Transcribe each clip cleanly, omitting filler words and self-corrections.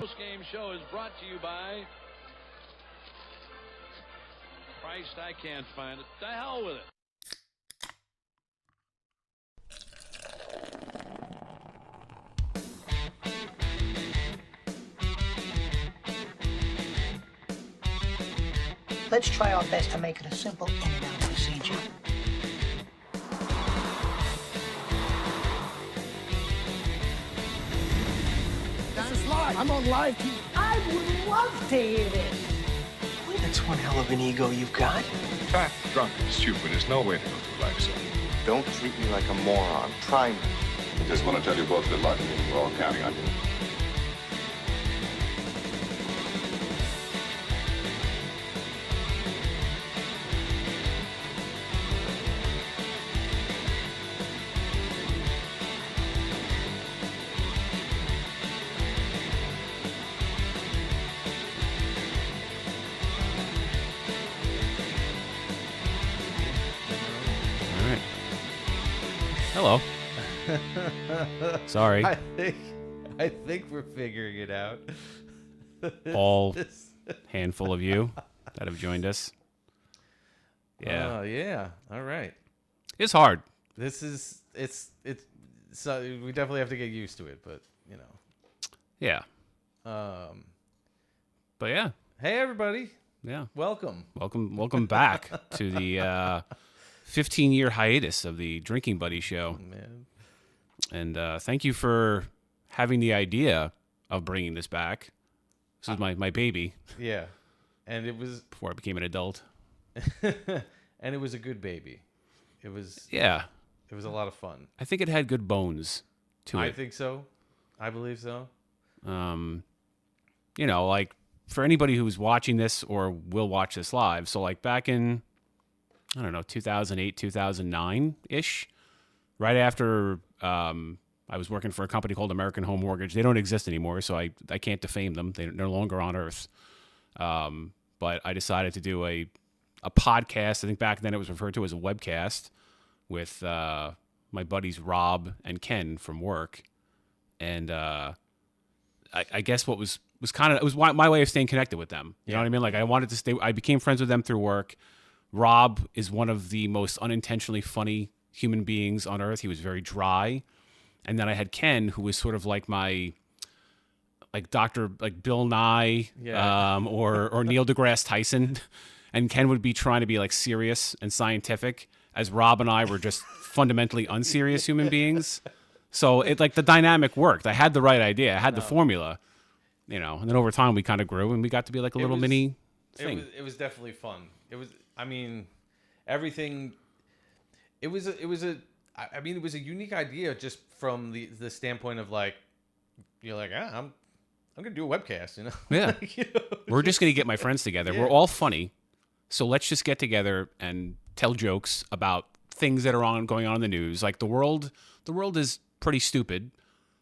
Post-game show is brought to you by Christ, I can't find it. The hell with it. Let's try our best to make it a simple in and out procedure. This is live. I'm on live TV. I would love to hear this. That's one hell of an ego you've got. Fat, drunk, and stupid is no way to go through life, son. Don't treat me like a moron. Try me. I just want to tell you both good luck. We're all counting on you. Hello. Sorry. I think we're figuring it out. All handful of you that have joined us. Yeah. Oh, yeah. All right. It's hard. It's so we definitely have to get used to it, but you know. Yeah. But yeah. Hey everybody. Yeah. Welcome. Welcome back to the 15-year hiatus of the Drinking Buddy show. Oh, man. And thank you for having the idea of bringing this back. This is my baby. Yeah. And it was before I became an adult. And it was a good baby. It was a lot of fun. I think it had good bones to it. I think so. I believe so. You know, like for anybody who's watching this or will watch this live, so like back in, I don't know, 2008, 2009-ish, right after I was working for a company called American Home Mortgage. They don't exist anymore, so I can't defame them. They're no longer on Earth. But I decided to do a podcast. I think back then it was referred to as a webcast with my buddies Rob and Ken from work. And I guess what was kind of, it was my way of staying connected with them. You know what I mean? Like I wanted to stay, I became friends with them through work. Rob is one of the most unintentionally funny human beings on earth. He was very dry. And then I had Ken, who was sort of like my, like Dr. like Bill Nye, or Neil deGrasse Tyson. And Ken would be trying to be like serious and scientific, as Rob and I were just fundamentally unserious human beings. So it like the dynamic worked. I had the right idea. I had the formula, you know, and then over time we kind of grew and we got to be like a little mini thing. It was definitely fun. It was, I mean, everything. It was a unique idea just from the standpoint of like, you're like, I'm gonna do a webcast, you know? Yeah. Like, you know, We're just gonna get my friends together. Yeah. We're all funny, so let's just get together and tell jokes about things that are going on in the news. Like the world is pretty stupid,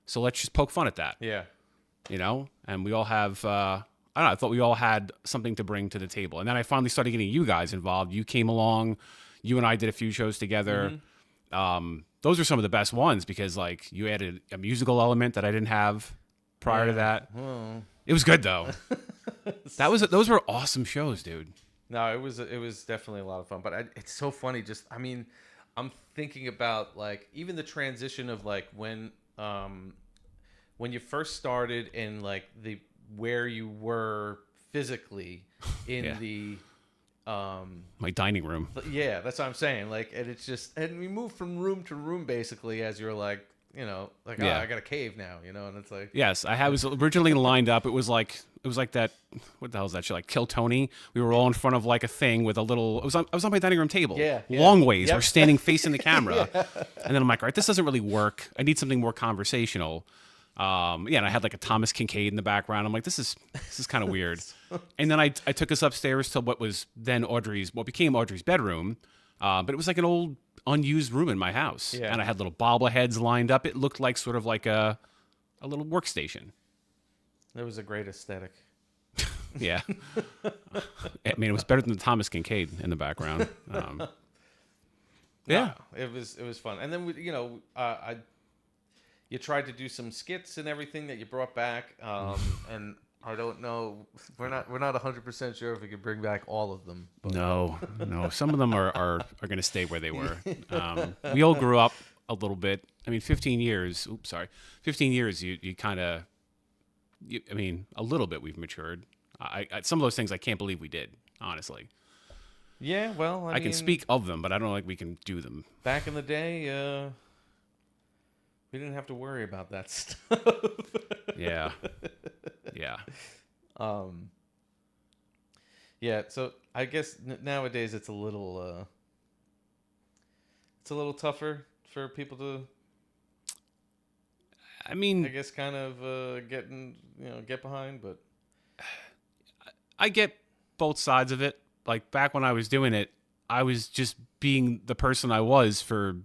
so let's just poke fun at that. Yeah. You know, and we all have. I don't know. I thought we all had something to bring to the table, and then I finally started getting you guys involved. You came along. You and I did a few shows together. Mm-hmm. Those are some of the best ones because like you added a musical element that I didn't have prior to that. Well. It was good though. Those were awesome shows, dude. No, it was definitely a lot of fun. But it's so funny. Just I mean, I'm thinking about like even the transition of like when you first started and like where you were physically in the my dining room. Yeah, that's what I'm saying. Like, and it's just, and we moved from room to room basically as you're like, you know, like, I got a cave now, you know, and it's like, yes, I was originally lined up. It was like that. What the hell is that shit? Like Kill Tony. We were all in front of like a thing with a little. I was on my dining room table. Yeah. Long ways. Yep. We're standing facing the camera, and then I'm like, all right, this doesn't really work. I need something more conversational. And I had like a Thomas Kincaid in the background. I'm like, this is kind of weird. And then I took us upstairs to what became Audrey's bedroom. But it was like an old unused room in my house. Yeah. And I had little bobbleheads lined up. It looked like sort of like a little workstation. it was a great aesthetic. Yeah. I mean, it was better than the Thomas Kincaid in the background. Yeah. No, it was fun. And then we, you tried to do some skits and everything that you brought back, and I don't know. We're not 100% sure if we could bring back all of them. But. No. Some of them are going to stay where they were. We all grew up a little bit. I mean, 15 years. Oops, sorry. 15 years. You kind of. I mean, a little bit. We've matured. I some of those things I can't believe we did. Honestly. Yeah. Well, I mean, can speak of them, but I don't know we can do them. Back in the day, we didn't have to worry about that stuff. Yeah. Yeah. Yeah. So I guess nowadays it's a little tougher for people to. I mean, I guess kind of get behind, but I get both sides of it. Like back when I was doing it, I was just being the person I was for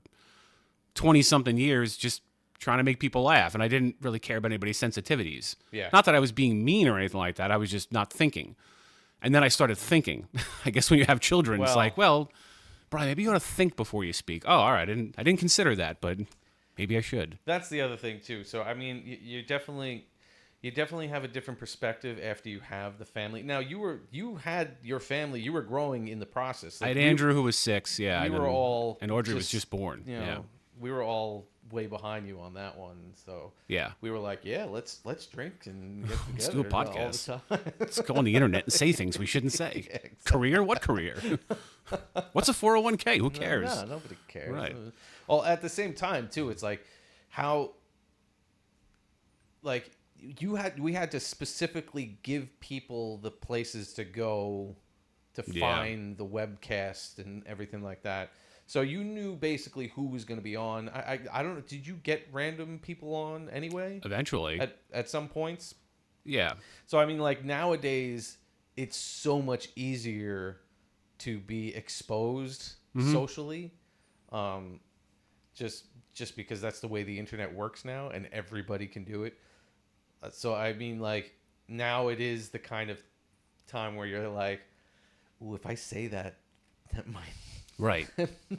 20 something years, just trying to make people laugh, and I didn't really care about anybody's sensitivities. Yeah. Not that I was being mean or anything like that. I was just not thinking. And then I started thinking. I guess when you have children, it's like, well, Brian, maybe you ought to think before you speak. Oh, all right. I didn't consider that, but maybe I should. That's the other thing too. So I mean, you definitely have a different perspective after you have the family. Now you had your family. You were growing in the process. Like, I had Andrew who was 6. Yeah, and Audrey was just born. Yeah, we were all way behind you on that one. So yeah, we were like, yeah, let's drink and get together. Let's do a podcast. All the time. Let's go on the internet and say things we shouldn't say. Yeah, exactly. Career? What career? What's a 401k? Who cares? No, nobody cares. Right. Well, at the same time too, it's like how like we had to specifically give people the places to go to find the webcast and everything like that. So you knew basically who was going to be on. I don't know. Did you get random people on anyway? Eventually. At some points? Yeah. So, I mean, like, nowadays, it's so much easier to be exposed socially. Just because that's the way the internet works now, and everybody can do it. So, I mean, like, now it is the kind of time where you're like, ooh, if I say that might... Right.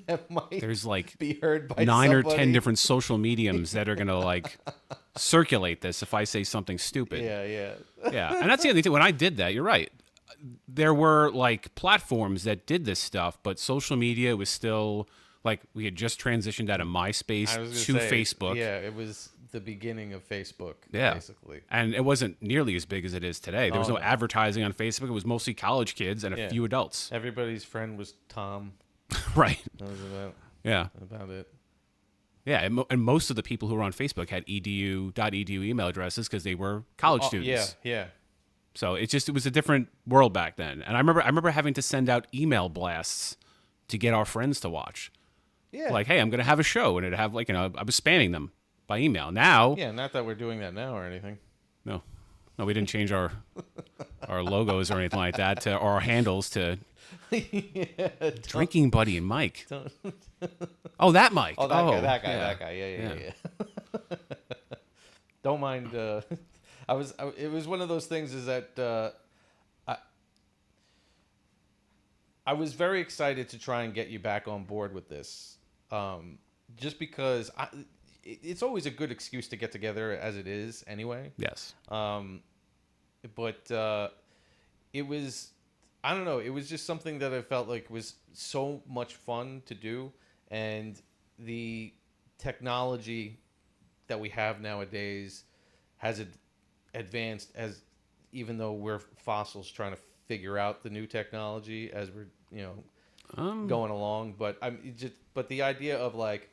that might There's like be heard by 9 somebody. or 10 different social mediums that are going to like circulate this if I say something stupid. Yeah. Yeah. And that's the other thing. When I did that, you're right. There were like platforms that did this stuff, but social media was still like we had just transitioned out of MySpace to Facebook. Yeah, it was the beginning of Facebook, basically. And it wasn't nearly as big as it is today. There was no advertising on Facebook. It was mostly college kids and a few adults. Everybody's friend was Tom. Right. That was about it. Yeah, and most of the people who were on Facebook had .edu email addresses because they were college students. Yeah. So it was a different world back then. And I remember having to send out email blasts to get our friends to watch. Yeah. Like, hey, I'm going to have a show, and it'd have like, I was spamming them by email. Now. Yeah, not that we're doing that now or anything. No, we didn't change our logos or anything like that, or our handles to Drinking Buddy and Mike. Oh, that Mike. Oh, that guy. Yeah. Don't mind. It was one of those things. Is that I was very excited to try and get you back on board with this, just because it's always a good excuse to get together as it is anyway. Yes. But it was, I don't know, it was just something that I felt like was so much fun to do, and the technology that we have nowadays has advanced, as even though we're fossils trying to figure out the new technology as we're going along. But but the idea of like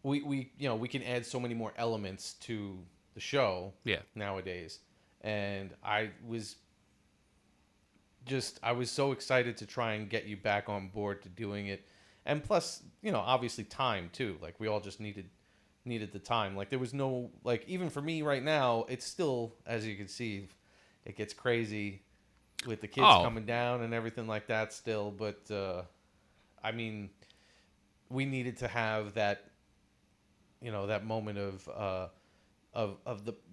we can add so many more elements to the show nowadays, and I was so excited to try and get you back on board to doing it. And plus, obviously time too. Like we all just needed the time. Like there was no, like, even for me right now, it's still, as you can see, it gets crazy with the kids coming down and everything like that still. But I mean, we needed to have that, that moment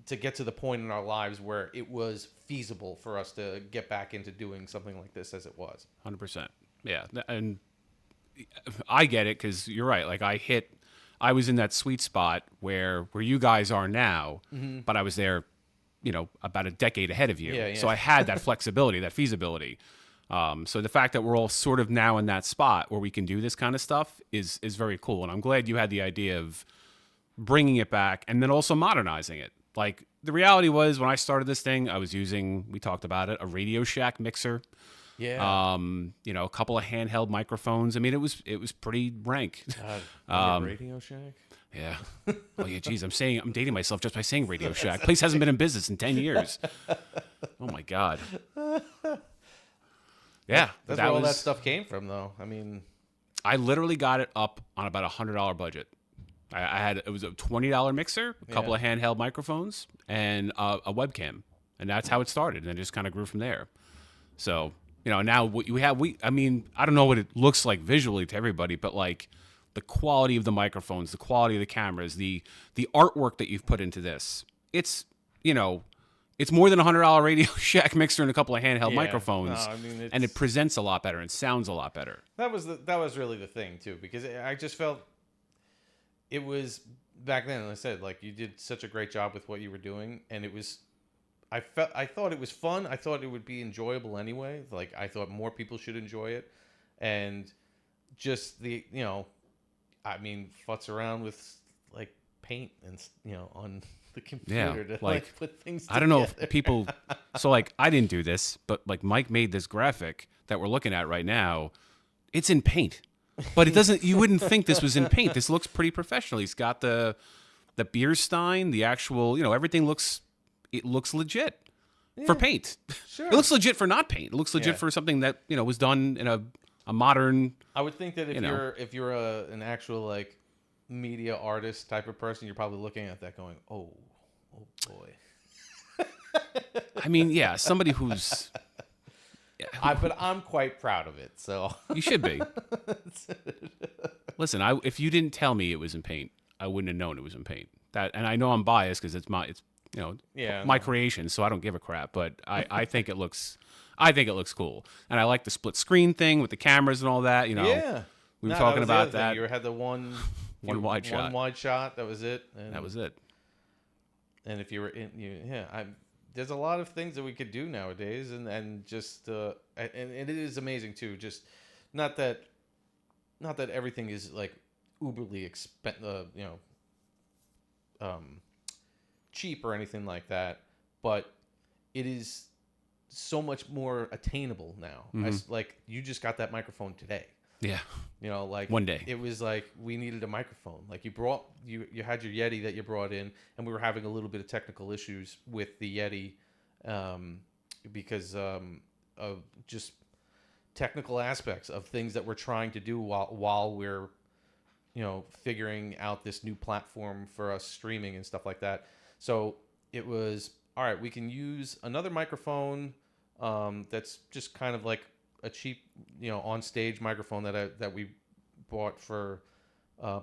to get to the point in our lives where it was feasible for us to get back into doing something like this as it was. 100%. Yeah. And I get it, because you're right. Like I hit I was in that sweet spot where you guys are now, but I was there, about a decade ahead of you. Yeah. So I had that flexibility, that feasibility. So the fact that we're all sort of now in that spot where we can do this kind of stuff is very cool. And I'm glad you had the idea of bringing it back and then also modernizing it. Like, the reality was, when I started this thing, I was using, we talked about it, a Radio Shack mixer. Yeah. A couple of handheld microphones. I mean, it was pretty rank. Radio Shack. Yeah. Oh yeah. Geez, I'm dating myself just by saying Radio Shack. Place hasn't been in business in 10 years. Oh my God. Yeah. That's where all that stuff came from, though. I mean, I literally got it up on about $100 budget. It was a $20 mixer, a couple of handheld microphones, and a webcam, and that's how it started, and it just kind of grew from there. So, now I don't know what it looks like visually to everybody, but like the quality of the microphones, the quality of the cameras, the artwork that you've put into this, it's more than $100 Radio Shack mixer and a couple of handheld microphones, and it presents a lot better and sounds a lot better. That was really the thing too, because I just felt it was back then. Like I said, like, you did such a great job with what you were doing, and it was. I thought it was fun. I thought it would be enjoyable anyway. Like, I thought more people should enjoy it, and just the futz around with like paint and on the computer to like put things together. I don't know if people. So like, I didn't do this, but like Mike made this graphic that we're looking at right now. It's in paint. But it doesn't. You wouldn't think this was in paint. This looks pretty professional. He's got the beer stein, the actual. Everything looks. It looks legit for paint. Sure. It looks legit for not paint. It looks legit for something that was done in a modern. I would think that if you're an actual like media artist type of person, you're probably looking at that going, oh boy. I mean, yeah, somebody who's. But I'm quite proud of it, so you should be. Listen, if you didn't tell me it was in paint, I wouldn't have known it was in paint. And I know I'm biased because it's my creation, so I don't give a crap. But I think it looks cool, and I like the split screen thing with the cameras and all that. Yeah, we were talking about that. You had the one wide shot. One wide shot. That was it. And, that was it. And if you were in, there's a lot of things that we could do nowadays, and just and it is amazing too. Just not that everything is like uberly cheap or anything like that, but it is so much more attainable now. Like, you just got that microphone today. Yeah. Like one day it was like we needed a microphone. Like, you had your Yeti that you brought in, and we were having a little bit of technical issues with the Yeti because of just technical aspects of things that we're trying to do while we're figuring out this new platform for us streaming and stuff like that. So it was, all right, we can use another microphone that's just kind of like a cheap, on stage microphone that we bought for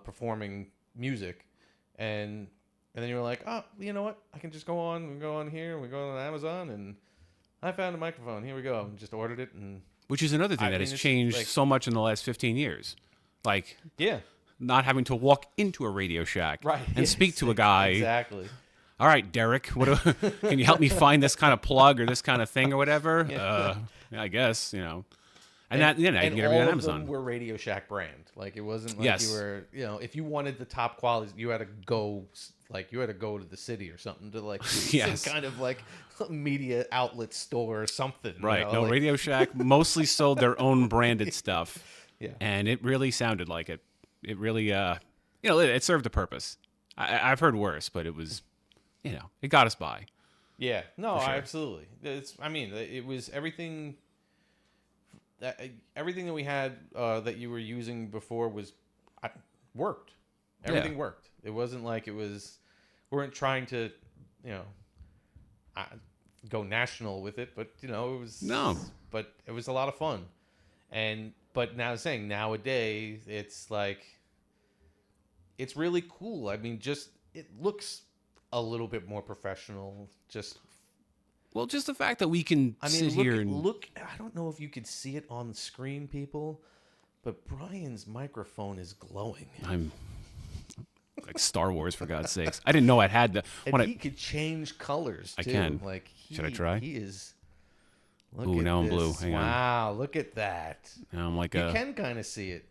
performing music, and then you were like, oh, you know what? I can just go on here, we go on Amazon, and I found a microphone. Here we go. And just ordered it, and which is another thing that has changed so much in the last 15 years. Like, not having to walk into a Radio Shack and speak to a guy. Exactly. All right, Derek, can you help me find this kind of plug or this kind of thing or whatever? I guess, And that, you can get everything on Amazon. All of them were Radio Shack brand. Like, it wasn't like you were, if you wanted the top quality, you had to go to the city or something to like some kind of like media outlet store or something. Right. No, Radio Shack mostly sold their own branded stuff. Yeah. And it really sounded like it. It really, it served a purpose. I've heard worse, but it was, it got us by. Yeah. No, sure. Absolutely. It was everything. Everything that we had that you were using before worked. Everything worked. It wasn't like we weren't trying to, go national with it, but it was But it was a lot of fun, but nowadays it's like it's really cool. I mean, just it looks a little bit more professional. Just the fact that we can sit here and look. I don't know if you could see it on the screen, people, but Brian's microphone is glowing. look like Star Wars, for God's sakes. I didn't know I had the. And he could change colors, too. I can. Like, Should I try? He is... Look Ooh, at now I'm this. blue. Hang on. Wow, look at that. Now I'm like You can kind of see it.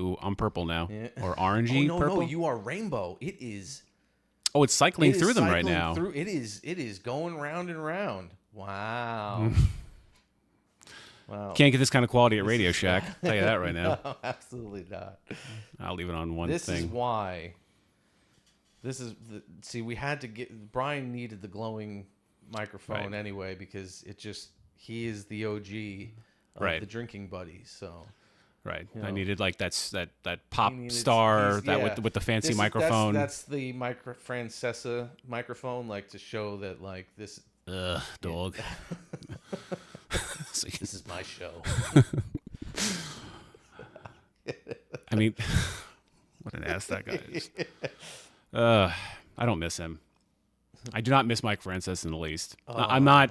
Ooh, I'm purple now. Yeah. Or orangey purple. No, you are rainbow. It is... Oh, it's cycling through them right now. It is going round and round. Wow. Wow. Can't get this kind of quality at Radio Shack. I'll tell you that right now. No, absolutely not. I'll leave it on one This thing. is why. See, we had to get... Brian needed the glowing microphone anyway because he is the OG of the drinking buddies, so... Right. You know, I needed like that pop star with the fancy microphone. That's the Francesa microphone, like to show that like this. Dog. This is my show. I mean, what an ass that guy is. I don't miss him. I do not miss Mike Francis in the least. I'm not.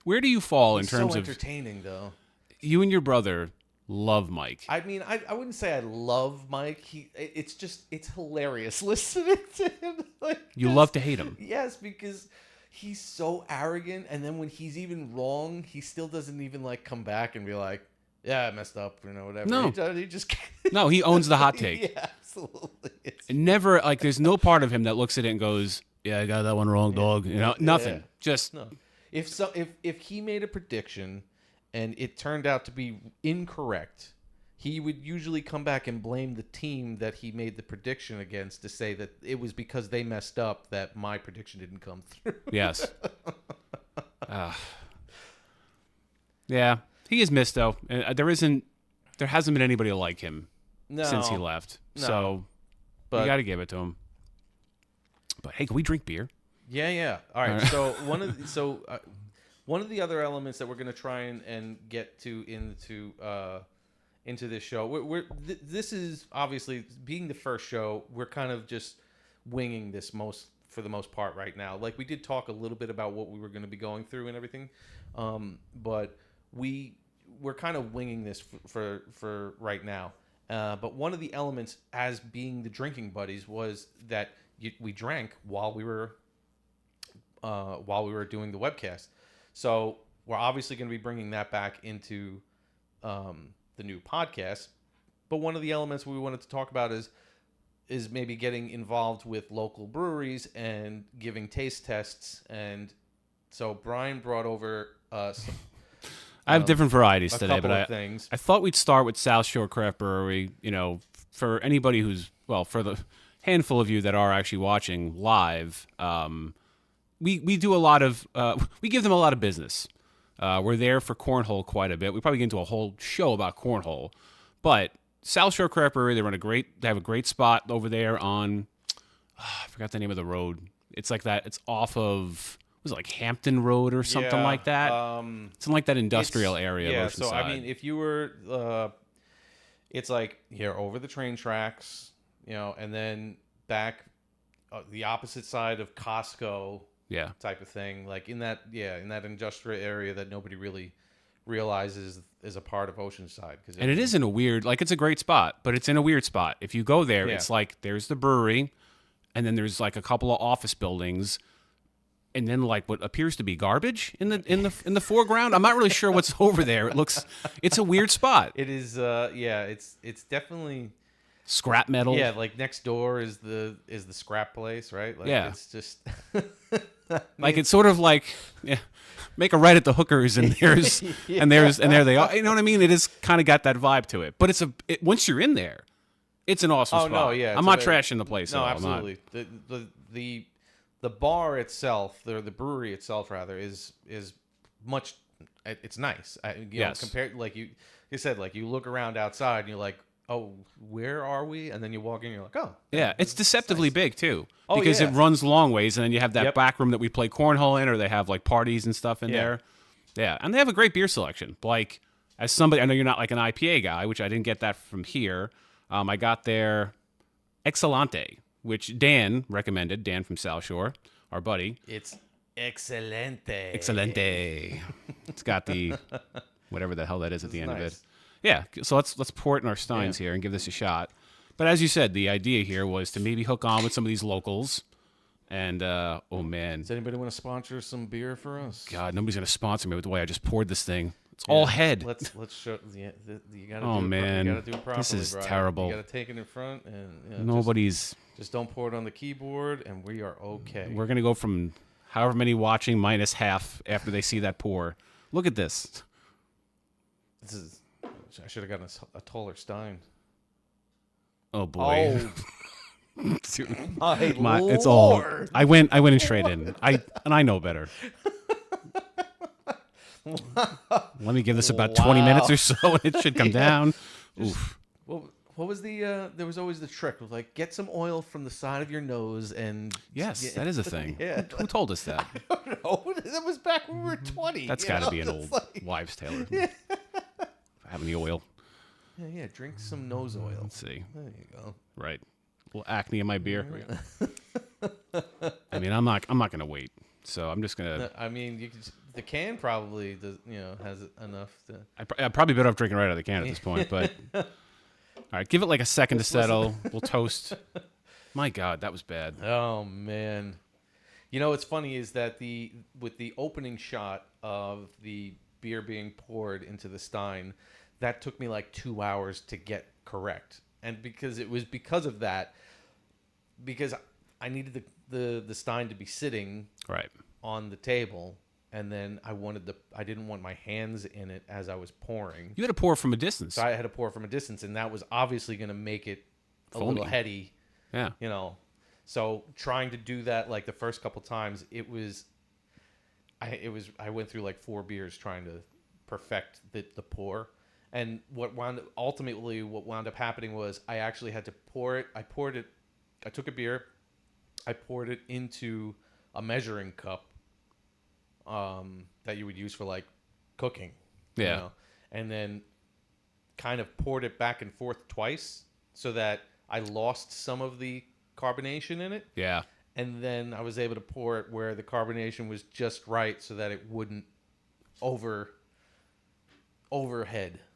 Where do you fall in terms of entertaining though? You and your brother love Mike. I mean, I wouldn't say I love Mike. It's hilarious listening to him. Like, you love to hate him. Yes, because he's so arrogant, and then when he's even wrong, he still doesn't even like come back and be like, "Yeah, I messed up," whatever. No, he just no, he owns the hot take. Yeah, absolutely. Never like there's no part of him that looks at it and goes, "Yeah, I got that one wrong, dog." Nothing. Yeah. Just no. If he made a prediction and it turned out to be incorrect, he would usually come back and blame the team that he made the prediction against to say that it was because they messed up that my prediction didn't come through. Yes. Yeah, he is missed though. There hasn't been anybody like him since he left. No. So you got to give it to him. But hey, can we drink beer? Yeah. All right. So one of the other elements that we're going to try and get to into this show. This is obviously being the first show. We're kind of just winging this for the most part right now. Like we did talk a little bit about what we were going to be going through and everything, but we're kind of winging this for right now. But one of the elements as being the drinking buddies was that we drank while we were doing the webcast. So we're obviously going to be bringing that back into the new podcast. But one of the elements we wanted to talk about is maybe getting involved with local breweries and giving taste tests. And so Brian brought over some. I have different varieties a today, couple but of things. I thought we'd start with South Shore Craft Brewery. For anybody for the handful of you that are actually watching live. We do a lot of we give them a lot of business. We're there for Cornhole quite a bit. We probably get into a whole show about Cornhole, but South Shore Craft Brewery, they have a great spot over there on I forgot the name of the road. It's like that. It's off of was it like Hampton Road or something like that. It's in like that industrial area. Yeah. of So I mean, if you were, it's like here over the train tracks, and then back the opposite side of Costco. Yeah. Type of thing, like in that industrial area that nobody really realizes is a part of Oceanside. And it is in a weird, like it's a great spot, but it's in a weird spot. If you go there, it's like there's the brewery, and then there's like a couple of office buildings, and then like what appears to be garbage in the foreground. I'm not really sure what's over there. It's a weird spot. It is. It's definitely. Scrap metal. Yeah, like next door is the scrap place, right? Like, yeah. It's just like it's sort of like make a right at the hookers and there's and there they are. You know what I mean? It is kind of got that vibe to it. But once you're in there, it's an awesome spot. No, yeah. I'm not trashing the place. No, at all. absolutely. The bar itself, the brewery itself rather, is much. It's nice. Yes. Compared like you said, like you look around outside and you're like, oh, where are we? And then you walk in and you're like, oh. Yeah, it's deceptively nice. Big, too. Oh, because yeah. it runs long ways, and then you have that back room that we play cornhole in, or they have, like, parties and stuff in there. Yeah, and they have a great beer selection. Like, as somebody, I know you're not, like, an IPA guy, which I didn't get that from here. I got their Excelenté, which Dan recommended, Dan from South Shore, our buddy. It's Excelenté. Excelenté. It's got the, whatever the hell that is at the end of it. Yeah, so let's pour it in our steins here and give this a shot. But as you said, the idea here was to maybe hook on with some of these locals. And, oh, man. Does anybody want to sponsor some beer for us? God, nobody's going to sponsor me with the way I just poured this thing. It's all head. Let's show. You gotta oh, do man. You gotta do it properly, this is Brian. terrible. You gotta take it in front. And Nobody's... Just don't pour it on the keyboard, and we are okay. We're going to go from however many watching minus half after they see that pour. Look at this. This is. I should have gotten a taller stein. Oh, boy. Oh. Dude, it's all. I went in straight in. I know better. Let me give this about 20 minutes or so, and it should come down. Oof. Well, what was the? There was always the trick of like get some oil from the side of your nose and. Yes, that is a thing. Yeah. Who told us that? I don't know. That was back when we were 20. That's got to be an old wives' tale. Yeah. Have any oil? Yeah. Drink some nose oil. Let's see. There you go. Right. A little acne in my beer. I mean, I'm not gonna wait. So I'm just gonna. I mean, the can probably does. Has enough to. I'm probably better off drinking right out of the can at this point. But all right, give it like a second to settle. We'll toast. My God, that was bad. Oh man, what's funny is that with the opening shot of the beer being poured into the stein, that took me like 2 hours to get correct, and because of that, because I needed the stein to be sitting right on the table, and then I didn't want my hands in it as I was pouring. You had to pour from a distance. So I had to pour from a distance, and that was obviously going to make it a Foamy. little heady. Yeah. So trying to do that like the first couple times, I went through like 4 beers trying to perfect the pour. And what wound up happening was I actually had to pour it. I took a beer, I poured it into a measuring cup that you would use for like cooking. Yeah. And then kind of poured it back and forth twice so that I lost some of the carbonation in it. Yeah. And then I was able to pour it where the carbonation was just right so that it wouldn't overhead.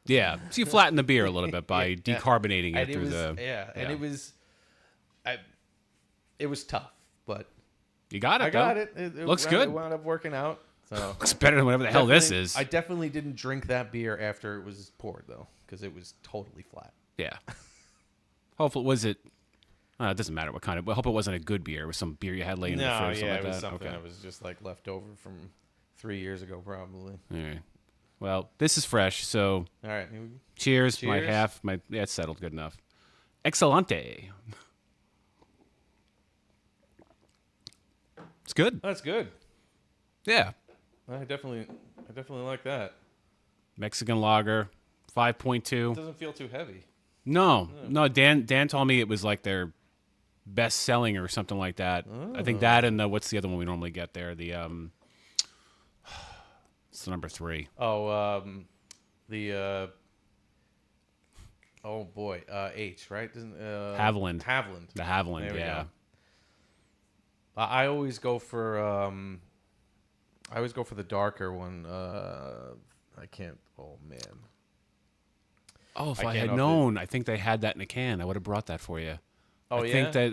Yeah. So you flatten the beer a little bit by decarbonating it through and it was tough, but you got it. I got it. It looks good. It wound up working out. So it's better than whatever the hell this is. I definitely didn't drink that beer after it was poured though, because it was totally flat. Yeah. Hopefully, was it? It doesn't matter what kind of. I hope it wasn't a good beer. It was some beer you had laying in the fridge. It was something that was just like left over from 3 years ago, probably. All right. Well, this is fresh, so. All right. Cheers. It's settled good enough. Excelenté. It's good. That's good. Yeah. I definitely like that. Mexican lager, 5.2. It doesn't feel too heavy. No. Dan told me it was like their best selling or something like that. I think that and what's the other one we normally get there? It's the number 3. Oh, oh boy, H, right? Haviland. The Haviland, yeah. I always go for the darker one. I can't. Oh man. Oh, if I had known, I think they had that in a can. I would have brought that for you. Oh, I think that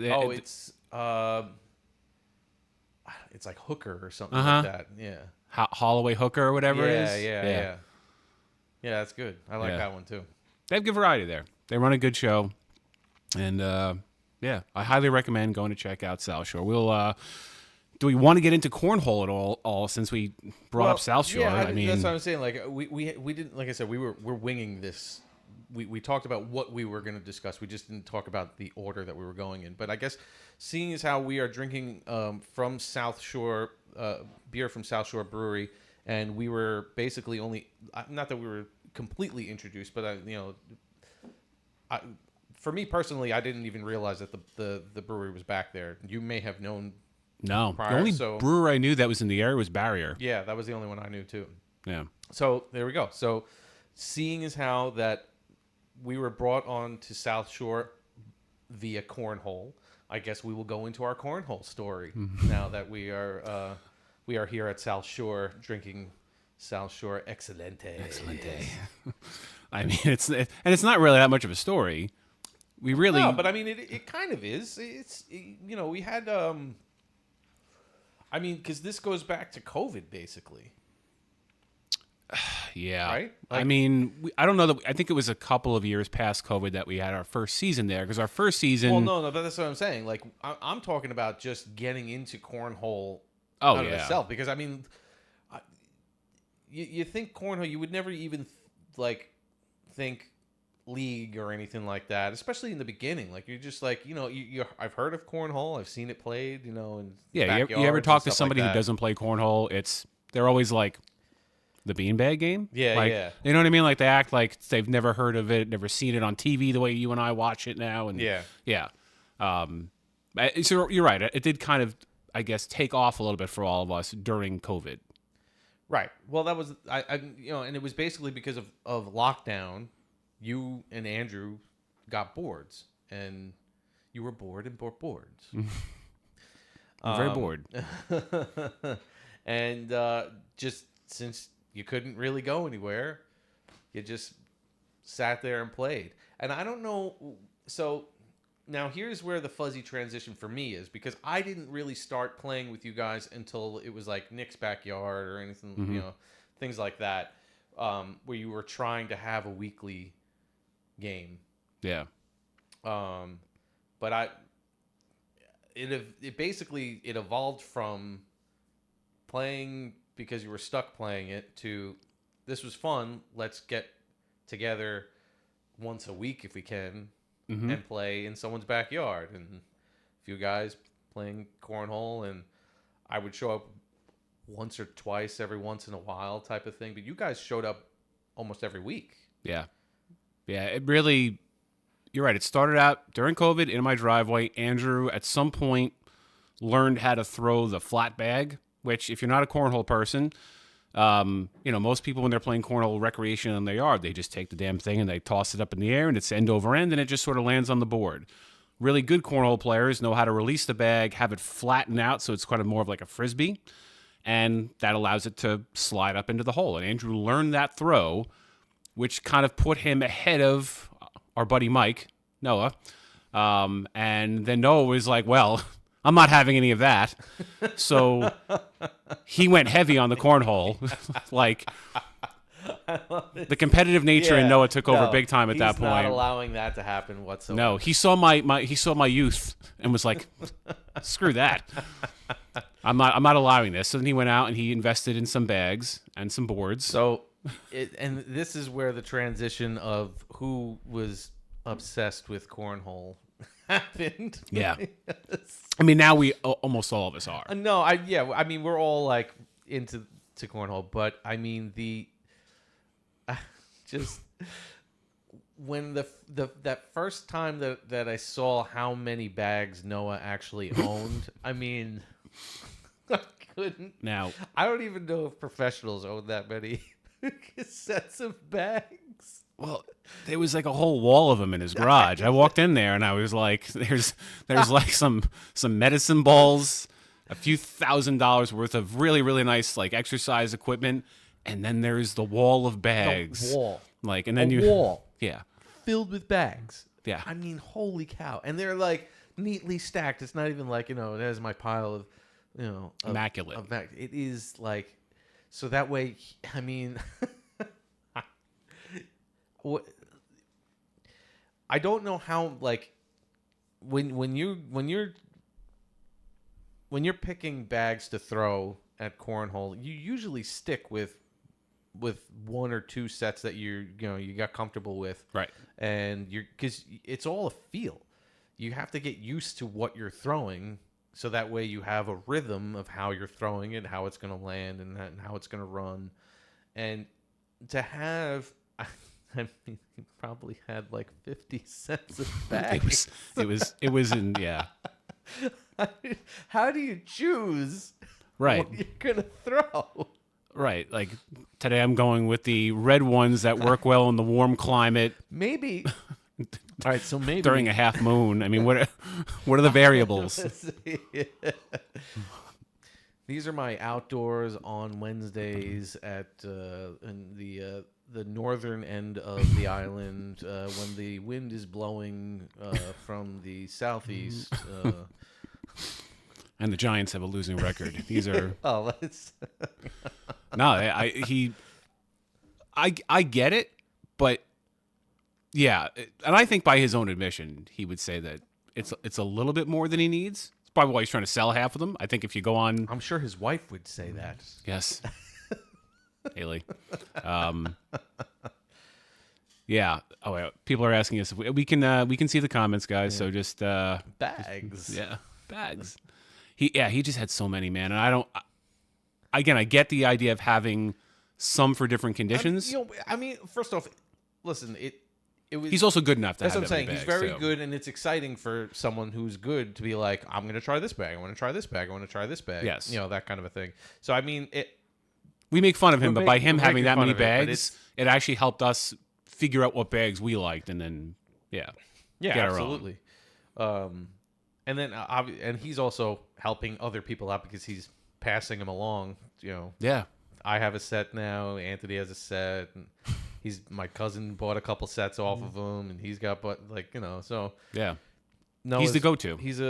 it's like Hooker or something like that. Yeah. Holloway Hooker or whatever it is. Yeah, that's good. I like that one too. They have good variety there. They run a good show, and I highly recommend going to check out South Shore. We'll. Do we want to get into cornhole at all since we brought up South Shore? Yeah, I mean, that's what I'm saying. Like we didn't. Like I said, we're winging this. We talked about what we were going to discuss. We just didn't talk about the order that we were going in. But I guess seeing as how we are drinking from South Shore, beer from South Shore Brewery, and we were basically only, not that we were completely introduced, but for me personally, I didn't even realize that the brewery was back there. You may have known. No, prior, the only brewer I knew that was in the area was Barrier. Yeah, that was the only one I knew too. Yeah. So there we go. So seeing as how that we were brought on to South Shore via Cornhole, I guess we will go into our Cornhole story now that we are here at South Shore drinking South Shore Excelenté. I mean, it's not really that much of a story. we really. No, but I mean, it kind of is. It's we had I mean, because this goes back to COVID, basically. Yeah. Right? I mean, I don't know that. I think it was a couple of years past COVID that we had our first season there, because our first season. Well, no, but that's what I'm saying. Like, I'm talking about just getting into cornhole of itself. Because, I mean, you think cornhole, you would never even, think league or anything like that, especially in the beginning. Like, you're just like, I've heard of cornhole. I've seen it played, in you ever talk to somebody who doesn't play cornhole? They're always like, the beanbag game? Yeah, yeah. You know what I mean? Like, they act like they've never heard of it, never seen it on TV the way you and I watch it now. And yeah. So you're right. It did kind of, I guess, take off a little bit for all of us during COVID. Right. Well, that was, and it was basically because of lockdown. You and Andrew got boards, and you were bored and bought boards. I'm very bored. And just since you couldn't really go anywhere, you just sat there and played. And I don't know. So now here's where the fuzzy transition for me is, because I didn't really start playing with you guys until it was like Nick's backyard or anything, things like that, where you were trying to have a weekly game. Yeah. But it basically evolved from playing because you were stuck playing it to, this was fun, let's get together once a week if we can, and play in someone's backyard. And a few guys playing cornhole, and I would show up once or twice every once in a while type of thing. But you guys showed up almost every week. Yeah. Yeah, it really, you're right. It started out during COVID in my driveway. Andrew, at some point, learned how to throw the flat bag, which, if you're not a cornhole person, most people when they're playing cornhole recreation in their yard, they just take the damn thing and they toss it up in the air, and it's end over end, and it just sort of lands on the board. Really good cornhole players know how to release the bag, have it flatten out so it's kind of more of like a frisbee, and that allows it to slide up into the hole. And Andrew learned that throw, which kind of put him ahead of our buddy Mike, Noah. And then Noah was like, well, I'm not having any of that. So he went heavy on the cornhole. Like, the competitive nature in Noah took over big time at that point. He's not allowing that to happen whatsoever. No, he saw my youth and was like, screw that. I'm not allowing this. So then he went out and he invested in some bags and some boards. So, and this is where the transition of who was obsessed with cornhole happened. Yeah. I mean, now almost all of us are. No, I mean, we're all like into cornhole, but I mean just when that first time that I saw how many bags Noah actually owned, I mean, I couldn't. Now, I don't even know if professionals own that many sets of bags. Well, there was like a whole wall of them in his garage. I walked in there and I was like, there's like some medicine balls, a few $1,000s worth of really, really nice like exercise equipment, and then there's the wall of bags. The wall. Like, and then wall. Yeah. Filled with bags. Yeah. I mean, holy cow. And they're like neatly stacked. It's not even like, there's my pile of, immaculate. It is like, so that way, I mean, I don't know how, like, when you're picking bags to throw at cornhole, you usually stick with one or two sets that you got comfortable with, right? And because it's all a feel. You have to get used to what you're throwing, so that way you have a rhythm of how you're throwing it, how it's going to land, and how it's going to run. And to have, I mean, you probably had like 50 sets of bags. It was in, yeah. How do you choose right what you're going to throw? Right. Like, today I'm going with the red ones that work well in the warm climate. Maybe. All right, so maybe during a half moon. I mean, what are the variables? These are my outdoors on Wednesdays at in the the northern end of the island when the wind is blowing from the southeast. And the Giants have a losing record. These are That's no. I get it, but yeah, and I think by his own admission, he would say that it's a little bit more than he needs. It's probably why he's trying to sell half of them. I think if you go on, I'm sure his wife would say that. yes, Haley. Yeah. Oh, wait. People are asking us if we can see the comments, guys. So just Bags. yeah, bags. He just had so many, man, and I don't. Again, I get the idea of having some for different conditions. I mean, first off, listen, it was. He's also good enough to That's have what I'm saying. that many He's bags, very too. good, and it's exciting for someone who's good to be like, I'm going to try this bag. I want to try this bag. I want to try this bag. Yes. That kind of a thing. So I mean, We make fun of him, but by him we're having making that fun many of it, but bags, it actually helped us figure out what bags we liked, and then get our own. absolutely. And then and he's also helping other people out because he's passing them along. Yeah. I have a set now. Anthony has a set. And my cousin bought a couple sets off of him, and he's got so Yeah. Noah's, He's the go-to. He's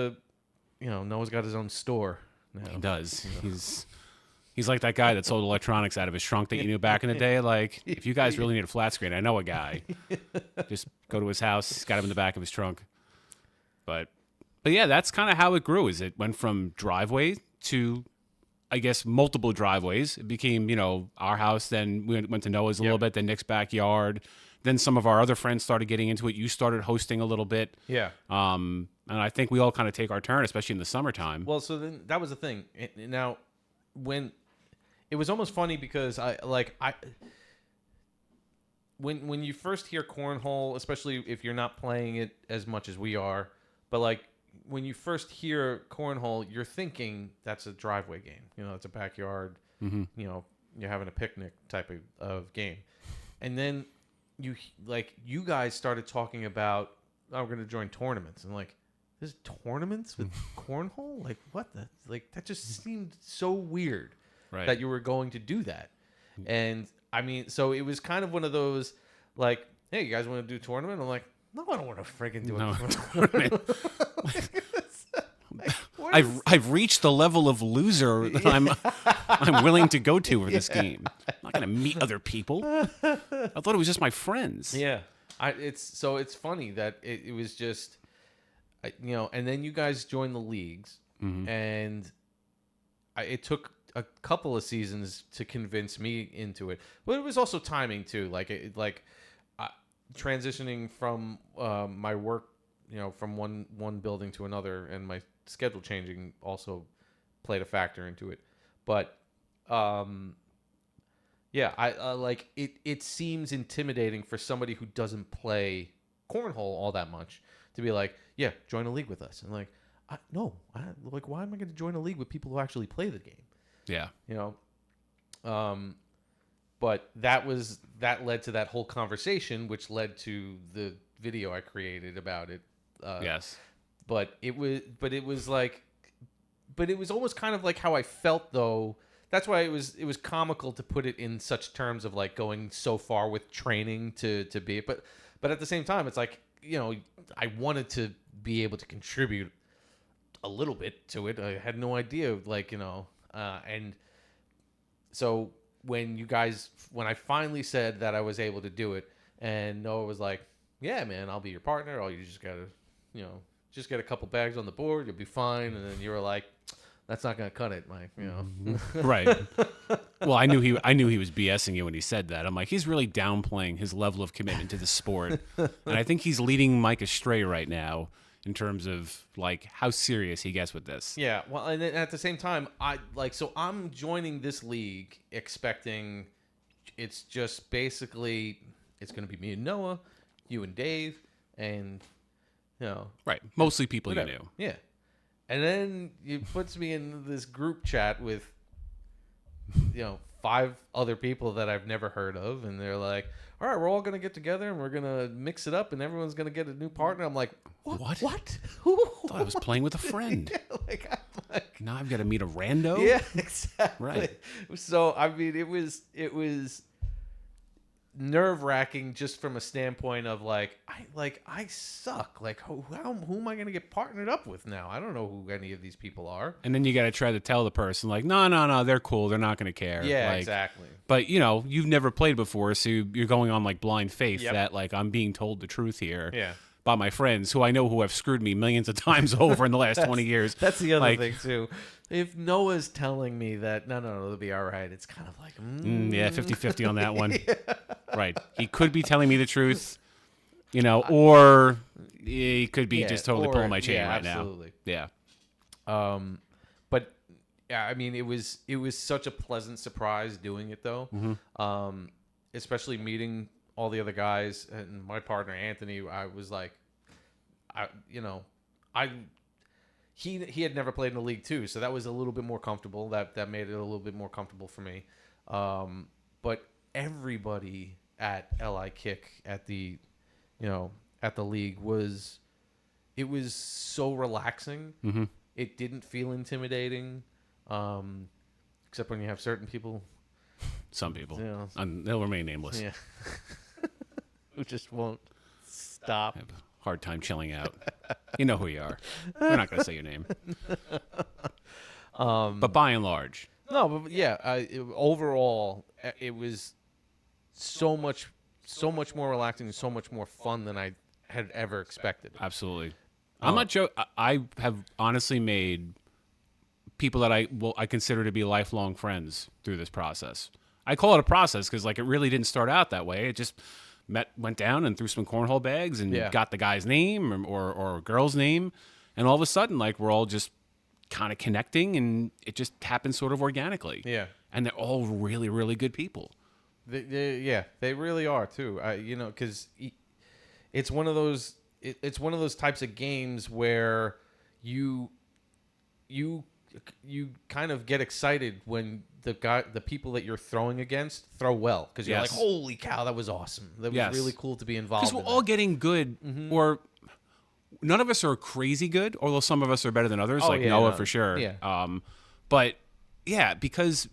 Noah's got his own store now. He does. He's like that guy that sold electronics out of his trunk that you knew back in the day. Like, if you guys really need a flat screen, I know a guy. Just go to his house. He's got him in the back of his trunk. But yeah, that's kind of how it grew. Is it went from driveway to, I guess, multiple driveways. It became, our house. Then we went to Noah's a little bit. Then Nick's backyard. Then some of our other friends started getting into it. You started hosting a little bit. Yeah. And I think we all kind of take our turn, especially in the summertime. Well, so then that was the thing. Now, when it was almost funny because when you first hear Cornhole, especially if you're not playing it as much as we are, but when you first hear Cornhole, you're thinking that's a driveway game. It's a backyard. Mm-hmm. You're having a picnic type of game, and then you guys started talking about, we're going to join tournaments, and there's tournaments with Cornhole. What that just seemed so weird. Right. That you were going to do that. And I mean, so it was kind of one of those hey, you guys want to do a tournament? I'm like, no, I don't want to freaking do a tournament. I've reached the level of loser that I'm willing to go to for this game. I'm not going to meet other people. I thought it was just my friends. Yeah. It's funny that it was just, and then you guys joined the leagues, and it took a couple of seasons to convince me into it, but it was also timing too. Transitioning from my work, from one building to another, and my schedule changing also played a factor into it. But it seems intimidating for somebody who doesn't play Cornhole all that much to be like, yeah, join a league with us. And why am I going to join a league with people who actually play the game? Yeah. But that led to that whole conversation, which led to the video I created about it. Yes. But it was almost kind of like how I felt though. That's why it was comical to put it in such terms of going so far with training to be it. But at the same time, it's I wanted to be able to contribute a little bit to it. I had no idea, and so when I finally said that I was able to do it, and Noah was like, "Yeah, man, I'll be your partner. Oh, you just gotta, just get a couple bags on the board, you'll be fine." And then you were like, "That's not gonna cut it, Mike." Right. Well, I knew he was BSing you when he said that. I'm like, he's really downplaying his level of commitment to the sport, and I think he's leading Mike astray right now in terms of how serious he gets with this. Yeah, well, and then at the same time, I'm joining this league expecting it's just basically it's going to be me and Noah, you and Dave, and right, mostly people whatever. you knew. Yeah, and then it puts me in this group chat with 5 other people that I've never heard of, and they're like, all right, we're all going to get together and we're going to mix it up and everyone's going to get a new partner. I'm like, what? I thought I was playing with a friend. Yeah, now I've got to meet a rando? Yeah, exactly. Right. So, I mean, it was nerve-wracking just from a standpoint of like I suck. Like who am I going to get partnered up with now? I don't know who any of these people are. And then you got to try to tell the person like, no, they're cool. They're not going to care. Yeah, like, exactly. But you've never played before, so you're going on like blind faith Yep. that like I'm being told the truth here. Yeah. By my friends who I know who have screwed me millions of times over in the last 20 years. That's the other like, thing too. If Noah's telling me that no, it'll be all right, it's kind of like yeah, 50-50 on that one. Yeah. Right. He could be telling me the truth, or he could be just totally pulling my chain right absolutely. now. Yeah. But yeah, I mean, it was such a pleasant surprise doing it though. Mm-hmm. Especially meeting all the other guys and my partner Anthony. I was like, he had never played in the league too, so that was a little bit more comfortable. That made it a little bit more comfortable for me. But everybody at LI Kick at the league was so relaxing. Mm-hmm. It didn't feel intimidating, except when you have certain people. Some people. They'll remain nameless. Yeah. Who just won't stop. I have a hard time chilling out. You know who you are. We're not going to say your name. But by and large. No, but yeah, overall, it was so much more relaxing and so much more fun than I had ever expected. Absolutely. I'm not joking. I have honestly made people that I consider to be lifelong friends through this process. I call it a process because like it really didn't start out that way. It just went down and threw some cornhole bags and got the guy's name or girl's name, and all of a sudden like we're all just kind of connecting, and it just happened sort of organically. Yeah, and they're all really, really good people. They really are too. Because it's one of those types of games where you kind of get excited when the people that you're throwing against throw well, because you're like, holy cow, that was awesome. That was really cool to be involved. Because we're all getting good, or none of us are crazy good, although some of us are better than others, Noah for sure. Yeah. But yeah, because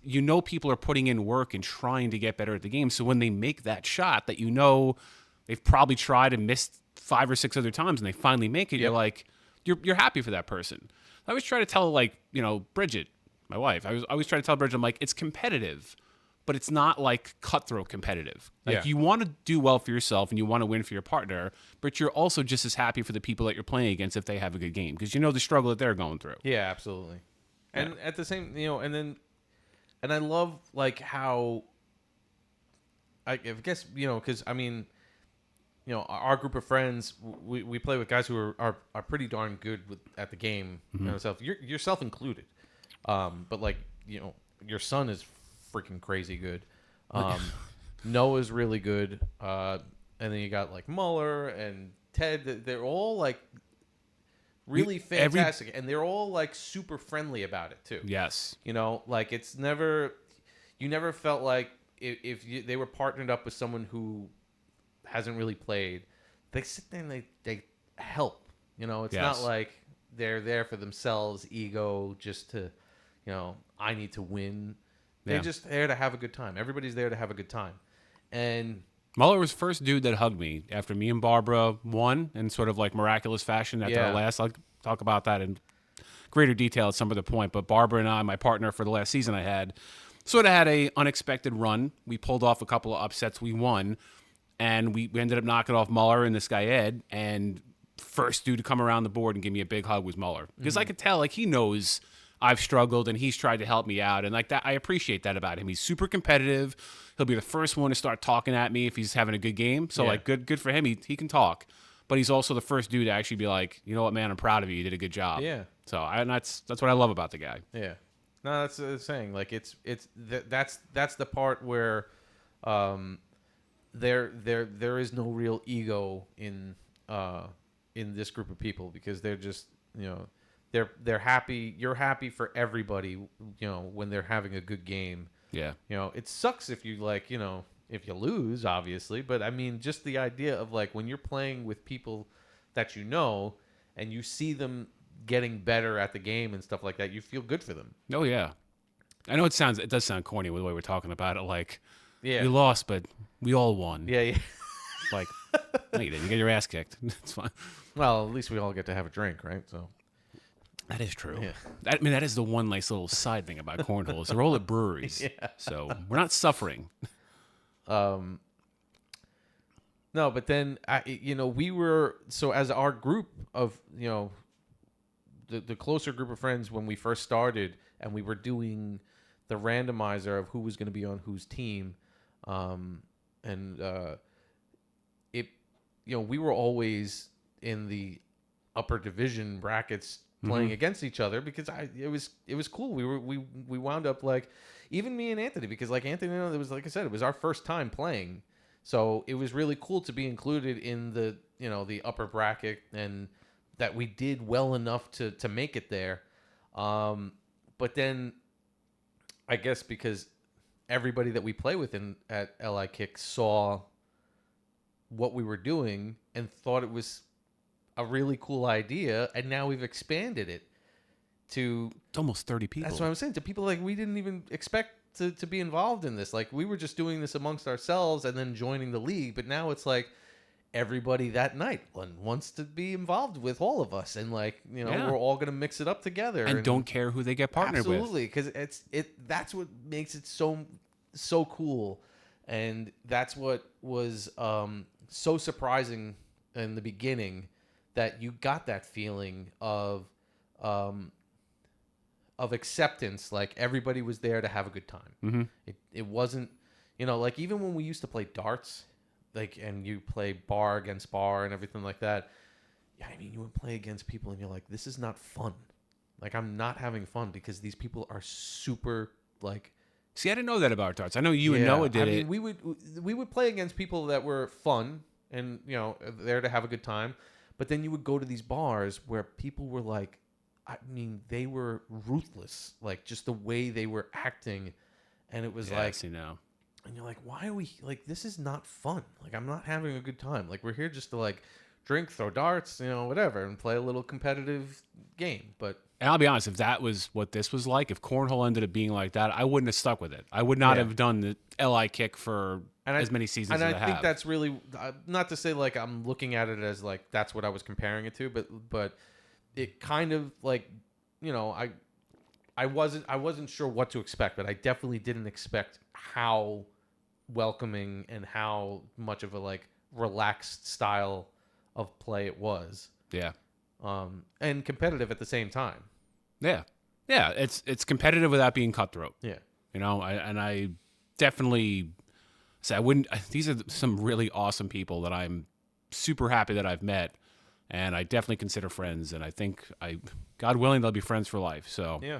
people are putting in work and trying to get better at the game. So when they make that shot that they've probably tried and missed 5 or 6 other times, and they finally make it, you're like, you're happy for that person. I always try to tell Bridget, my wife. I always try to tell Bridget, I'm like, it's competitive, but it's not like cutthroat competitive. Like you want to do well for yourself and you want to win for your partner, but you're also just as happy for the people that you're playing against if they have a good game, because the struggle that they're going through. Yeah, absolutely. And at the same, and I love like how I guess because I mean, our group of friends, we play with guys who are pretty darn good at the game, yourself included. But like, your son is freaking crazy good. Noah's really good. And then you got like Muller and Ted. They're all like really fantastic, and they're all like super friendly about it too. Yes. Like it's you never felt like if they were partnered up with someone who hasn't really played, they sit there and they help. It's not like they're there for themselves, ego, just to, I need to win. They're just there to have a good time. Everybody's there to have a good time. And Muller was the first dude that hugged me after me and Barbara won in sort of like miraculous fashion after our last. I'll talk about that in greater detail at some other point. But Barbara and I, my partner for the last season I had, sort of had a unexpected run. We pulled off a couple of upsets. We won. And we ended up knocking off Muller and this guy Ed. And first dude to come around the board and give me a big hug was Muller. Because I could tell, like, he knows I've struggled and he's tried to help me out. And like that, I appreciate that about him. He's super competitive. He'll be the first one to start talking at me if he's having a good game. So like, good for him. He can talk. But he's also the first dude to actually be like, you know what, man, I'm proud of you. You did a good job. Yeah. So that's what I love about the guy. Yeah. No, that's the saying. Like that's the part where there is no real ego in this group of people, because they're just they're happy. You're happy for everybody, when they're having a good game. Yeah. It sucks if you if you lose, obviously, but I mean, just the idea of like when you're playing with people that and you see them getting better at the game and stuff like that, you feel good for them. Oh yeah. I know it does sound corny with the way we're talking about it. Like, Yeah. You lost, but we all won. Yeah. Like, no, you didn't. You get your ass kicked. It's fine. Well, at least we all get to have a drink, right? So That is true. Yeah. That is the one nice little side thing about cornhole is they're all at breweries. So we're not suffering. No, but then we were as our group of the closer group of friends when we first started, and we were doing the randomizer of who was going to be on whose team, we were always in the upper division brackets playing against each other because it was cool. We wound up like even me and Anthony, because like Anthony, it was like I said, it was our first time playing. So it was really cool to be included in the the upper bracket, and that we did well enough to make it there. But then I guess because everybody that we play with at LI Kick saw what we were doing and thought it was a really cool idea, and now we've expanded it to It's almost 30 people. That's what I'm saying, to people like we didn't even expect to be involved in this. Like we were just doing this amongst ourselves and then joining the league, but now it's like everybody that night wants to be involved with all of us, and like we're all gonna mix it up together and don't care who they get partnered with. Absolutely, because that's what makes it so cool, and that's what was so surprising in the beginning, that you got that feeling of acceptance, like everybody was there to have a good time. Mm-hmm. It wasn't, like even when we used to play darts, like, and you play bar against bar and everything like that. Yeah, I mean, you would play against people and you're like, this is not fun. Like, I'm not having fun because these people are super, like... See, I didn't know that about darts. I know you and Noah did it. We would play against people that were fun and, there to have a good time. But then you would go to these bars where people were like, I mean, they were ruthless, like just the way they were acting. And it was like, and you're like, why are we like, this is not fun. Like, I'm not having a good time. Like, we're here just to like drink, throw darts, whatever, and play a little competitive game. But and I'll be honest, if that was what this was like, if cornhole ended up being like that, I wouldn't have stuck with it. I would not have done the LI Kick for as many seasons as I have. And I think that's really, not to say like I'm looking at it as like that's what I was comparing it to, but it kind of like, I wasn't sure what to expect, but I definitely didn't expect how welcoming and how much of a like relaxed style of play it was. Yeah. And competitive at the same time. Yeah. Yeah, it's competitive without being cutthroat. Yeah. I definitely say I wouldn't. These are some really awesome people that I'm super happy that I've met, and I definitely consider friends. And I think God willing, they'll be friends for life. So yeah,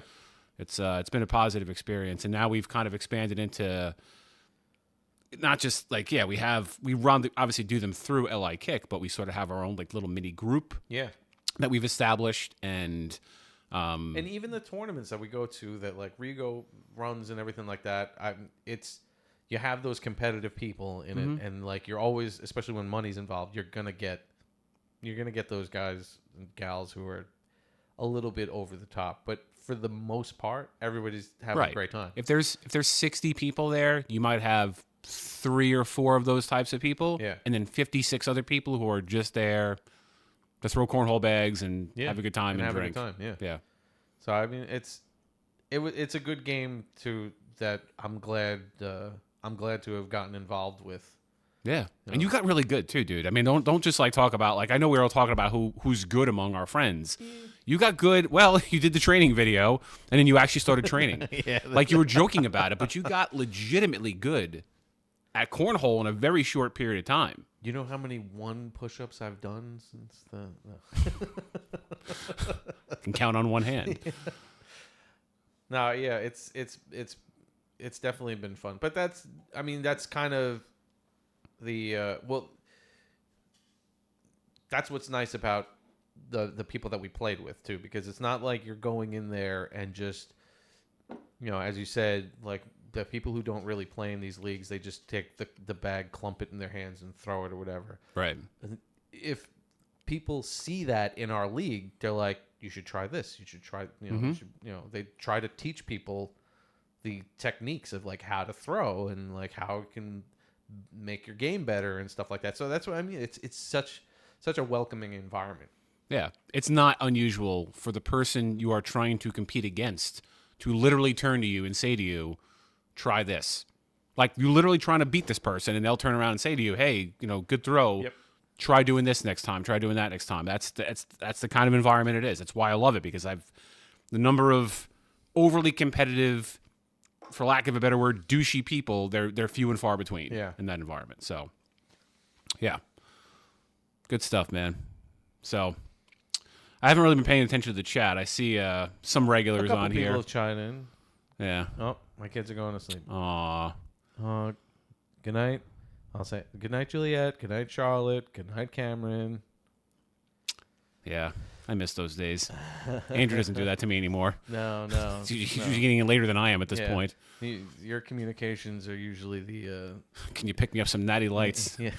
it's been a positive experience, and now we've kind of expanded into not just like we run obviously do them through LI Kick, but we sort of have our own like little mini group. Yeah. That we've established, and even the tournaments that we go to that like Rigo runs and everything like that, you have those competitive people in it, and like you're always, especially when money's involved, you're gonna get those guys and gals who are a little bit over the top, but for the most part, everybody's having a great time. If there's 60 people there, you might have 3 or 4 of those types of people, and then 56 other people who are just there to throw cornhole bags and have a good time and have drink. A good time, yeah. So I mean, it's a good game that I'm glad to have gotten involved with. Yeah, and you got really good too, dude. I mean, don't just like talk about like I know we were all talking about who's good among our friends. You got good. Well, you did the training video, and then you actually started training. Like you were joking about it, but you got legitimately good at cornhole in a very short period of time. You know how many 1 push-ups I've done since the... Can count on one hand. No, yeah, it's definitely been fun. But that's kind of the that's what's nice about the people that we played with too, because it's not like you're going in there and just, as you said, like the people who don't really play in these leagues, they just take the bag, clump it in their hands, and throw it or whatever. Right. If people see that in our league, they're like, you should try this. You should try, they try to teach people the techniques of like how to throw and like how it can make your game better and stuff like that. So that's what I mean. It's such a welcoming environment. Yeah, it's not unusual for the person you are trying to compete against to literally turn to you and say to you, "Try this." Like you're literally trying to beat this person, and they'll turn around and say to you, "Hey, good throw. Yep. Try doing this next time. Try doing that next time." That's the kind of environment it is. That's why I love it, because the number of overly competitive, for lack of a better word, douchey people, they're few and far between in that environment. So, yeah. Good stuff, man. So, I haven't really been paying attention to the chat. I see some regulars on here. People chime in. Yeah. Oh, my kids are going to sleep. Aw. Good night. I'll say good night, Juliet. Good night, Charlotte. Good night, Cameron. Yeah. I miss those days. Andrew doesn't do that to me anymore. No. He's usually getting in later than I am at this point. Your communications are usually the... Can you pick me up some natty lights? Yeah.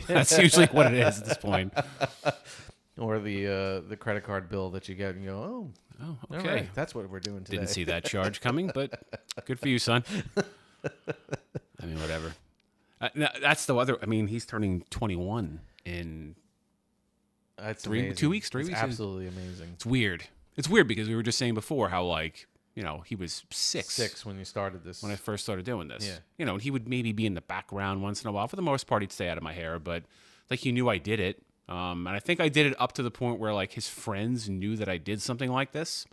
That's usually what it is at this point. Or the credit card bill that you get and you go, oh, all okay. right, that's what we're doing today. Didn't see that charge coming, but good for you, son. I mean, whatever. That's the other... I mean, he's turning 21 in... That's 2 weeks, 3 it's weeks. absolutely amazing. It's weird. It's weird because we were just saying before how, like, he was six. 6 when you started this. When I first started doing this. Yeah. And he would maybe be in the background once in a while. For the most part, he'd stay out of my hair, but like he knew I did it. And I think I did it up to the point where like his friends knew that I did something like this.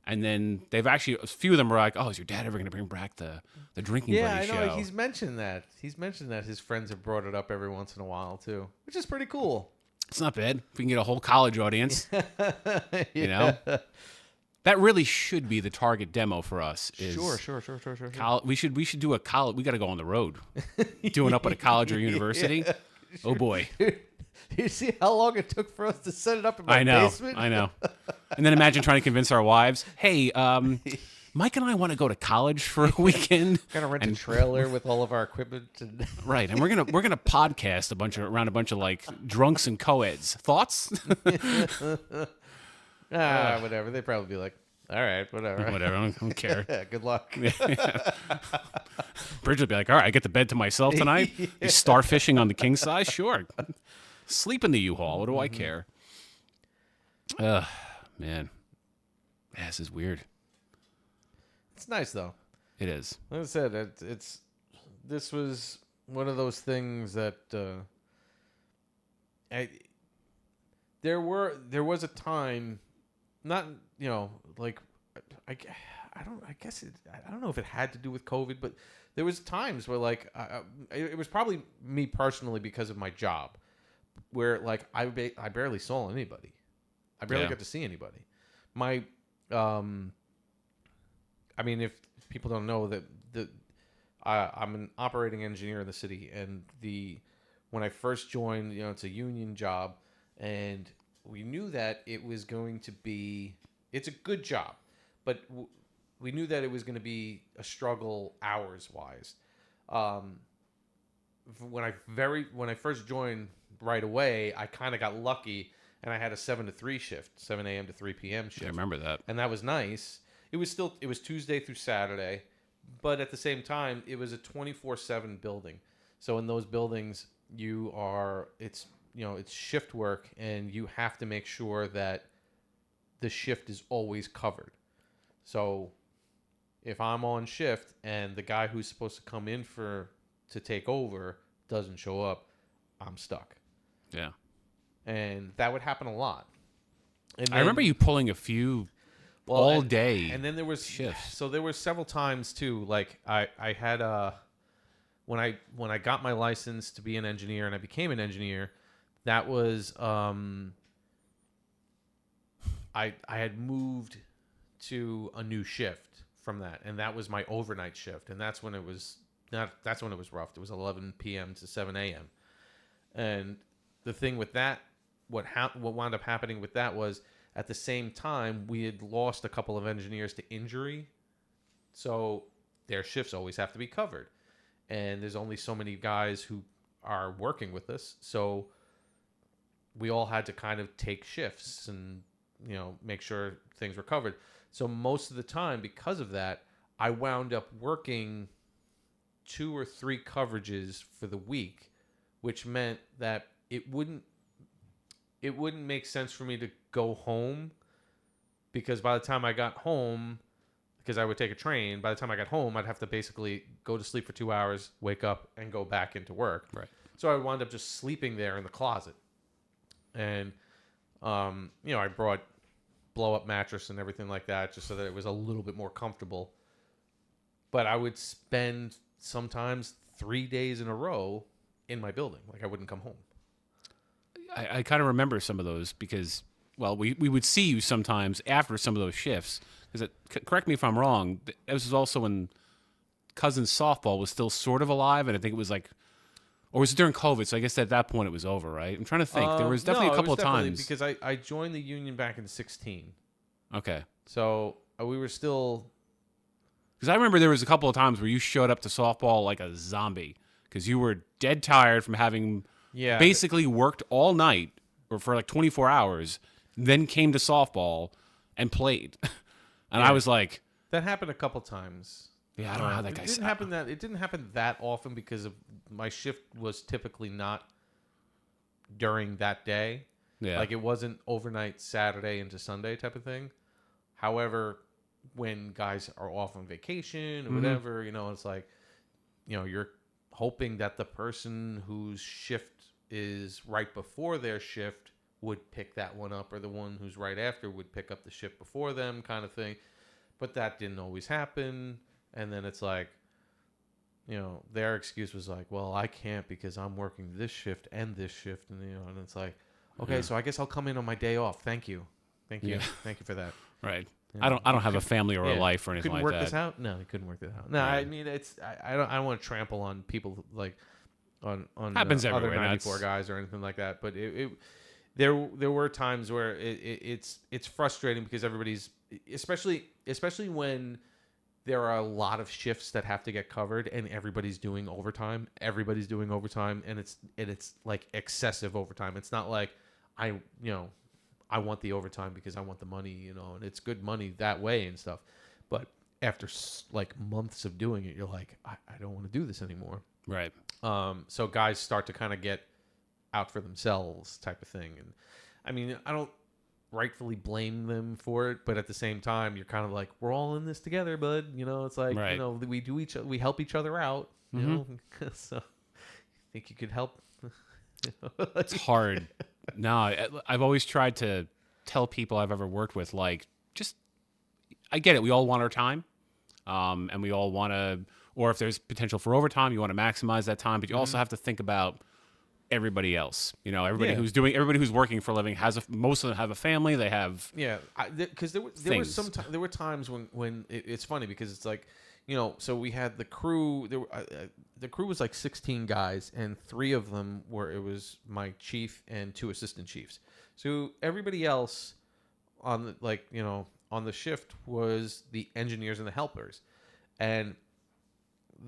And then they've actually, a few of them were like, "Oh, is your dad ever going to bring back the drinking buddy show?" Yeah, I know. He's mentioned that. He's mentioned that his friends have brought it up every once in a while too, which is pretty cool. It's not bad. If we can get a whole college audience, that really should be the target demo for us. Sure. We should do a college. We got to go on the road, doing up at a college or university. Yeah, sure. Oh boy! You see how long it took for us to set it up in my basement? I know. And then imagine trying to convince our wives, "Hey, Mike and I want to go to college for a weekend. Gonna rent a trailer with all of our equipment, and right? And we're gonna podcast around a bunch of like drunks and co-eds. Thoughts? Whatever. They'd probably be like, "All right, whatever, I don't care." Yeah, good luck. Bridget would be like, "All right, I get the bed to myself tonight. You starfishing on the king size? Sure. Sleep in the U-Haul. What do I care?" Man, this is weird. It's nice though. It is. Like I said, this was one of those things that there was a time, not like I don't know if it had to do with COVID, but there was times where like it was probably me personally because of my job, where like I barely saw anybody. I barely got to see anybody. I mean, if people don't know that I'm an operating engineer in the city, and when I first joined, it's a union job, and we knew that it was going to be, it's a good job, but we knew that it was going to be a struggle hours wise. When I first joined right away, I kind of got lucky, and I had a 7 to 3 shift, 7 a.m. to 3 p.m. shift. I remember that, and that was nice. It was Tuesday through Saturday, but at the same time, it was a 24/7 building. So in those buildings, it's shift work, and you have to make sure that the shift is always covered. So if I'm on shift and the guy who's supposed to come in to take over doesn't show up, I'm stuck. Yeah. And that would happen a lot. And I remember you pulling a few all day. And then there was shifts. So there were several times too. Like I had when I got my license to be an engineer and I became an engineer, that was I had moved to a new shift from that, and that was my overnight shift, and that's when it was rough. It was 11 p.m. to 7 a.m. And the thing with that, what wound up happening with that was, at the same time, we had lost a couple of engineers to injury, so their shifts always have to be covered, and there's only so many guys who are working with us, so we all had to kind of take shifts and make sure things were covered. So most of the time, because of that, I wound up working 2 or 3 coverages for the week, which meant that it wouldn't make sense for me to go home, because by the time I got home, because I would take a train, by the time I got home, I'd have to basically go to sleep for 2 hours, wake up, and go back into work. Right. So I wound up just sleeping there in the closet. And, I brought blow-up mattress and everything like that just so that it was a little bit more comfortable. But I would spend sometimes 3 days in a row in my building. Like, I wouldn't come home. I kind of remember some of those because, well, we would see you sometimes after some of those shifts. Because, correct me if I'm wrong, this was also when Cousins softball was still sort of alive, and I think it was like, or was it during COVID? So I guess at that point it was over, right? I'm trying to think. There was definitely a couple of times. Because I joined the union back in 2016. Okay. So we were still... Because I remember there was a couple of times where you showed up to softball like a zombie because you were dead tired from having basically worked all night or for like 24 hours, then came to softball and played. And I was like... That happened a couple times. Yeah, I don't know how that guy... It didn't happen that often because of my shift was typically not during that day. Yeah. Like, it wasn't overnight Saturday into Sunday type of thing. However, when guys are off on vacation or whatever, it's like, you're hoping that the person whose shift is right before their shift would pick that one up, or the one who's right after would pick up the shift before them, kind of thing. But that didn't always happen. And then it's like, their excuse was like, well, I can't because I'm working this shift and this shift. And, and it's like, okay, so I guess I'll come in on my day off. Thank you. Thank you for that. Right. I don't have a family or a life or anything like that. Couldn't work this out? No, he couldn't work this out. No, right. I mean, I don't want to trample on people like on happens other everywhere. 94 guys or anything like that. But there were times where it's frustrating because everybody's, especially when there are a lot of shifts that have to get covered and everybody's doing overtime. Everybody's doing overtime, and it's like excessive overtime. It's not like I want the overtime because I want the money, and it's good money that way and stuff. But after like months of doing it, you're like, I don't want to do this anymore. Right. So guys start to kind of get out for themselves type of thing. And I mean, I don't rightfully blame them for it, but at the same time, you're kind of like, we're all in this together, bud. It's like, right. we help each other out, so you think you could help? It's hard. No, I've always tried to tell people I've ever worked with, like, just, I get it. We all want our time. And we all want to, or if there's potential for overtime, you want to maximize that time, but you also have to think about everybody else. Everybody who's working for a living most of them have a family. They have because there were times when it's funny because it's like, so we had the crew. The crew was like 16 guys, and 3 of them it was my chief and 2 assistant chiefs. So everybody else on the shift was the engineers and the helpers, and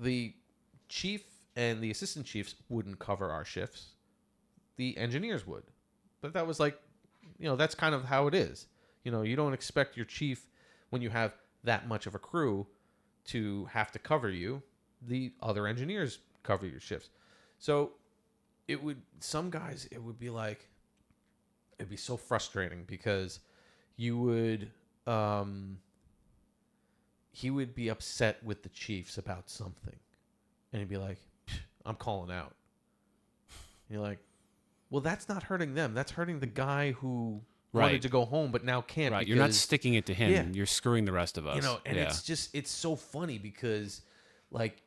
the chief and the assistant chiefs wouldn't cover our shifts. The engineers would. But that was like, that's kind of how it is. You don't expect your chief, when you have that much of a crew, to have to cover you. The other engineers cover your shifts. So some guys, it would be like, it'd be so frustrating because he would be upset with the chiefs about something. And he'd be like, I'm calling out. And you're like, well, that's not hurting them. That's hurting the guy who wanted to go home but now can't. Right, you're not sticking it to him. Yeah. You're screwing the rest of us. It's so funny because, like,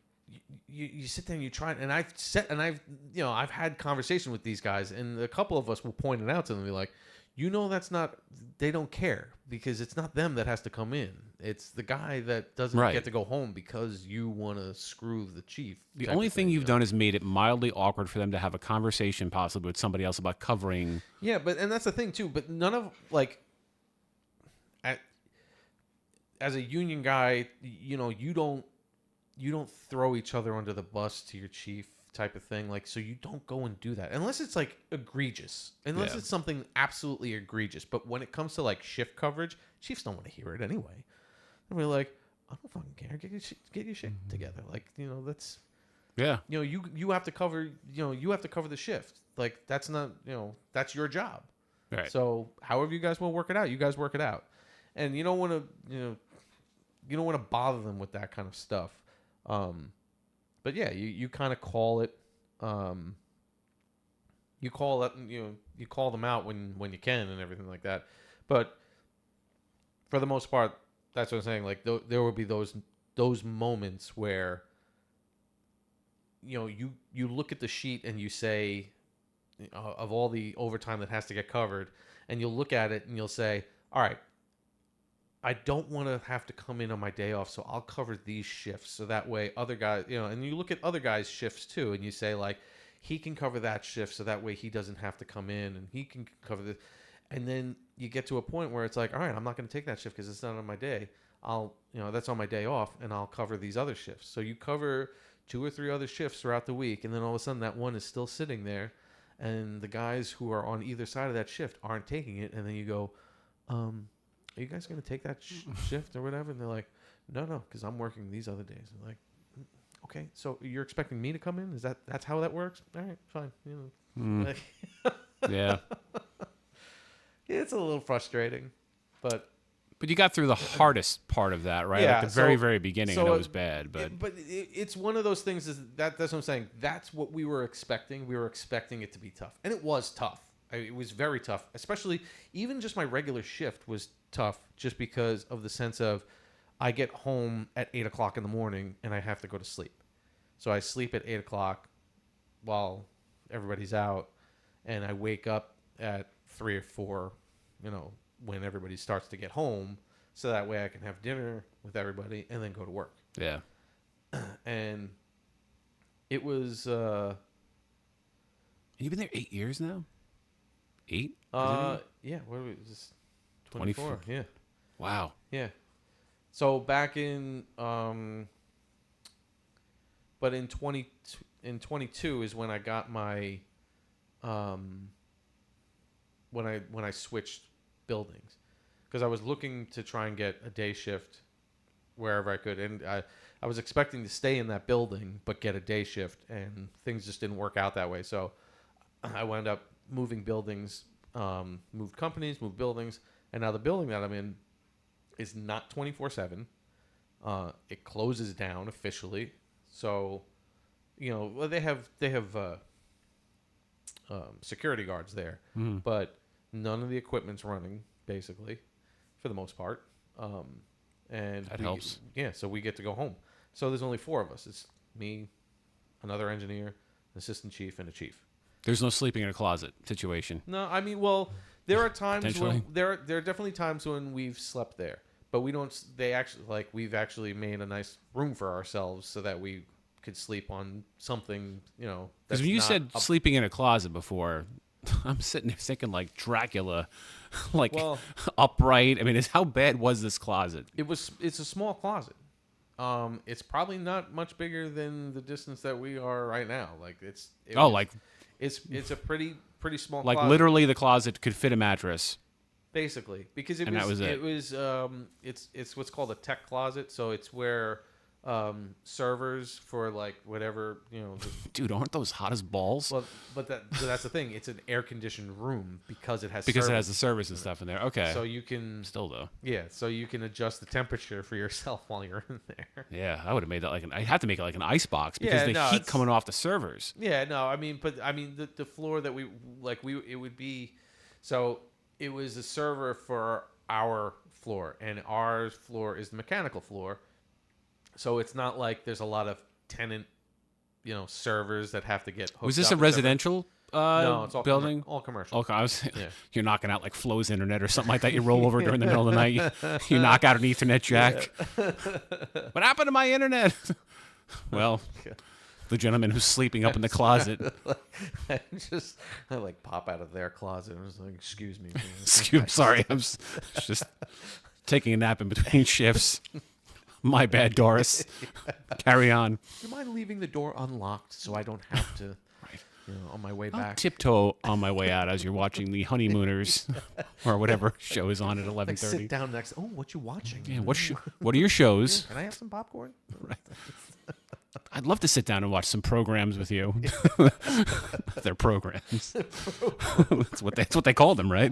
you sit there and you try, and I've had conversation with these guys, and a couple of us will point it out to them and be like, that's not, they don't care because it's not them that has to come in. It's the guy that doesn't get to go home because you want to screw the chief. The only thing you've done is made it mildly awkward for them to have a conversation possibly with somebody else about covering. Yeah, and that's the thing too. But none of, like, as a union guy, you don't throw each other under the bus to your chief type of thing. Like, so you don't go and do that unless it's like egregious, unless it's something absolutely egregious. But when it comes to like shift coverage, chiefs don't want to hear it anyway. And we're like, I don't fucking care. Get your shit together. Like, that's Yeah. you have to cover the shift. Like, that's not that's your job. Right. So however you guys will work it out, you guys work it out, and you don't want to bother them with that kind of stuff. But yeah, you kind of call it. You call it, you call them out when you can and everything like that. But for the most part, that's what I'm saying. Like there will be those moments where you look at the sheet and you say, of all the overtime that has to get covered, and you'll look at it and you'll say, all right, I don't want to have to come in on my day off, so I'll cover these shifts. So that way other guys, and you look at other guys' shifts too, and you say, like, he can cover that shift, so that way he doesn't have to come in, and he can cover this. And then you get to a point where it's like, all right, I'm not going to take that shift because it's not on my day. That's on my day off, and I'll cover these other shifts. So you cover 2 or 3 other shifts throughout the week, and then all of a sudden that one is still sitting there, and the guys who are on either side of that shift aren't taking it, and then you go, are you guys going to take that shift or whatever? And they're like, no, because I'm working these other days. And like, okay, so you're expecting me to come in? That's how that works? All right, fine. Yeah. It's a little frustrating, but you got through the hardest part of that, right? Yeah, Like the very beginning, I know it was bad, but it's one of those things. That's what I'm saying. That's what we were expecting. We were expecting it to be tough, and it was tough. It was very tough, especially even just my regular shift was tough, just because of the sense of I get home at 8 o'clock in the morning and I have to go to sleep. So I sleep at 8 o'clock while everybody's out, and I wake up at 3 or 4, when everybody starts to get home, so that way I can have dinner with everybody and then go to work. Yeah. And it was. You've been there 8 years now? 8? Yeah. What are we? Just 24. Yeah. Wow. Yeah. So back in but in 22 is when I got my when I switched buildings, because I was looking to try and get a day shift wherever I could, and I was expecting to stay in that building but get a day shift, and things just didn't work out that way. So I wound up moving buildings, moved companies, moved buildings, and now the building that I'm in is not 24/7. It closes down officially. So, they have security guards there, but none of the equipment's running, basically, for the most part. And that helps. Yeah, so we get to go home. So there's only 4 of us. It's me, another engineer, an assistant chief, and a chief. There's no sleeping in a closet situation. No, I mean, well, there are times when there are definitely times when we've slept there, but we don't. We've actually made a nice room for ourselves so that we could sleep on something. Because when you said sleeping in a closet before, I'm sitting there thinking like Dracula, like upright. I mean, how bad was this closet? It's a small closet. It's probably not much bigger than the distance that we are right now. Like it's a pretty small like closet. Literally the closet could fit a mattress. Basically, because it's what's called a tech closet. So it's where servers for like whatever Dude, aren't those hot as balls? Well, but that's the thing. It's an air conditioned room because it has it has the service and stuff in there. Okay, so you can still though. Yeah, so you can adjust the temperature for yourself while you're in there. Yeah, I would have made that I had to make it like an ice box because heat coming off the servers. Yeah, no, I mean the floor that it would be, so it was a server for our floor, and our floor is the mechanical floor. So it's not like there's a lot of tenant, servers that have to get hooked up. Was this a residential no, it's all building? All commercial. Okay, you're knocking out like Flo's internet or something like that. You roll over during the middle of the night. You knock out an Ethernet jack. What happened to my internet? Well, the gentleman who's sleeping up in the closet. I pop out of their closet and was like, "Excuse me." Sorry, I'm just taking a nap in between shifts. My bad, Doris. Carry on. Do you mind leaving the door unlocked so I don't have to? on my way I'll back. tiptoe on my way out as you're watching the Honeymooners or whatever show is on at 11:30. Like sit down next. Oh, what you watching? Yeah, what are your shows? Can I have some popcorn? I'd love to sit down and watch some programs with you. They're programs. That's what they call them, right?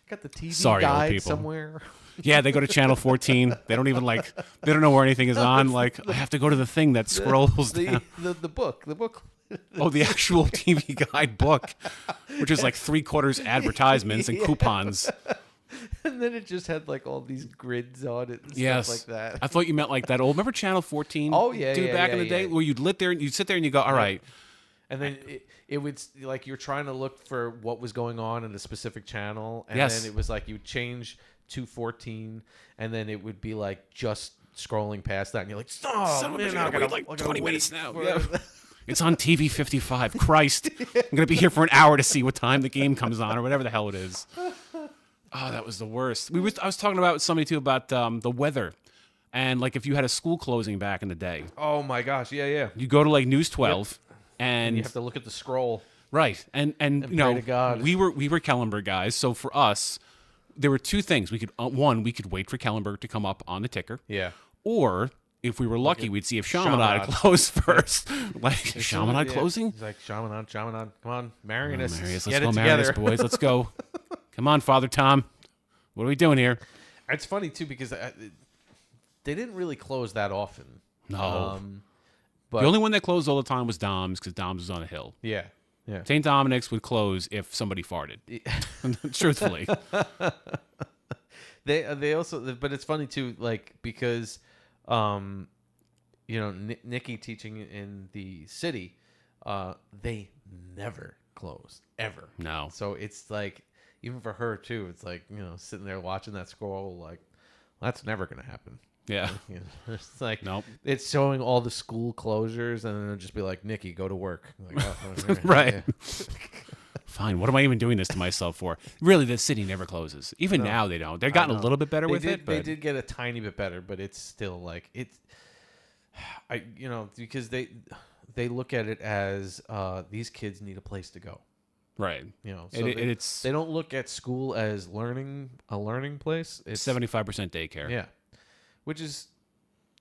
Got the TV Sorry, old guide people. somewhere. Yeah, they go to channel 14. They don't even they don't know where anything is on. Like, I have to go to the thing that scrolls down. The book. Oh, the actual TV guide book, which is like 3/4 advertisements and coupons. And then it just had like all these grids on it and Yes. stuff like that. I thought you meant like that old. Remember Channel 14? Oh, yeah, dude, yeah, back yeah, in the day, yeah. where you'd sit there and you go, all right. And then it would, like, you're trying to look for what was going on in a specific channel. And Yes. then it was like you would change to 14, and then it would be like just scrolling past that. And you're like, stop. Son of a man, bitch, I I gotta gotta wait like I 20 gotta minutes wait now. for- Yeah. It's on TV 55. Christ. I'm going to be here for an hour to see what time the game comes on or whatever the hell it is. Oh, that was the worst. I was talking about with somebody, too, about the weather. And, like, if you had a school closing back in the day. Oh, my gosh. Yeah. You go to, like, News 12. And You have to look at the scroll. right. And you pray know, to God. we were Kellenberg guys. So for us, there were two things. We could we could wait for Kellenberg to come up on the ticker. Yeah. Or if we were lucky, we'd see if Chaminade Chaminade. closed first. Like, Chaminade Yeah. closing? He's like, Chaminade. Come on. Marianists. Marius, Get let's go, it Marius, together. boys. Let's go. Come on, Father Tom. What are we doing here? It's funny, too, because they didn't really close that often. No. But The only one that closed all the time was Dom's, because Dom's was on a hill. Yeah. St. Dominic's would close if somebody farted. Truthfully. They also, but it's funny too, like, because, Nikki teaching in the city, they never close ever. No. So it's like, even for her too, it's like, sitting there watching that scroll, like, that's never gonna happen. Yeah. It's like, Nope. It's showing all the school closures, and then it'll just be like, Nikki, go to work. I'm like, oh, Right. yeah. Fine. What am I even doing this to myself for? Really, the city never closes. Even now, they don't. They've gotten a little bit better with it. But They did get a tiny bit better, but it's still like because they look at it as these kids need a place to go. right. So It's they don't look at school as a learning place. It's 75% daycare. Yeah, which is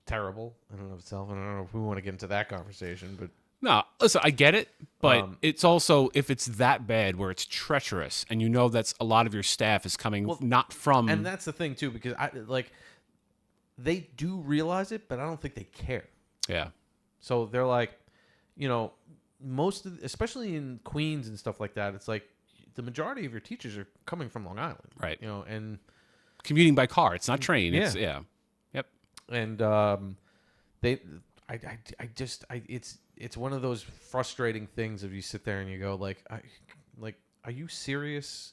terrible in and of itself. And I don't know if we want to get into that conversation, but No, listen, I get it, but it's also, if it's that bad where it's treacherous and you know that's a lot of your staff is coming not from... and that's the thing too, because they do realize it, but I don't think they care. Yeah. So they're like, especially in Queens and stuff like that, it's like the majority of your teachers are coming from Long Island. Right. And Commuting by car. It's not train. Yeah. It's, yeah. Yep. and it's one of those frustrating things if you sit there and you go like, are you serious?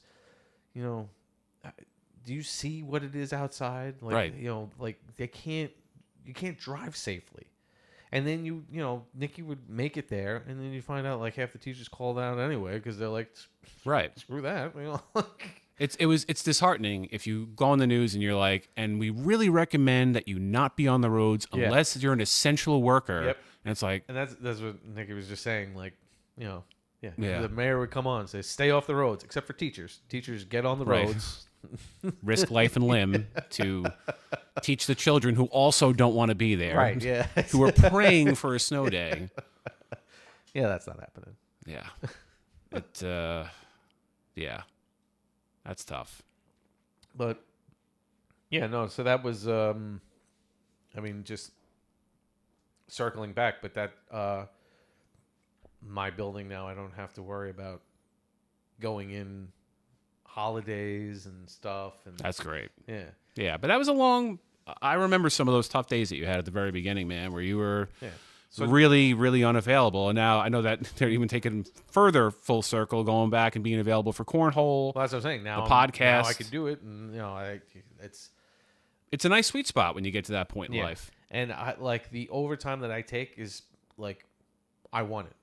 Do you see what it is outside? Like, Right. Like you can't drive safely. And then Nikki would make it there, and then you find out like half the teachers called out anyway because they're like, Right. screw that. It's disheartening if you go on the news and you're like, and we really recommend that you not be on the roads Yeah. unless you're an essential worker. Yep. And it's like, And that's what Nikki was just saying. Like, Yeah. The mayor would come on and say, stay off the roads, except for teachers. Teachers, get on the Right. roads. risk life and limb to teach the children who also don't want to be there. Right, yeah. Who are praying for a snow day. Yeah, that's not happening. Yeah. Yeah. That's tough. But, yeah, no, so that was, just circling back, but that, my building now, I don't have to worry about going in holidays and stuff. And That's great. yeah. Yeah, but that was I remember some of those tough days that you had at the very beginning, man, where you were really, really unavailable. And now I know that they're even taking further full circle, going back and being available for Cornhole. Well, that's what I'm saying. Now the podcast. Now I could do it, and it's a nice sweet spot when you get to that point in yeah. life. And I like the overtime that I take is like I want it.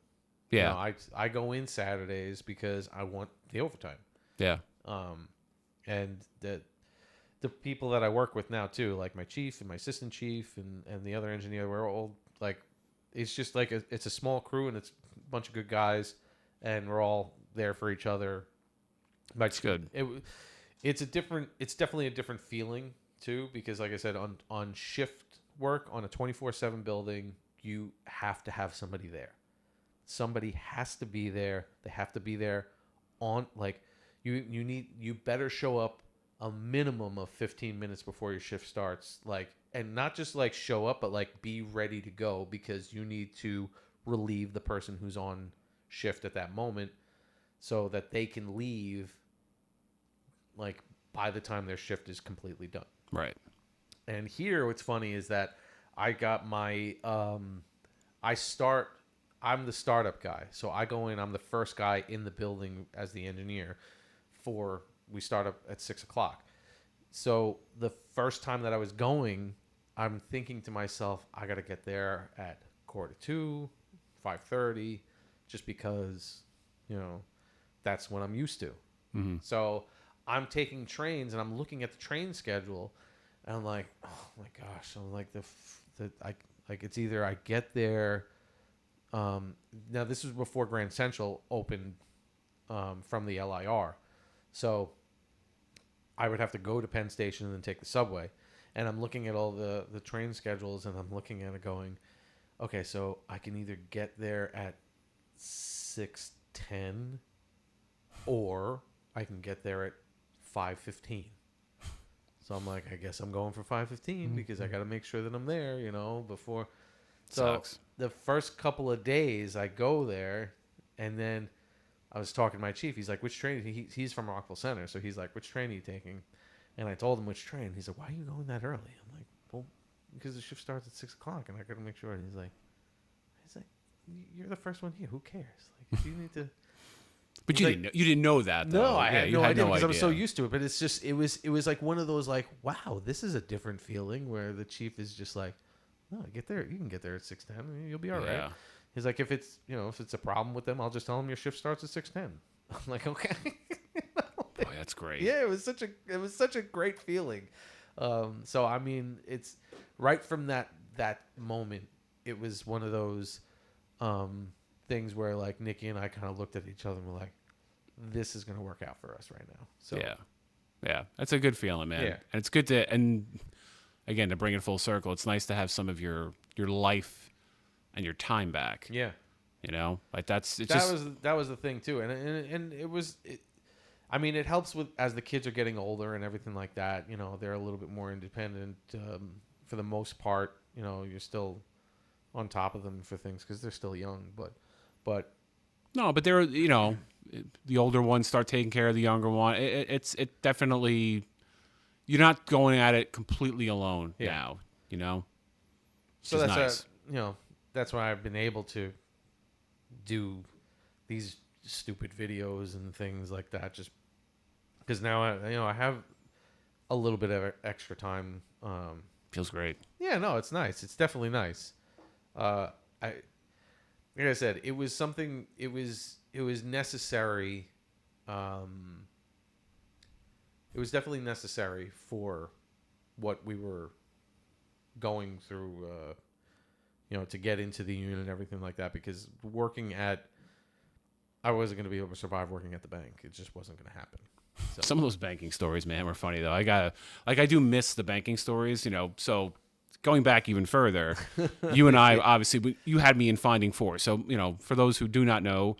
Yeah. I go in Saturdays because I want the overtime. Yeah. And the people that I work with now too, like my chief and my assistant chief and the other engineer, we're all like, it's just like it's a small crew, and it's bunch of good guys, and we're all there for each other. That's good. It's definitely a different feeling too, because like I said, on shift work on a 24/7 building, you have to have somebody there. Somebody has to be there. They have to be there on, like, you better show up a minimum of 15 minutes before your shift starts, like, and not just like show up, but like be ready to go, because you need to relieve the person who's on shift at that moment so that they can leave like by the time their shift is completely done. Right. And here what's funny is that I got my I'm the startup guy. So I go in, I'm the first guy in the building as the engineer we start up at 6:00. So the first time that I was going, I'm thinking to myself, I got to get there at 1:45, 5:30, just because, that's what I'm used to. Mm-hmm. So I'm taking trains and I'm looking at the train schedule and I'm like, oh my gosh. I'm like, it's either I get there. Now this was before Grand Central opened from the LIR. So I would have to go to Penn Station and then take the subway. And I'm looking at all the train schedules and I'm looking at it going, okay, so I can either get there at 6:10 or I can get there at 5:15. So I'm like, I guess I'm going for 5:15 because I got to make sure that I'm there, before. So Sucks. the first couple of days I go there, and then I was talking to my chief. He's like, which train? He's from Rockville Center. So he's like, which train are you taking? And I told him which train. He's like, why are you going that early? I'm like, well, because the shift starts at 6:00 and I got to make sure. And he's like, you're the first one here. Who cares? Like, you need to. But you didn't know that, though. No, I had no idea because I was so idea. used to it. But it's just it was like one of those like, wow, this is a different feeling where the chief is just like, no, get there. You can get there at 6:10. You'll be all right. Yeah. He's like, if it's a problem with them, I'll just tell them your shift starts at 6:10. I'm like, okay. Boy, that's great. Yeah, it was such a great feeling. So I mean, it's right from that moment. It was one of those things where like Nikki and I kind of looked at each other and were like, this is going to work out for us right now. So yeah, that's a good feeling, man. Yeah. And it's good to, and again, to bring it full circle, it's nice to have some of your life and your time back. Yeah. Like that was the thing too. And I mean, it helps with, as the kids are getting older and everything like that, they're a little bit more independent. For the most part, you're still on top of them for things because they're still young, but no, but they're, the older ones start taking care of the younger one. It definitely, you're not going at it completely alone now, So that's nice. That's why I've been able to do these stupid videos and things like that, just because now I have a little bit of extra time. Feels great. Yeah, no, it's nice. It's definitely nice. Like I said, it was something. It was necessary. It was definitely necessary for what we were going through. To get into the union and everything like that, because I wasn't going to be able to survive working at the bank. It just wasn't going to happen. So. Some of those banking stories, man, were funny though. I do miss the banking stories, so going back even further, you and I, obviously, you had me in Finding Four. So, for those who do not know,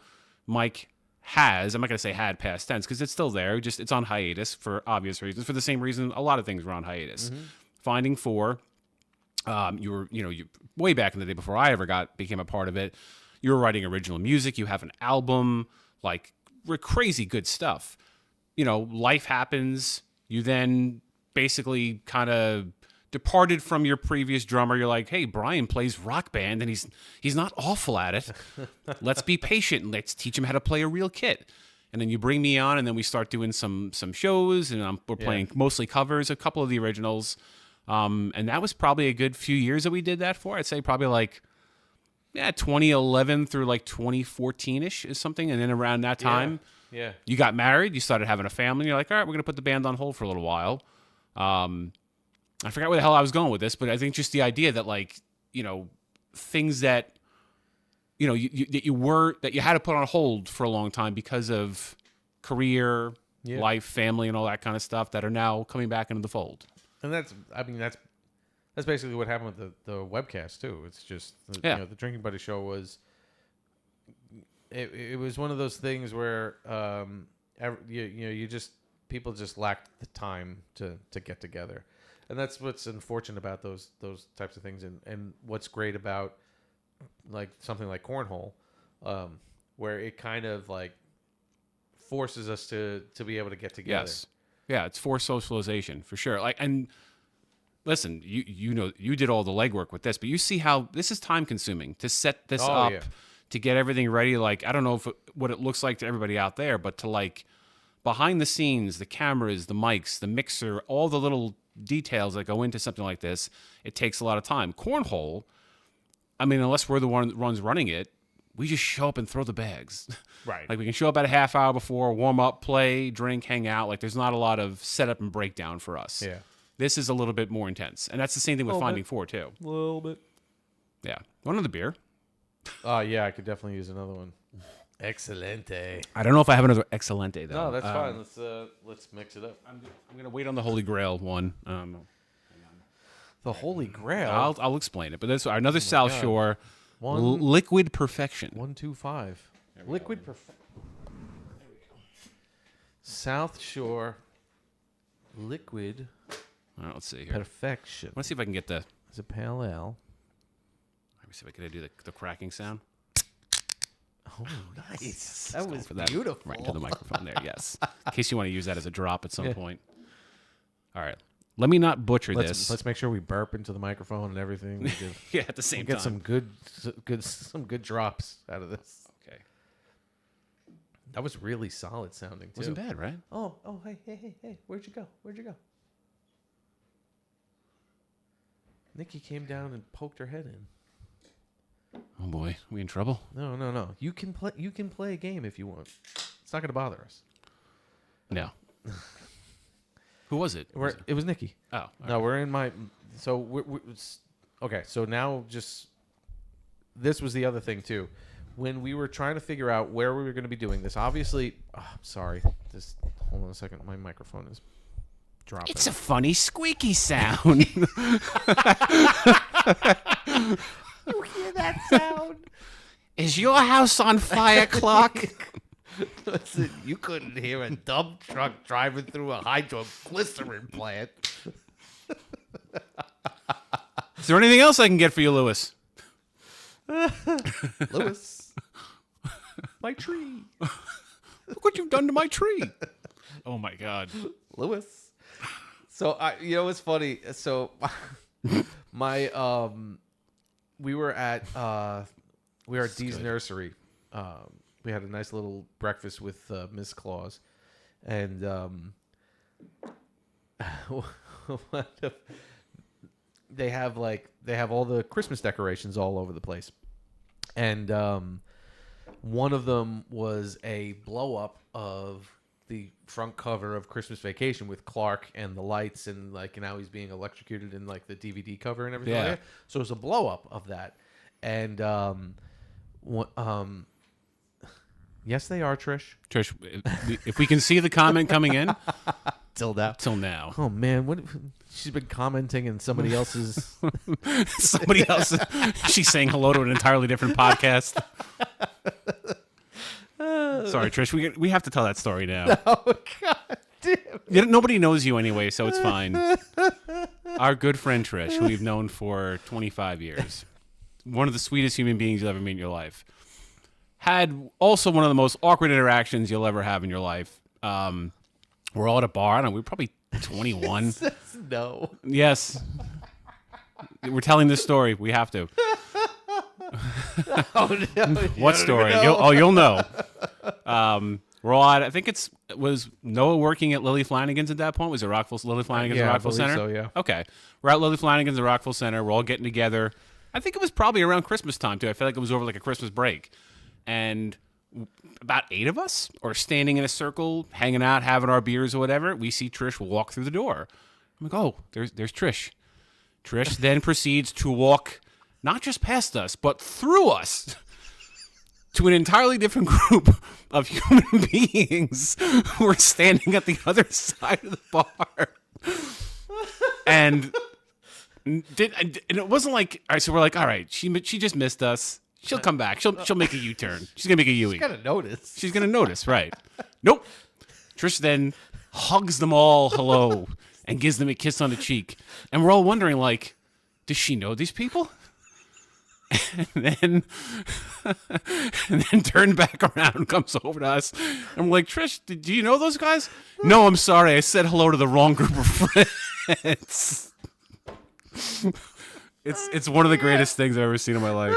Mike I'm not going to say had past tense because it's still there. Just it's on hiatus for obvious reasons. For the same reason a lot of things were on hiatus. Mm-hmm. Finding Four, you were, you way back in the day before I ever became a part of it. You were writing original music. You have an album, like crazy good stuff. Life happens. You then basically kind of departed from your previous drummer. You're like, hey, Brian plays rock band and he's not awful at it. Let's be patient and let's teach him how to play a real kit. And then you bring me on and then we start doing some shows and we're playing mostly covers, a couple of the originals. And that was probably a good few years that we did that for. I'd say probably 2011 through 2014-ish is something. And then around that time, you got married, you started having a family. You're like, all right, we're going to put the band on hold for a little while. I forgot where the hell I was going with this, but I think just the idea that things that that you had to put on hold for a long time because of career, life, family, and all that kind of stuff that are now coming back into the fold. And that's basically what happened with the webcast too. It's just the Drinking Buddy show was. It was one of those things where people just lacked the time to get together, and that's what's unfortunate about those types of things. And what's great about like something like Cornhole, where it kind of like forces us to be able to get together. Yes, yeah, it's forced socialization for sure. Like, and listen, you did all the legwork with this, but you see how this is time consuming to set this up. Yeah. To get everything ready. Like, I don't know what it looks like to everybody out there, but to like behind the scenes, the cameras, the mics, the mixer, all the little details that go into something like this, it takes a lot of time. Cornhole, I mean, unless we're the ones running it, we just show up and throw the bags. Right. Like, we can show up at a half hour before, warm up, play, drink, hang out. Like, there's not a lot of setup and breakdown for us. Yeah. This is a little bit more intense. And that's the same thing with Finding Four, too. A little bit. Yeah. Want another beer? Yeah, I could definitely use another one. Excelenté. I don't know if I have another Excelenté, though. No, that's fine. Let's mix it up. I'm going to wait on the Holy Grail one. The Holy Grail? I'll explain it. But there's another South Shore Liquid Perfection. 125. Liquid Perfection. There we go. South Shore Liquid All right, let's see here. Perfection. Let's see if I can get the... It's a pale ale. Let me see if I can do the cracking sound. Oh, nice. That was beautiful. Right into the microphone there, yes. In case you want to use that as a drop at some point. All right. Let me not butcher this. Let's make sure we burp into the microphone and everything. Yeah, at the same time. Get some good drops out of this. Okay. That was really solid sounding, too. Wasn't bad, right? Oh, hey. Where'd you go? Nikki came down and poked her head in. Oh boy, we in trouble? No. You can play a game if you want. It's not going to bother us. No. Who was it? It was Nikki. Oh. No, right. We're in my... So, okay, so now just... This was the other thing, too. When we were trying to figure out where we were going to be doing this, obviously... Oh, I'm sorry. Just hold on a second. My microphone is dropping. It's a funny squeaky sound. You hear that sound? Is your house on fire, Clark? Listen, you couldn't hear a dump truck driving through a hydroglycerin plant. Is there anything else I can get for you, Lewis? Lewis, my tree. Look what you've done to my tree. Oh, my God. Lewis. So, it's funny. So, my... We were at Dee's nursery. We had a nice little breakfast with Miss Claus, and they have all the Christmas decorations all over the place, and one of them was a blow up of the front cover of Christmas Vacation with Clark and the lights and now he's being electrocuted in the DVD cover and everything. Yeah. Like that. So it was a blow up of that. And yes, they are, Trish. Trish, if we can see the comment coming in. Till now. Oh man, she's been commenting in somebody else's somebody else. She's saying hello to an entirely different podcast. Sorry, Trish. We have to tell that story now. Oh, God damn it. Nobody knows you anyway, so it's fine. Our good friend Trish, who we've known for 25 years, one of the sweetest human beings you'll ever meet in your life, had also one of the most awkward interactions you'll ever have in your life. We're all at a bar. I don't know. We were probably 21. No. Yes. We're telling this story. We have to. Oh, no, what story? You'll know. We're all at, I think was Noah working at Lily Flanagan's at that point? Was it Lily Flanagan's at Rockville Center? So, yeah. Okay. We're at Lily Flanagan's at Rockville Center. We're all getting together. I think it was probably around Christmas time, too. I feel like it was over a Christmas break. And about 8 of us are standing in a circle, hanging out, having our beers or whatever. We see Trish walk through the door. I'm like, oh, there's Trish. Trish then proceeds to walk not just past us, but through us to an entirely different group of human beings who were standing at the other side of the bar. And it wasn't like, all right, so we're like, all right, she just missed us. She'll come back. She'll make a U-turn. She's going to make a U-turn. She's got to notice. She's going to notice, right. Nope. Then hugs them all hello and gives them a kiss on the cheek. And we're all wondering, like, does she know these people? And then turned back around and comes over to us. And we're like, Trish, do you know those guys? No, I'm sorry. I said hello to the wrong group of friends. It's one of the greatest things I've ever seen in my life.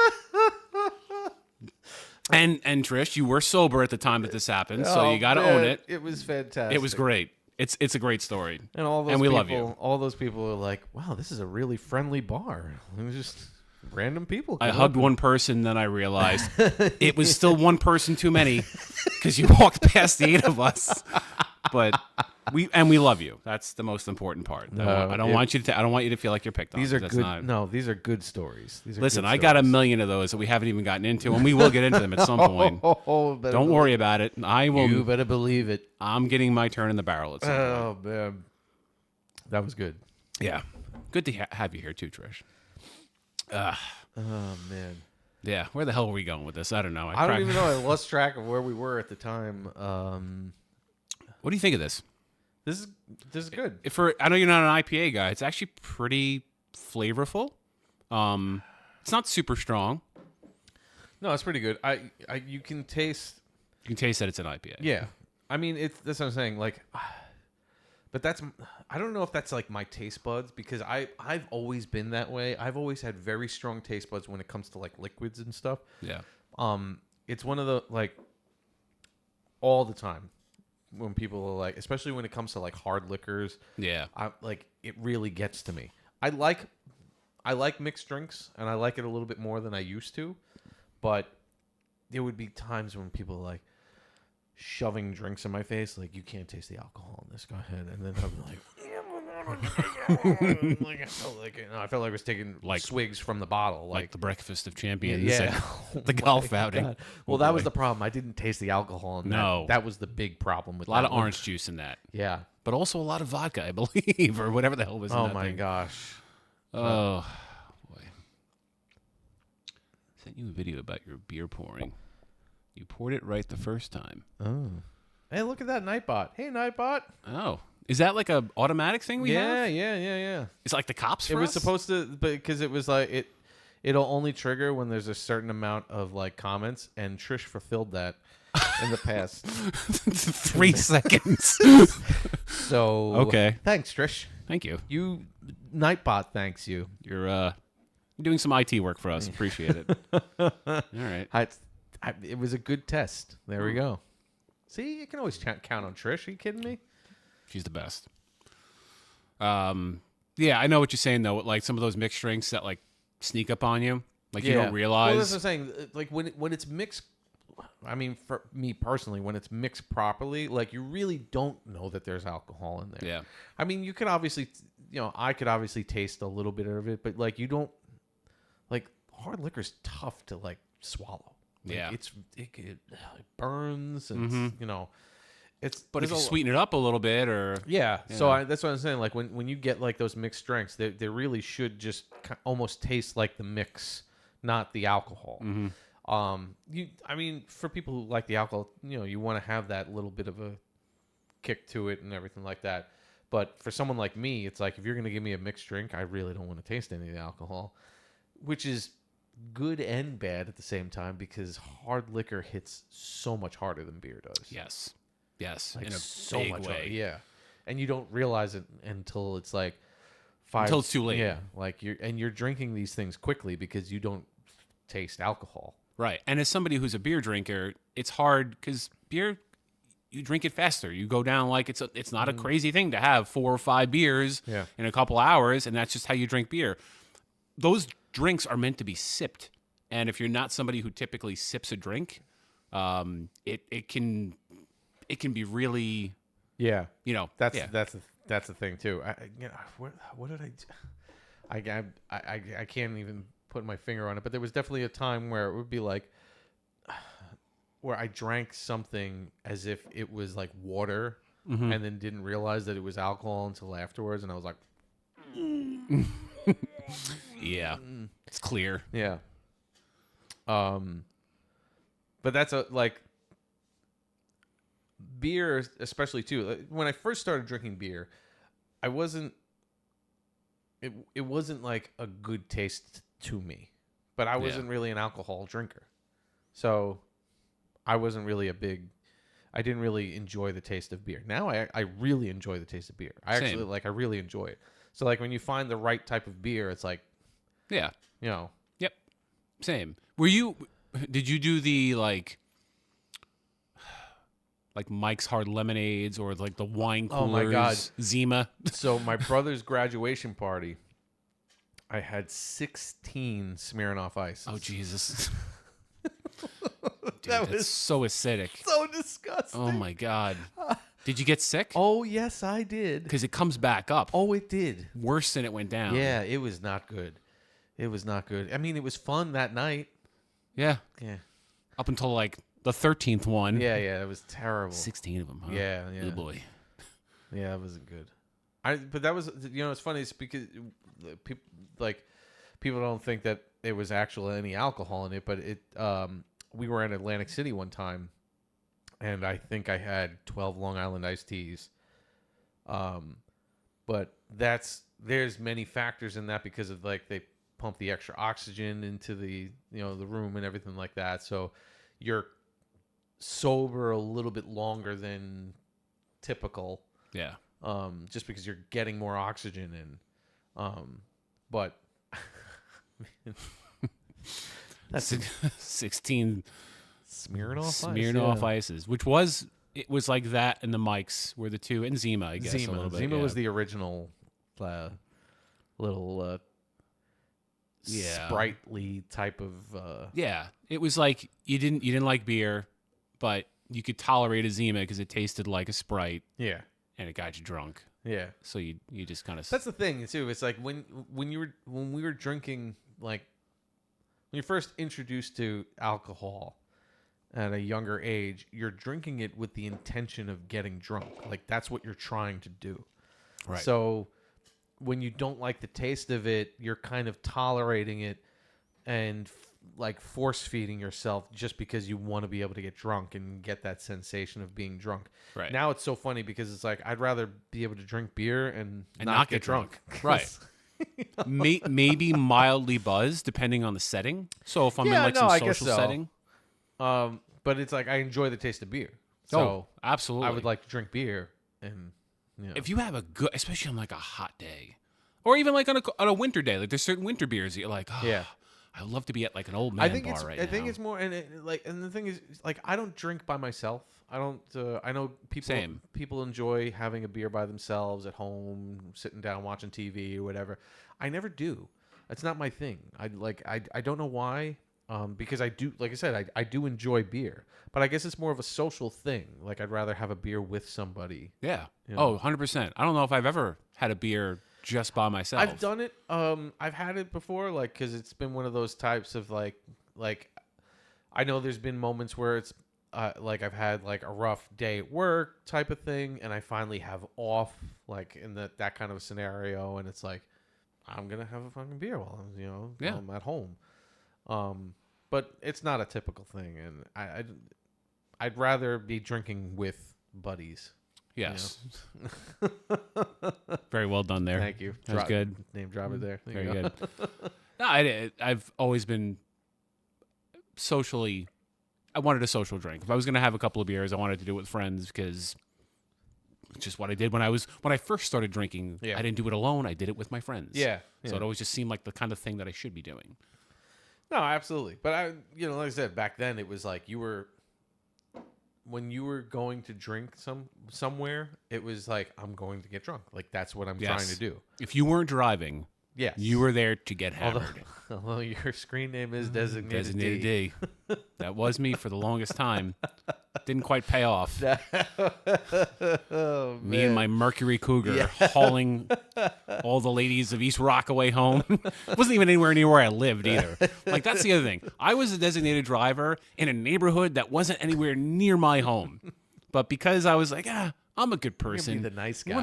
And Trish, you were sober at the time that this happened, so you got to own it. It was fantastic. It was great. It's a great story. And all those we people, love you. All those people are like, wow, this is a really friendly bar. It was just random people. I hugged one person, then I realized it was still one person too many because you walked past the 8 of us. But we love you. That's the most important part. I don't want you to feel like you're picked on. These are That's good. No, these are good stories. Listen, I got a million of those that we haven't even gotten into, and we will get into them at some point. Don't worry about it. I will. You better believe it. I'm getting my turn in the barrel at some point. Oh man, that was good. Yeah, good to have you here too, Trish. Oh man. Yeah, where the hell were we going with this? I don't know. I don't even know. I lost track of where we were at the time. What do you think of this? This is good. I know you're not an IPA guy. It's actually pretty flavorful. It's not super strong. No, it's pretty good. You can taste that it's an IPA. Yeah, I mean that's what I'm saying. Like, but I don't know if that's like my taste buds because I've always been that way. I've always had very strong taste buds when it comes to like liquids and stuff. Yeah. It's one of the like all the time. When people are like, especially when it comes to like hard liquors, yeah, it really gets to me. I like mixed drinks, and I like it a little bit more than I used to. But there would be times when people are like shoving drinks in my face, like you can't taste the alcohol in this. Go ahead, and then I'm like, I felt like I was taking like swigs from the bottle, like the Breakfast of Champions, yeah. The golf outing. Well, that was the problem. I didn't taste the alcohol in that. That was the big problem with a lot of orange juice in that. Yeah, but also a lot of vodka, I believe, or whatever the hell was. Oh in that my thing. gosh! Oh boy! I sent you a video about your beer pouring. You poured it right the first time. Oh. Hey, look at that Nightbot. Hey, Nightbot. Oh. Is that like a automatic thing we have? Yeah. It's like the cops for It was us? supposed to, because it was like, it'll only trigger when there's a certain amount of like comments, and Trish fulfilled that in the past 3 seconds. So, okay. Thanks, Trish. Thank you. Nightbot thanks you. You're doing some IT work for us. Appreciate it. All right. It was a good test. There we go. See, you can always count on Trish. Are you kidding me? She's the best. Yeah, I know what you're saying though. Like some of those mixed drinks that like sneak up on you, like you don't realize. Well, that's what I'm saying. Like when it's mixed. I mean, for me personally, when it's mixed properly, like you really don't know that there's alcohol in there. Yeah. I mean, you could obviously, I could obviously taste a little bit of it, but like you don't. Like hard liquor's tough to like swallow. Like, yeah. It burns and But if you sweeten it up a little bit, or so that's what I'm saying. Like when you get like those mixed drinks, they really should just almost taste like the mix, not the alcohol. Mm-hmm. I mean, for people who like the alcohol, you want to have that little bit of a kick to it and everything like that. But for someone like me, it's like if you're gonna give me a mixed drink, I really don't want to taste any of the alcohol, which is good and bad at the same time because hard liquor hits so much harder than beer does. Yes, like in a so big much way. Harder, yeah, and you don't realize it until it's like until it's too late. Yeah, like you're drinking these things quickly because you don't taste alcohol. Right, and as somebody who's a beer drinker, it's hard because beer, you drink it faster. You go down like it's not a crazy thing to have 4 or 5 beers in a couple hours, and that's just how you drink beer. Those drinks are meant to be sipped, and if you're not somebody who typically sips a drink, it can be really that's the thing too. What did I do? I can't even put my finger on it, but there was definitely a time where it would be like where I drank something as if it was like water, and then didn't realize that it was alcohol until afterwards, and I was like, Yeah, it's clear. yeah. But that's like beer, especially too. When I first started drinking beer, I wasn't. It wasn't like a good taste to me, but I wasn't really an alcohol drinker, so I wasn't really I didn't really enjoy the taste of beer. Now I really enjoy the taste of beer. I really enjoy it. So like when you find the right type of beer, it's like, Yeah. you know, Yep. Same. Did you do the like Mike's Hard Lemonades or like the wine coolers? Oh my God. Zima? So my brother's graduation party, I had 16 Smirnoff Ices. Oh Jesus. Dude, That that's was so acidic. so disgusting. Oh my God. Did you get sick? Oh yes, I did. Because it comes back up. Oh, it did. Worse than it went down. Yeah, it was not good. It was not good. I mean, it was fun that night. Yeah. Yeah. Up until like the 13th one. Yeah, it was terrible. 16 of them, huh? Yeah. Oh boy. Yeah, it wasn't good. But that was, it's funny. It's because people don't think that there was actually any alcohol in it, but we were in Atlantic City one time, and I think I had 12 Long Island iced teas. But there's many factors in that because of like they pump the extra oxygen into the the room and everything like that. So you're sober a little bit longer than typical. Yeah. Just because you're getting more oxygen in. But that's 16 Smirnoff Ices, which was like that, and the Mikes were the two, and Zima, I guess. Zima. A little bit, Zima was the original little sprightly type of yeah. It was like you didn't like beer, but you could tolerate a Zima because it tasted like a Sprite. Yeah. And it got you drunk. Yeah. So you just kind of. That's the thing too. It's like when we were drinking, like when you're first introduced to alcohol at a younger age, you're drinking it with the intention of getting drunk. Like that's what you're trying to do. Right. So when you don't like the taste of it, you're kind of tolerating it and like force feeding yourself just because you want to be able to get drunk and get that sensation of being drunk. Right. Now it's so funny because it's like I'd rather be able to drink beer and not get drunk. Right. Maybe mildly buzzed depending on the setting. So if I'm in like some social setting. But it's like I enjoy the taste of beer. So absolutely. I would like to drink beer and if you have a good, especially on like a hot day, or even like on a winter day, like there's certain winter beers that you're like, oh, yeah, I would love to be at like an old man bar right now. I think it's more, and the thing is, like, I don't drink by myself. I don't. I know people enjoy having a beer by themselves at home, sitting down watching TV or whatever. I never do. That's not my thing. I don't know why. Because I do, like I said, I do enjoy beer, but I guess it's more of a social thing. Like I'd rather have a beer with somebody. Yeah. Oh, 100%. I don't know if I've ever had a beer just by myself. I've done it. I've had it before, like, because it's been one of those types of like I know there's been moments where it's like I've had like a rough day at work type of thing, and I finally have off, like in that kind of a scenario, and it's like I'm gonna have a fucking beer while I'm while I'm at home. But it's not a typical thing, and I'd rather be drinking with buddies. Yes. Very well done there. Thank you. That was good. Name drop it there. Very good. No, I've always been socially. I wanted a social drink. If I was going to have a couple of beers, I wanted to do it with friends because it's just what I did when I first started drinking. Yeah. I didn't do it alone. I did it with my friends. Yeah. So it always just seemed like the kind of thing that I should be doing. No, absolutely. But I, like I said, back then it was like when you were going to drink somewhere, it was like, I'm going to get drunk. Like that's what I'm trying to do. If you weren't driving, yes, you were there to get hammered. Although your screen name is Designated D. That was me for the longest time. Didn't quite pay off. Oh, me and my Mercury Cougar hauling all the ladies of East Rockaway home. It wasn't even anywhere near where I lived either. Like, that's the other thing. I was a designated driver in a neighborhood that wasn't anywhere near my home. But because I was like, I'm a good person. Be the nice guy.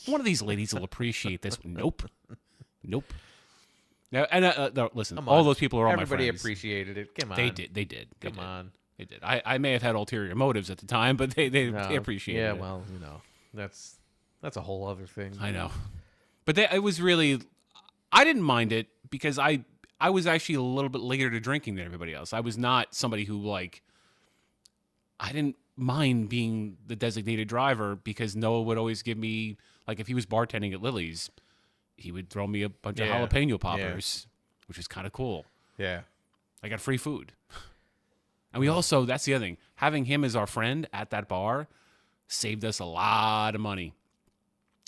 One of these ladies will appreciate this. Nope. Now, and no, listen, all those people are all my friends. Everybody appreciated it. Come on. They did. Come on. They did. I may have had ulterior motives at the time, but they appreciated it. Yeah, well, that's a whole other thing. I know. But it was really, I didn't mind it because I was actually a little bit later to drinking than everybody else. I was not somebody who, like, I didn't mind being the designated driver because Noah would always give me, like, if he was bartending at Lily's, he would throw me a bunch of jalapeno poppers, which is kind of cool. Yeah. I got free food. And we also, that's the other thing, having him as our friend at that bar saved us a lot of money.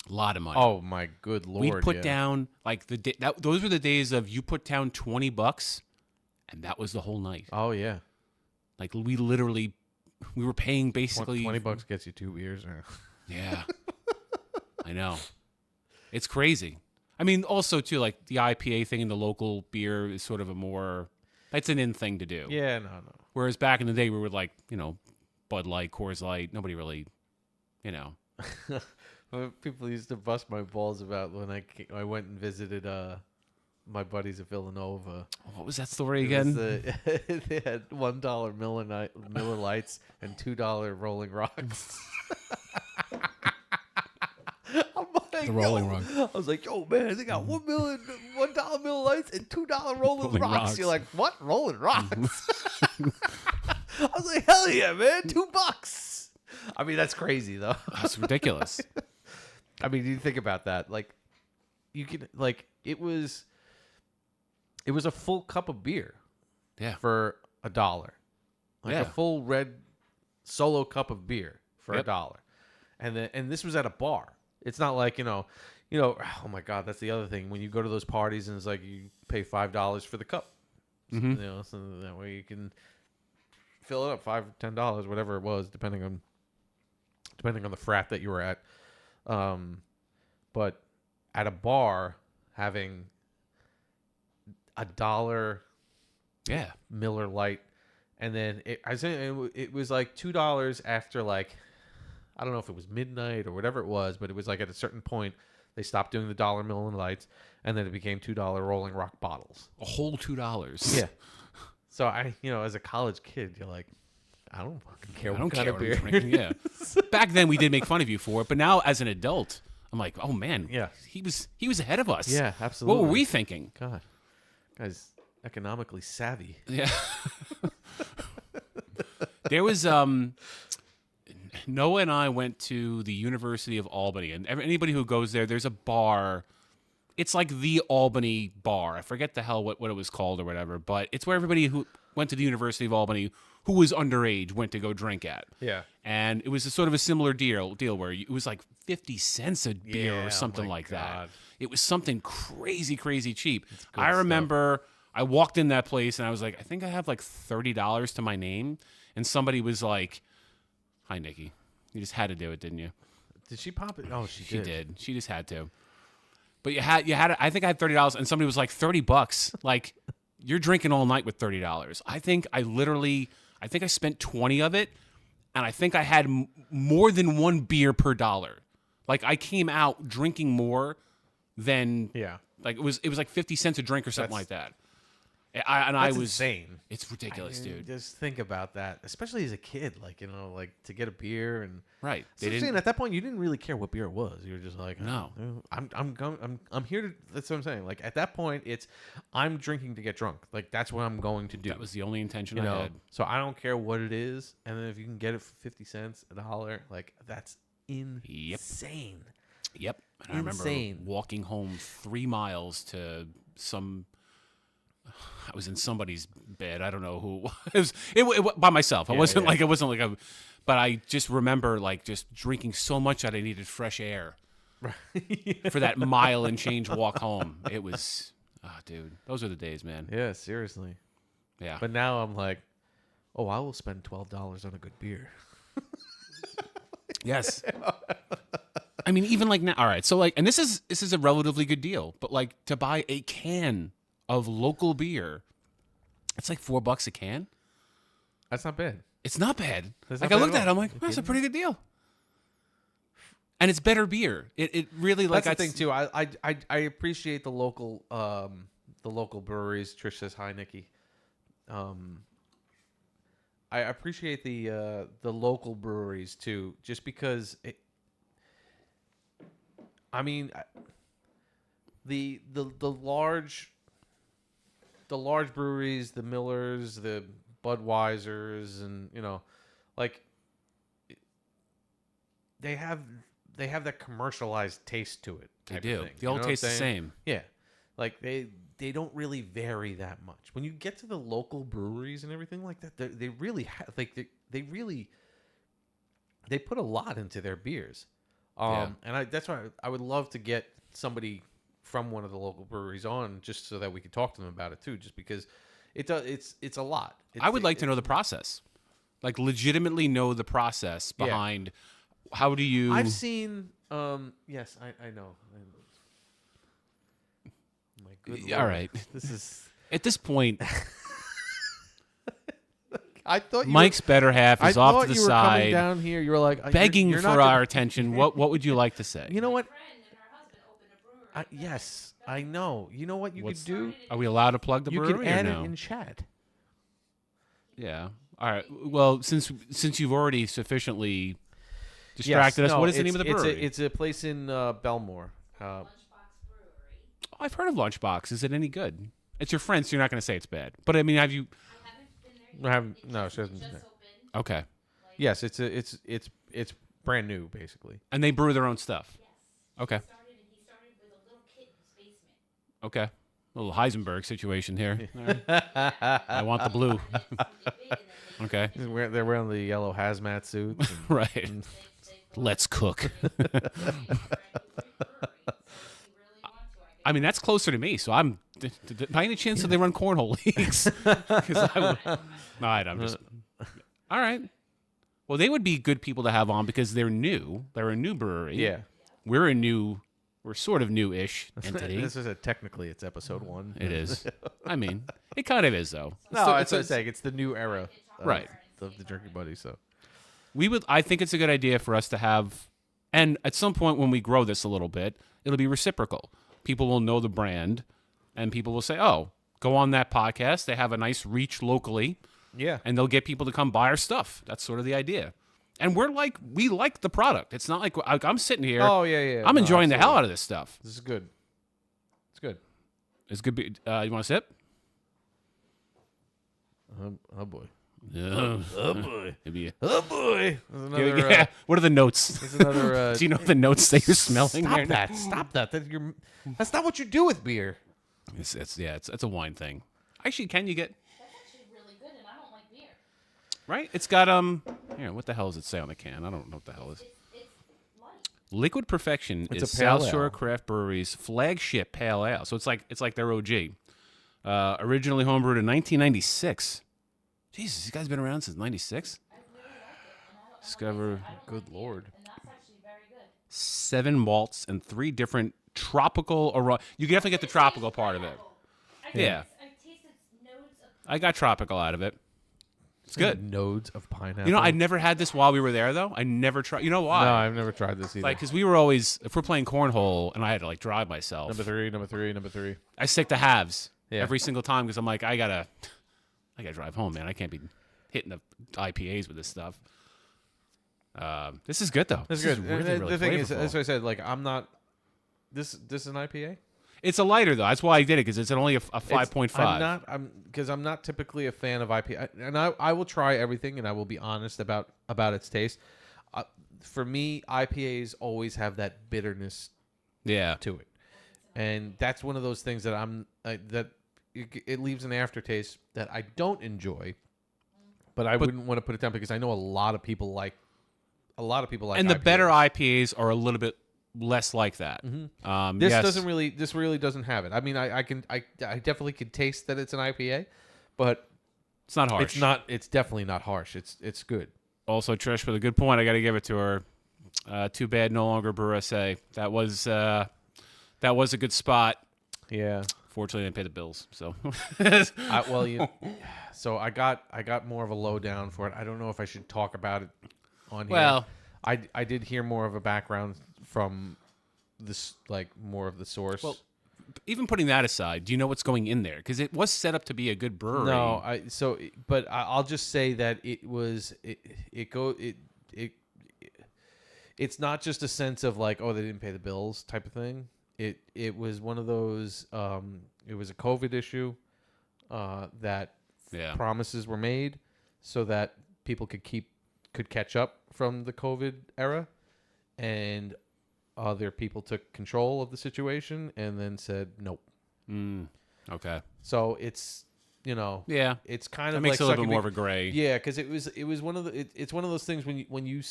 A lot of money. Oh, my good Lord. We put down, like, those were the days of you put down $20 and that was the whole night. Oh, yeah. Like, we were paying basically $20 gets you 2 beers. Yeah. I know. It's crazy. I mean, also, too, like, the IPA thing and the local beer is sort of it's an in thing to do. Yeah, no. Whereas back in the day, we were like, Bud Light, Coors Light. Nobody really, People used to bust my balls about when I went and visited my buddies at Villanova. What was that story again? They had $1 Miller Lights and $2 Rolling Rocks. The Rolling Rock. I was like, yo, man, they got $1 Miller Lights and $2 Rolling Rocks. You're like, what? Rolling Rocks? I was like, hell yeah, man, $2. I mean, that's crazy, though. That's ridiculous. I mean, you think about that. Like, you could, like, it was a full cup of beer. Yeah. For $1. Like Yeah. a full red solo cup of beer for $1. And this was at a bar. It's not like, oh my God, that's the other thing. When you go to those parties and it's like you pay $5 for the cup. Mm-hmm. So that way you can fill it up, $5 or $10, whatever it was, depending on the frat that you were at. But at a bar, having $1 Miller Lite, and then it was like $2 after, like, I don't know if it was midnight or whatever it was, but it was like at a certain point they stopped doing the $1 Miller Lights, and then it became $2 Rolling Rock bottles. A whole $2. Yeah. So as a college kid, you're like, I don't fucking care what kind of beer. I'm drinking. Yeah. Back then we did make fun of you for it, but now as an adult, I'm like, oh man, he was ahead of us. Yeah, absolutely. What were we thinking? God, guy's economically savvy. Yeah. There was Noah and I went to the University of Albany, and anybody who goes there's a bar. It's like the Albany bar. I forget the hell what it was called or whatever, but it's where everybody who went to the University of Albany who was underage went to go drink at. Yeah. And it was sort of a similar deal where it was like 50 cents a beer or something like that. It was something crazy, crazy cheap. I remember I walked in that place and I was like, I think I have like $30 to my name. And somebody was like, hi, Nikki. You just had to do it, didn't you? Did she pop it? Oh, she did. She just had to. But you had. I think I had $30, and somebody was like $30. Like, you're drinking all night with $30. I think I spent 20 of it, and I think I had more than one beer per dollar. Like, I came out drinking more than like it was like 50 cents a drink or something like that. I was insane. It's ridiculous, dude. Just think about that, especially as a kid. Like, like to get a beer and right. At that point, you didn't really care what beer it was. You were just like, no, I'm here to. That's what I'm saying. Like at that point, I'm drinking to get drunk. Like that's what I'm going to do. That was the only intention I had. So I don't care what it is, and then if you can get it for 50 cents, $1, like that's insane. Yep. And I remember walking home 3 miles to some. I was in somebody's bed. I don't know who it was. It by myself. It wasn't like but I just remember like just drinking so much that I needed fresh air for that mile and change walk home. It was, dude, those are the days, man. Yeah, seriously. Yeah. But now I'm like, I will spend $12 on a good beer. Yes. I mean, even like now. All right, so like, and this is a relatively good deal, but like to buy a can of local beer, it's like $4 a can. That's not bad. It's not bad. That's Like not I bad looked at at it, all. I'm like, that's a pretty good deal. And it's better beer. It really like That's the thing too. I appreciate the local breweries. Trish says hi, Nikki. I appreciate the local breweries too, just because the large breweries, the Millers, the Budweisers, and like they have that commercialized taste to it. They type do. of thing. They all You know what taste I'm the saying? same. Yeah, like they don't really vary that much. When you get to the local breweries and everything like that, they really they put a lot into their beers. And that's why I would love to get somebody from one of the local breweries on, just so that we could talk to them about it too. Just because it's a lot. I would like to know the process, like legitimately know the process behind. How do you? I've seen. Yes, I know. My good Lord. All right. This is At this point, I thought Mike's better half is off to the you were coming side, down here. You were like begging you're for not our gonna- attention. What would you like to say? You know what? Yes, I know. You know what you could do? Are we allowed to plug the You brewery could add or no? it in chat. Yeah. All right. Well, since you've already sufficiently distracted us, what is the name of the brewery? It's a place in Belmore. I've heard of Lunchbox. Is it any good? It's your friend, so you're not going to say it's bad. But I mean, have you? No, she hasn't. Okay. Yes, it's brand new, basically. And they brew their own stuff. Okay. Okay. A little Heisenberg situation here. All right. I want the blue. Okay. They're wearing the yellow hazmat suits. And, Right. Let's cook. I mean, that's closer to me. So I'm. By any chance, do they run cornhole leagues? No, I'm just. All right. Well, they would be good people to have on because they're new. They're a new brewery. yeah. We're sort of new-ish entity. This is technically it's episode 1. It is. I mean, it kind of is though. No, that's what I'm saying. It's the new era, Right. Of the drinking buddy. So I think it's a good idea for us to have, and at some point when we grow this a little bit, it'll be reciprocal. People will know the brand, and people will say, "Oh, go on that podcast. They have a nice reach locally." yeah, And they'll get people to come buy our stuff. That's sort of the idea. And we like the product. It's not like I'm sitting here. Oh yeah. I'm No, enjoying the hell absolutely. out of this stuff. This is good. It's good. It's good. You want to sip? Oh boy. Yeah. Oh boy. Maybe. Oh boy. There's another, Yeah. What are the notes? There's another. Do you know the notes that you're smelling? Stop there? that! Stop that! That's not what you do with beer. It's a wine thing. Actually, can you get? Right? It's got here, what the hell does it say on the can? I don't know what the hell it is. Liquid Perfection It's is a pale South Shore ale. Craft Brewery's flagship pale ale. So it's like their OG. Originally homebrewed in 1996. Jesus, these guys been around since 96? Discover Good Lord. 7 malts and 3 different tropical aroma. You can definitely get the tropical part of it. Yeah. I got tropical out of it. It's good. Nodes of pineapple. You know, I never had this while we were there, though. I never tried. You know why? No, I've never tried this either. Like, because we were always, if we're playing cornhole, and I had to like drive myself. number three. I stick to halves Yeah. every single time because I'm like, I gotta drive home, man. I can't be hitting the IPAs with this stuff. This is good though. That's This good. is really, And really the thing is, flavorful. as I said, like I'm not. This is an IPA. It's a lighter though. That's why I did it because it's only a 5.5. I'm not typically a fan of IPA, and I will try everything, and I will be honest about its taste. For me, IPAs always have that bitterness Yeah. to it, and that's one of those things that it leaves an aftertaste that I don't enjoy. But I wouldn't want to put it down because I know a lot of people like. And the IPAs. better IPAs are a little bit less like that. This yes. doesn't really. This really doesn't have it. I mean, I definitely can taste that it's an IPA, but It's not harsh. it's not. It's definitely not harsh. It's good. Also, Trish, with a good point, I got to give it to her. Too bad no longer Brew SA. That was a good spot. Yeah. Fortunately, I didn't pay the bills. So, so I got more of a lowdown for it. I don't know if I should talk about it on here. Well, I did hear more of a background from this, like more of the source. Well, even putting that aside, do you know what's going in there? Because it was set up to be a good brewery. No, but I'll just say that it's not just a sense of like, oh, they didn't pay the bills type of thing. It was one of those. It was a COVID issue that promises were made so that people could catch up from the COVID era, and other people took control of the situation and then said nope. Okay. So it's it's kind that of makes like it a little bit more of a gray. Yeah, because it was one of the it's one of those things when you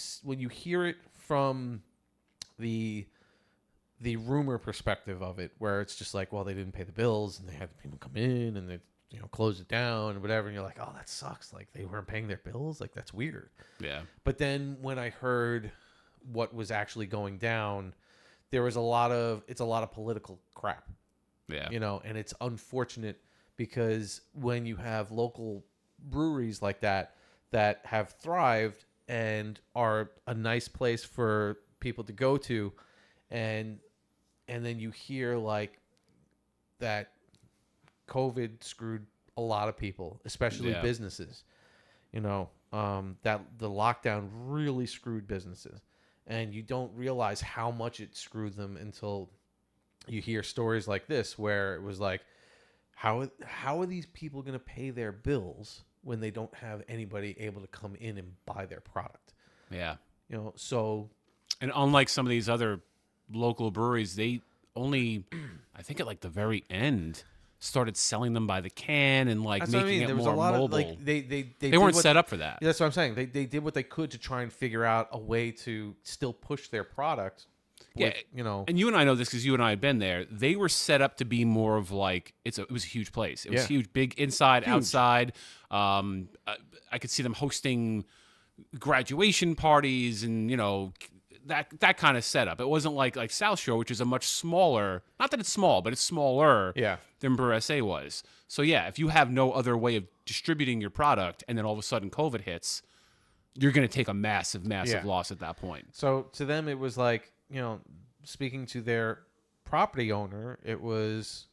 hear it from the rumor perspective of it, where it's just like, well, they didn't pay the bills and they had people come in and they close it down and whatever, and you're like, oh, that sucks. Like they weren't paying their bills. Like that's weird. Yeah. But then when I heard what was actually going down, there was a lot of political crap. Yeah. And it's unfortunate because when you have local breweries like that have thrived and are a nice place for people to go to, and then you hear like that COVID screwed a lot of people, especially businesses, that the lockdown really screwed businesses, and you don't realize how much it screwed them until you hear stories like this, where it was like, how are these people going to pay their bills when they don't have anybody able to come in and buy their product? Yeah. So. And unlike some of these other local breweries, they only, I think at like the very end, started selling them by the can and like making it more mobile. They weren't set up for that. Yeah, that's what I'm saying. They did what they could to try and figure out a way to still push their product. And you and I know this because you and I had been there. They were set up to be more of like it was a huge place. It was huge, big inside, outside. I could see them hosting graduation parties and that kind of setup. It wasn't like South Shore, which is a much smaller. Not that it's small, but it's smaller. Than Brew SA was. So if you have no other way of distributing your product, and then all of a sudden COVID hits, you're going to take a massive loss at that point. So to them, it was like, speaking to their property owner, it was,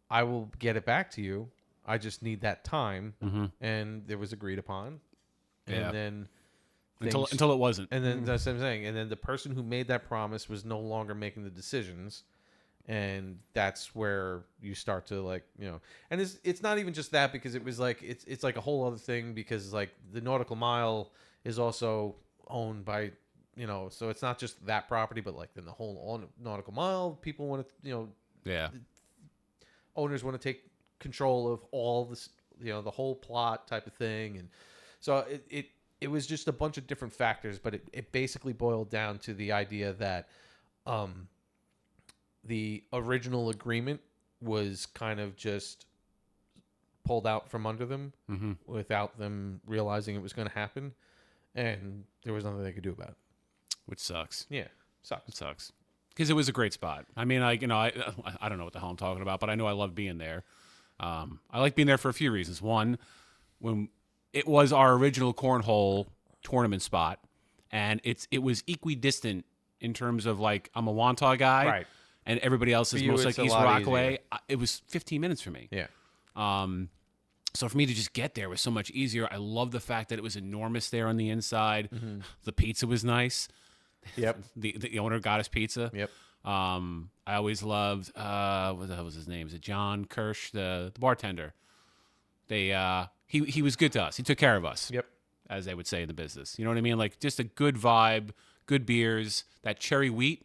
I will get it back to you. I just need that time. Mm-hmm. And it was agreed upon. And then until it wasn't. And then that's what I'm saying. And then the person who made that promise was no longer making the decisions. And that's where you start to and it's not even just that, because it was like, it's like a whole other thing, because like the Nautical Mile is also owned by, so it's not just that property, but like then the whole Nautical Mile, people want to, owners want to take control of all this, the whole plot type of thing. And so it was just a bunch of different factors, but it basically boiled down to the idea that the original agreement was kind of just pulled out from under them without them realizing it was going to happen, and there was nothing they could do about it. Which sucks. Yeah, sucks. It sucks. Because it was a great spot. I mean, I don't know what the hell I'm talking about, but I know I love being there. I like being there for a few reasons. One, when it was our original Cornhole tournament spot, and it was equidistant in terms of like, I'm a Wantagh guy, right? And everybody else is most like East Rockaway. It was 15 minutes for me. Yeah. So for me to just get there was so much easier. I love the fact that it was enormous there on the inside. Mm-hmm. The pizza was nice. Yep. The owner got us pizza. Yep. I always loved what the hell was his name? Is it John Kirsch, the bartender? He was good to us. He took care of us. Yep. As they would say in the business. You know what I mean? Like just a good vibe, good beers, that cherry wheat.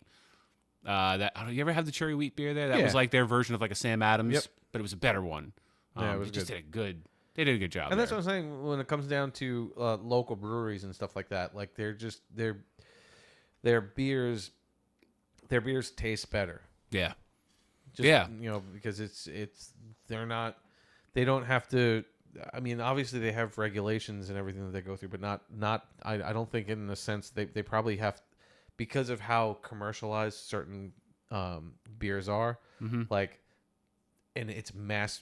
You ever have the cherry wheat beer there? That was like their version of like a Sam Adams, but it was a better one. Yeah, it was just good. They did a good job. And that's what I'm saying when it comes down to local breweries and stuff like that. Like their beers taste better. Yeah. Because they don't have to I mean, obviously they have regulations and everything that they go through, but not. I don't think in the sense they probably have, because of how commercialized certain beers are, like, and it's mass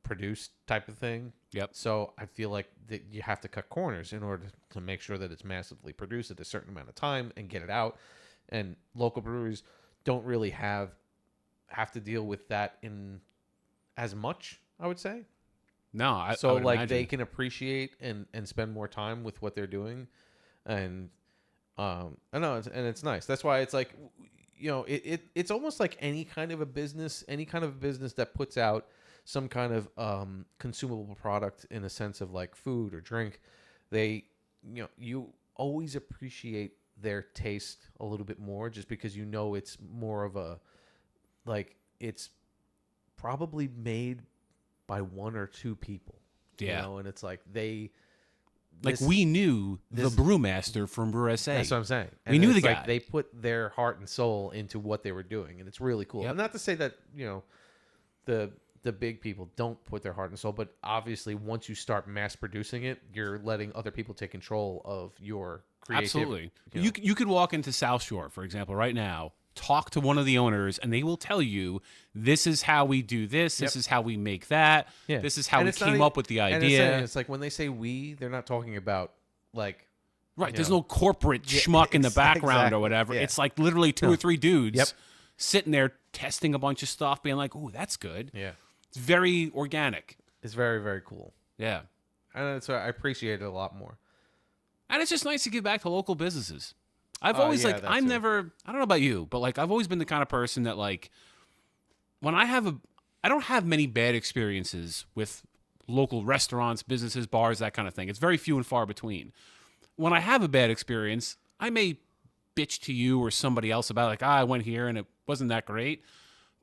produced type of thing. Yep. So I feel like that you have to cut corners in order to make sure that it's massively produced at a certain amount of time and get it out. And local breweries don't really have to deal with that in as much, I would say. No, I so would like imagine. they can appreciate and spend more time with what they're doing, and I know, it's nice. That's why it's like, you know, it's almost like any kind of a business that puts out some kind of consumable product in a sense of like food or drink. They, you know, you always appreciate their taste a little bit more, just because you know it's more of a, like, it's probably made by one or two people. Yeah. You know, and it's like they, like, we knew the brewmaster from Brew SA. That's what I'm saying. We knew the it's guy. Like they put their heart and soul into what they were doing, and it's really cool. Yep. And not to say that, you know, the big people don't put their heart and soul, but obviously once you start mass producing it, you're letting other people take control of your creativity. Absolutely. You could walk into South Shore, for example, right now, talk to one of the owners, and they will tell you, this is how we do this, this is how we make that, this is how we came up with the idea. And it's like when they say we, they're not talking about like... Right, there's no corporate schmuck in the background or whatever. Yeah. It's like literally two or three dudes sitting there testing a bunch of stuff, being like, "Ooh, that's good." Yeah. It's very organic. It's very, very cool. Yeah. And so I appreciate it a lot more. And it's just nice to give back to local businesses. I've always, like, I don't know about you, but, like, I've always been the kind of person that, like, when I don't have many bad experiences with local restaurants, businesses, bars, that kind of thing. It's very few and far between. When I have a bad experience, I may bitch to you or somebody else about, like, I went here and it wasn't that great.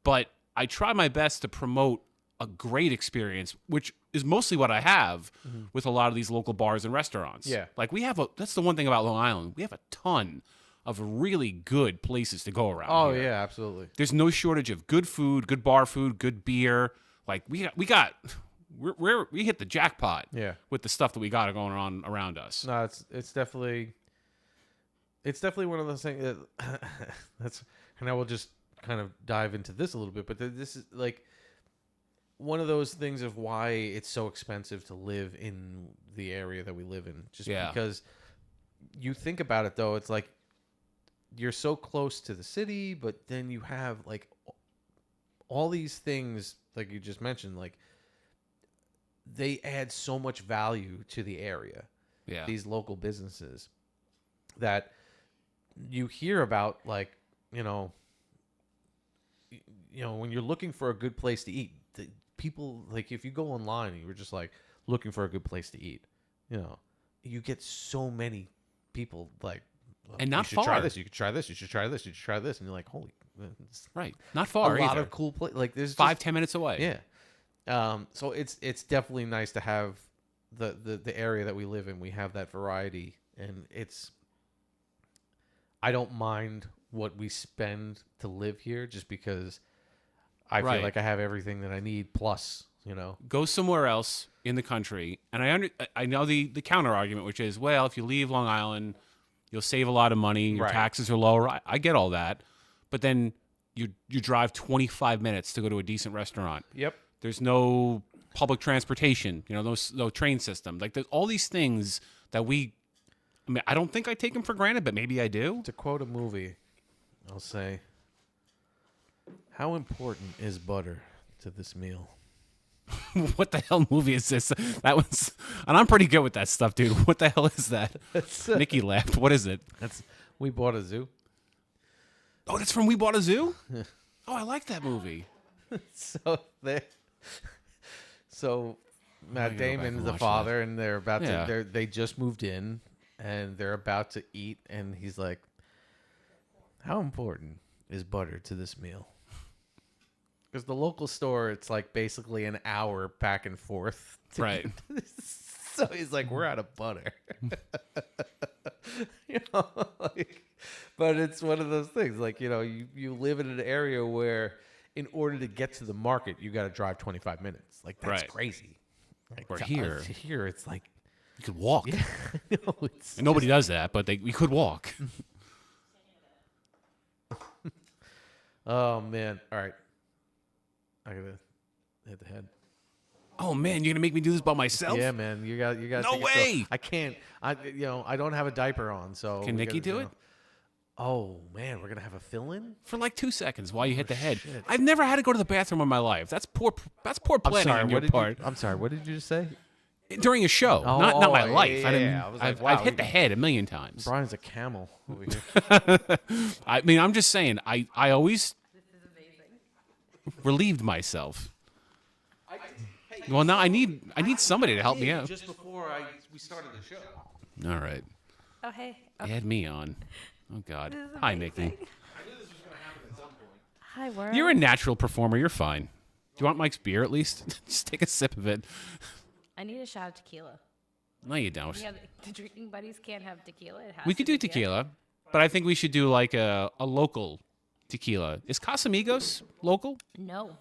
But I try my best to promote a great experience, which is mostly what I have with a lot of these local bars and restaurants. Yeah. Like, that's the one thing about Long Island. We have a ton of really good places to go around. Oh, here. yeah, absolutely. There's no shortage of good food, good bar food, good beer. Like, we hit the jackpot. Yeah. With the stuff that we got going on around us. No, it's definitely one of those things that and I will just kind of dive into this a little bit, but this is like one of those things of why it's so expensive to live in the area that we live in. Just because you think about it, though, it's like you're so close to the city, but then you have like all these things, like you just mentioned, like they add so much value to the area. Yeah. These local businesses that you hear about, like, you know, when you're looking for a good place to eat, people, like, if you go online and you were just like looking for a good place to eat, you know, you get so many people like, and not you should far. try this. You could try this. You should try this. You should try this. And you're like, holy, right, not far. A lot either. of cool places. Like there's 5-10 minutes away. Yeah. So it's definitely nice to have the area that we live in. We have that variety, and I don't mind what we spend to live here, just because I feel like I have everything that I need. Plus, you know, go somewhere else in the country, and I know the counter argument, which is, well, if you leave Long Island, you'll save a lot of money. Your taxes are lower. I get all that, but then you drive 25 minutes to go to a decent restaurant. Yep. There's no public transportation. You know, no train system. Like, there's all these things that I don't think I take them for granted, but maybe I do. To quote a movie, I'll say, how important is butter to this meal? What the hell movie is this? That one's, and I'm pretty good with that stuff, dude. What the hell is that? Nikki laughed. What is it? That's We Bought a Zoo. Oh, that's from We Bought a Zoo? Oh, I like that movie. So Matt Damon's the father, and they're about to. They just moved in, and they're about to eat, and he's like, "How important is butter to this meal?" Because the local store, it's like basically an hour back and forth. Right. So he's like, "We're out of butter." You know, like, but it's one of those things. Like, you know, you live in an area where, in order to get to the market, you got to drive 25 minutes. Like, that's crazy. Or here. Here, it's like You could walk. yeah, no, it's And nobody does that, but we could walk. Oh man! All right, I gotta hit the head. Oh man, you're gonna make me do this by myself? Yeah, man, you got. No way! I can't. I don't have a diaper on, so Can Nikki do it? Oh man, we're gonna have a fill-in For like 2 seconds while you hit the head. I've never had to go to the bathroom in my life. That's poor planning on your part. I'm sorry. What did you just say? During a show, not my life. Yeah. I was like, wow, I've hit the head a million times. Brian's a camel over here. I mean, I'm just saying. I always relieved myself. Well, now I need somebody to help me out. Just before we started the show. All right, Oh, hey. add me on. Oh God. Hi, Nikki. Hi, world. You're a natural performer. You're fine. Do you want Mike's beer at least? Just take a sip of it. I need a shot of tequila. No, you don't. Yeah, the drinking buddies can't have tequila. It has We to could be do tequila, but I think we should do like a local tequila. Is Casamigos local? No,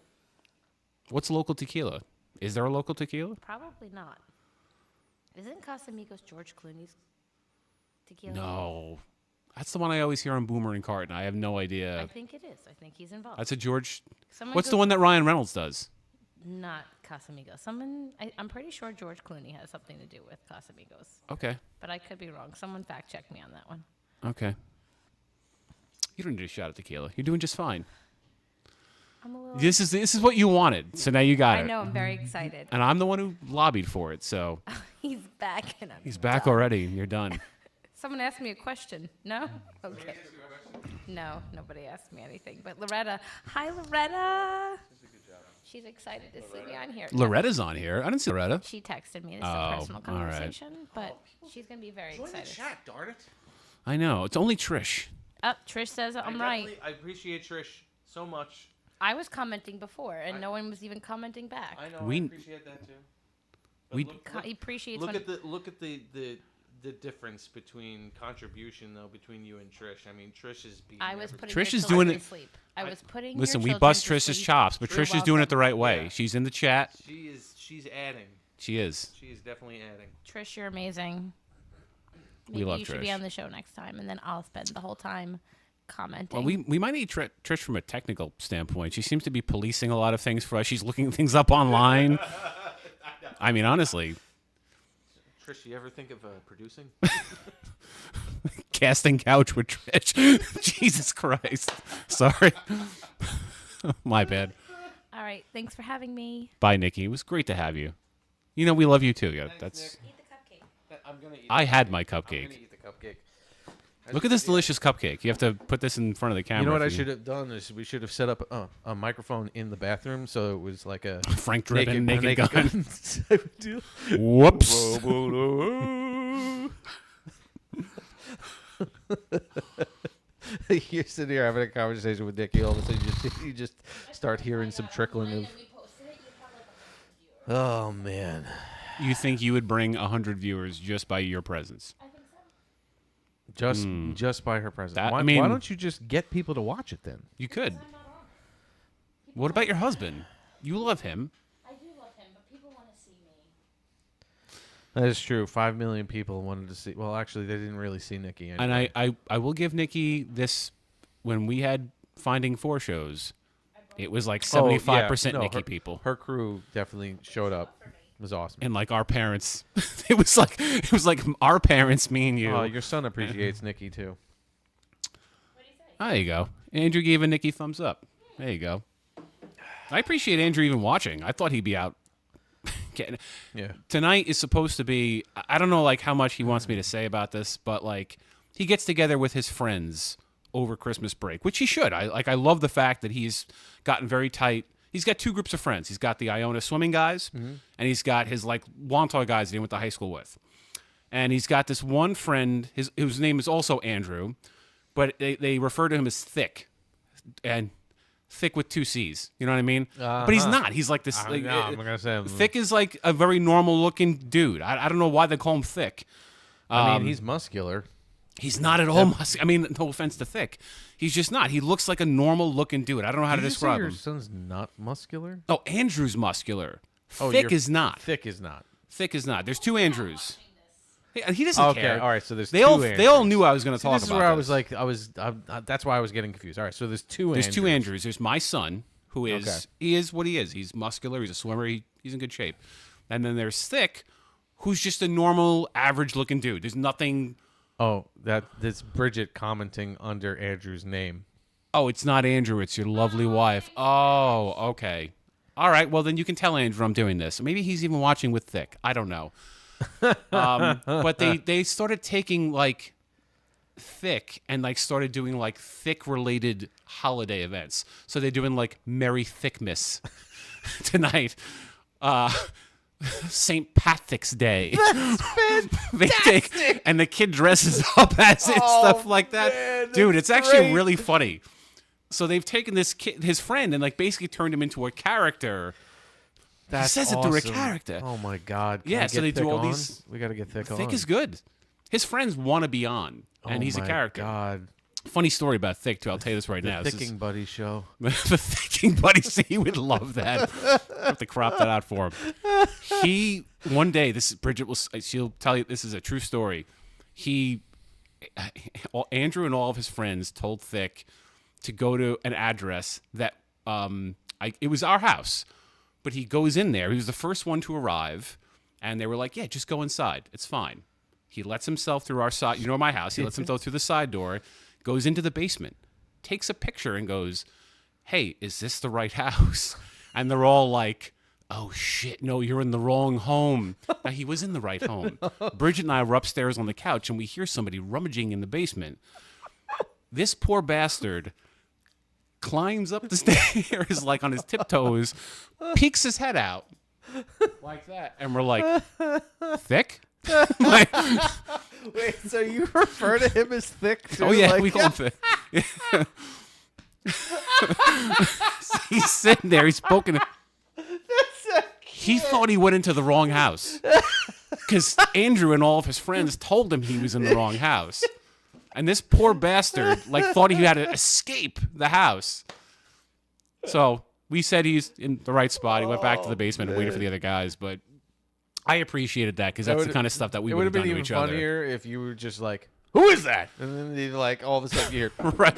What's local tequila? Is there a local tequila? probably not. Isn't Casamigos George Clooney's tequila? No. That's the one I always hear on Boomer and Carton. I have no I idea. think it is. I think he's involved. That's a George. Someone What's the go- one that Ryan Reynolds does? Not Casamigos. I'm pretty sure George Clooney has something to do with Casamigos, Okay. but I could be wrong. Someone fact check me on that one. Okay. You don't need a shot of tequila. You're doing just fine. I'm a little. This is what you wanted. So now you got I it. know. I'm very excited. And I'm the one who lobbied for it. So He's back, and I'm he's back done. already. You're done. Someone asked me a question. No? Okay. No, nobody asked me anything. But Loretta. Hi, Loretta. She's excited to see me on here. Loretta's on here. I didn't see Loretta. She texted me. This is Oh, a personal all right. conversation, but she's going to be very excited. darn it! I know. It's only Trish. Oh, Trish says I'm right. I appreciate Trish so much. I was commenting before, and no one was even commenting back. I know. We- I appreciate that too. But we- He appreciates look when at the difference between contribution though between you and Trish. I mean, Trish is being. I was putting Trish your is doing children it- to sleep. I was putting. Listen, your we children bust to Trish's sleep. chops, but You're Trish is doing it the welcome. right way. Yeah. She's in the chat. She's adding. She is. She is definitely adding. Trish, you're amazing. We Maybe love you should be Trish. on the show next time, and then I'll spend the whole time commenting. Well, we might need Trish from a technical standpoint. She seems to be policing a lot of things for us. She's looking things up online. I mean, honestly, Trish, you ever think of producing? casting couch with Trish. Jesus Christ. Sorry. My bad. All right, thanks for having me. Bye, Nikki. It was great to have you. You know, we love you too. Yeah, that's. Eat the cupcake. I'm gonna eat. I had my I'm cupcake. gonna eat the cupcake. Look at this delicious cupcake. You have to put this in front of the camera. You know what for I should have done is we should have set up a microphone in the bathroom so it was like a Frank Driven naked gun. gun type of deal. Whoops. You're sitting here having a conversation with Nicky. All of a sudden, you just start hearing some trickling of. Oh man! You think you would bring 100 viewers just by your presence? Just by her presence. That- Why, I mean- why don't you just get people to watch it then? You could. What about your husband? You love him. I do love him, but people want to see me. That is true. 5 million people wanted to see. Well, actually, they didn't really see Nikki. Anyway. And I will give Nikki this. When we had Finding Four shows, it was like 75% Nikki her, people. Her crew definitely showed up. It was awesome. And like our parents, it was like our parents, me and you. Oh, your son appreciates Nikki too. There you go. Andrew gave a Nikki thumbs up. There you go. I appreciate Andrew even watching. I thought he'd be out. Getting Yeah. Tonight is supposed to be. I don't know like how much he wants me to say about this, but like he gets together with his friends over Christmas break, which he should. I love the fact that he's gotten very tight. He's got two groups of friends. He's got the Iona swimming guys, and he's got his like Wantagh guys that he went to high school with. And he's got this one friend, whose name is also Andrew, but they refer to him as Thicc, and Thicc with two C's. You know what I mean? But he's not. He's like this. I'm gonna say Thicc is like a very normal looking dude. I don't know why they call him Thicc. I mean, he's muscular. He's not at all muscular. I mean, no offense to Thicc. He's just not. He looks like a normal looking dude. I don't know how to Did you say describe your him. son's not muscular? Oh, Andrew's muscular. Thicc is not. Thicc is not. Thicc is not. There's two Andrews. He doesn't care. Okay, all right. So there's they two all Andrews. they all knew I was going to talk This is about where this. I was that's why I was getting confused. All right, so there's two There's Andrews. two Andrews. There's my son, who is Okay. he is what he is. He's muscular. He's a swimmer. He's in good shape. And then there's Thicc, who's just a normal, average-looking dude. There's nothing. Oh, that's Bridget commenting under Andrew's name. Oh, it's not Andrew. It's your lovely wife. Oh, okay. All right. Well, then you can tell Andrew I'm doing this. Maybe he's even watching with Thicc. I don't know. But they started taking like Thicc and like started doing like Thicc related holiday events. So they're doing like Merry Thickmas tonight. St. Patrick's Day. That's fantastic. And the kid dresses up as it, stuff like that. Man, dude, that's it's actually great. really funny. So they've taken this kid, his friend, and like basically turned him into a character. That's he says it through a awesome. character. Oh my god. Can Yeah, we so get they do Thicc all on? these- We got to get Thicc on. Thicc is good. His friends want to be on, and he's a character. God. Funny story about Thicc, too. I'll tell you this right now. This is- Thicking Buddy show. the Thicking Buddy. See, he would love that. I have to crop that out for him. One day, Bridget she'll tell you this is a true story. Andrew and all of his friends told Thicc to go to an address that it was our house, but he goes in there. He was the first one to arrive, and they were like, "Yeah, just go inside. It's fine." He lets himself through our side. You know my house. He lets himself through the side door, goes into the basement, takes a picture, and goes, "Hey, is this the right house?" And they're all like, "Oh shit, no, you're in the wrong home." Now he was in the right home. Bridget and I were upstairs on the couch, and we hear somebody rummaging in the basement. This poor bastard climbs up the stairs like on his tiptoes, peeks his head out like that, and we're like, "Thicc?" Like, Wait, so you refer to him as Thicc too? oh yeah, Like, we call him Thicc. He's sitting there. He's poking. He thought he went into the wrong house because Andrew and all of his friends told him he was in the wrong house, and this poor bastard like thought he had to escape the house. So we said he's in the right spot. He went back to the basement and waited for the other guys, but I appreciated that because that's the kind of stuff that we It would would have have done been to even each other. funnier if you were just like, "Who is that?" And then you like all of a sudden you hear, Right.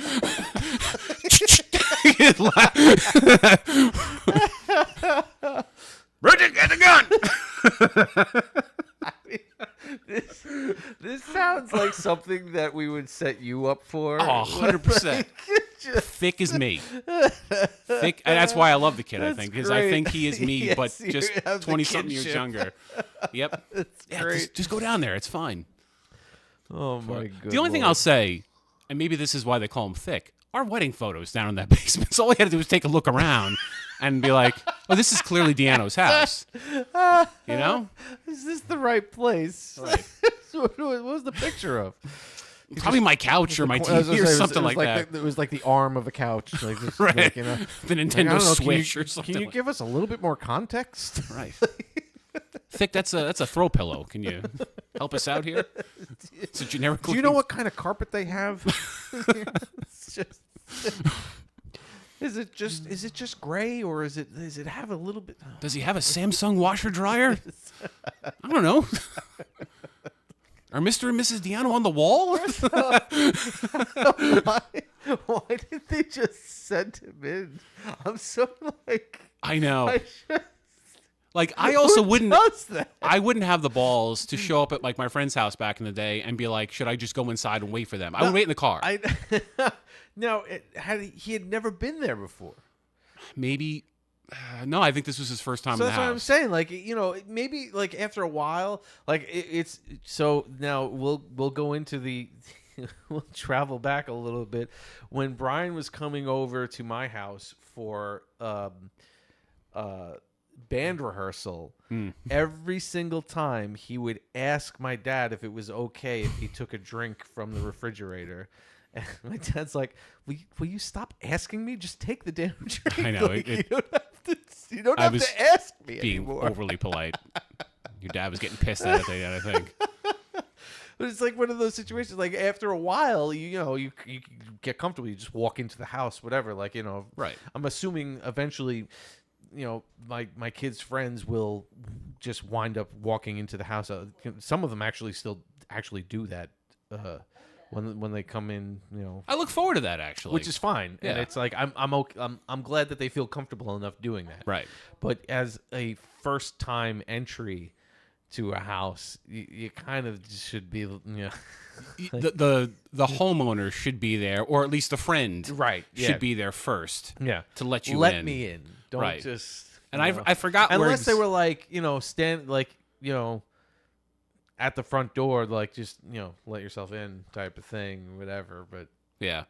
Bridget, get the gun. This sounds like something that we would set you up for. Oh, 100%. Thicc is me. Thicc, and that's why I love the kid, I That's think, because I great. think he is me, Yes, but you just have the 20-something years kinship. younger. Yep. That's Yeah, great. just go down there. It's fine. Oh my god. The only thing I'll say, and maybe this is why they call him Thicc, our wedding photos down in that basement. So all we had to do was take a look around and be like, "Oh, this is clearly Deano's house." You know? Is this the right place? Right. what was the picture of? Probably my couch or my I was gonna TV or say, it was something like that. It was like the arm of a couch, like, this, Right. like, you know, The Like, I Nintendo don't know, Switch or something. Can you like- give us a little bit more context? Right. Thicc, that's a throw pillow. Can you help us out here? It's a generic. Do you know what kind of carpet they have? It's just, is it just gray, or does it have a little bit? Does he have a Samsung washer dryer? I don't know. Are Mr. and Mrs. Deano on the wall? Why did they just send him in? I'm so like. I know. I just, Like I also wouldn't. does that? I wouldn't have the balls to show up at like my friend's house back in the day and be like, "Should I just go inside and wait for them?" I would wait in the car. No, he had never been there before. Maybe. No, I think this was his first time So in the that's what I'm house. saying. Like, you know, maybe like after a while, like it's so now we'll go into the we'll travel back a little bit. When Brian was coming over to my house for band rehearsal, every single time he would ask my dad if it was okay if he took a drink from the refrigerator. And my dad's like, will you stop asking me? Just take the damn drink. I know, Like, it- you don't I have was to ask me Being anymore. overly polite. Your dad was getting pissed at it, I think. But it's like one of those situations. Like after a while, you get comfortable. You just walk into the house, whatever. Like, you know, Right. I'm assuming eventually my kids' friends will just wind up walking into the house. Some of them actually do that when they come in. I look forward to that actually, which is fine. Yeah. And it's like I'm glad that they feel comfortable enough doing that. Right. But as a first time entry to a house, you kind of should be the homeowner should be there, or at least a friend should be there first. Yeah. To let you in. Let me in. Don't Right. just. And I forgot unless they were like at the front door, like just let yourself in type of thing, whatever. But yeah.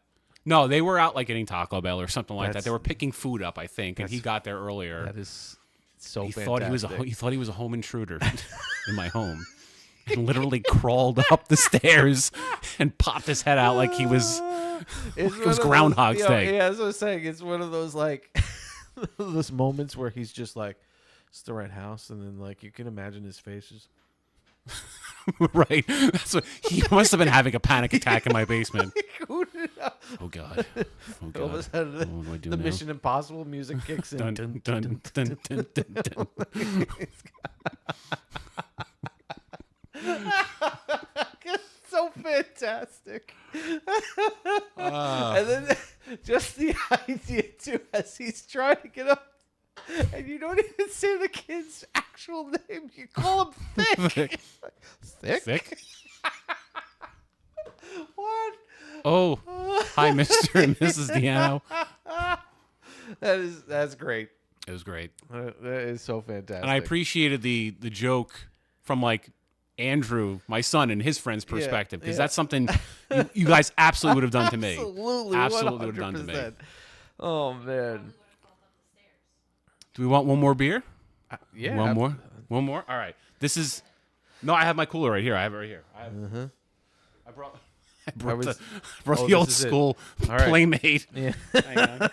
No, they were out like getting Taco Bell or something like that. They were picking food up, I think, and he got there earlier. That is so he fantastic. thought he was a home intruder in my home, and literally crawled up the stairs and popped his head out like he was. It was Groundhog's Day. Yeah, that's what I was saying. It's one of those like those moments where he's just like, "It's the right house," and then like you can imagine his face just. Right. That's what he must have been having a panic attack in my basement. Oh God. Oh God. All of a sudden, what do I do the now? Mission Impossible music kicks in. Dun, dun, dun, dun, dun, dun. So fantastic. And then just the idea too, as he's trying to get up, and you don't even say the kid's actual name. You call him Thicc. Thicc? Thicc? What? Oh, hi, Mr. and Mrs. Diano. That's great. It was great. That is so fantastic. And I appreciated the joke from like Andrew, my son, and his friend's perspective, because that's something you guys absolutely would have done to me. Absolutely would have done to me. Oh man. Do we want one more beer? Yeah. One more? One more? All right. This is... No, I have my cooler right here. I have it right here. I brought the old school Playmate. Yeah. Hang on.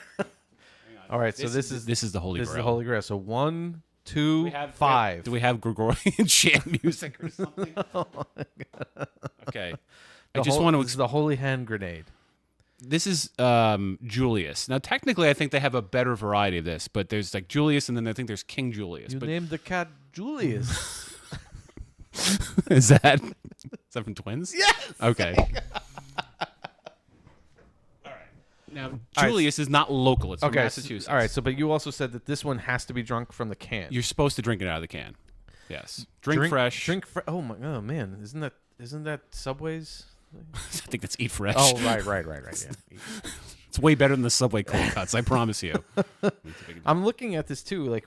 All right, so this is the Holy Grail. This is the Holy Grail. So 1, 2, 5. Do we have Gregorian chant music or something? Oh my God. Okay. I just want to... This is the Holy Hand Grenade. This is Julius. Now, technically, I think they have a better variety of this, but there's like Julius, and then I think there's King Julius. You named the cat Julius. Is that from Twins? Yes. Okay. All right. Now, Julius is not local. It's from Massachusetts. All right. So, but you also said that this one has to be drunk from the can. You're supposed to drink it out of the can. Yes. Drink fresh. Oh man, isn't that Subway's? I think that's Eat Fresh. Oh, right. Yeah. It's way better than the Subway cold cuts, I promise you. I'm looking at this too. Like,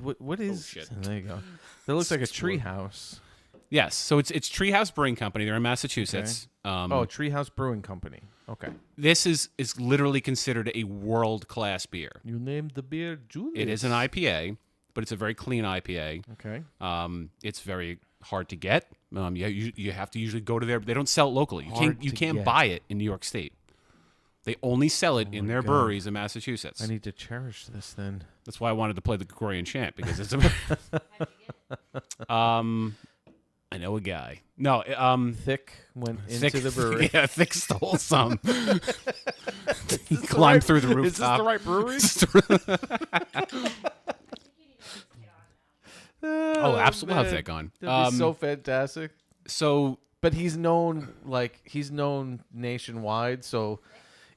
what is? Oh, shit. There you go. That looks like a treehouse. Yes. So it's Treehouse Brewing Company. They're in Massachusetts. Okay. Treehouse Brewing Company. Okay. This is literally considered a world-class beer. You named the beer Julius. It is an IPA, but it's a very clean IPA. Okay. It's very hard to get. You have to usually go to their. They don't sell it locally. You can't buy it in New York State. They only sell it in their breweries in Massachusetts. I need to cherish this then. That's why I wanted to play the Gregorian chant, because it's a. I know a guy. No, Thicc went into the brewery. Yeah, Thicc stole some. He climbed through the rooftop. Is this the right brewery? Oh, absolutely. How's that gone? That'd be so fantastic. So, but he's known nationwide. So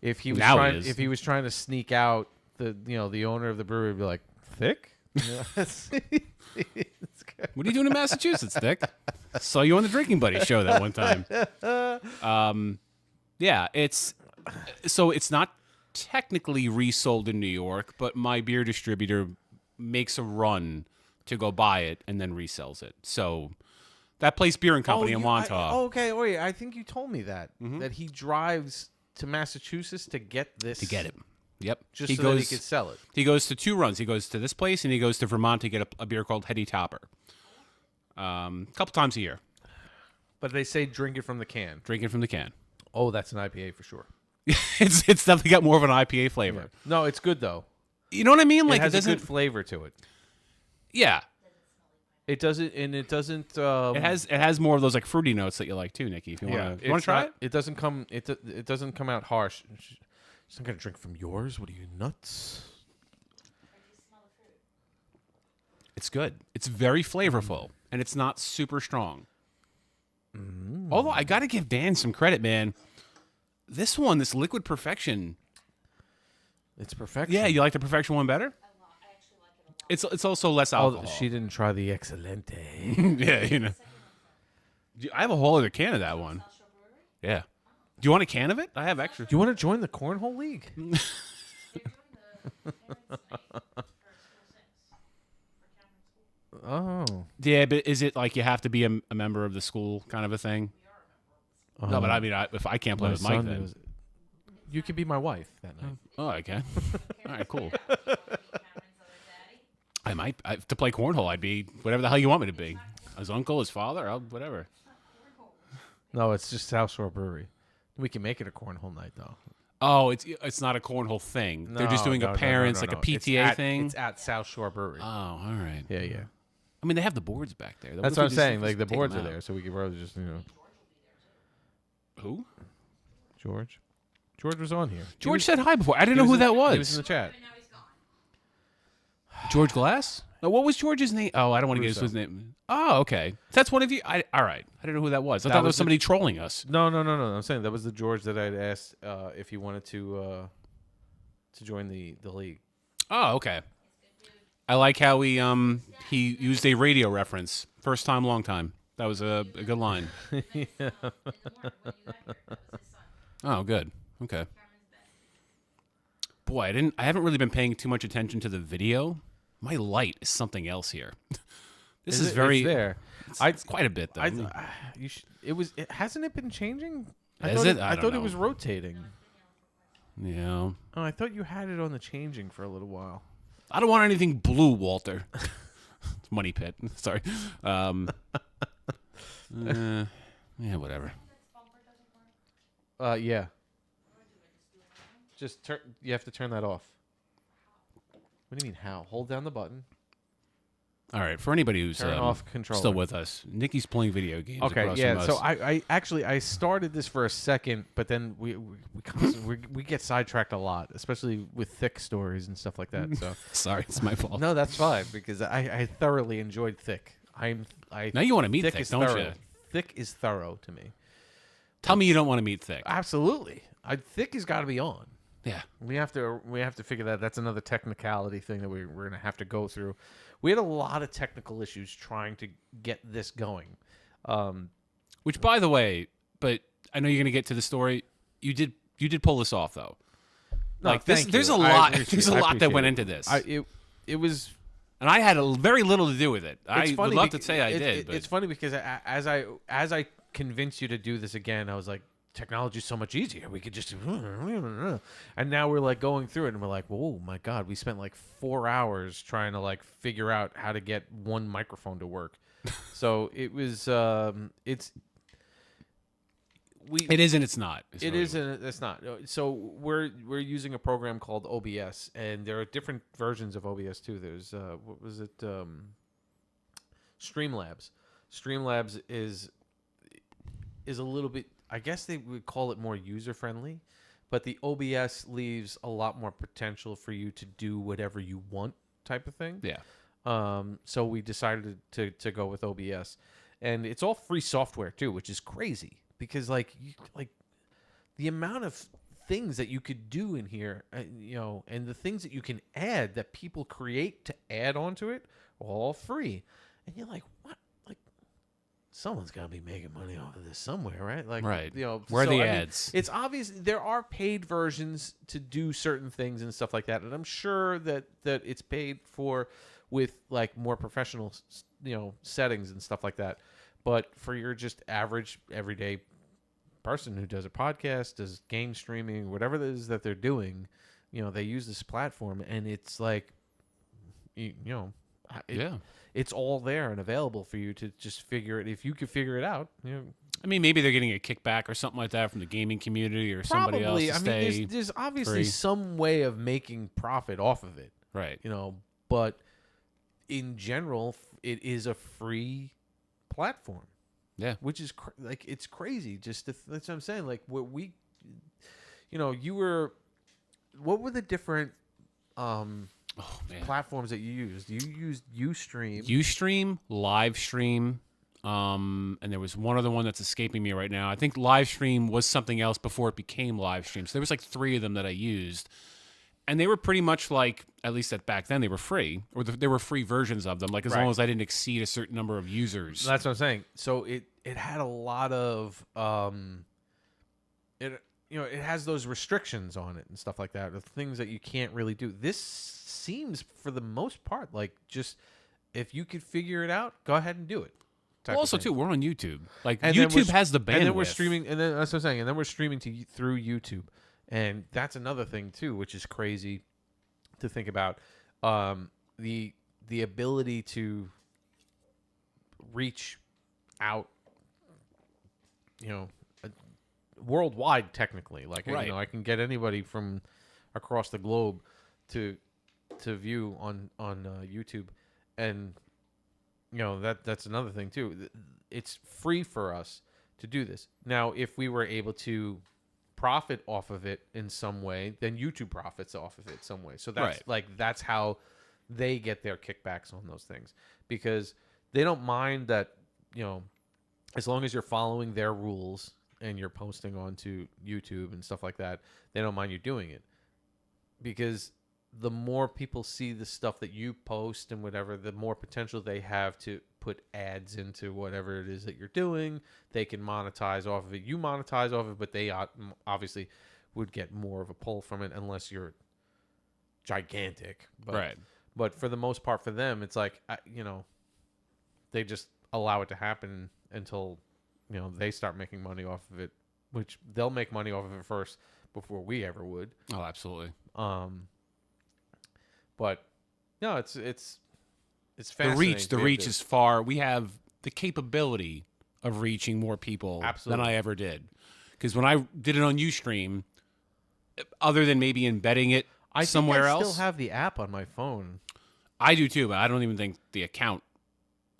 if he was trying to sneak out, the owner of the brewery would be like, Thicc? What are you doing in Massachusetts, Thicc? Saw you on the Drinking Buddy show that one time. Yeah, it's not technically resold in New York, but my beer distributor makes a run to go buy it and then resells it. So that place Beer and Company in Wantagh. Okay, wait. I think you told me that he drives to Massachusetts to get this. To get it. Yep. Just so that he could sell it. He goes to 2 runs. He goes to this place and he goes to Vermont to get a beer called Heady Topper. A couple times a year. But they say drink it from the can. Drink it from the can. Oh, that's an IPA for sure. It's definitely got more of an IPA flavor. Yeah. No, it's good though. You know what I mean? Like it has a good flavor to it. Yeah. It doesn't. It has more of those like fruity notes that you like too, Nikki. If you want to try it. It doesn't come. It doesn't come out harsh. She's not gonna drink from yours. What are you, nuts? It's good. It's very flavorful, and it's not super strong. Although I got to give Dan some credit, man. This Liquid Perfection. It's perfection. Yeah, you like the Perfection one better? It's also less alcohol. She didn't try the Excelenté. Yeah, you know. I have a whole other can of that one. Yeah. Do you want a can of it? I have extra. Do you want to join the Cornhole League? Oh. Yeah, but is it like you have to be a member of the school kind of a thing? No, but I mean, if I can't play with Mike, then. You could be my wife that night. Oh, I can. All right, cool. I might. To play cornhole, I'd be whatever the hell you want me to be. His uncle, his father, whatever. No, it's just South Shore Brewery. We can make it a cornhole night, though. Oh, it's not a cornhole thing. They're just doing a parents, like a PTA thing? It's at South Shore Brewery. Oh, all right. Yeah. I mean, they have the boards back there. That's what I'm saying. Like, the boards are there, so we could probably just, Who? George was on here. George said hi before. I didn't know who that was. He was in the chat. George Glass? No, what was George's name? Oh, I don't want to get his name. Oh, okay. That's one of you. All right. I didn't know who that was. I thought it was somebody trolling us. No. I'm saying that was the George that I'd asked if he wanted to join the league. Oh, okay. I like how he used a radio reference. First time, long time. That was a good line. Yeah. Oh, good. Okay. Boy, I haven't really been paying too much attention to the video. My light is something else here. This is very it's there. It's quite a bit though. Hasn't it been changing? I thought it was rotating. Yeah. Oh, I thought you had it on the changing for a little while. I don't want anything blue, Walter. It's Money Pit. Sorry. Yeah, whatever. Yeah. Just turn. You have to turn that off. What do you mean? How? Hold down the button. All right. For anybody who's Turn off controller. still with us, Nikki's playing video games. Okay. Across Yeah. from us. So I started this for a second, but then we get sidetracked a lot, especially with Thicc stories and stuff like that. So sorry, it's my fault. No, that's fine because I thoroughly enjoyed Thicc. Now you want to meet Thicc, don't thorough. you? Thicc is thorough to me. Tell me you don't want to meet Thicc. Absolutely. Thicc has got to be on. Yeah. We have to figure that. That's another technicality thing that we're going to have to go through. We had a lot of technical issues trying to get this going. Which, by the way, but I know you're going to get to the story. You did pull this off though. No, like this, there's a lot. There's a lot that went into this. It was. And I had very little to do with it. I would love to say I did. but It's funny because as I convinced you to do this again, I was like, technology's so much easier. We could just, and now we're like going through it, and we're like, oh my god, we spent like 4 hours trying to like figure out how to get one microphone to work. So it was, It is and it's not. It is and it's not. So we're using a program called OBS, and there are different versions of OBS too. There's what was it? Streamlabs. Streamlabs is a little bit. I guess they would call it more user friendly, but the OBS leaves a lot more potential for you to do whatever you want, type of thing. Yeah. So we decided to go with OBS, and it's all free software too, which is crazy. Because like the amount of things that you could do in here, and the things that you can add that people create to add onto it, are all free. And you're like, what? Like, someone's got to be making money off of this somewhere, right? Like, right. Where are the ads? It's obvious there are paid versions to do certain things and stuff like that, and I'm sure that it's paid for with like more professional, settings and stuff like that. But for your just average, everyday person who does a podcast, does game streaming, whatever it is that they're doing, they use this platform, and it's like, it's all there and available for you to just figure it. If you could figure it out, I mean, maybe they're getting a kickback or something like that from the gaming community or somebody else. To stay there's obviously free. some way of making profit off of it, right? But in general, it is a free platform. Yeah, which is it's crazy. Just that's what I'm saying. Like what were the different Oh man. platforms that you used. You used Ustream. Ustream, Livestream, and there was one other one that's escaping me right now. I think Livestream was something else before it became Livestream. So there was like 3 of them that I used, and they were pretty much like, at least back then, they were free, or there were free versions of them. Like as long as I didn't exceed a certain number of users. That's what I'm saying. So it had a lot of it has those restrictions on it and stuff like that. The things that you can't really do. This seems, for the most part, like just if you could figure it out, go ahead and do it. Well, also, too, we're on YouTube. Like And then YouTube has the bandwidth. And then we're streaming, and then that's what I'm saying. And then we're streaming through YouTube, and that's another thing too, which is crazy to think about. The ability to reach out, worldwide, technically. Like I can get anybody from across the globe to view on YouTube, and that's another thing too. It's free for us to do this. Now, if we were able to profit off of it in some way, then YouTube profits off of it some way. So that's that's how they get their kickbacks on those things, because they don't mind that, as long as you're following their rules and you're posting onto YouTube and stuff like that, they don't mind you doing it, because the more people see the stuff that you post and whatever, the more potential they have to put ads into whatever it is that you're doing. They can monetize off of it. You monetize off of it, but they obviously would get more of a pull from it unless you're gigantic. But, But for the most part, for them, it's like, they just allow it to happen until, they start making money off of it, which they'll make money off of it first before we ever would. Oh, absolutely. But no, it's fascinating. The reach is far. We have the capability of reaching more people than I ever did. Because when I did it on Ustream, other than maybe embedding it somewhere else, I still have the app on my phone. I do too, but I don't even think the account.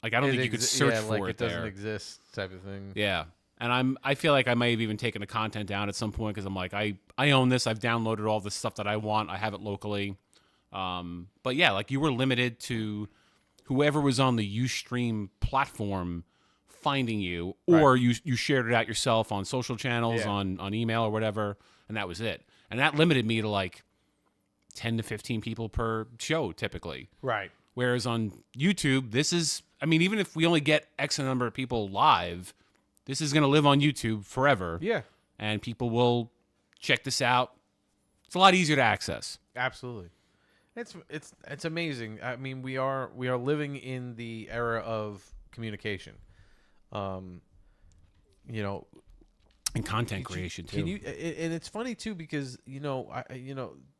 Like I don't think you could search for it. It doesn't exist, type of thing. Yeah. And I feel like I may have even taken the content down at some point, because I'm like, I own this. I've downloaded all the stuff that I want. I have it locally. But yeah, like you were limited to whoever was on the Ustream platform finding you, or you shared it out yourself on social channels, on email or whatever, and that was it. And that limited me to like 10 to 15 people per show typically. Right. Whereas on YouTube, this is, even if we only get X number of people live, this is going to live on YouTube forever. Yeah. And people will check this out. It's a lot easier to access. Absolutely. It's amazing. We are living in the era of communication. And content creation too. And it's funny too, because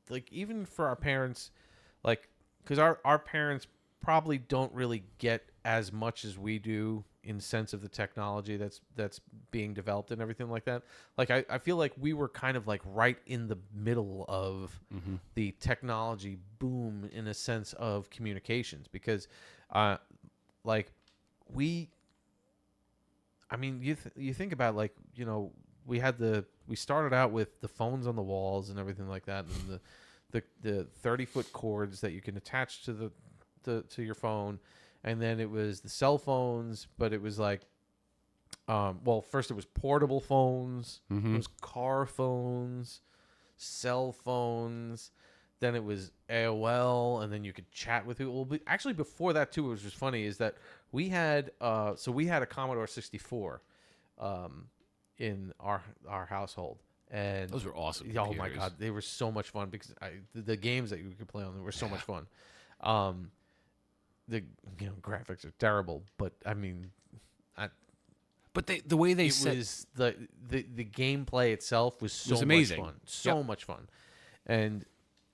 like even for our parents, like, because our parents probably don't really get as much as we do in sense of the technology that's being developed and everything like that. Like I feel like we were kind of like right in the middle of the technology boom in a sense of communications, because you think about, like, we started out with the phones on the walls and everything like that, and the 30-foot cords that you can attach to to your phone. And then it was the cell phones, but it was like, first it was portable phones, it was car phones, cell phones, then it was AOL, and then you could chat with people. Well, actually, before that too, which was funny, is that we had a Commodore 64 in our household. And those were awesome. Oh my God, they were so much fun, because the games that you could play on them were so much fun. The graphics are terrible, but but the way they was the gameplay itself was so amazing. Much fun, much fun. And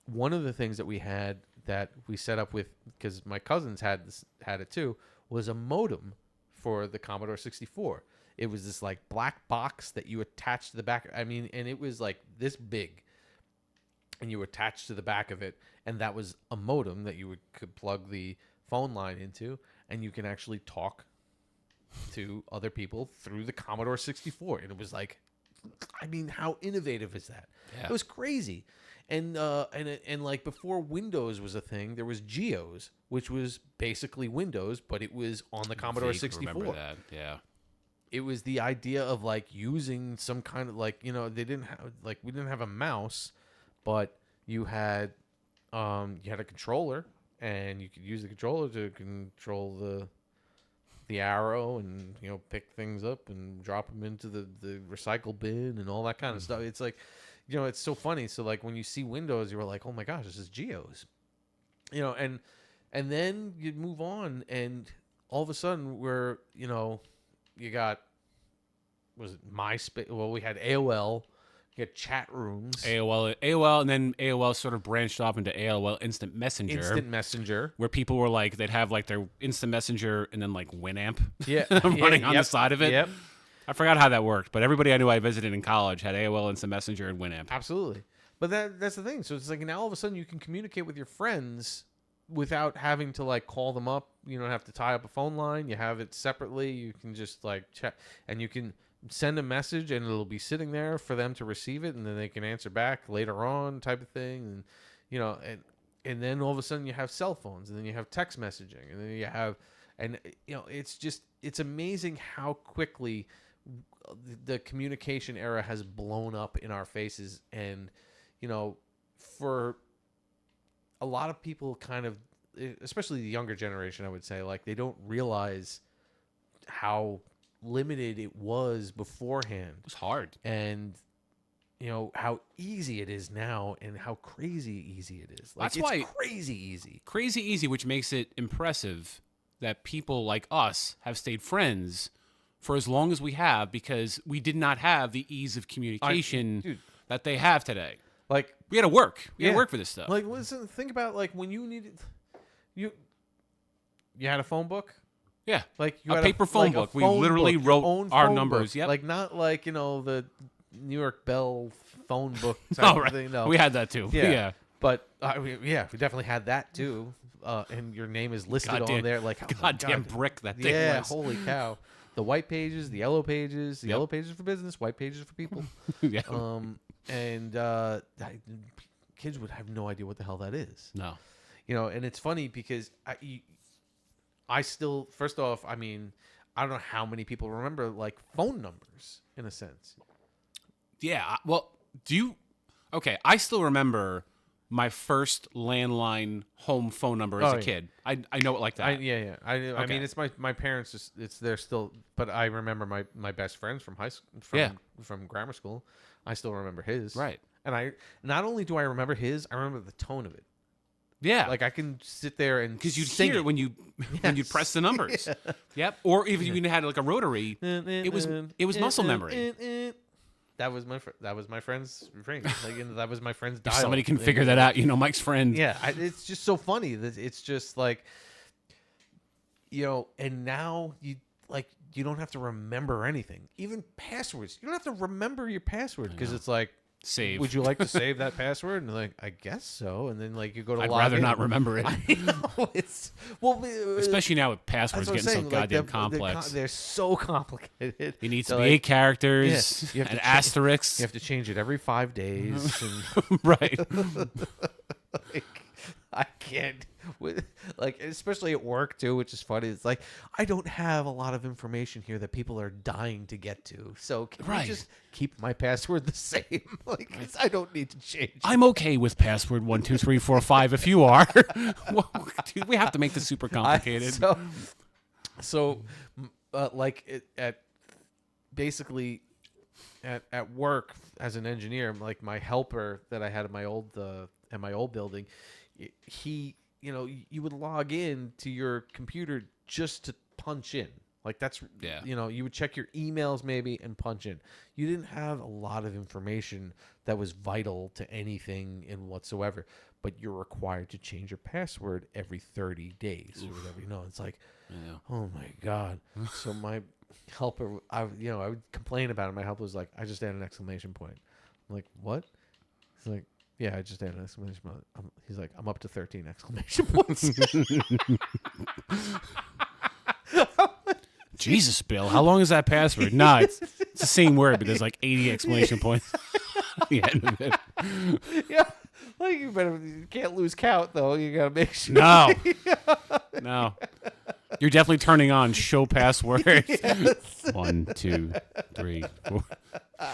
one of the things that we had that we set up with, because my cousins had it too, was a modem for the Commodore 64. It was this like black box that you attached to the back. And it was like this big, and you attached to the back of it, and that was a modem that you could plug the phone line into, and you can actually talk to other people through the Commodore 64. And it was like, how innovative is that? Yeah. It was crazy. And like before Windows was a thing, there was Geos, which was basically Windows, but it was on the Commodore 64. Remember that? Yeah. It was the idea of like using some kind of like, you know, they didn't have like, we didn't have a mouse, but you had a controller, and you could use the controller to control the arrow and, you know, pick things up and drop them into the recycle bin and all that kind of stuff. It's like, you know, it's so funny. So like when you see Windows, you were like, oh my gosh, this is Geos, you know, and then you move on, and all of a sudden we're, you know, you got, was it MySpace? Well, we had AOL. You had chat rooms. AOL, and then AOL sort of branched off into AOL Instant Messenger. Where people were like, they'd have like their Instant Messenger and then like Winamp running on the side of it. Yep. I forgot how that worked, but everybody I knew I visited in college had AOL Instant Messenger and Winamp. Absolutely. But that's the thing. So it's like now all of a sudden you can communicate with your friends without having to like call them up. You don't have to tie up a phone line. You have it separately. You can just like chat, and you can send a message, and it'll be sitting there for them to receive it, and then they can answer back later on, type of thing. And you know, and then all of a sudden you have cell phones, and then you have text messaging, and then you have, and you know, it's amazing how quickly the communication era has blown up in our faces. And you know, for a lot of people, kind of, especially the younger generation, I would say, like, they don't realize how limited it was beforehand. It was hard. And you know how easy it is now, and how crazy easy it is. Like, That's why crazy easy, which makes it impressive that people like us have stayed friends for as long as we have, because we did not have the ease of communication that they have today. Like, we had to work. We had to work for this stuff. Like, listen, think about like when you needed, you had a phone book. Yeah, like you a had paper phone book. We literally wrote our numbers. Yeah, like not like, you know, the New York Bell phone book type oh, right. of thing. No, we had that too. Yeah. But we definitely had that too. And your name is listed on there. Like, goddamn brick that thing was. Yeah, holy cow. The white pages, the yellow pages, the yellow pages for business, white pages for people. Yeah. And kids would have no idea what the hell that is. No. You know, and it's funny because I still, first off, I mean, I don't know how many people remember like phone numbers in a sense. Yeah. Well, okay, I still remember my first landline home phone number as a kid. I know it like that. I mean, it's my parents. They're still, but I remember my best friends from high school, from grammar school. I still remember his. Right. And not only do I remember his, I remember the tone of it. Yeah. Like I can sit there and because you'd hear it when you press the numbers. Yeah. Yep. Or even you had like a rotary, it was muscle memory. That was my friend's ring. Like, that was my friend's dial. If somebody can figure that out, you know, Mike's friend. Yeah, it's just so funny that it's just like, you know, and now you don't have to remember anything, even passwords. You don't have to remember your password because it's like, save. Would you like to save that password? And like, I guess so. And then like you go to I'd log rather in. not remember it. I know, especially now with passwords getting so goddamn complex. They're so complicated. It needs to be 8 characters and asterisks. You have to change it every 5 days. Right. Like, I can't. Like, especially at work too, which is funny. It's like, I don't have a lot of information here that people are dying to get to, so can we just keep my password the same? Like, I don't need to change it. I'm okay with password 1 2 3 4 5 if you are. Well, dude, we have to make this super complicated. So like at work as an engineer, like my helper that I had at my old building, he, you know, you would log in to your computer just to punch in. Like that's, you know, you would check your emails maybe and punch in. You didn't have a lot of information that was vital to anything in whatsoever, but you're required to change your password every 30 days or whatever. You know, it's like, oh my God. So my helper, I would complain about it. My helper was like, I just added an exclamation point. I'm like, what? He's like, yeah, I just added an exclamation point. He's like, I'm up to 13 exclamation points. Jesus, Bill, how long is that password? Nah, it's the same word, but there's like 80 exclamation points. Yeah. Like you can't lose count though. You gotta make sure. No, no. You're definitely turning on show password. Yes. 1, 2, 3, 4.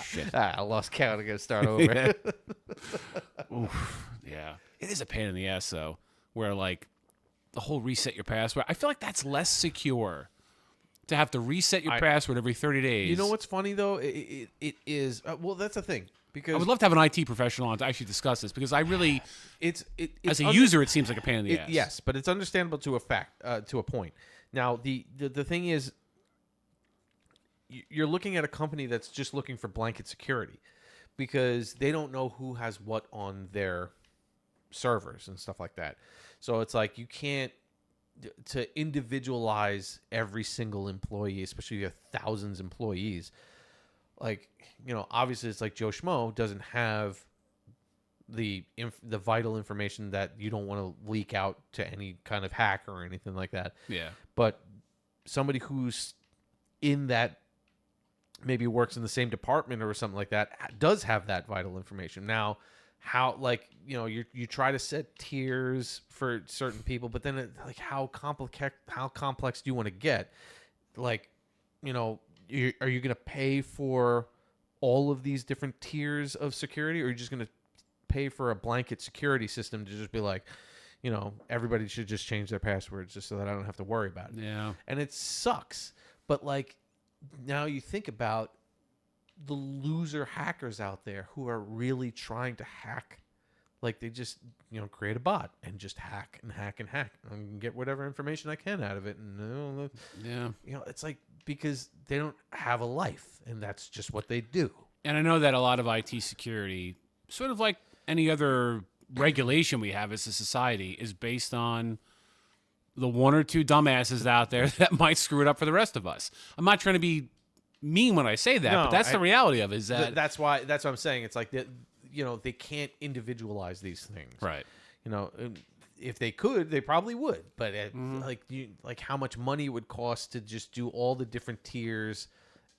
Shit. I lost count. I gotta start over. Oof, yeah. It is a pain in the ass though, where like the whole reset your password. I feel like that's less secure to have to reset your password every 30 days. You know what's funny though? It is. Well, that's the thing. Because I would love to have an IT professional on to actually discuss this because I really, it's as a user, it seems like a pain in the ass. Yes, but it's understandable to a point. Now, the thing is, you're looking at a company that's just looking for blanket security because they don't know who has what on their servers and stuff like that. So it's like you can't to individualize every single employee, especially if you have thousands of employees. Like, you know, obviously it's like Joe Schmo doesn't have the vital information that you don't want to leak out to any kind of hacker or anything like that. Yeah. But somebody who's in that, maybe works in the same department or something like that, does have that vital information. Now, how, like, you know, you try to set tiers for certain people, but then like how complex do you want to get? Like, you know, are you going to pay for all of these different tiers of security, or are you just going to pay for a blanket security system to just be like, you know, everybody should just change their passwords just so that I don't have to worry about it? Yeah. And it sucks. But like, now you think about the loser hackers out there who are really trying to hack. Like, they just, you know, create a bot and just hack and hack and hack and get whatever information I can out of it. And yeah, you know, it's like, because they don't have a life, and that's just what they do. And I know that a lot of IT security, sort of like any other regulation we have as a society, is based on the one or two dumbasses out there that might screw it up for the rest of us. I'm not trying to be mean when I say that, but that's the reality of it. Is that that's what I'm saying. It's like that, you know, they can't individualize these things, right? You know, if they could, they probably would. But like how much money it would cost to just do all the different tiers,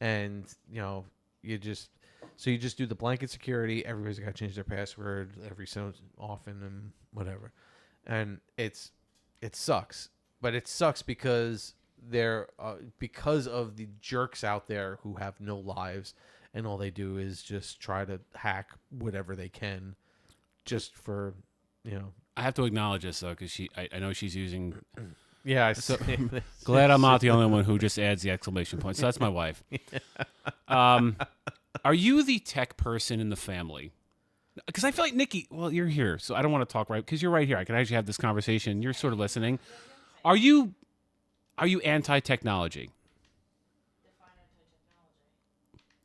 and you know, you just do the blanket security. Everybody's got to change their password every so often and whatever, and it sucks. But it sucks because because of the jerks out there who have no lives, and all they do is just try to hack whatever they can, just for, you know. I have to acknowledge this though, because I know she's using. Yeah, so glad I'm not the only one who just adds the exclamation point. So that's my wife. Are you the tech person in the family? Because I feel like Nikki. Well, you're here, so I don't want to talk right because you're right here. I can actually have this conversation. You're sort of listening. Are you anti-technology?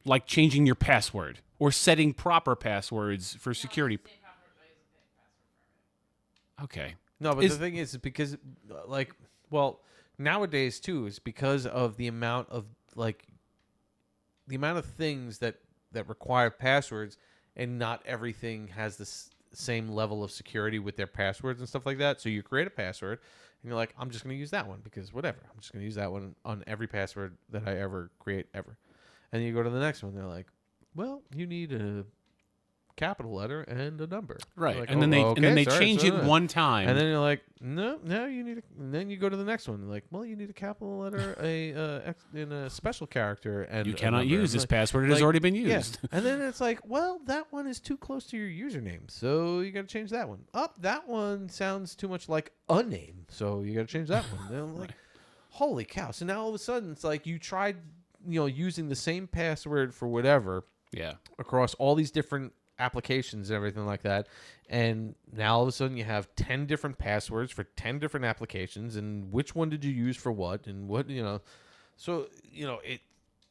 Like changing your password or setting proper passwords for security. Okay. No, but the thing is, because, like, well, nowadays too, is because of the amount of things that require passwords, and not everything has the same level of security with their passwords and stuff like that. So you create a password, and you're like, I'm just going to use that one because whatever. I'm just going to use that one on every password that I ever create ever. And then you go to the next one. They're like, well, you need a capital letter and a number. Right. Like, and then they change it one time. And then you're like, no, you need and then you go to the next one. Like, well, you need a capital letter, in a special character, and you cannot use this password. It has already been used. Yeah. And then it's like, well, that one is too close to your username, so you got to change that one. That one sounds too much like a name, so you got to change that one. And I'm like, holy cow. So now all of a sudden it's like you tried, you know, using the same password for whatever. Yeah. Across all these different applications and everything like that, and now all of a sudden you have 10 different passwords for 10 different applications, and which one did you use for what, and what, you know. So, you know,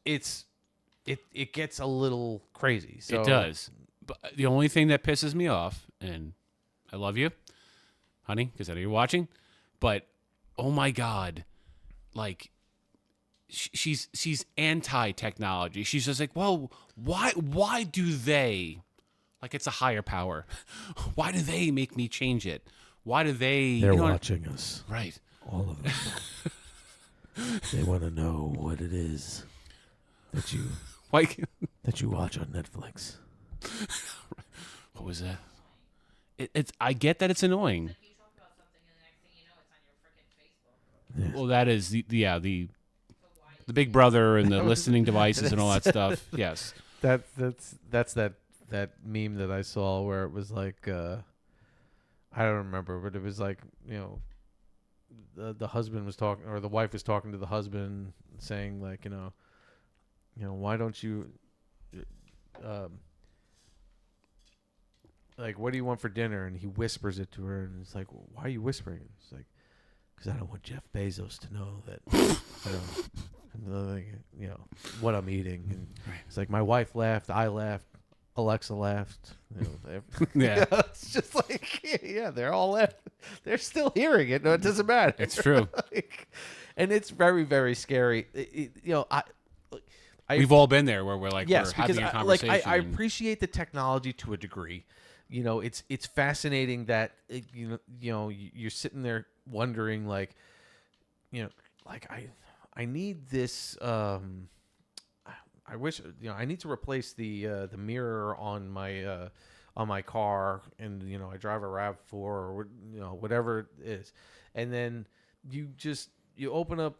it gets a little crazy. So, it does. But the only thing that pisses me off, and I love you, honey, because I know you're watching, but oh my God, like, she's anti-technology. She's just like, well, why do they, like, it's a higher power, why do they make me change it? Why do they? They're watching us, right? All of them. They want to know what it is that you watch on Netflix. What was that? it's I get that it's annoying. You talk about something, and the next thing you know, it's on your freaking Facebook. Well, that is the Big Brother and the listening devices and all that stuff. Yes. That's that meme that I saw where it was like I don't remember, but it was like, the husband was talking, or the wife was talking to the husband, saying like, why don't you like, what do you want for dinner? And he whispers it to her, and it's like, why are you whispering? It's like, because I don't want Jeff Bezos to know that what I'm eating. And it's like, my wife laughed, I laughed, Alexa laughed. Yeah. It's just like, they're all laughing. They're still hearing it. No, it doesn't matter. It's true. And it's very, very scary. We've all been there where we're like, yes, we're having a conversation. I appreciate the technology to a degree. It's fascinating that you're sitting there wondering, like, I need this. I wish I need to replace the mirror on my car, and I drive a RAV4 or whatever it is, and then you open up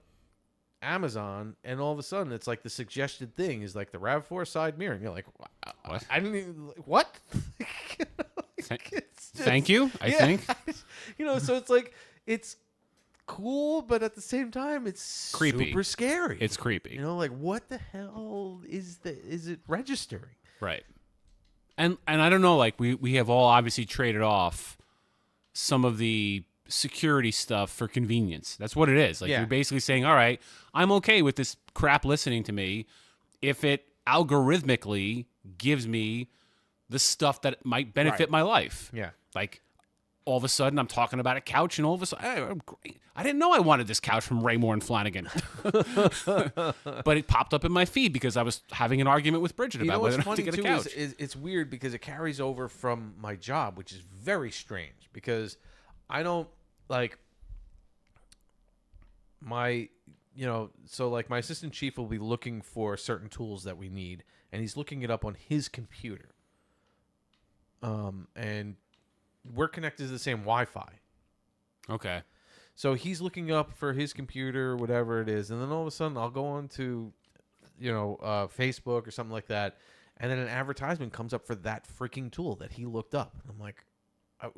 Amazon, and all of a sudden it's like the suggested thing is like the RAV4 side mirror, and you're like, what? I didn't even, what? Thank you. I think so it's like, it's cool, but at the same time it's creepy, super scary. It's creepy. Like, what the hell is it registering? Right. And I don't know, like we have all obviously traded off some of the security stuff for convenience. That's what it is. Like, you're basically saying, all right, I'm okay with this crap listening to me if it algorithmically gives me the stuff that might benefit my life. Yeah. Like, all of a sudden I'm talking about a couch, and all of a sudden, hey, I'm great. I didn't know I wanted this couch from Raymore and Flanagan. But it popped up in my feed because I was having an argument with Bridget about whether or not to get a couch. It's weird because it carries over from my job, which is very strange because I don't like my, so like my assistant chief will be looking for certain tools that we need, and he's looking it up on his computer. And we're connected to the same Wi-Fi. Okay. So he's looking up for his computer, whatever it is, and then all of a sudden I'll go on to, Facebook or something like that, and then an advertisement comes up for that freaking tool that he looked up. And I'm like, I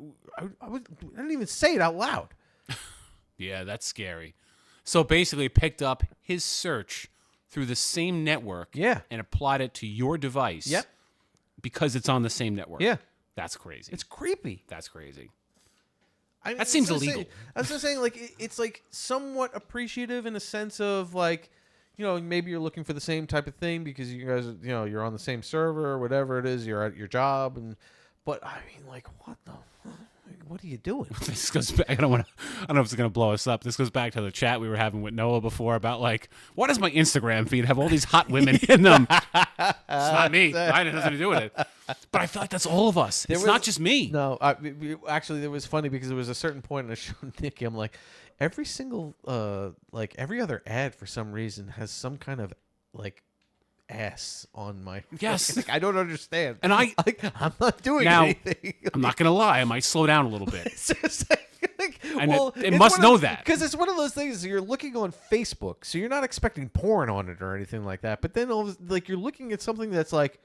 didn't even say it out loud. Yeah, that's scary. So basically picked up his search through the same network and applied it to your device. Yep. Because it's on the same network. Yeah. That's crazy. It's creepy. That's crazy. I mean, that seems illegal. I was just saying, like, it's like somewhat appreciative in a sense of like, maybe you're looking for the same type of thing because you guys, you're on the same server or whatever it is, you're at your job, but I mean, like, what are you doing? This goes back, I don't know if it's going to blow us up. This goes back to the chat we were having with Noah before about, like, why does my Instagram feed have all these hot women in them? It's not me. Mine has nothing to do with it. But I feel like that's all of us. It's not just me. No, actually, it was funny because there was a certain point in I showed Nikki, I'm like, every single, like, every other ad for some reason has some kind of, like, ass on my. Yes. Like, I don't understand. And I'm not doing now, anything. I'm not going to lie. I might slow down a little bit. It's just like, and it must know that. Because it's one of those things, you're looking on Facebook, so you're not expecting porn on it or anything like that. But then, you're looking at something that's, like,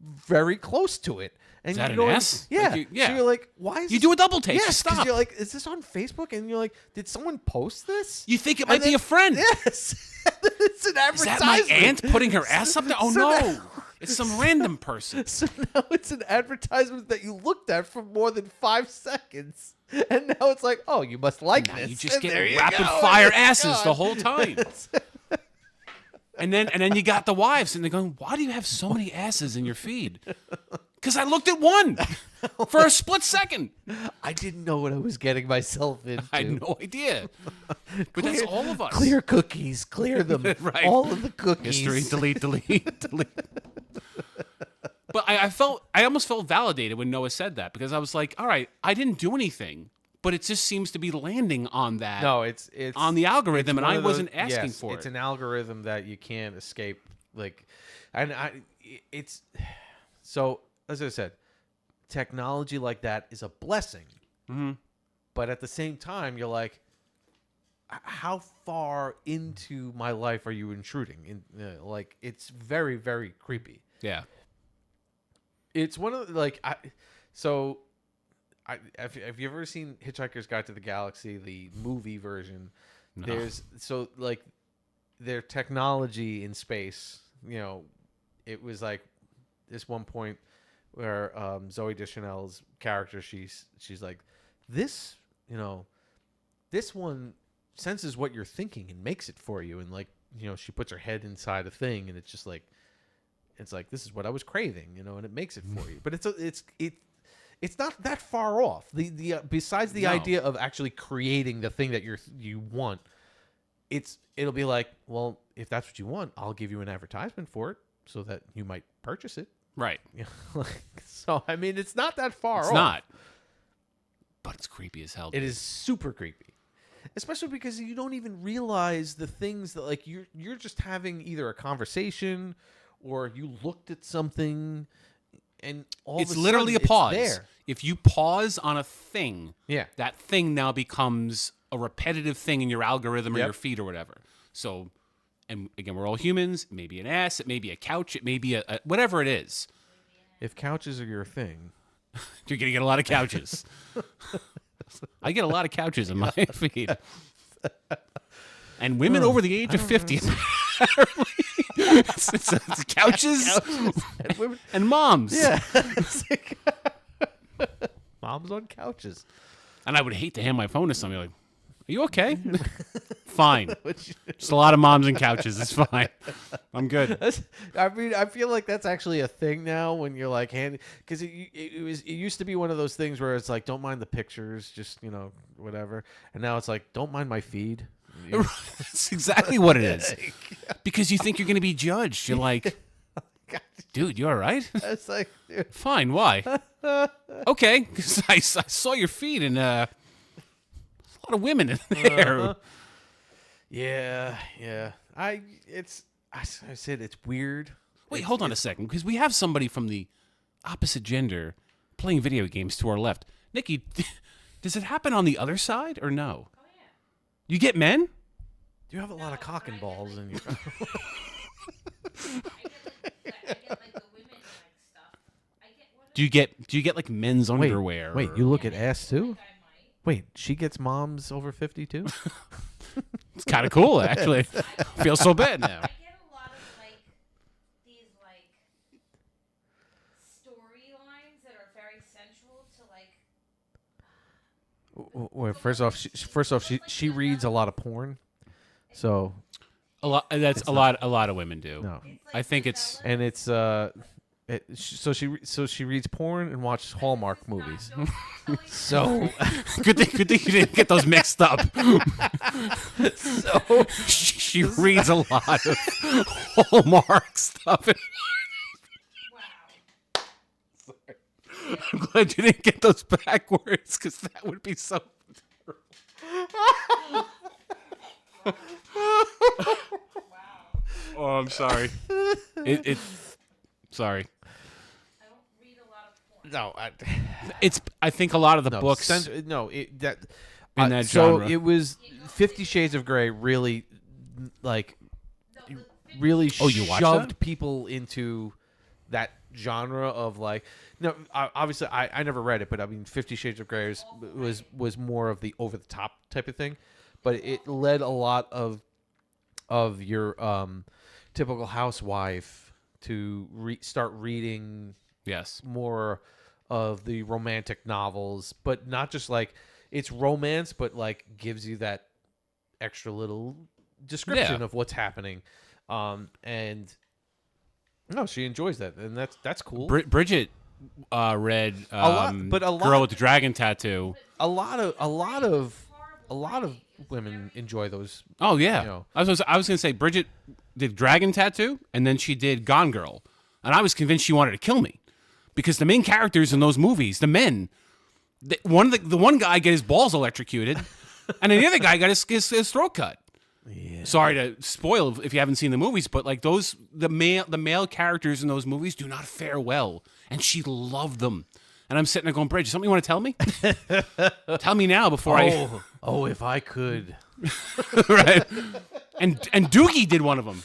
very close to it. And is that you an ass? Yeah. Like yeah. So you're like, why is you do a double take? Yes, stop. You're like, is this on Facebook? And you're like, did someone post this? You think it might be a friend? Yes. It's an advertisement. Is that my aunt putting her ass up there? Oh, no. It's some random person. So now it's an advertisement that you looked at for more than 5 seconds. And now it's like, oh, you must like now this. You just and get rapid fire asses the whole time. And then you got the wives, and they're going, why do you have so many asses in your feed? Because I looked at one for a split second. I didn't know what I was getting myself into. I had no idea. But that's all of us. Clear cookies. Clear them. Right. All of the cookies. History, delete. But I almost felt validated when Noah said that, because I was like, all right, I didn't do anything, but it just seems to be landing on that. No, it's on the algorithm, and I wasn't asking for it. It's an algorithm that you can't escape. Like, and it's so, as I said, technology like that is a blessing. Mm-hmm. But at the same time, you're like, how far into my life are you intruding? Like, it's very, very creepy. Yeah. It's one of the, like, have you ever seen Hitchhiker's Guide to the Galaxy, the movie version? No. There's like their technology in space. It was like this one point where Zooey Deschanel's character, she's like, this one senses what you're thinking and makes it for you, and like she puts her head inside a thing, and it's just like this is what I was craving, and it makes it for you. But it's not that far off. The besides the idea of actually creating the thing that you want, it'll be like, well, if that's what you want, I'll give you an advertisement for it so that you might purchase it. Right. So I mean, it's not that far off. It's not. But it's creepy as hell. It is super creepy. Especially because you don't even realize the things that, like, you're just having either a conversation or you looked at something and all it's of a literally sudden a pause. It's there. If you pause on a thing, Yeah. that thing now becomes a repetitive thing in your algorithm or Yep. your feed or whatever. So, and again, we're all humans. It may be an ass. It may be a couch. It may be a whatever it is. If couches are your thing, You're going to get a lot of couches. I get a lot of couches in my feed. And women over the age of 50, apparently. It's couches and moms. yeah, moms on couches. And I would hate to hand my phone to somebody like, are you okay? Fine. Just a lot of moms and couches. It's fine. I'm good. I mean, I feel like that's actually a thing now when you're like because it used to be one of those things where it's like, don't mind the pictures, just whatever. And now it's like, don't mind my feed. That's exactly what it is. Because you think you're going to be judged. You're like, dude, you all right? It's like, dude. Fine. Why? Okay. Because I saw your feed and there's a lot of women in there. Yeah. I said it's weird. Wait, hold on a second. Because we have somebody from the opposite gender playing video games to our left. Nikki, does it happen on the other side or no? Oh, yeah. You get men? You have a lot of cock and balls in your. Do you get like men's underwear? Wait, you look at ass too? Wait, she gets moms over 50 too? It's kind of cool, actually. I feel so bad now. I get a lot of these storylines that are very central to Well, first off, she reads a lot of porn, so a lot. That's a lot. A lot of women do. no, I think it's. and it's so she reads porn and watches Hallmark movies. So Good thing you didn't get those mixed up. so She reads a lot of Hallmark stuff. I'm glad you didn't get those backwards, because that would be so. Oh, I'm sorry. Sorry. I don't read a lot of porn. no, It's. I think a lot of the books. in that genre. So it was 50 Shades of Grey really really you watched shoved that? people into that genre of like. No, obviously I never read it, but I mean 50 Shades of Grey was more of the over the top type of thing, but it led a lot of your typical housewife to start reading Yes. more of the romantic novels, but not just like it's romance, but like gives you that extra little description of what's happening. And no, she enjoys that, and that's cool. Bridget read a lot Girl with the Dragon Tattoo. a lot of women enjoy those. Oh yeah, You know. I was gonna say Bridget did Dragon Tattoo, and then she did Gone Girl, and I was convinced she wanted to kill me because the main characters in those movies, the men, the one guy got his balls electrocuted, and then the other guy got his throat cut. Yeah. Sorry to spoil if you haven't seen the movies, but like the male characters in those movies do not fare well, and she loved them. And I'm sitting there going, Bridge, something you want to tell me? Tell me now before Oh, if I could. right. And Doogie did one of them.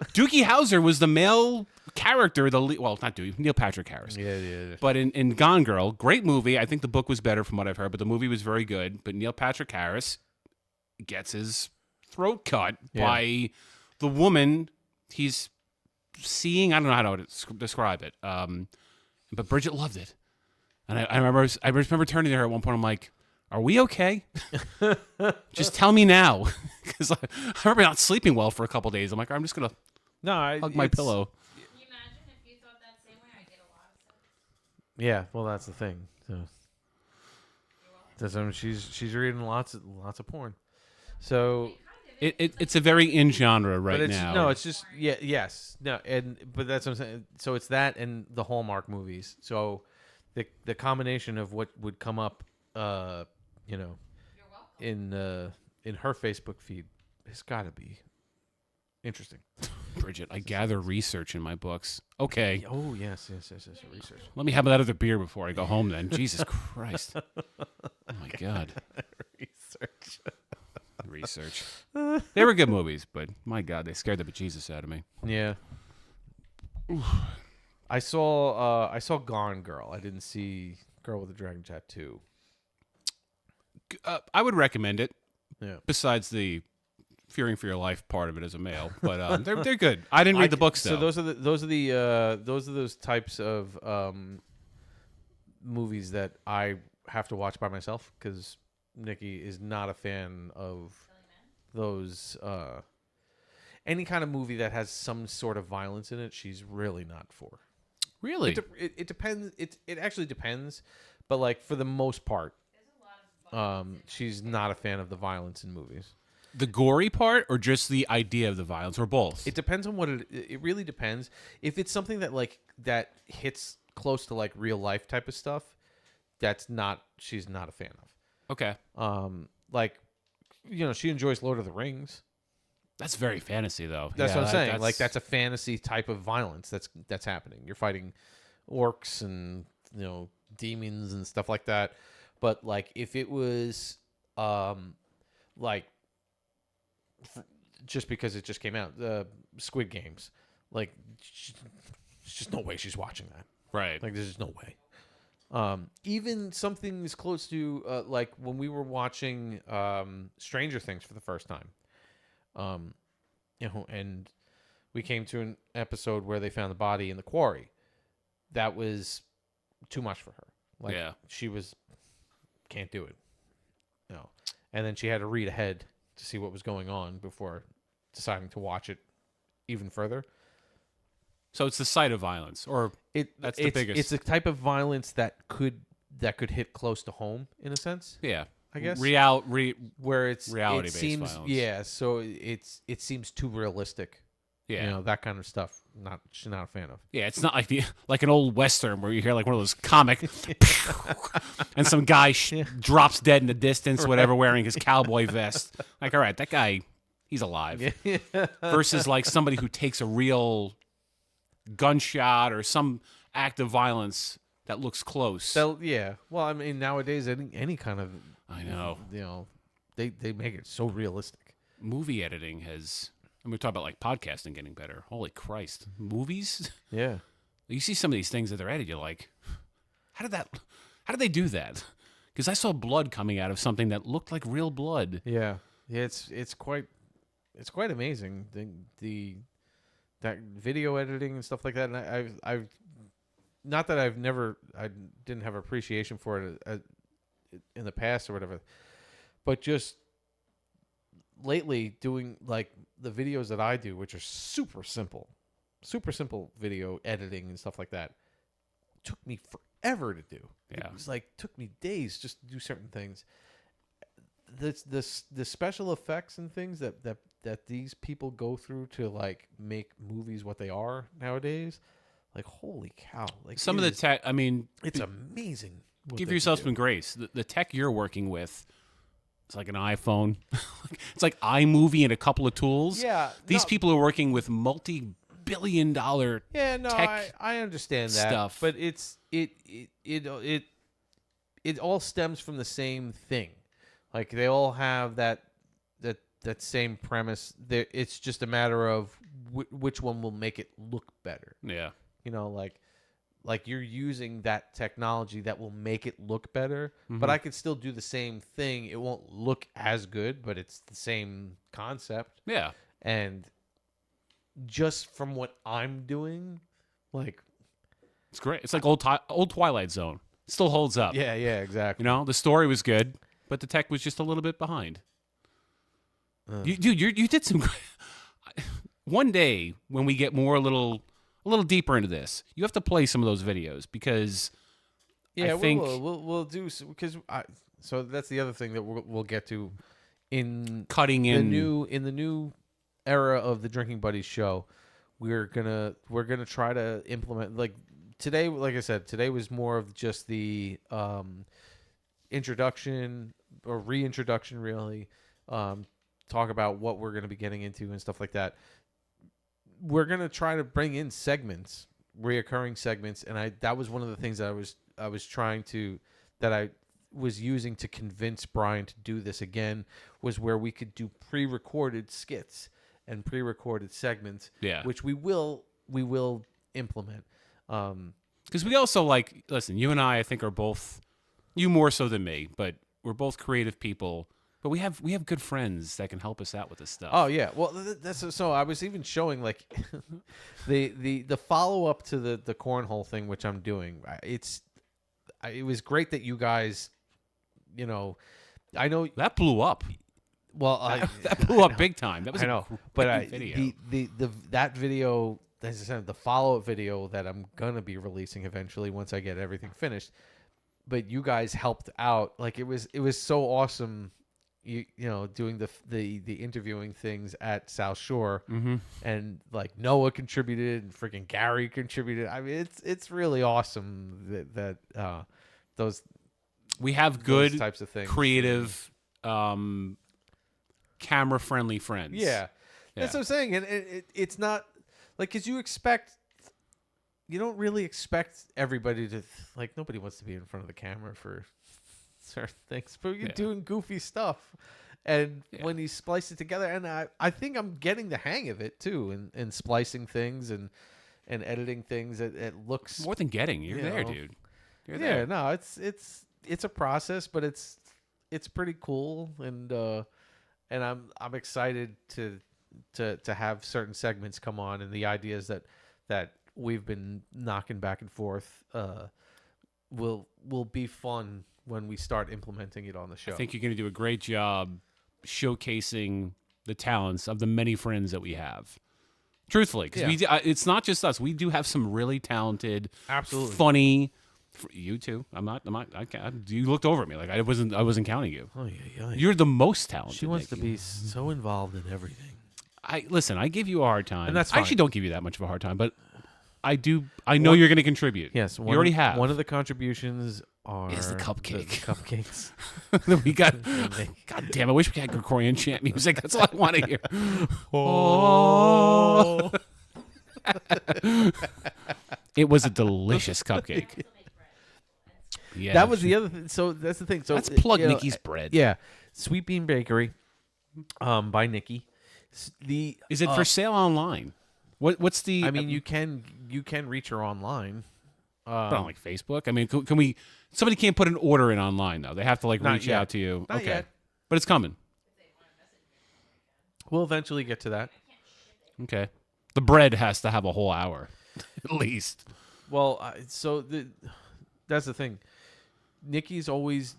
Doogie Howser was the male character, well, not Doogie, Neil Patrick Harris. Yeah. But in Gone Girl, great movie. I think the book was better from what I've heard, but the movie was very good. But Neil Patrick Harris gets his throat cut by the woman he's seeing. I don't know how to describe it. But Bridget loved it. And I remember turning to her at one point. I'm like, are we okay? Just tell me now. Because I remember not sleeping well for a couple days. I'm like, I'm just going to hug my pillow. Can you imagine if you thought that same way? I get a lot of sex. Yeah, well, that's the thing. So, she's reading lots of porn. So it's a very in genre right now. No, it's just yes, no, but that's what I'm saying. So it's that and the Hallmark movies. So the combination of what would come up, in her Facebook feed has got to be interesting. Bridget, I gather research in my books. Okay. Oh yes, research. Let me have that other beer before I go home then. Jesus Christ. Oh my God. Research. They were good movies, but my God, they scared the bejesus out of me. Yeah. I saw Gone Girl. I didn't see Girl with a Dragon Tattoo. I would recommend it. Yeah. Besides the fearing for your life part of it as a male, but they're good. I didn't read the books though. So those are those types of movies that I have to watch by myself because Nikki is not a fan of those. Any kind of movie that has some sort of violence in it, she's really not for. Really? It depends. It actually depends, but like for the most part, she's not a fan of the violence in movies. The gory part, or just the idea of the violence, or both? It depends on what it really depends. If it's something that hits close to like real life type of stuff, she's not a fan of. Okay. She enjoys Lord of the Rings. That's very fantasy, though. That's what I'm saying. That's a fantasy type of violence that's happening. You're fighting orcs and demons and stuff like that. But like if it was just because it just came out, Squid Games, like there's just no way she's watching that. Right. Like there's just no way. Even something as close to like when we were watching Stranger Things for the first time. And we came to an episode where they found the body in the quarry. That was too much for her. Like she can't do it. No. And then she had to read ahead to see what was going on before deciding to watch it even further. So it's the site of violence, or that's the biggest. It's a type of violence that could hit close to home in a sense. Yeah. I guess where it's reality-based seems, violence. Yeah, so it seems too realistic. Yeah, that kind of stuff. She's not a fan of. Yeah, it's not like an old western where you hear like one of those comic, and some guy drops dead in the distance, whatever, wearing his cowboy vest. Like, all right, that guy, he's alive. Yeah. Versus like somebody who takes a real gunshot or some act of violence that looks close. Yeah. Well, I mean, nowadays any kind of. I know. They make it so realistic. Movie editing has. And we talk about like podcasting getting better. Holy Christ, movies! Yeah, you see some of these things that they're edited. You're like, how did they do that? Because I saw blood coming out of something that looked like real blood. Yeah. It's quite amazing. That video editing and stuff like that. And I've not that I didn't have appreciation for it in the past or whatever, but just lately doing like the videos that I do, which are super simple video editing and stuff like that, took me forever to do. Yeah. It was like took me days just to do certain things. The special effects and things that these people go through to like make movies what they are nowadays, like holy cow! Like some of the tech, I mean, it's amazing. Give yourself some grace. The tech you're working with, it's like an iPhone. It's like iMovie and a couple of tools. Yeah. These people are working with billion Yeah, no, tech I understand that stuff. but it all stems from the same thing. Like they all have that same premise. It's just a matter of which one will make it look better. Yeah. You know, like you're using that technology that will make it look better, but I could still do the same thing. It won't look as good, but it's the same concept. Yeah. And just from what I'm doing, like It's great. It's like old Twilight Zone. It still holds up. yeah, exactly. You know, the story was good, but the tech was just a little bit behind. You did some. One day when we get a little deeper into this, you have to play some of those videos because yeah, I think we'll do because so that's the other thing that we'll get to in cutting the in new era of the Drinking Buddies show. We're gonna try to implement like today. Like I said, today was more of just the introduction or reintroduction, really. Talk about what we're gonna be getting into and stuff like that. We're gonna try to bring in segments, reoccurring segments, and that was one of the things that I was using to convince Brian to do this again, was where we could do pre-recorded skits and pre-recorded segments, which we will implement. Because we also listen, you and I think are both, you more so than me, but we're both creative people. But we have good friends that can help us out with this stuff. Oh yeah, well that's so. I was even showing like the follow up to the cornhole thing, which I'm doing. It was great that you guys, you know, I know that blew up. Well, that blew up big time. That was but video. That video, as I said, the follow up video that I'm gonna be releasing eventually once I get everything finished. But you guys helped out. Like it was so awesome. You know, doing the interviewing things at South Shore, and like Noah contributed and freaking Gary contributed. I mean, it's really awesome that those we have good those types of things, creative, camera friendly friends. Yeah, that's what I'm saying, and it's not like because you don't really expect everybody to like. Nobody wants to be in front of the camera for certain things, but you're doing goofy stuff, and when you splice it together, and I think I'm getting the hang of it too, and splicing things and editing things. It looks more than getting. You're there, dude. You're there. there. No, it's a process, but it's pretty cool, and I'm excited to have certain segments come on, and the ideas that we've been knocking back and forth will be fun when we start implementing it on the show. I think you're going to do a great job showcasing the talents of the many friends that we have. Truthfully, because it's not just us. We do have some really talented, absolutely funny. You too. I'm not. I can't. You looked over at me like I wasn't counting you. Oh yeah. You're the most talented. She wants Nikki. to be so involved in everything. I give you a hard time, and that's fine. I actually don't give you that much of a hard time, but I do. I know you're going to contribute. Yes, you already have. One of the contributions is the cupcake. The cupcakes. We got. God damn! I wish we had Gregorian chant music. That's all I want to hear. Oh. It was a delicious cupcake. Yeah, that was the other thing. So that's the thing. So let's plug Nikki's bread. Yeah, Sweet Bean Bakery, by Nikki. Is it for sale online? What's the? I mean, you can reach her online. But on like Facebook. I mean, can we? Somebody can't put an order in online though. They have to reach out to you. Not okay, yet. But it's coming. We'll eventually get to that. Okay, the bread has to have a whole hour, at least. Well, that's the thing. Nikki's always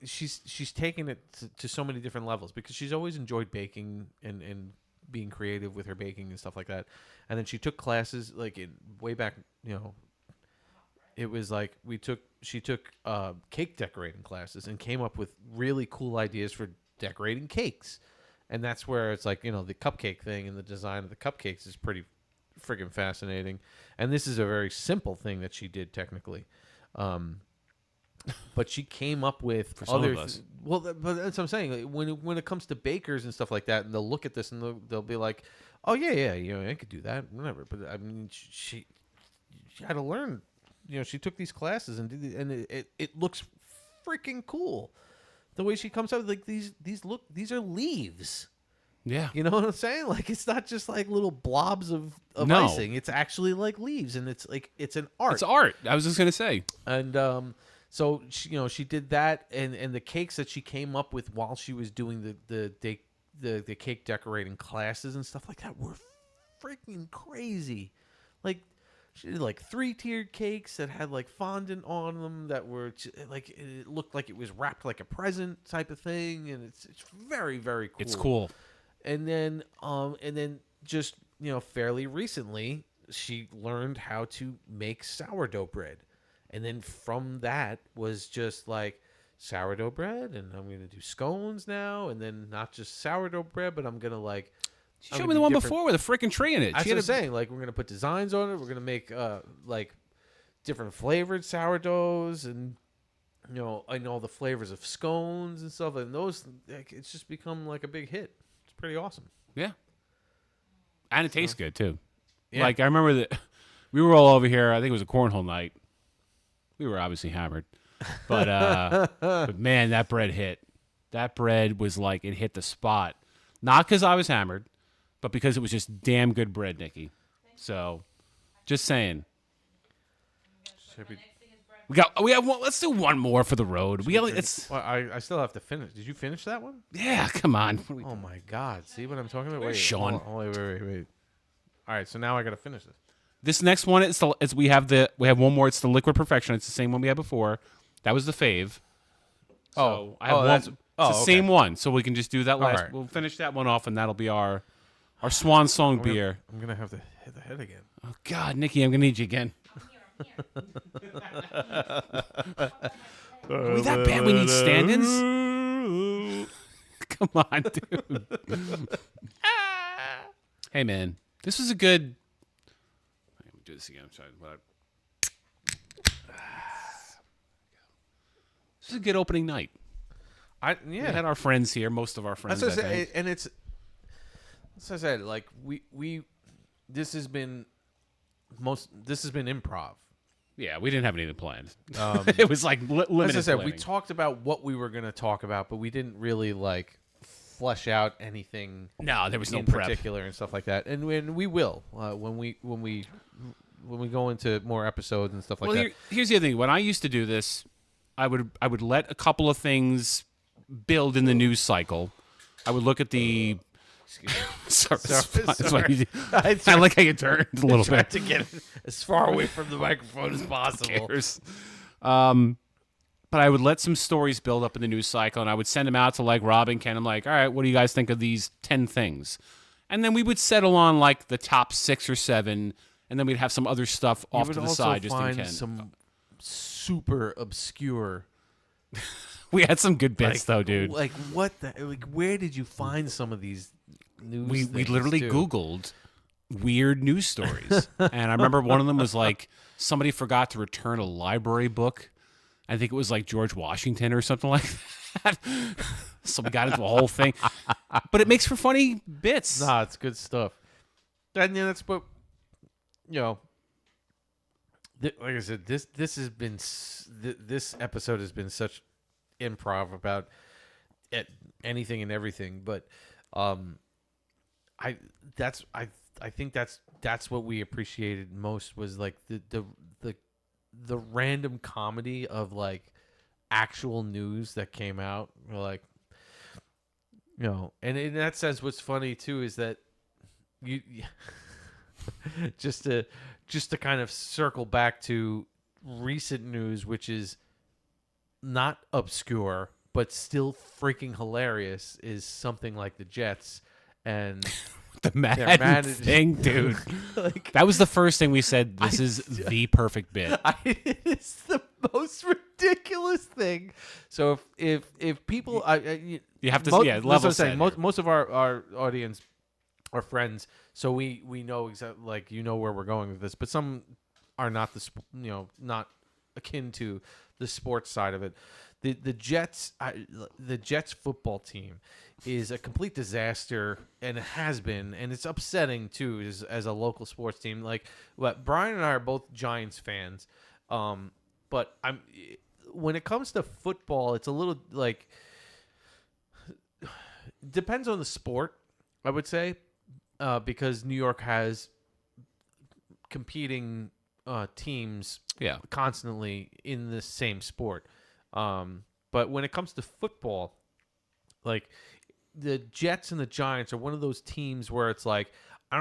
she's taken it to so many different levels because she's always enjoyed baking and being creative with her baking and stuff like that. And then she took classes way back, it was like she took cake decorating classes and came up with really cool ideas for decorating cakes. And that's where it's like, the cupcake thing and the design of the cupcakes is pretty friggin' fascinating. And this is a very simple thing that she did technically. but she came up with For some other. of us. But that's what I'm saying. Like, when it comes to bakers and stuff like that, and they'll look at this and they'll be like, "Oh yeah, I could do that, whatever." But I mean, she had to learn. She took these classes and it looks freaking cool. The way she comes out, like these are leaves. Yeah. You know what I'm saying? Like, it's not just like little blobs of No. icing. It's actually like leaves, and it's an art. It's art. I was just gonna say. And so she did that, and the cakes that she came up with while she was doing the cake decorating classes and stuff like that were freaking crazy. Like, she did like 3-tiered cakes that had like fondant on them that were like, it looked like it was wrapped like a present type of thing, and it's very, very cool. It's cool. And then just fairly recently, she learned how to make sourdough bread, and then from that was just like sourdough bread, and I'm gonna do scones now, and then not just sourdough bread, but I'm gonna like. She showed me the one before with a freaking tree in it. That's what I'm saying. Like, we're gonna put designs on it. We're gonna make like different flavored sourdoughs, and and all the flavors of scones and stuff. And those, like, it's just become like a big hit. It's pretty awesome. Yeah. And it tastes good too. Yeah. Like, I remember that we were all over here. I think it was a cornhole night. We were obviously hammered, but man, that bread hit. That bread was like, it hit the spot. Not because I was hammered, but because it was just damn good bread, Nikki. So, just saying. We have one. Let's do one more for the road. Well, I still have to finish. Did you finish that one? Yeah, come on. Oh my God! See what I'm talking about? Where's Wait, Sean? hold on, wait. All right, so now I got to finish this. This next one is we have one more. It's the Liquid Perfection. It's the same one we had before. That was the fave. So I have one. It's the same one. So we can just do that last. right. We'll finish that one off, and that'll be our swan song beer. I'm gonna have to hit the head again. Oh God, Nikki, I'm gonna need you again. Are we that bad? We need stand-ins. Come on, dude. Hey, man, this was a good. Let me do this again. I'm sorry. This is a good opening night. We had our friends here, most of our friends. That's what I I said, think. and it's. As I said, like we, this has been improv. Yeah, we didn't have anything planned. It was like limited. As I said, we planning. talked about what we were going to talk about, but we didn't really like flesh out anything. No, there was no in prep. particular and stuff like that. And we will when we go into more episodes and stuff like that. Here's the other thing. When I used to do this, I would let a couple of things build in the news cycle. I would look at the. Sorry. I like how you turned a little bit. To get as far away from the microphone as possible. But I would let some stories build up in the news cycle, and I would send them out to like Rob and Ken. I'm like, all right, what do you guys think of these 10 things? And then we would settle on like the top 6 or 7, and then we'd have some other stuff off to the side just in case. Some super obscure. We had some good bits though, dude. Like what the? Like where did you find some of these news? We literally Googled weird news stories, and I remember one of them was like somebody forgot to return a library book. I think it was like George Washington or something like that. So we got into a whole thing, but it makes for funny bits. Nah, it's good stuff. And yeah, that's what like I said, this has been this episode has been such improv about anything and everything, but I think that's what we appreciated most was like the random comedy of like actual news that came out. We're like, and in that sense, what's funny too is that you just to kind of circle back to recent news, which is not obscure but still freaking hilarious, is something like the Jets and the Madden thing, dude. Like, that was the first thing we said. This is the perfect bit. It's the most ridiculous thing. So if people, you have to level set. Most of our audience are friends, so we know exactly, like, where we're going with this. But some are not not akin to the sports side of it. The Jets football team is a complete disaster, and it has been, and it's upsetting too as a local sports team. Like, Brian and I are both Giants fans, but when it comes to football, it's a little like depends on the sport, I would say, because New York has competing teams constantly in the same sport. But when it comes to football, like the Jets and the Giants are one of those teams where it's like they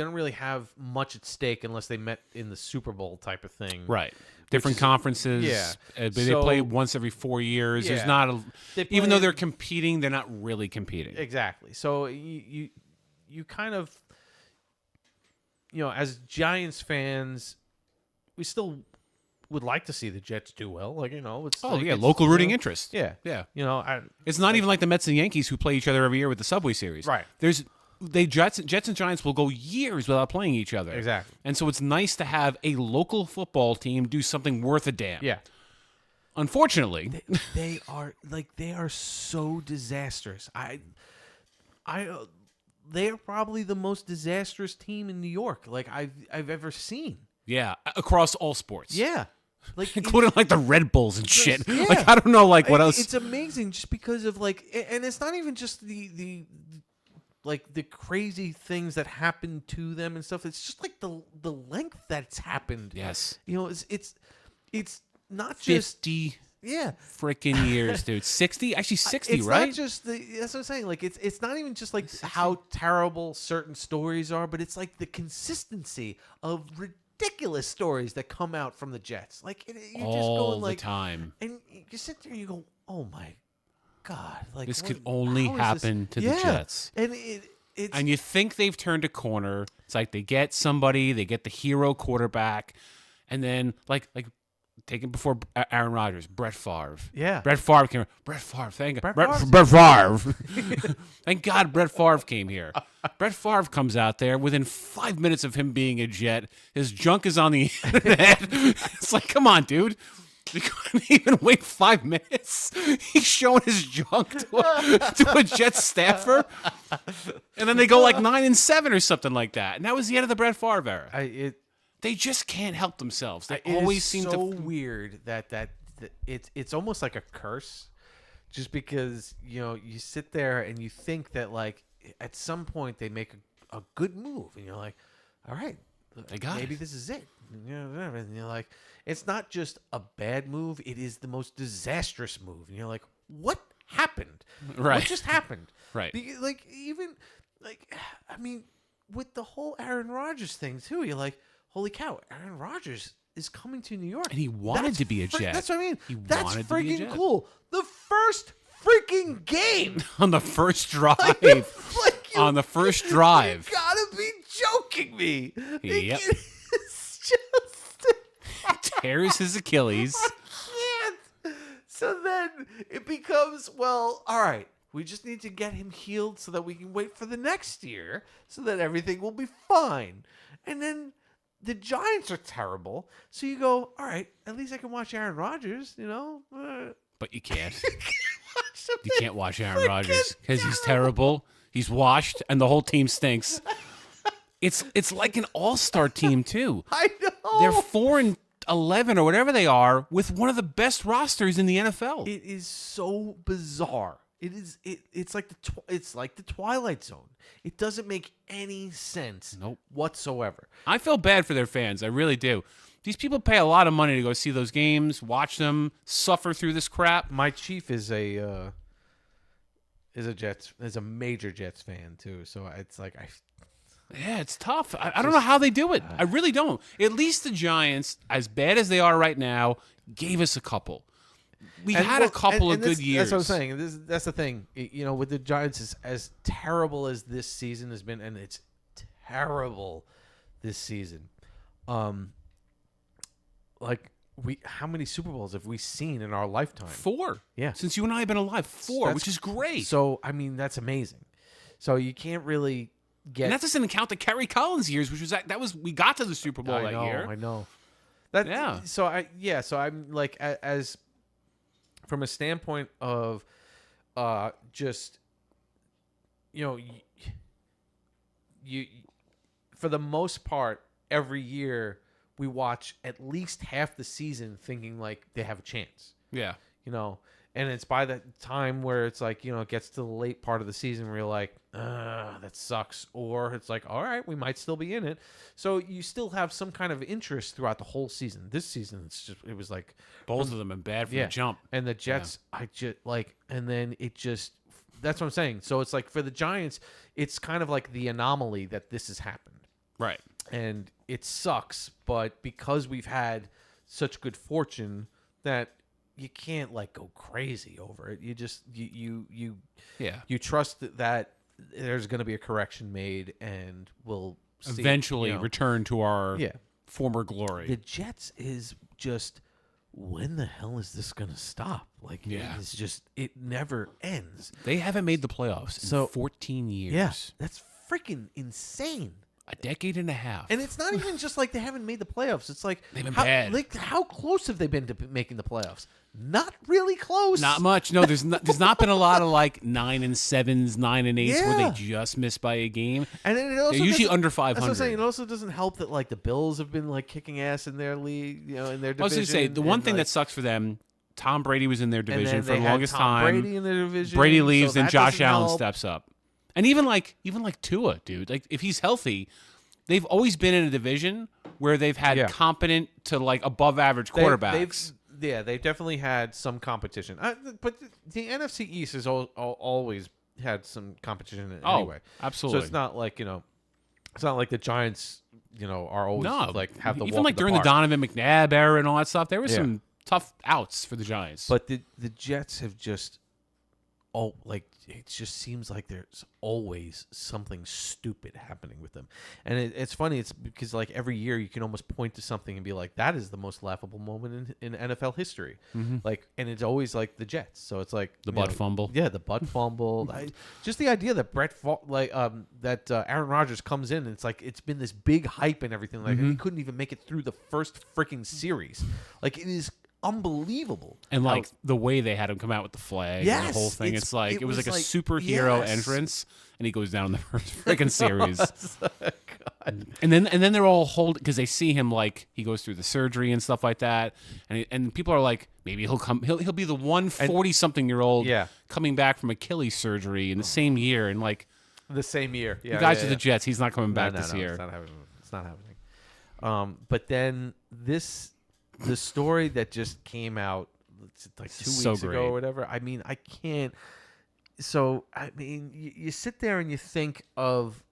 don't really have much at stake unless they met in the Super Bowl type of thing. Right. Different conferences. Yeah. They play once every 4 years. Yeah. There's not even though they're competing, they're not really competing. Exactly. So you kind of, as Giants fans, we still would like to see the Jets do well. Like, it's local rooting interest. Yeah. Yeah. It's not even like the Mets and Yankees who play each other every year with the Subway Series. Right. Jets and Giants will go years without playing each other. Exactly. And so it's nice to have a local football team do something worth a damn. Yeah. Unfortunately, they are so disastrous. They are probably the most disastrous team in New York like I've ever seen. Yeah, across all sports. Yeah. Like including like the Red Bulls and shit. Yeah. Like I don't know what else. It's amazing just because of and it's not even just the crazy things that happen to them and stuff. It's just like the length that's happened. Yes. It's not 50 freaking years, dude. 60? Actually 60, it's right? Not just that's what I'm saying. Like it's not even just like how terrible certain stories are, but it's like the consistency of ridiculous stories that come out from the Jets. Like you're all just going the like time. And you sit there and you go, "Oh my God, like this could only happen to the Jets." And it's and you think they've turned a corner. It's like they get somebody, they get the hero quarterback, and then like taken before Aaron Rodgers, Brett Favre. Yeah. Brett Favre came here. Brett Favre, thank God. Brett Brett Favre. Thank God Brett Favre came here. Brett Favre comes out there within 5 minutes of him being a Jet. His junk is on the internet. It's like, come on, dude. You couldn't even wait 5 minutes. He's showing his junk to a Jets staffer. And then they go like 9-7 or something like that. And that was the end of the Brett Favre era. They just can't help themselves. They always seem so weird that it's almost like a curse, just because you sit there and you think that like at some point they make a good move and you're like, all right, maybe this is it. And you're like, it's not just a bad move; it is the most disastrous move. And you're like, what happened? Right. What just happened? Right. With the whole Aaron Rodgers thing too, you're like, holy cow, Aaron Rodgers is coming to New York. And he wanted to be a Jet. That's what I mean. He That's wanted to be a freaking Jet. cool. The first freaking game. On the first drive. On the first You drive. gotta be joking me. Yep. It's just... Tears his Achilles. I can't. So then it becomes, well, all right, we just need to get him healed so that we can wait for the next year so that everything will be fine. And then the Giants are terrible. So you go, all right, at least I can watch Aaron Rodgers, But you can't. You can't watch Aaron Rodgers because he's terrible. He's washed, and the whole team stinks. It's like an all-star team, too. I know. They're 4-11 or whatever they are with one of the best rosters in the NFL. It is so bizarre. It's like the Twilight Zone. It doesn't make any sense whatsoever. I feel bad for their fans. I really do. These people pay a lot of money to go see those games, watch them, suffer through this crap. My chief is a major Jets fan too. So it's like Yeah, it's tough. I don't know how they do it. I really don't. At least the Giants, as bad as they are right now, gave us a couple. We had a couple of good years. That's what I'm saying. That's the thing. With the Giants, as terrible as this season has been, and it's terrible this season. How many Super Bowls have we seen in our lifetime? 4. Yeah. Since you and I have been alive, 4, which is great. So, that's amazing. So you can't really get... And that doesn't count the Kerry Collins years, which was we got to the Super Bowl that year. I know. Yeah. So I'm like as from a standpoint of just you for the most part every year we watch at least half the season thinking like they have a chance. Yeah. And it's by the time where it's like, it gets to the late part of the season where you're like, that sucks. Or it's like, all right, we might still be in it. So you still have some kind of interest throughout the whole season. This season, it was like Both of them are bad from the jump. And the Jets, and then it just, that's what I'm saying. So it's like for the Giants, it's kind of like the anomaly that this has happened. Right. And it sucks, but because we've had such good fortune that you can't like go crazy over it. You just you trust that there's going to be a correction made, and we'll eventually return to our former glory. The Jets is just, when the hell is this going to stop? Like, it's just, it never ends. They haven't made the playoffs in 14 years. Yeah, that's freaking insane. A decade and a half. And it's not even just like they haven't made the playoffs. It's like, they've been bad. Like, how close have they been to making the playoffs? Not really close. Not much. No, there's not been a lot of like 9-7s, 9-8s where they just miss by a game. And then they're usually under 500. That's what I'm saying. It also doesn't help that like the Bills have been like kicking ass in their league, in their division. I was going to say, the one thing that sucks for them, Tom Brady was in their division for the longest time. Brady in their division. Brady leaves, and Josh Allen steps up. And even like Tua, dude, like if he's healthy, they've always been in a division where they've had competent to like above average quarterbacks. They've definitely had some competition. But the NFC East has always had some competition anyway. Absolutely. So it's not like, it's not like the Giants, are always like have the even like during the Donovan McNabb era and all that stuff, there was some tough outs for the Giants. But the Jets have just it just seems like there's always something stupid happening with them. And it's funny. It's because like every year you can almost point to something and be like, that is the most laughable moment in NFL history. Mm-hmm. Like, and it's always like the Jets. So it's like the butt fumble. Yeah, the butt fumble. Just the idea that Aaron Rodgers comes in and it's like it's been this big hype and everything like and he couldn't even make it through the first freaking series. Like it is unbelievable. And like the way they had him come out with the flag and the whole thing, it was like a superhero entrance, and he goes down in the first freaking series. God. And then they're all holding because they see him like he goes through the surgery and stuff like that, and people are like, maybe he'll be the 140-something-year-old coming back from Achilles surgery in the same year, and like the same year. Yeah, you guys are the Jets. He's not coming back this year. It's not happening. But then the story that just came out like 2 weeks ago or whatever. I mean, I can't. So, I mean, you sit there and you think of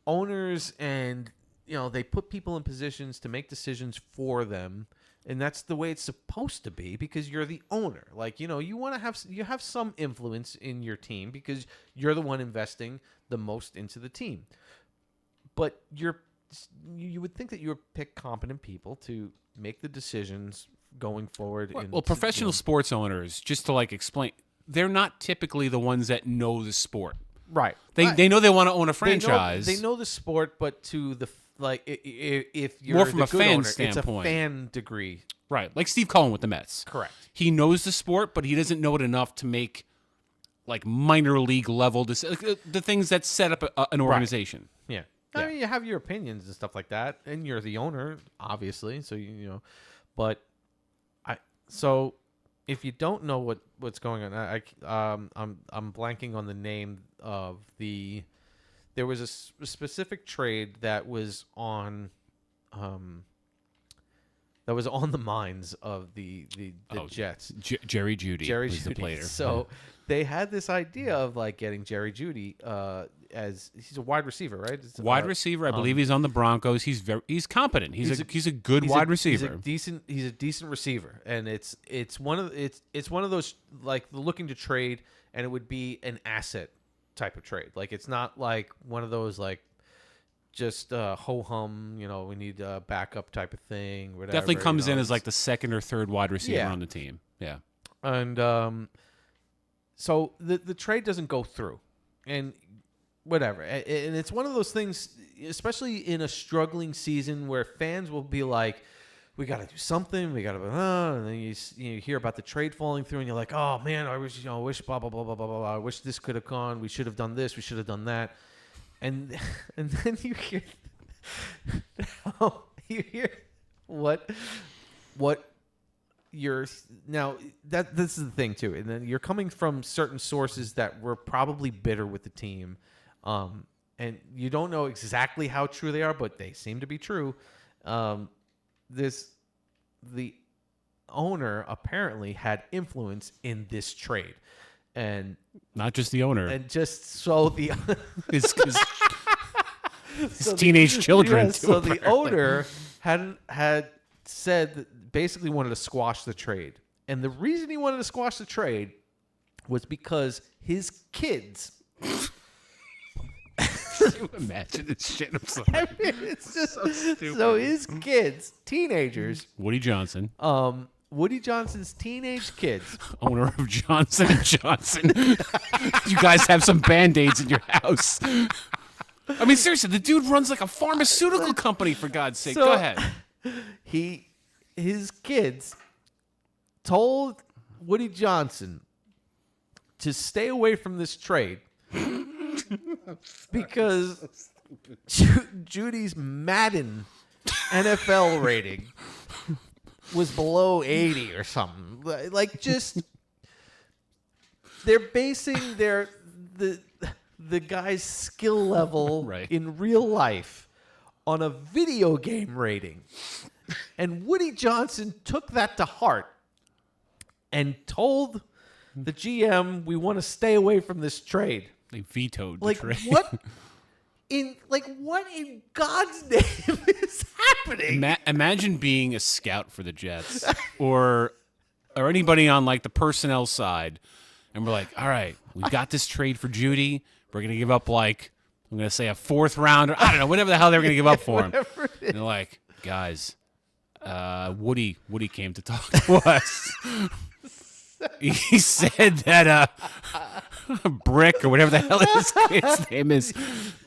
owners and, they put people in positions to make decisions for them. And that's the way it's supposed to be because you're the owner. Like, you want to have some influence in your team because you're the one investing the most into the team. But you would think that you would pick competent people to make the decisions going forward. Well, professional sports owners, just to like explain, they're not typically the ones that know the sport. Right. They know they want to own a franchise. They know the sport, but to the like, if you're more from a fan owner, standpoint, it's a fan degree. Right. Like Steve Cohen with the Mets. Correct. He knows the sport, but he doesn't know it enough to make like minor league level the things that set up an organization. Right. Yeah. I mean, you have your opinions and stuff like that, and you're the owner, obviously. So but so if you don't know what's going on, I'm blanking on the name of the. There was a specific trade that was on, the minds of the Jets. Jerry Jeudy was the player. So they had this idea of like getting Jerry Jeudy as he's a wide receiver, right? Wide receiver, I believe he's on the Broncos. He's competent. He's a good wide receiver. He's a decent receiver, and it's one of those like looking to trade, and it would be an asset type of trade. Like it's not like one of those like just ho hum, we need a backup type of thing. Whatever. Definitely comes in as like the second or third wide receiver on the team. Yeah, and so the trade doesn't go through, and whatever. And it's one of those things, especially in a struggling season, where fans will be like, we got to do something. We got to, and then you hear about the trade falling through, and you're like, oh man, I wish blah blah blah blah blah blah. I wish this could have gone. We should have done this. We should have done that. And then you hear what you're now that this is the thing too, and then you're coming from certain sources that were probably bitter with the team, and you don't know exactly how true they are, but they seem to be true. The owner apparently had influence in this trade, and not just the owner, and just so the his teenage children. Yeah, so the owner had said that basically wanted to squash the trade, and the reason he wanted to squash the trade was because his kids. Can you imagine this shit? I'm sorry. I mean, it's just so stupid. So his kids, teenagers, Woody Johnson, Woody Johnson's teenage kids, owner of Johnson & Johnson. You guys have some Band-Aids in your house. I mean, seriously, the dude runs like a pharmaceutical company, for God's sake. Go ahead. His kids told Woody Johnson to stay away from this trade because Judy's Madden NFL rating was below 80 or something. Like, just they're basing the guy's skill level right. in real life on a video game rating. And Woody Johnson took that to heart and told the GM, we want to stay away from this trade. They vetoed the Like, trade. what in God's name is happening? Imagine being a scout for the Jets or anybody on like the personnel side, and we're like, all right, we got this trade for Judy. We're gonna give up like, I'm gonna say a 4th rounder. I don't know, whatever the hell they were gonna give up for him. And they're like, guys, Woody came to talk to us. He said that Brick, or whatever the hell his kid's name is,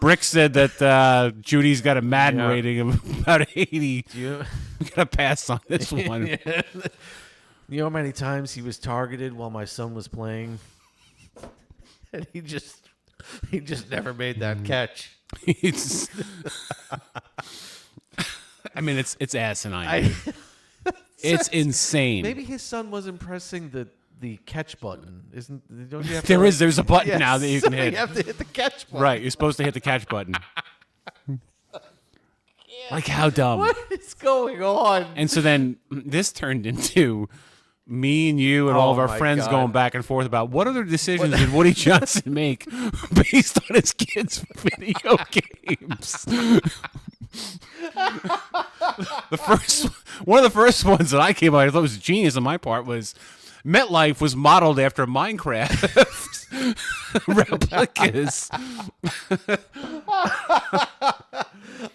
Brick said that Judy's got a Madden rating of about 80. We gotta pass on this one. Yeah. You know how many times he was targeted while my son was playing? And he just never made that catch. I mean, it's asinine. It's insane. Maybe his son wasn't pressing the catch button. Don't you have there's a button now that you can hit. You have to hit the catch button. Right, you're supposed to hit the catch button. Like, how dumb. What is going on? And so then this turned into me and you and all of our friends going back and forth about what other decisions did Woody Johnson make based on his kids' video games. One of the first ones that I came out, I thought was genius on my part, was MetLife was modeled after Minecraft replicas.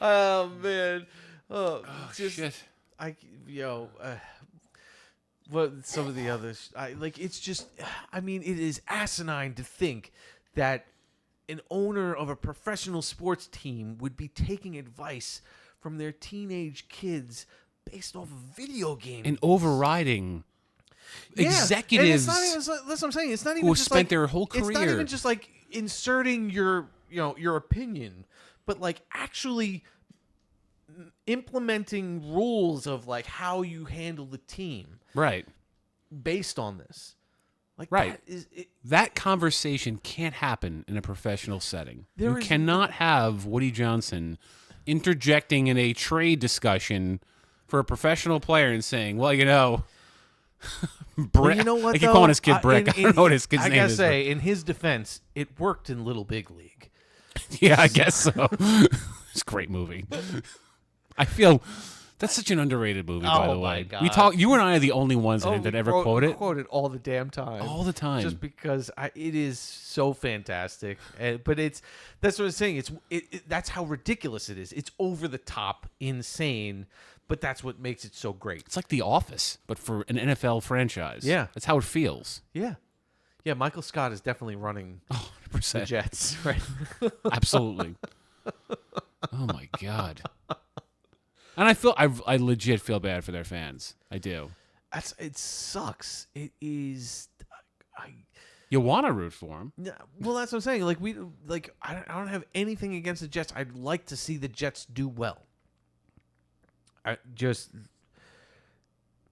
Oh man! Shit! What some of the others? It's just. I mean, it is asinine to think that an owner of a professional sports team would be taking advice from their teenage kids based off of video games and overriding executives. And it's not even, that's what I'm saying. It's not even who just spent like, their whole career. It's not even just like inserting your opinion, but like actually implementing rules of like how you handle the team, right? Based on this, like right. That conversation can't happen in a professional setting. You is cannot have Woody Johnson interjecting in a trade discussion for a professional player and saying, well, Brick. Well, you know what, I keep calling his kid Brick. I don't know what his kid's name is. I gotta say, in his defense, it worked in Little Big League. Yeah, I guess so. It's a great movie. I feel that's such an underrated movie, by the way. God. We talk. You and I are the only ones that ever quote it. Quote it all the damn time. All the time. Just because it is so fantastic. But that's what I'm saying. That's how ridiculous it is. It's over the top, insane. But that's what makes it so great. It's like The Office, but for an NFL franchise. Yeah. That's how it feels. Yeah. Yeah, Michael Scott is definitely running the 100%. Jets, right? Absolutely. Oh my God. And I legit feel bad for their fans. I do. It sucks. It is. You want to root for them. Yeah, well, that's what I'm saying. I don't have anything against the Jets. I'd like to see the Jets do well.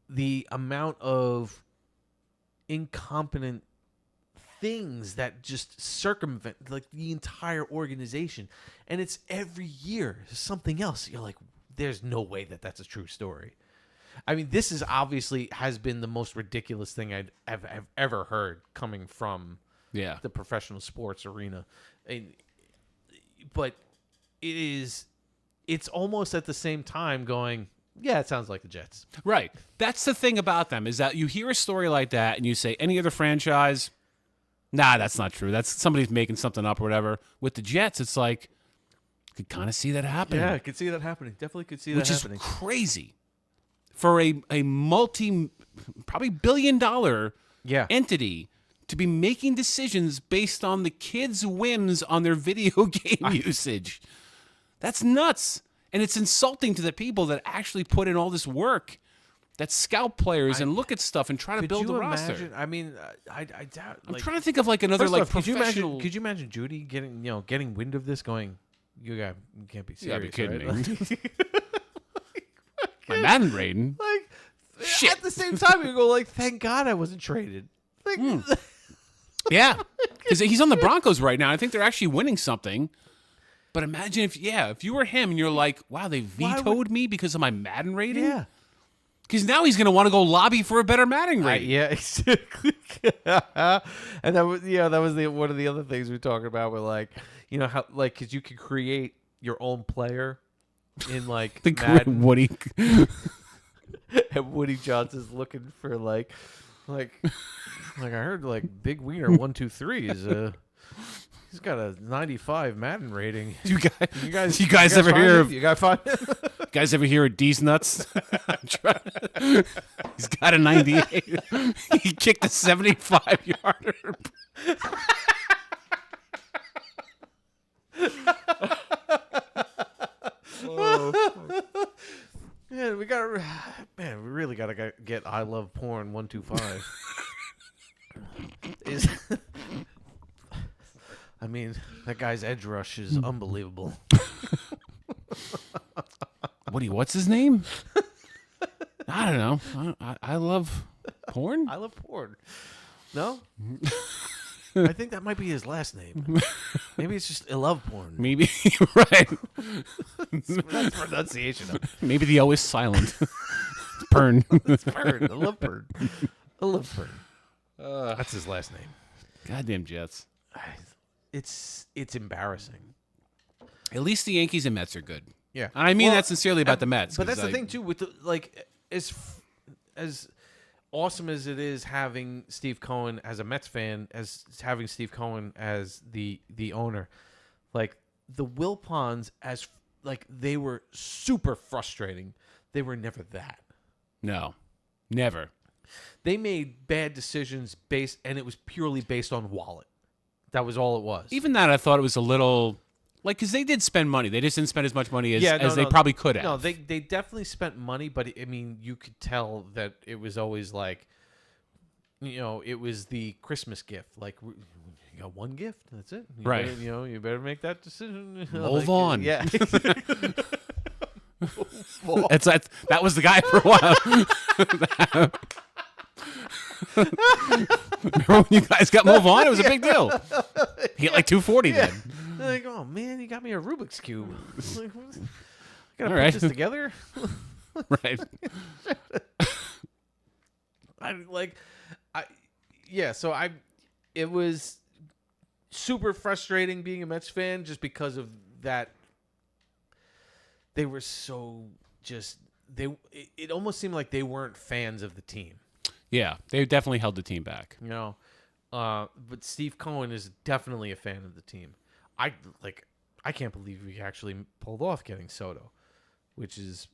The amount of incompetent things that just circumvent the entire organization, and it's every year something else. You're like, there's no way that that's a true story. I mean, this is obviously has been the most ridiculous thing I've ever heard coming from the professional sports arena. But it's almost at the same time going, yeah, it sounds like the Jets. Right. That's the thing about them, is that you hear a story like that and you say, any other franchise, nah, that's not true. That's somebody's making something up or whatever. With the Jets, it's like, you could kind of see that happening. Yeah, I could see that happening. Definitely could see that happening. Which is crazy. For a probably $1 billion entity to be making decisions based on the kids' whims on their video game usage. That's nuts. And it's insulting to the people that actually put in all this work, that scout players and look at stuff and try to build the roster. Imagine, I mean, I doubt. I'm trying to think of another professional. Could you imagine Judy getting wind of this, going, you can't be serious. You gotta be kidding right? me. My Madden rating. Shit. At the same time, you go thank God I wasn't traded. Yeah, because he's on the Broncos right now. I think they're actually winning something. But imagine if you were him and you're like, wow, they vetoed me because of my Madden rating? Yeah. Because now he's going to want to go lobby for a better Madden rating. Yeah, exactly. And that was one of the other things we were talking about with how because you can create your own player in the Madden. Woody. And Woody Johnson's looking for I heard Big Wiener 123 is he's got a 95 Madden rating. You guys ever hear of? You guys find guys ever hear of D's nuts? He's got a 98. He kicked a 75-yarder. Yeah, we really gotta get I Love Porn 125. I mean, that guy's edge rush is unbelievable. What's his name? I don't know. I love porn. I love porn. No? I think that might be his last name. Maybe it's just I love porn. Maybe, right. That's pronunciation of it. Maybe the O is silent. Pern. It's Pern. I love Pern. I love Pern. That's his last name. Goddamn Jets. It's embarrassing. At least the Yankees and Mets are good. Yeah. And I mean that sincerely about the Mets. But that's the thing, too, with as awesome as it is having Steve Cohen as a Mets fan, as having Steve Cohen as the owner, the Wilpons, they were super frustrating. They were never that. No, never. They made bad decisions and it was purely based on wallet. That was all it was. Even that, I thought it was a little because they did spend money. They just didn't spend as much money as they probably could have. No, they definitely spent money, but I mean, you could tell that it was always it was the Christmas gift. You got one gift, that's it. Right. You better make that decision. Move on. Yeah. That was the guy for a while. Remember when you guys got Move On? It was a big deal. He got 240 then. Oh man, you got me a Rubik's Cube. Gotta All right. put this together. Right. It was super frustrating being a Mets fan just because of that. They were so it almost seemed like they weren't fans of the team. Yeah, they definitely held the team back. But Steve Cohen is definitely a fan of the team. I can't believe we actually pulled off getting Soto, which is.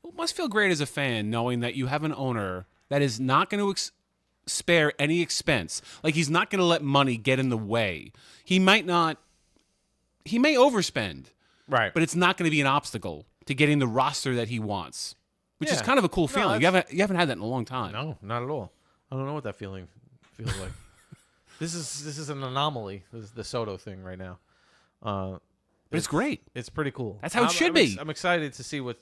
It must feel great as a fan knowing that you have an owner that is not going to spare any expense. Like, he's not going to let money get in the way. He may overspend, Right. but it's not going to be an obstacle to getting the roster that he wants, which is Yeah. kind of a cool No, feeling. You haven't had that in a long time. No, not at all. I don't know what that feeling feels like. This is an anomaly. This is the Soto thing right now. But it's great. It's pretty cool. That's how it should be. I'm excited to see what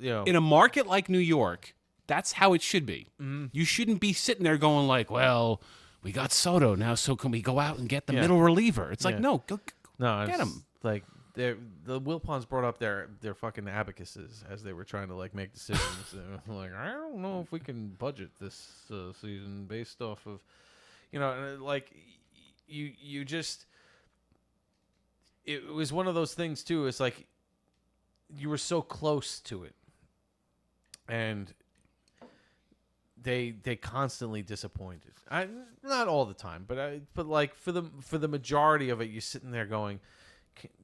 In a market like New York, that's how it should be. You shouldn't be sitting there going like, well, we got Soto now, so can we go out and get the middle reliever? It's like, no, go get him. Like the Wilpons brought up their fucking abacuses as they were trying to like make decisions. Like, I don't know if we can budget this season based off of, like you just. It was one of those things too. It's like you were so close to it, and they constantly disappointed. Not all the time, but like for the majority of it, you're sitting there going,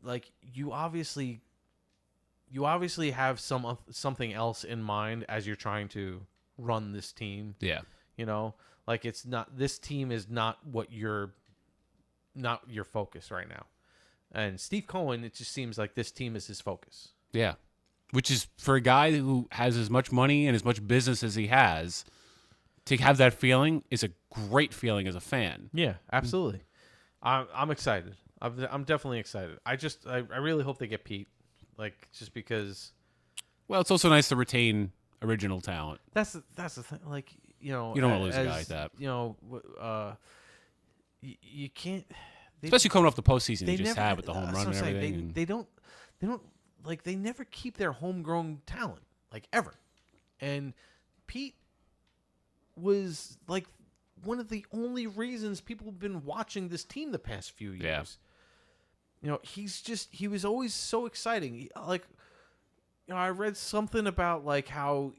like you obviously have something else in mind as you're trying to run this team. Yeah, like it's not, this team is not your focus right now. And Steve Cohen, it just seems like this team is his focus. Yeah. Which is, for a guy who has as much money and as much business as he has, to have that feeling is a great feeling as a fan. Yeah, absolutely. I'm excited. I'm definitely excited. I really hope they get Pete. Like, just because. Well, it's also nice to retain original talent. That's the thing. Like, you don't want to lose a guy like that. You can't. Especially coming off the postseason you just had with the home run and everything. They don't like, they never keep their homegrown talent, like, ever. And Pete was like one of the only reasons people have been watching this team the past few years. Yeah. He was always so exciting. I read something about like how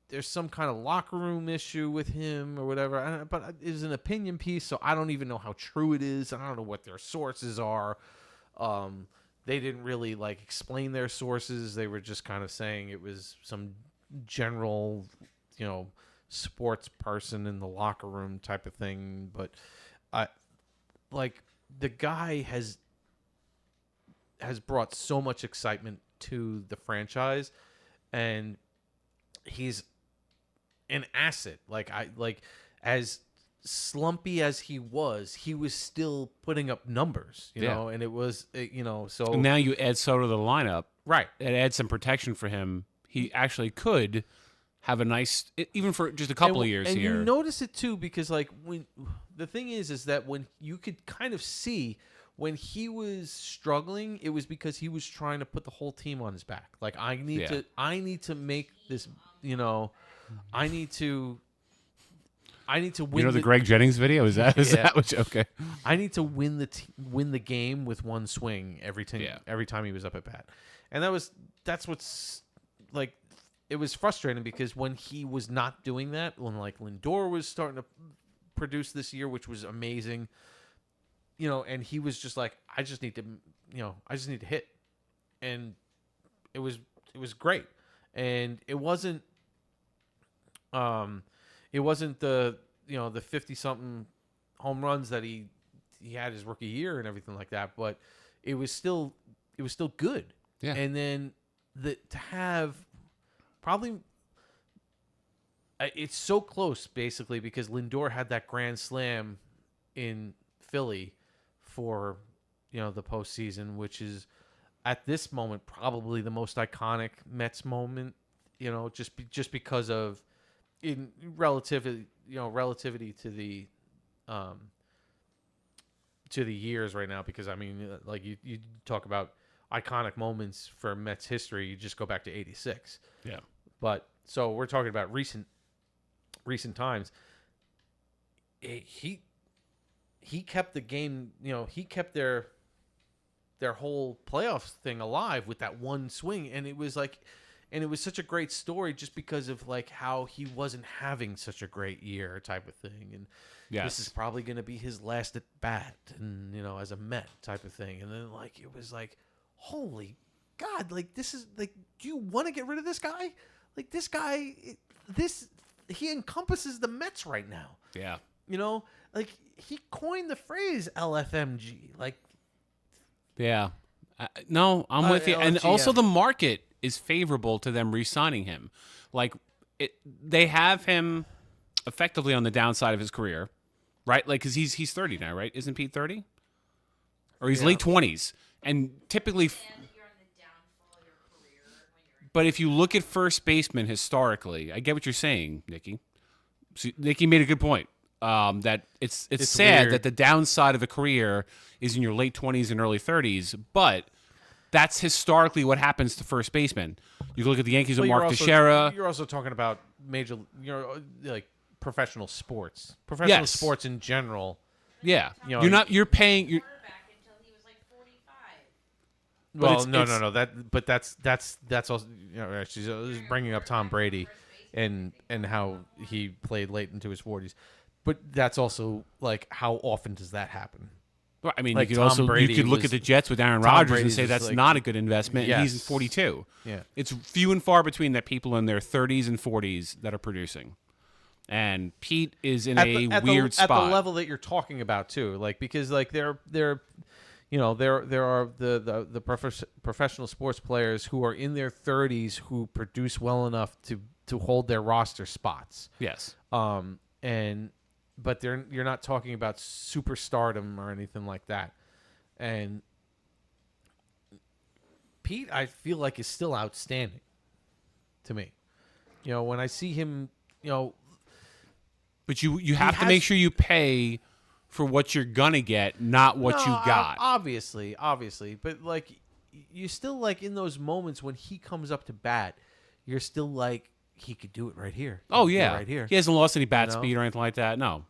there's some kind of locker room issue with him or whatever. But it's an opinion piece, so I don't even know how true it is. I don't know what their sources are. They didn't really like explain their sources. They were just kind of saying it was some general, sports person in the locker room type of thing. But the guy has brought so much excitement to the franchise, and he's an asset. As slumpy as he was still putting up numbers, you know, and it was, so. And now you add Soto to the lineup. Right. It adds some protection for him. He actually could have a nice, even for just a couple of years here. And you notice it too, because like when the thing is that when you could kind of see when he was struggling, it was because he was trying to put the whole team on his back. Like, I need to make this, I need to win. The Greg Jennings video? Is that okay? I need to win the game with one swing every time he was up at bat. And that's what's like, it was frustrating because when he was not doing that, when like Lindor was starting to produce this year, which was amazing, and he was just like, I just need to hit. And it was great. And it wasn't the 50 something home runs that he had his rookie year and everything like that, but it was still good. Yeah. And then to have probably, it's so close basically because Lindor had that grand slam in Philly for the postseason, which is at this moment probably the most iconic Mets moment, just because of in relativity to the years right now, because I mean, like you talk about iconic moments for Mets history, you just go back to '86. Yeah. But so we're talking about recent times. He kept the game, he kept their whole playoffs thing alive with that one swing, and it was such a great story just because of like how he wasn't having such a great year type of thing, and this is probably going to be his last at bat, and as a Met type of thing, and then like it was like, holy God, like this is like, do you want to get rid of this guy? Like this guy, he encompasses the Mets right now. Yeah. You know, like he coined the phrase LFMG. Like, yeah. No, I'm with you. And LFGM. also the market is favorable to them re-signing him. Like, they have him effectively on the downside of his career, right? Like, because he's 30 now, right? Isn't Pete 30? Or he's late 20s. And typically... But if you look at first baseman historically, I get what you're saying, Nikki. So Nikki made a good point. That it's sad weird. that the downside of a career is in your late 20s and early 30s, but that's historically what happens to first basemen. You can look at the Yankees with Mark Teixeira. You're also talking about like professional sports. Professional Yes. sports in general. Yeah. You know, You're paying... Well, But no. That's also, you know, she's bringing up Tom Brady and how he played late into his 40s. But that's also like, how often does that happen? Well, I mean, Like you could Tom also Brady you could look was- at the Jets with Aaron Tom Rodgers and Brady's say is that's like- not a good investment. And he's Yes. 42. Yeah. It's few and far between that people in their 30s and 40s that are producing. And Pete is in a weird spot. At the level that you're talking about too, like, because like there you know, there are the professional sports players who are in their 30s who produce well enough to hold their roster spots. Yes. But you're not talking about superstardom or anything like that. And Pete, I feel like, is still outstanding to me. You know, when I see him, you know, But you have to make sure you pay for what you're gonna get, not what you got. Obviously, but like, you still, like, in those moments when he comes up to bat, you're still like, he could do it right here. He Oh could do it yeah, right here. He hasn't lost any bat You know? speed or anything like that. No,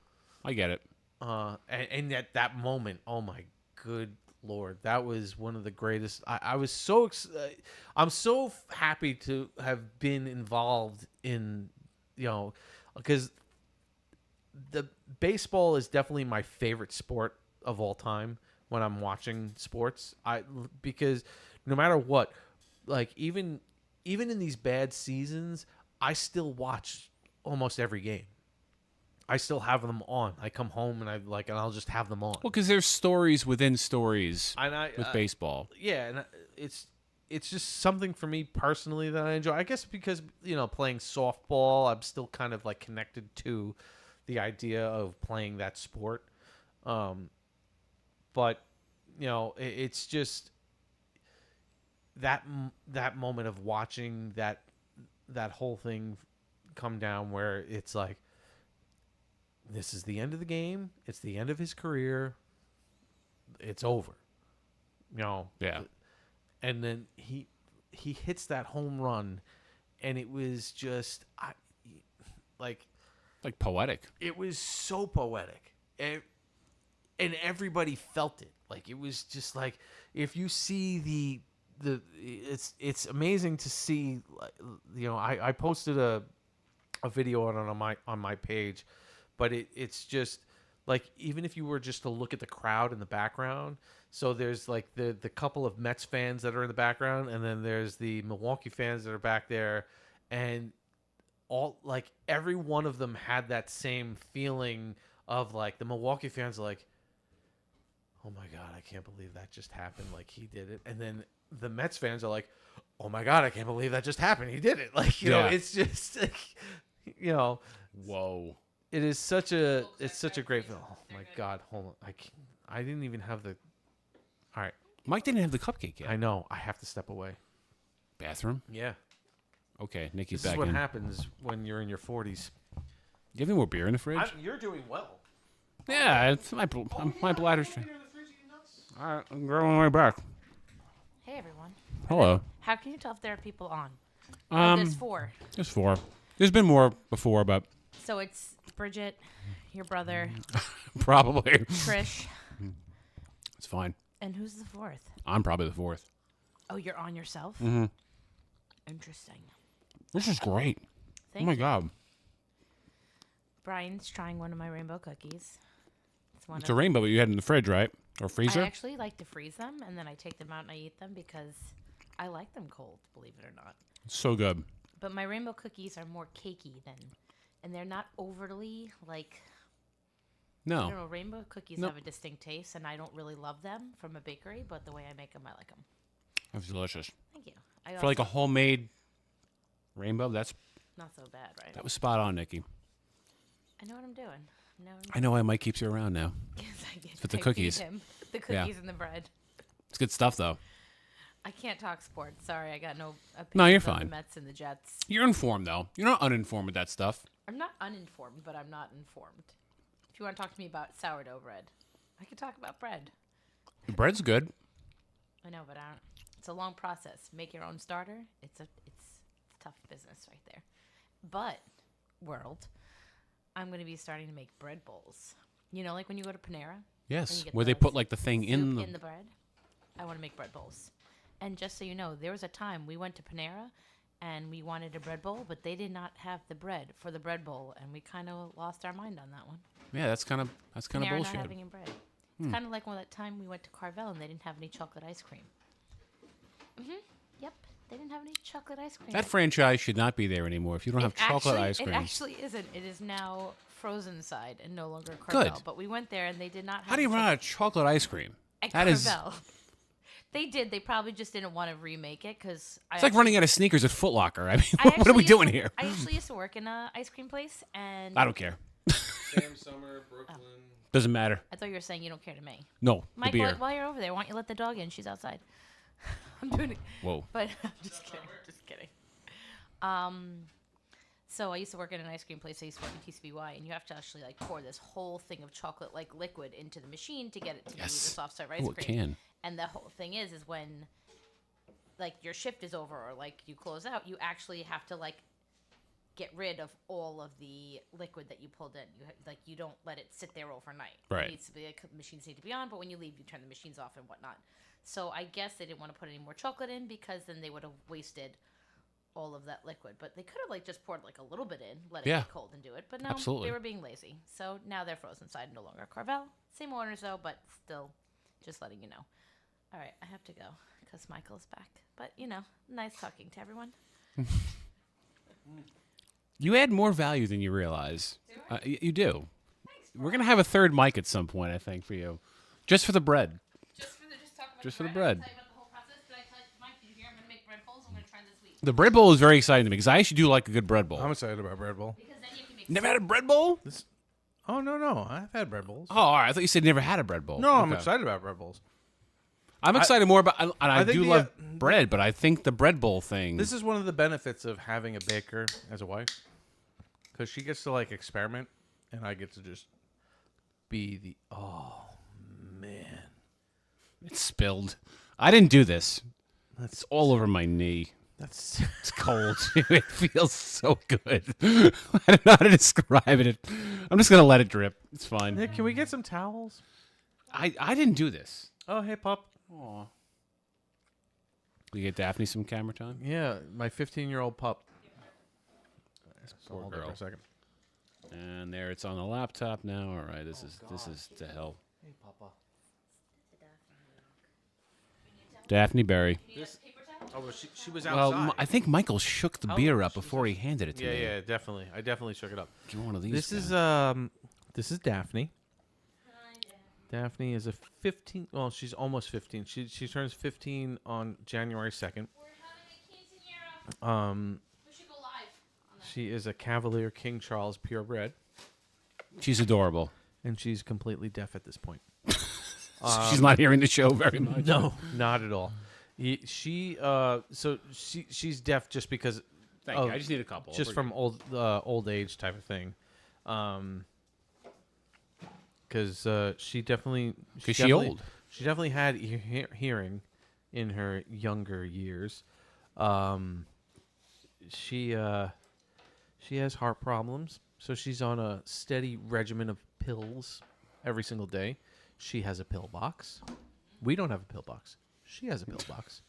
I get it. And at that moment, oh my good Lord, that was one of the greatest. I was so I'm so happy to have been involved in, you know, because the baseball is definitely my favorite sport of all time when I'm watching sports. Because no matter what, like, even in these bad seasons, I still watch almost every game. I still have them on. I come home and I'll just have them on. Well, because there's stories within stories And with baseball. Yeah, and it's just something for me personally that I enjoy. I guess because, you know, playing softball, I'm still kind of like connected to the idea of playing that sport. But, you know, it's just that moment of watching that whole thing come down, where it's like, this is the end of the game. It's the end of his career. It's over. You know. Yeah. And then he hits that home run, and it was just like poetic. It was so poetic, and everybody felt it. Like, it was just like, if you see it's amazing to see. You know, I posted a video on my page, but it's just like, even if you were just to look at the crowd in the background. So there's like the couple of Mets fans that are in the background, and then there's the Milwaukee fans that are back there, and all, like, every one of them had that same feeling of, like, the Milwaukee fans are like, oh my God, I can't believe that just happened. Like, he did it. And then the Mets fans are like, oh my God, I can't believe that just happened. He did it. Like, you know, it's just like, you know, whoa. It is such a great film. Oh my God, hold on. I didn't even have the. All right, Mike didn't have the cupcake yet. I know. I have to step away. Bathroom? Yeah. Okay, Nikki's This back is what in. happens when you're in your 40s. Do you have any more beer in the fridge? You're doing well. Yeah, it's my bladder's. All right, I'm going way back. Hey, everyone. Hello. How can you tell if there are people on? There's 4. There's 4. There's been more before, but So it's Bridget, your brother, probably Trish, it's fine. and who's the 4th? I'm probably the 4th. Oh, you're on yourself? Mm-hmm. Interesting. This is great. Thank oh my you. God. Brian's trying one of my rainbow cookies. It's a rainbow, but you had it in the fridge, right? Or freezer? I actually like to freeze them, and then I take them out and I eat them because I like them cold, believe it or not. It's so good. But my rainbow cookies are more cakey than and they're not overly like. I No. don't know. Rainbow cookies Nope. have a distinct taste, and I don't really love them from a bakery. But the way I make them, I like them. That's delicious. Thank you. I For like a also- homemade rainbow, that not so bad, right? was spot on, Nikki. I know what I'm doing. I know why Mike keeps you around now. With the cookies. The Yeah. cookies and the bread. It's good stuff, though. I can't talk sports. Sorry, I got no opinions No, you're on fine. the Mets and the Jets. You're informed, though. You're not uninformed with that stuff. I'm not uninformed, but I'm not informed. If you want to talk to me about sourdough bread, I could talk about bread. The bread's good. I know, but it's a long process. Make your own starter. It's tough business right there. But world, I'm going to be starting to make bread bowls. You know, like when you go to Panera. and Yes, you get where they the put like the thing in soup the. bread. I want to make bread bowls. And just so you know, there was a time we went to Panera and we wanted a bread bowl, but they did not have the bread for the bread bowl, and we kind of lost our mind on that one. Yeah, that's kind of Panera bullshit. not having bread. It's kind of like when that time we went to Carvel and they didn't have any chocolate ice cream. Yep, they didn't have any chocolate ice cream. That franchise should not be there anymore. If you don't have chocolate ice cream, It actually isn't. It is now frozen side and no longer Carvel. Good. But we went there and they did not have. how do you run out of chocolate ice cream? at That is. Carvel? They did. They probably just didn't want to remake it because It's like running out of sneakers at Foot Locker. I mean, what are actually we used doing to- here? I actually used to work in a ice cream place, and I don't care. Sam Summer, Brooklyn. Doesn't matter. I thought you were saying you don't care to me. No, Mike, the beer. while you're over there, why don't you let the dog in? She's outside. I'm doing it. Whoa. But I'm just kidding. Just kidding. So I used to work in an ice cream place. I used to work in TCBY, and you have to actually like pour this whole thing of chocolate like liquid into the machine to get it to be the Yes. soft serve ice Oh, it cream. can. And the whole thing is when like your shift is over or like you close out, you actually have to like get rid of all of the liquid that you pulled in. You don't let it sit there overnight. Right. It needs to be the machines need to be on, but when you leave, you turn the machines off and whatnot. So I guess they didn't want to put any more chocolate in because then they would have wasted all of that liquid. But they could have like just poured like a little bit in, let it Yeah. get cold and do it. But no, Absolutely. they were being lazy. So now they're frozen side, no longer Carvel. Same owners though, but still, just letting you know. All right, I have to go because Michael's back. But you know, nice talking to everyone. You add more value than you realize. You do. We're gonna have a third mic at some point, I think, for you, just for the bread. Just for the bread. The bread bowl is very exciting to me because I actually do like a good bread bowl. I'm excited about bread bowl. Never had a bread bowl? Oh no, I've had bread bowls. Oh, all right. I thought you said you never had a bread bowl. No, I'm Okay. excited about bread bowls. I'm excited more about, and I think do the, love bread, but I think the bread bowl thing. This is one of the benefits of having a baker as a wife, because she gets to like experiment, and I get to just be the man. It's spilled. I didn't do this. That's It's all over my knee. that's It's cold. It feels so good. I don't know how to describe it. I'm just gonna let it drip. It's fine. Nick, can we get some towels? I didn't do this. Oh, hey, pup. Aw. You get Daphne some camera time? Yeah, my 15-year-old pup. Poor Hold on girl. for a second. And there, it's on the laptop now. All right, this is to hell. Hey, Papa. Daphne Berry. Oh, well, she was Well, outside. I think Michael shook the beer up before he handed it to me. yeah, definitely. I definitely shook it up. Give one of these. This guys. is Daphne. Daphne is a 15. Well, she's almost 15. She turns 15 on January 2nd. She is a Cavalier King Charles purebred, She's adorable. and she's completely deaf at this point. She's not hearing the show very much. No, not at all. She's deaf just because. Thank you. I just need a couple. Just from old age type of thing. Because she definitely. Because she old. She definitely had hearing in her younger years. She has heart problems, so she's on a steady regimen of pills every single day. She has a pill box. We don't have a pill box. She has a pill box.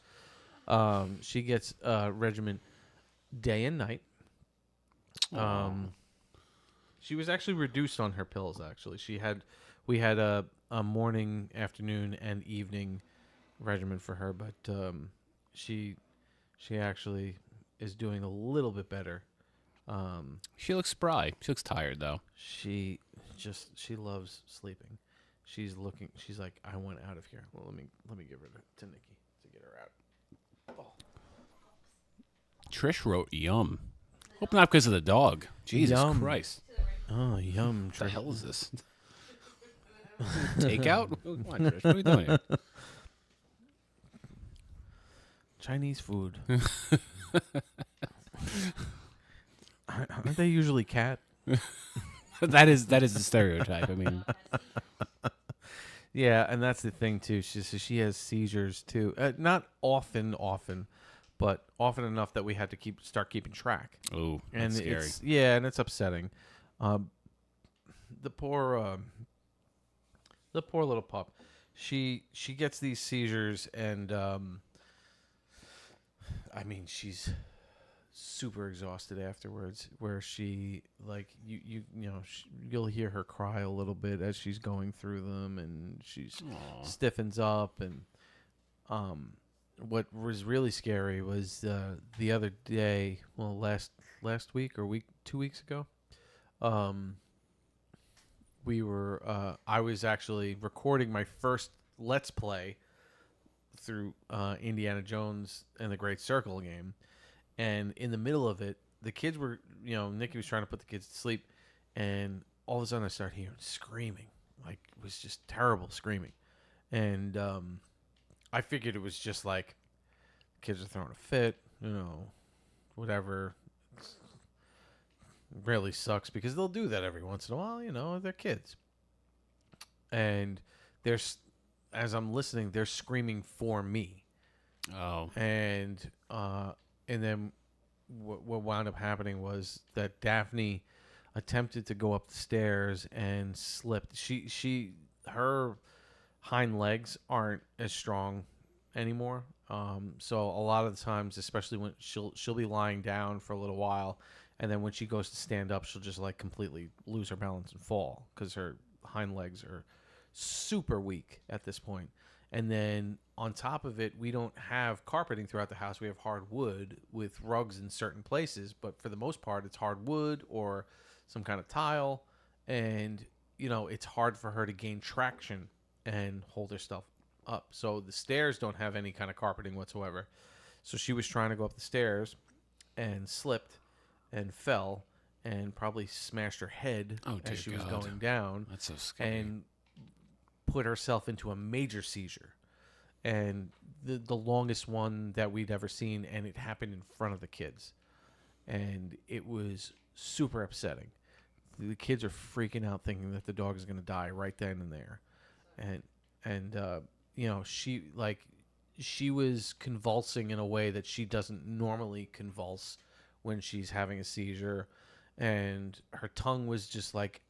She gets a regimen day and night. She was actually reduced on her pills. Actually, we had a morning, afternoon, and evening regimen for her, but she actually is doing a little bit better She looks spry. She looks tired though. She loves sleeping. She's like, I want out of here. Well, let me give her to Nikki to get her out. Oh. Trish wrote yum. Hope not because of the dog. Jesus Yum. Christ. Oh, yum. What the hell is this? Takeout? Come on, Trish. What are you doing here? Chinese food. Aren't they usually cat? that is the stereotype. I mean, yeah, and that's the thing too. She has seizures too. Not often, but often enough that we had to start keeping track. oh, And that's scary. it's upsetting. The poor little pup. She gets these seizures, and I mean, she's super exhausted afterwards. Where she you'll hear her cry a little bit as she's going through them, and she stiffens up. And what was really scary was the other day. Well, last week or 2 weeks ago. I was actually recording my first Let's Play through Indiana Jones and the Great Circle game. And in the middle of it, the kids were, Nikki was trying to put the kids to sleep. And all of a sudden I started hearing screaming. Like, it was just terrible screaming. And I figured it was just like kids are throwing a fit, whatever. Really sucks because they'll do that every once in a while, they're kids. And as I'm listening, they're screaming for me. Oh. And then what wound up happening was that Daphne attempted to go up the stairs and slipped. Her hind legs aren't as strong anymore. So a lot of the times, especially when she'll be lying down for a little while, and then when she goes to stand up, she'll just like completely lose her balance and fall because her hind legs are super weak at this point. And then on top of it, we don't have carpeting throughout the house. We have hardwood with rugs in certain places, but for the most part, it's hardwood or some kind of tile. And, it's hard for her to gain traction and hold her stuff up. So the stairs don't have any kind of carpeting whatsoever. So she was trying to go up the stairs and slipped and fell and probably smashed her head as she was going down. That's so scary. And put herself into a major seizure. And the longest one that we'd ever seen, and it happened in front of the kids. And it was super upsetting. The kids are freaking out thinking that the dog is going to die right then and there. And she was convulsing in a way that she doesn't normally convulse when she's having a seizure, and her tongue was just like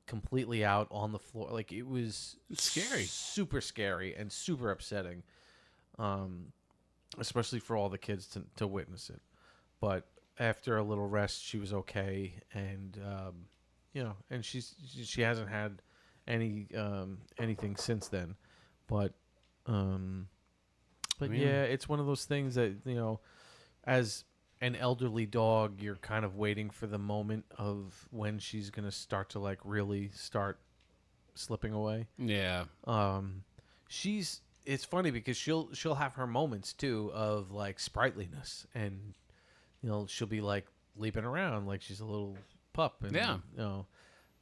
completely out on the floor. Like, it was scary, super scary and super upsetting, especially for all the kids to witness it. But after a little rest, she was okay, and and she hasn't had anything since then. But yeah, it's one of those things that as an elderly dog, you're kind of waiting for the moment of when she's gonna start to like really start slipping away. Yeah. It's funny because she'll have her moments too of like sprightliness, and she'll be like leaping around like she's a little pup. And, yeah.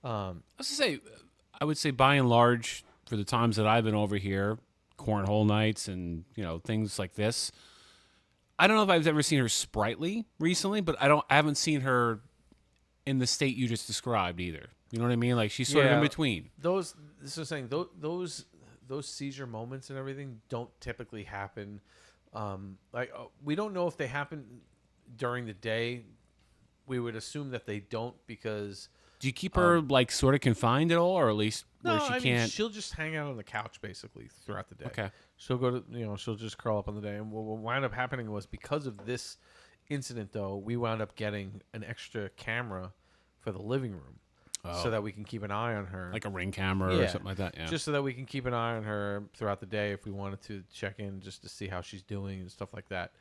I would say by and large, for the times that I've been over here, cornhole nights and things like this, I don't know if I've ever seen her sprightly recently, but I haven't seen her in the state you just described either. You know what I mean? Like, she's sort of in between. Those seizure moments and everything don't typically happen. We don't know if they happen during the day. We would assume that they don't because. Do you keep her like sort of confined at all, or at least where she can't? She'll just hang out on the couch basically throughout the day. Okay. She'll go to she'll just curl up on the day. And what wound up happening was, because of this incident, though, we wound up getting an extra camera for the living room, so that we can keep an eye on her, like a Ring camera or something like that. Yeah. Just so that we can keep an eye on her throughout the day if we wanted to check in just to see how she's doing and stuff like that.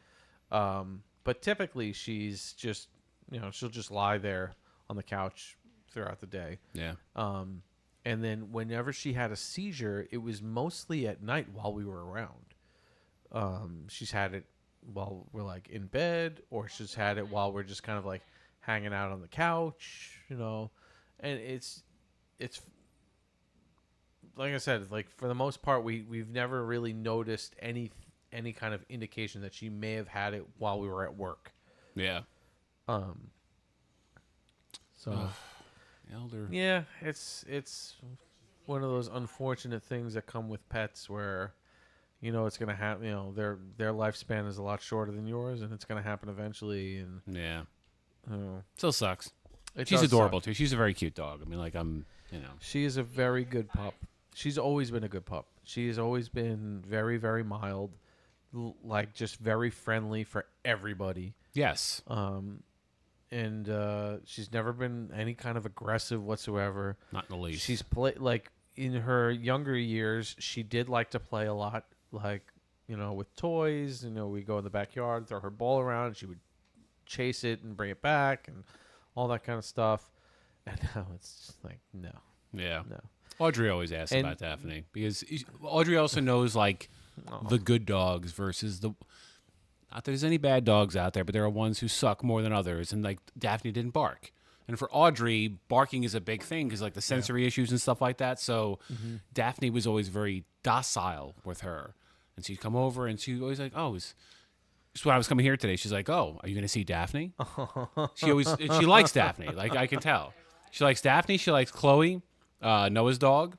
But typically she's just she'll just lie there on the couch throughout the day. Yeah. And then whenever she had a seizure, it was mostly at night while we were around. She's had it while we're like in bed, or she's had it while we're just kind of like hanging out on the couch, and it's like I said, like for the most part, we've never really noticed any kind of indication that she may have had it while we were at work. Yeah. So, Elder. yeah, it's one of those unfortunate things that come with pets where, it's gonna happen. Their lifespan is a lot shorter than yours, and it's gonna happen eventually. And Yeah. oh, Still sucks. it She's does adorable suck. too. She's a very cute dog. I mean, like She is a very good pup. She's always been a good pup. She has always been very, very mild, like just very friendly for everybody. Yes. And she's never been any kind of aggressive whatsoever. Not in the least. She's like in her younger years, she did like to play a lot, like with toys. We go in the backyard, throw her ball around, and she would chase it and bring it back, and all that kind of stuff. And now it's just like no. Yeah. No. Audrey always asks about Daphne because Audrey also knows like the good dogs versus the. Not that there's any bad dogs out there, but there are ones who suck more than others. And like Daphne didn't bark. And for Audrey, barking is a big thing because like the sensory issues and stuff like that. So Daphne was always very docile with her. And she'd come over and she always like, oh, just when I was coming here today, she's like, oh, are you going to see Daphne? She likes Daphne. Like I can tell. She likes Daphne. She likes Chloe, Noah's dog.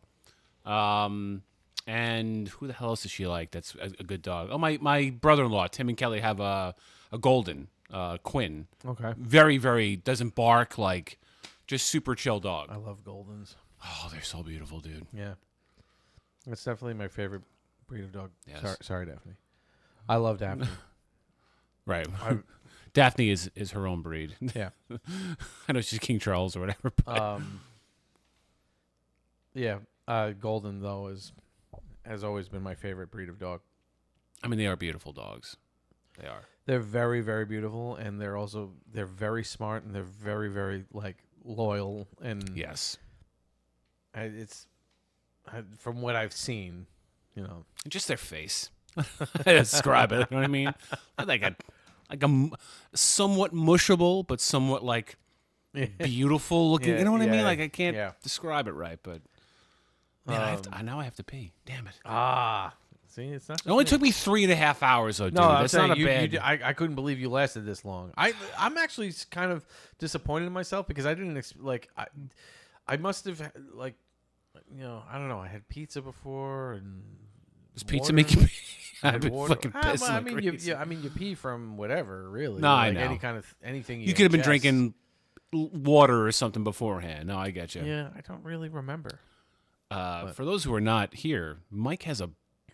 And who the hell else does she like that's a good dog? Oh, my brother-in-law, Tim and Kelly, have a golden, Quinn. Okay. Very, very, doesn't bark, like, just super chill dog. I love Goldens. Oh, they're so beautiful, dude. Yeah. That's definitely my favorite breed of dog. Yes. Sorry, Daphne. I love Daphne. Right. Daphne is her own breed. Yeah. I know she's King Charles or whatever. But. Yeah. Golden, though, has always been my favorite breed of dog. I mean, they are beautiful dogs. They are. They're very, very beautiful, and they're very smart, and they're very, very like loyal. And yes, from what I've seen, just their face. I describe it. You know what I mean? Like a somewhat mushable, but somewhat like beautiful looking. Yeah, you know what I mean? yeah, Like I can't yeah. describe it right, but man, I have to pee. Damn it! See, it's not. It only took me 3.5 hours, though, dude. No, That's not a bad. I couldn't believe you lasted this long. I'm actually kind of disappointed in myself because I didn't I must have like, I don't know. I had pizza before and. Does pizza water. make you pee? I I've been fucking pissing well, like crazy. you pee from whatever, really. No, I like know. Any kind of anything You could have been ingest. drinking water or something beforehand. No, I get you. Yeah, I don't really remember. For those who are not here, Mike has a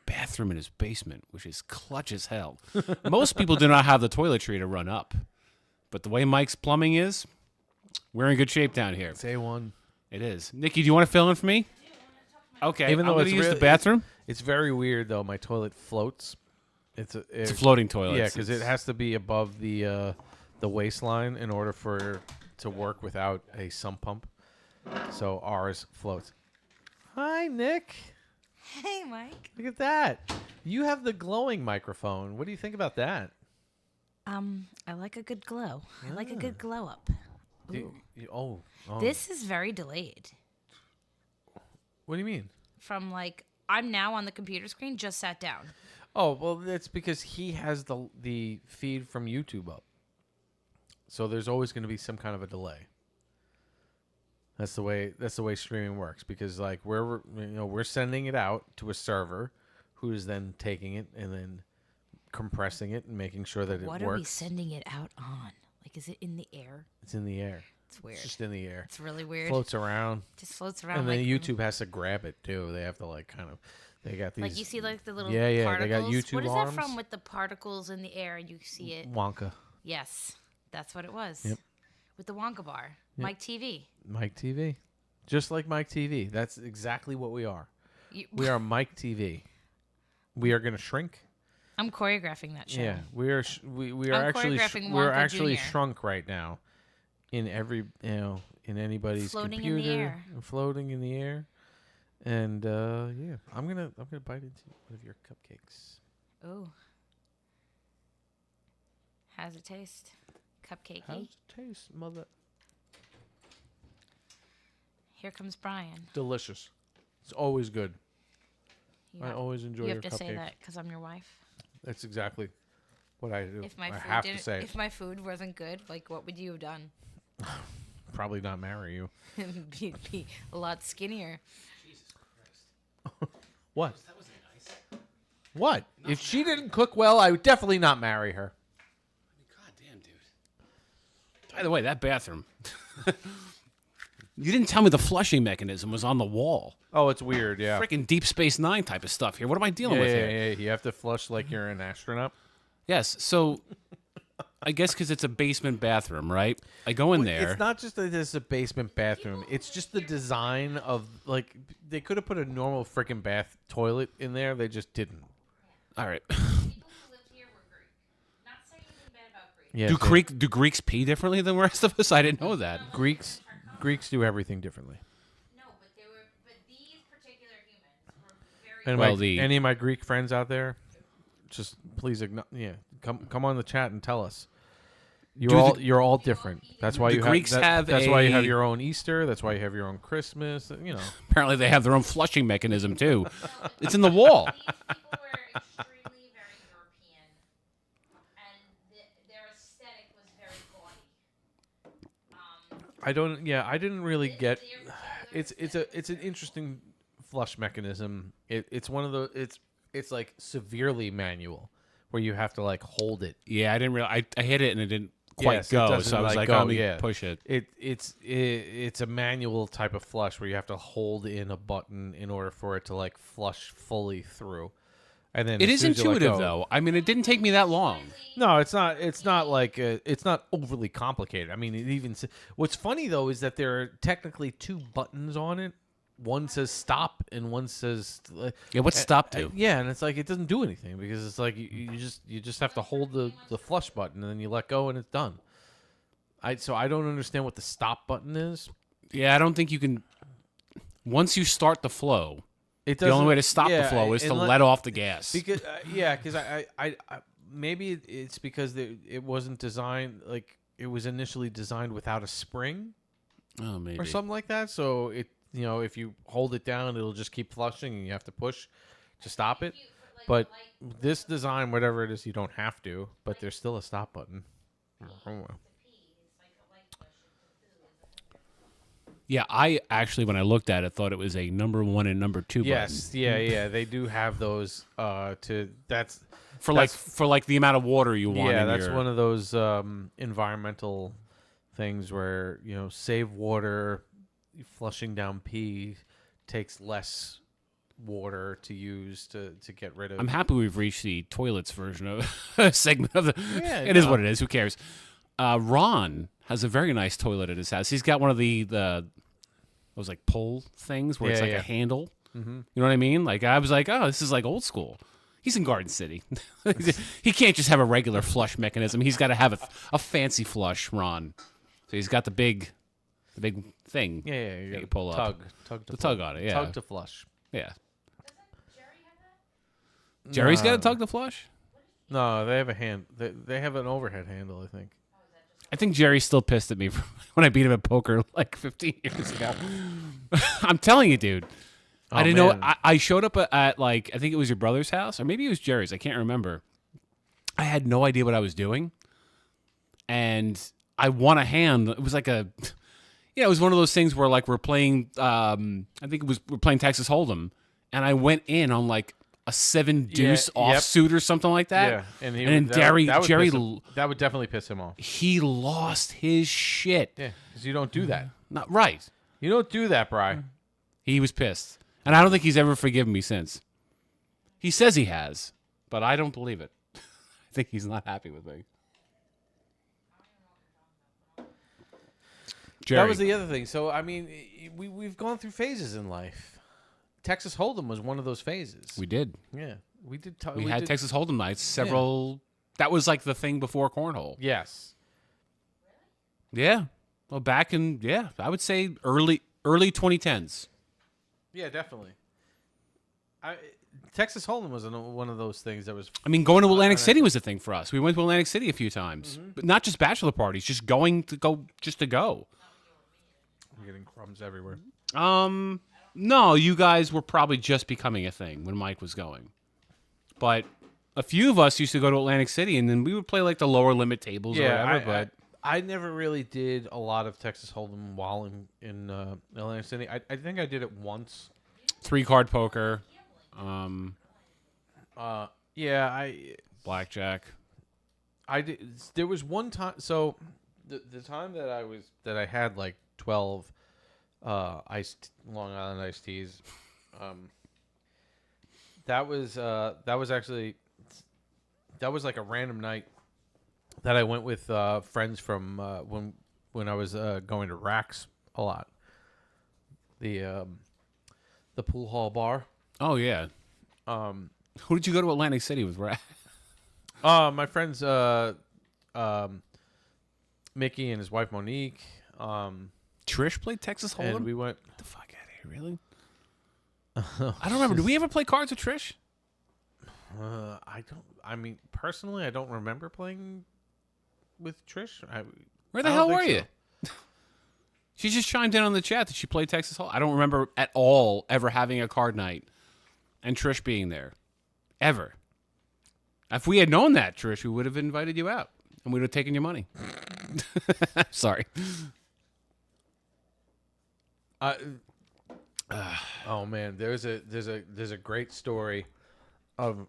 bathroom in his basement, which is clutch as hell. Most people do not have the toiletry to run up, but the way Mike's plumbing is, we're in good shape down here. It's A1. It is. Nikki, do you want to fill in for me? Okay. Even though I'm going it's to use really- the bathroom. It's very weird though. My toilet floats. It's It's a floating toilet. Yeah, because it has to be above the waistline in order for to work without a sump pump. So ours floats. Hi, Nick. Hey, Mike. Look at that. You have the glowing microphone. What do you think about that? I like a good glow. I like a good glow up. Ooh. This is very delayed. What do you mean? From like, I'm now on the computer screen, just sat down. Oh, well, that's because he has the feed from YouTube up. So there's always going to be some kind of a delay. That's the way streaming works, because like we're sending it out to a server who is then taking it and then compressing it and making sure that it works. What are we sending it out on? Like, is it in the air? It's in the air. It's weird. It's just in the air. It's really weird. Floats around. Just floats around. And then like, YouTube has to grab it too. They have to like kind of. They got these. Like you see like the little yeah, particles. they got YouTube What is arms. that from with the particles in the air and you see it? Wonka. Yes, that's what it was. Yep. With the Wonka bar. Yep. Mike TV. Mike TV. Just like Mike TV. That's exactly what we are. We are Mike TV. We are going to shrink. I'm choreographing that show. Yeah, we are. We are I'm actually choreographing we're Wonka actually Jr. shrunk right now, in every in anybody's Floating in computer, the air. and floating in the air. And yeah, I'm gonna bite into one of your cupcakes. Ooh. How's it taste? Cupcakey. How's it taste, mother? Here comes Brian. Delicious. It's always good. You I have- always enjoy You your have to say cupcakes. that because I'm your wife. That's exactly what I do. If my I food have to didn't, say it. if my food wasn't good, like what would you have done? Probably not marry you. be a lot skinnier. What? That was nice. What? If she didn't cook well, I would definitely not marry her. God damn, dude. By the way, that bathroom. You didn't tell me the flushing mechanism was on the wall. Oh, it's weird, yeah. Freaking Deep Space Nine type of stuff here. What am I dealing with here? Yeah. You have to flush like you're an astronaut. Yes, so I guess because it's a basement bathroom, right? I go in there. It's not just that it's a basement bathroom. It's just the design of, like, they could have put a normal freaking bath toilet in there. They just didn't. All right. People who lived here were Greek. Not saying anything bad about Greek. Yeah, Do Greeks pee differently than the rest of us? I didn't know that. Greeks do everything differently. No, but these particular humans were very. And any of my Greek friends out there, just please come on the chat and tell us. You're all different. That's why The Greeks have That's why you have a- your own Easter. That's why you have your own Christmas. Apparently, they have their own flushing mechanism too. It's in the wall. These people were extremely very European, and their aesthetic was very gaudy. I didn't really get. It's an interesting flush mechanism. It's one of the it's like severely manual, where you have to like hold it. Yeah, I didn't realize. I hit it and it didn't quite Yes, it go. doesn't, So I was like, go, let me yeah. push it. It's a manual type of flush where you have to hold in a button in order for it to like flush fully through. And then It as is soon as you let intuitive go- though. I mean, it didn't take me that long. No, it's not. It's not like it's not overly complicated. I mean, it even. What's funny though is that there are technically two buttons on it. One says stop and one says. Yeah, what's stop do? Yeah, and it's like it doesn't do anything because it's like you just have to hold the flush button and then you let go and it's done. So I don't understand what the stop button is. Yeah, I don't think you can. Once you start the flow, It the only doesn't- way to stop the yeah, flow is to and let off the gas. Because because I maybe it's because it wasn't designed like it was initially designed without a spring Oh, maybe. or something like that. So if you hold it down, it'll just keep flushing, and you have to push to stop it. But this design, whatever it is, you don't have to. But there's still a stop button. Yeah, I actually, when I looked at it, thought it was a number 1 and number 2 Yes, button. yeah, they do have those. For like the amount of water you want. Yeah, in that's your, one of those environmental things where save water. Flushing down pee takes less water to use to get rid of. I'm happy we've reached the toilets version of segment of the. Yeah, it is no. what it is. Who cares? Ron has a very nice toilet at his house. He's got one of those like pull things where it's like Yeah. a handle. Mm-hmm. You know what I mean? Like I was like, oh, this is like old school. He's in Garden City. He can't just have a regular flush mechanism. He's got to have a fancy flush, Ron. So he's got the big thing. Yeah, that you you pull up. tug to The tug on it, yeah. tug to flush. Yeah. Jerry's got a No. tug to flush? No, they have a hand. They have an overhead handle, I think. I think Jerry's still pissed at me when I beat him at poker like 15 years ago. I'm telling you, dude. I didn't know. man. I showed up at like, I think it was your brother's house, or maybe it was Jerry's. I can't remember. I had no idea what I was doing. And I won a hand. It was like it was one of those things where like we're playing, I think we're playing Texas Hold'em. And I went in on like a 7 deuce Yeah, yep. offsuit or something like that. Yeah, and then that Jerry, would definitely piss him off. he lost his shit. Yeah, because you don't do that. Not right. You don't do that, Bri. He was pissed. And I don't think he's ever forgiven me since. He says he has, but I don't believe it. I think he's not happy with me. Jerry. That was the other thing. So I mean, we've gone through phases in life. Texas Hold'em was one of those phases. We did. Yeah, we did. We had Texas Hold'em nights. Several. That was like the thing before Cornhole. Yes. Yeah. Well, back in I would say early 2010s. Yeah, definitely. Texas Hold'em was one of those things that was. I mean, going to Atlantic City was a thing for us. We went to Atlantic City a few times, but not just bachelor parties, just going to go just to go. I'm getting crumbs everywhere. No, you guys were probably just becoming a thing when Mike was going, but a few of us used to go to Atlantic City, and then we would play like the lower limit tables or whatever. But I never really did a lot of Texas Hold'em while in Atlantic City. I think I did it once. 3-card poker. Blackjack. I did. There was one time. So the time that I had like 12 Long Island iced teas. That was like a random night that I went with friends from when I was going to Rax a lot. The pool hall bar. Oh yeah. Who did you go to Atlantic City with? My friends Mickey and his wife Monique. Trish played Texas Hold'em. And we went. Get the fuck out of here, really? I don't remember. Did we ever play cards with Trish? I don't. I mean, personally, I don't remember playing with Trish. Where the hell were you? She just chimed in on the chat that she played Texas Hold'em. I don't remember at all ever having a card night and Trish being there. Ever. If we had known that, Trish, we would have invited you out and we would have taken your money. Sorry. Oh man, there's a great story of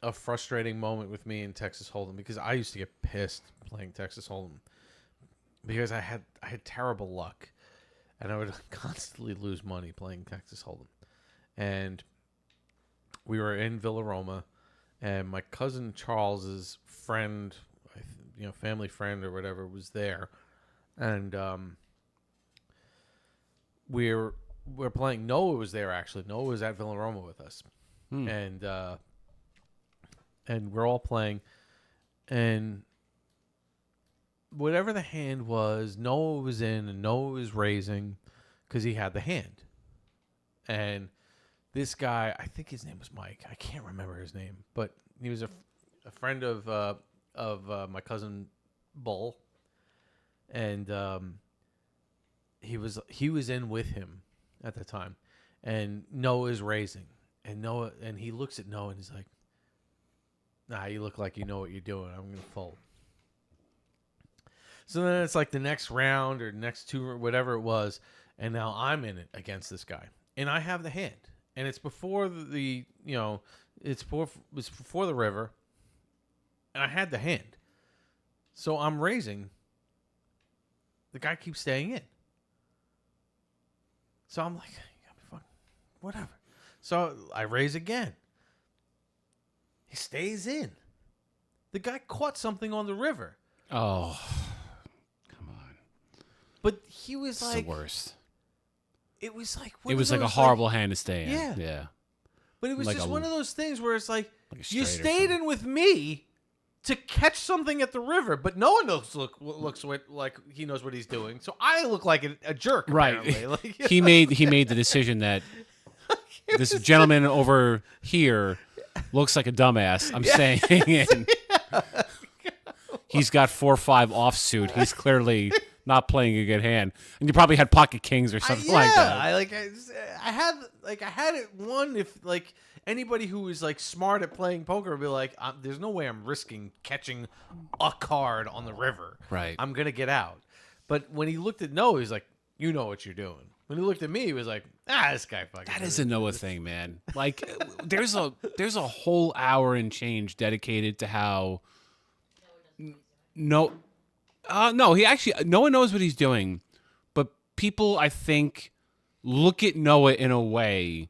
a frustrating moment with me in Texas Hold'em because I used to get pissed playing Texas Hold'em because I had terrible luck and I would constantly lose money playing Texas Hold'em. And we were in Villa Roma and my cousin Charles's friend, family friend or whatever was there. And we're playing. Noah was there actually. Noah was at Villa Roma with us, and we're all playing, and whatever the hand was, Noah was in, and Noah was raising because he had the hand, and this guy, I think his name was Mike. I can't remember his name, but he was a friend of my cousin Bull, and he was in with him at the time, and Noah is raising, and he looks at Noah and he's like, "Nah, you look like you know what you're doing. I'm gonna fold." So then it's like the next round or next two or whatever it was, and now I'm in it against this guy, and I have the hand, and it's before it's before the river, and I had the hand, so I'm raising. The guy keeps staying in. So I'm like, fuck, whatever. So I raise again. He stays in. The guy caught something on the river. Oh, come on. But he was it's like the worst. It was like it was like a horrible hand to stay in. Yeah. Yeah. But it was like just one of those things where it's like a you stayed in with me to catch something at the river, but no one else looks like he knows what he's doing. So I look like a jerk, right? Like, he made the decision that this gentleman over here looks like a dumbass. I'm saying, and he's got 4-5 offsuit. He's clearly not playing a good hand, and you probably had pocket kings or something like that. I had it one if like. Anybody who is like smart at playing poker would be like, "There's no way I'm risking catching a card on the river. Right? I'm gonna get out." But when he looked at Noah, he's like, "You know what you're doing." When he looked at me, he was like, "This guy fucking." That is a Noah thing, man. Like, there's a whole hour and change dedicated to how. No, he actually Noah knows what he's doing, but people I think look at Noah in a way.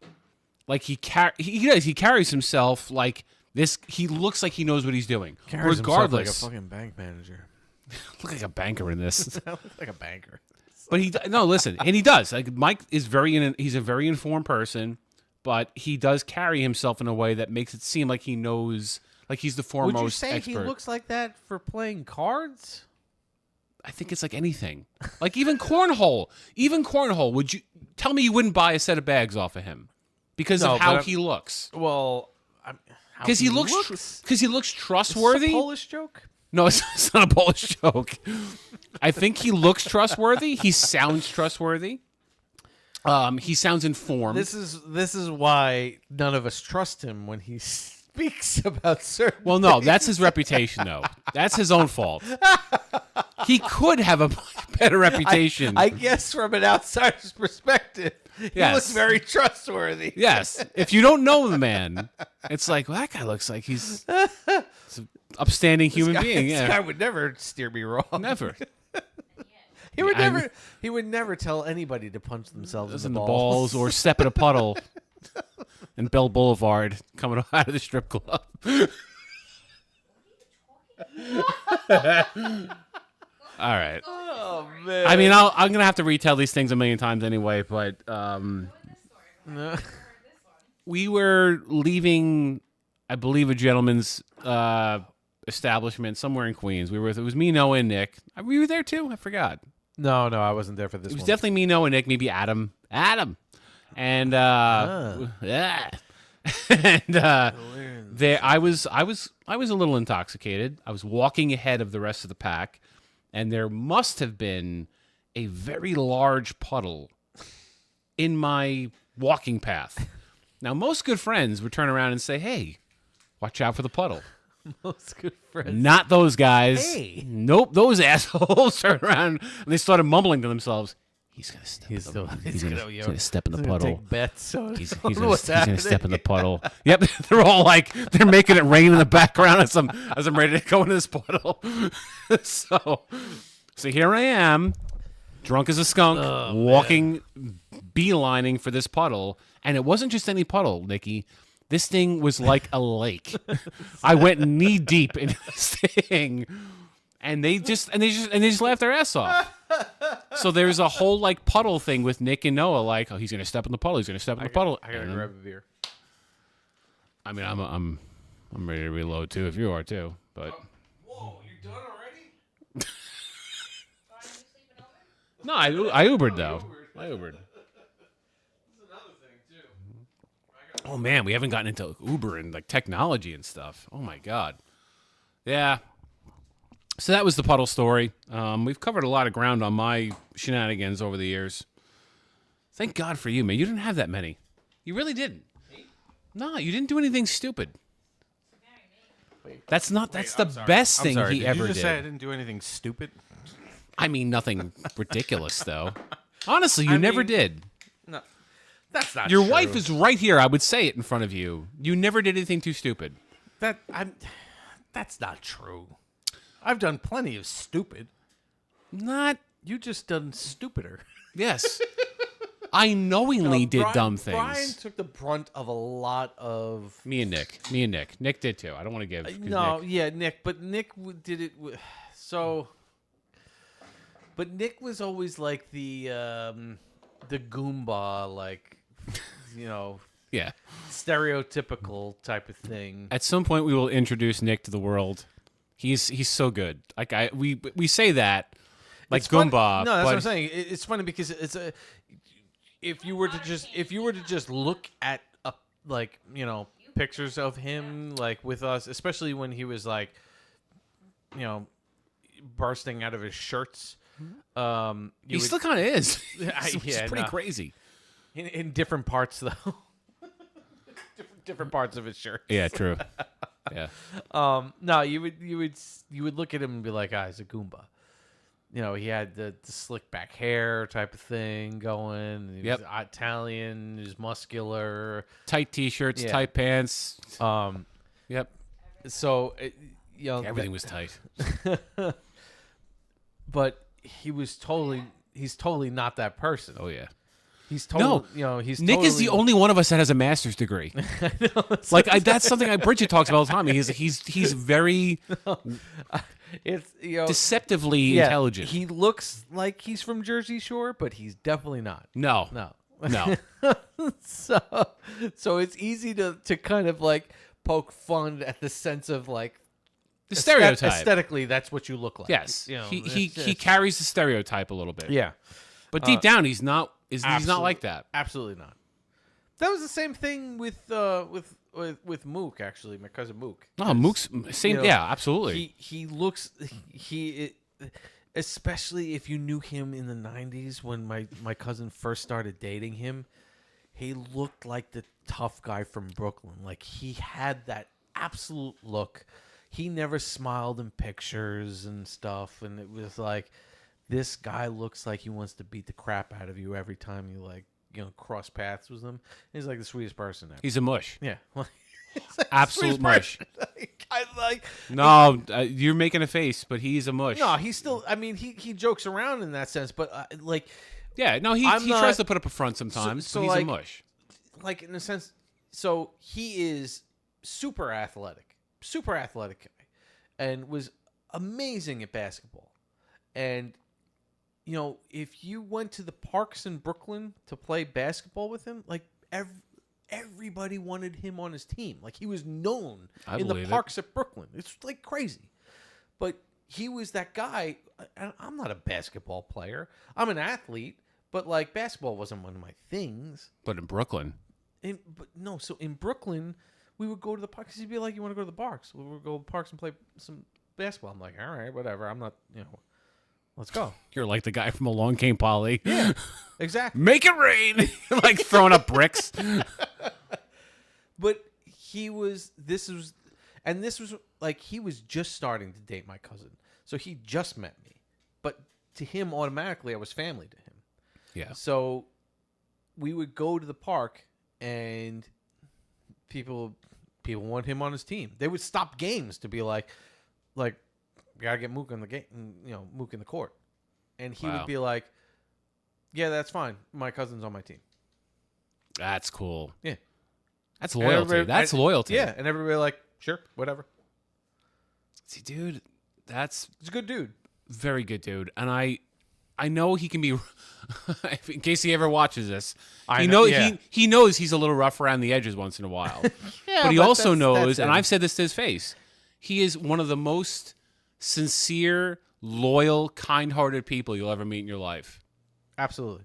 Like he carries himself like this. He looks like he knows what he's doing. Carries regardless, himself like a fucking bank manager. Look like a banker in this. Look like a banker. But listen, and he does. Like Mike is he's a very informed person, but he does carry himself in a way that makes it seem like he knows, like he's the foremost expert. Would you say expert. he looks like that for playing cards? I think it's like anything. Like even cornhole. Even cornhole. Would you tell me you wouldn't buy a set of bags off of him because of how he looks? Well, because he looks trustworthy. Is this a Polish joke? No, it's not a Polish joke. I think he looks trustworthy. He sounds trustworthy. He sounds informed. This is why none of us trust him when he speaks about certain. Well, no, that's his reputation, though. That's his own fault. He could have a much better reputation. I guess from an outsider's perspective, he looks very trustworthy. Yes. If you don't know the man, it's like, well, that guy looks like he's an upstanding human being. This Yeah. guy would never steer me wrong. Never. He would never tell anybody to punch themselves in the balls or step in a puddle in Bell Boulevard coming out of the strip club. All right. Oh man. I mean, I'm gonna have to retell these things a million times anyway. But we were leaving, I believe, a gentleman's establishment somewhere in Queens. It was me, Noah, and Nick. Were you there too? I forgot. No, I wasn't there for this. It was one. definitely me, Noah, and Nick. Maybe Adam, and yeah. And there, I was a little intoxicated. I was walking ahead of the rest of the pack, and there must have been a very large puddle in my walking path. Now, most good friends would turn around and say, "Hey, watch out for the puddle." Most good friends. Not those guys. Hey. Nope, those assholes turned around and they started mumbling to themselves. He's gonna step. He's gonna step in the puddle. Take bets. He's gonna step in the puddle. Yep, they're all like they're making it rain in the background as I'm ready to go into this puddle. so here I am, drunk as a skunk, walking, beelining for this puddle, and it wasn't just any puddle, Nikki. This thing was like a lake. I went knee deep in this thing, and they just laughed their ass off. So there's a whole like puddle thing with Nick and Noah, like, oh, he's gonna step in the puddle. He's gonna step in the puddle. I gotta grab a beer. I mean, I'm ready to reload too, if you are too. But whoa, you done already? no, I Ubered though. I Ubered. Oh man, we haven't gotten into Uber and like technology and stuff. Oh my god. Yeah. So that was the puddle story. We've covered a lot of ground on my shenanigans over the years. Thank God for you, man. You didn't have that many. You really didn't. No, you didn't do anything stupid. That's the best thing he ever did. Did you just say I didn't do anything stupid? I mean, nothing ridiculous though. Honestly, you never did. No. That's not Your true. wife is right here. I would say it in front of you. You never did anything too stupid. That's not true. I've done plenty of stupid. Not. You just done stupider. Yes. I knowingly did dumb things. Brian took the brunt of a lot of... Me and Nick. Nick did too. I don't want to give... Nick. But Nick did it... So... But Nick was always like the Goomba, like, you know... Yeah. Stereotypical type of thing. At some point, we will introduce Nick to the world. He's so good. Like we say that, like It's Goomba. Funny. No, that's what I'm saying. It's funny because it's a. If you were to just look at pictures of him like with us, especially when he was like, bursting out of his shirts. He still kind of is. It's pretty crazy. In different parts though. different parts of his shirt. Yeah, true. Yeah. No, you would look at him and be like, he's a Goomba. He had the slick back hair type of thing going. He was Italian. He was muscular. Tight t-shirts, tight pants. Yep. So, everything was tight. But he's totally not that person. Oh yeah. He's totally, he's Nick is the only one of us that has a master's degree. I know, that's something Bridget talks about all the time. He's very deceptively intelligent. He looks like he's from Jersey Shore, but he's definitely not. No. So it's easy to kind of like poke fun at the sense of like The stereotype. Aesthetically, that's what you look like. Yes, You know, he it's- carries the stereotype a little bit. Yeah, but deep down, he's not. He's not like that. Absolutely not. That was the same thing with Mook, actually, my cousin Mook. Oh, Mook's same. You know, Yeah, absolutely. He looks especially if you knew him in the 90s when my cousin first started dating him, he looked like the tough guy from Brooklyn. Like, he had that absolute look. He never smiled in pictures and stuff, and it was like, this guy looks like he wants to beat the crap out of you every time you, like, you know, cross paths with him. He's like the sweetest person ever. He's a mush. Yeah. Absolute mush. I like. No, you're making a face, but he's a mush. No, he's still. I mean, he jokes around in that sense, but like, yeah, no, he tries to put up a front sometimes, So but he's like, a mush. Like, in a sense, so he is super athletic guy, and was amazing at basketball. And you know, if you went to the parks in Brooklyn to play basketball with him, like everybody wanted him on his team. Like, he was known in the parks at Brooklyn. It's like crazy. But he was that guy. And I'm not a basketball player. I'm an athlete, but like, basketball wasn't one of my things. But in Brooklyn, so in Brooklyn, we would go to the parks. He'd be like, "You want to go to the parks? We would go to the parks and play some basketball." I'm like, "All right, whatever. I'm not, you know, let's go." you're like the guy from Along Came Polly. Yeah, exactly. Make it rain, like throwing up bricks. But this was like, he was just starting to date my cousin. So he just met me. But to him, automatically, I was family to him. Yeah. So we would go to the park, and people want him on his team. They would stop games to be like, gotta get Mook on the game, you know, Mook in the court. And he would be like, "Yeah, that's fine. My cousin's on my team." That's cool. Yeah. That's loyalty. That's loyalty. Yeah, and everybody like, "Sure, whatever." See, dude, he's a good dude. Very good dude. And I know he can be, in case he ever watches this, he knows he's a little rough around the edges once in a while. But he also knows, and I've said this to his face, he is one of the most sincere, loyal, kind-hearted people you'll ever meet in your life. Absolutely.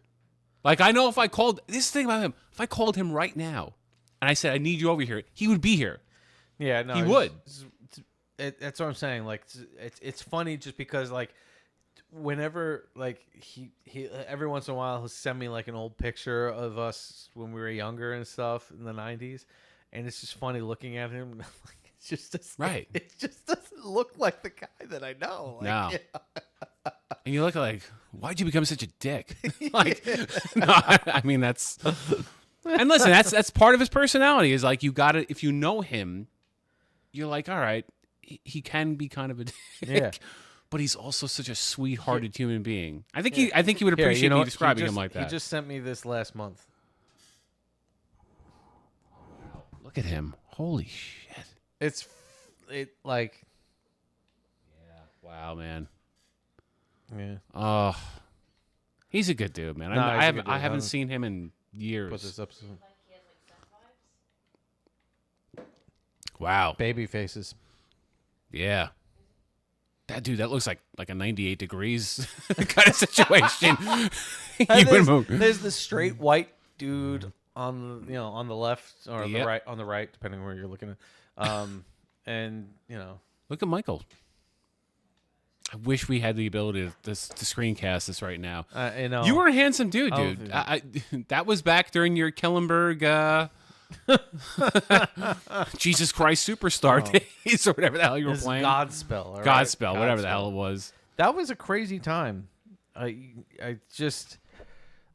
Like, I know if I called, this thing about him, if I called him right now and I said, "I need you over here," he would be here. Yeah, no. He would. That's what I'm saying. Like, it's funny just because, like, whenever, like, he every once in a while he'll send me like an old picture of us when we were younger and stuff in the 90s, and it's just funny looking at him. Like, it's just right. It just doesn't look like the guy that I know. Like, no. Yeah. And you look like, why'd you become such a dick? Like, no, I mean, that's. And listen, that's part of his personality. Is like, you got to, if you know him, you're like, all right, he can be kind of a dick. Yeah. But he's also such a sweethearted human being. I think he would appreciate me describing him like that. He just sent me this last month. Look at him! Holy shit! Like. Yeah. Wow, man. Yeah. Oh, he's a good dude, man. No, I haven't seen him in years. Put this up soon. Wow. Baby faces. Yeah. That dude, that looks like a 98 degrees kind of situation. There's the straight white dude on the left or the right, depending on where you're looking at. And look at Michael. I wish we had the ability to screencast this right now. You were a handsome dude. That was back during your Kellenberg Jesus Christ Superstar days or whatever the hell you were playing. Godspell. Right? Godspell, whatever the hell it was. That was a crazy time. I just,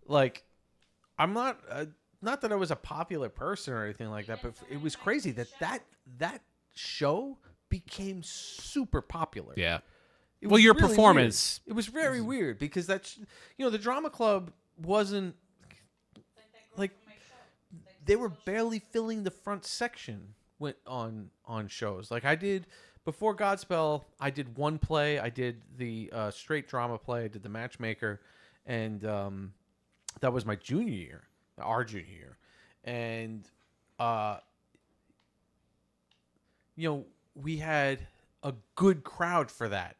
like, I'm not that I was a popular person or anything like that, but it was crazy that show became super popular. Yeah. Well, your really performance. Weird. It was very weird because the drama club wasn't like they were barely filling the front section on shows. Like, I did before Godspell, I did one play. I did the straight drama play. I did the Matchmaker, and that was my junior year, our junior year, and we had a good crowd for that,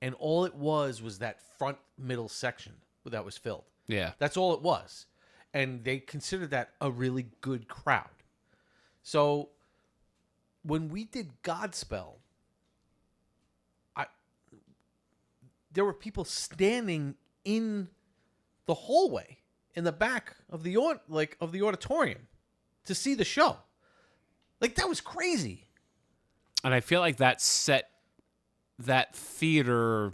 and all it was that front middle section that was filled. Yeah. That's all it was. And they considered that a really good crowd. So when we did Godspell, there were people standing in the hallway in the back of the auditorium to see the show. Like, that was crazy. And I feel like that set that theater.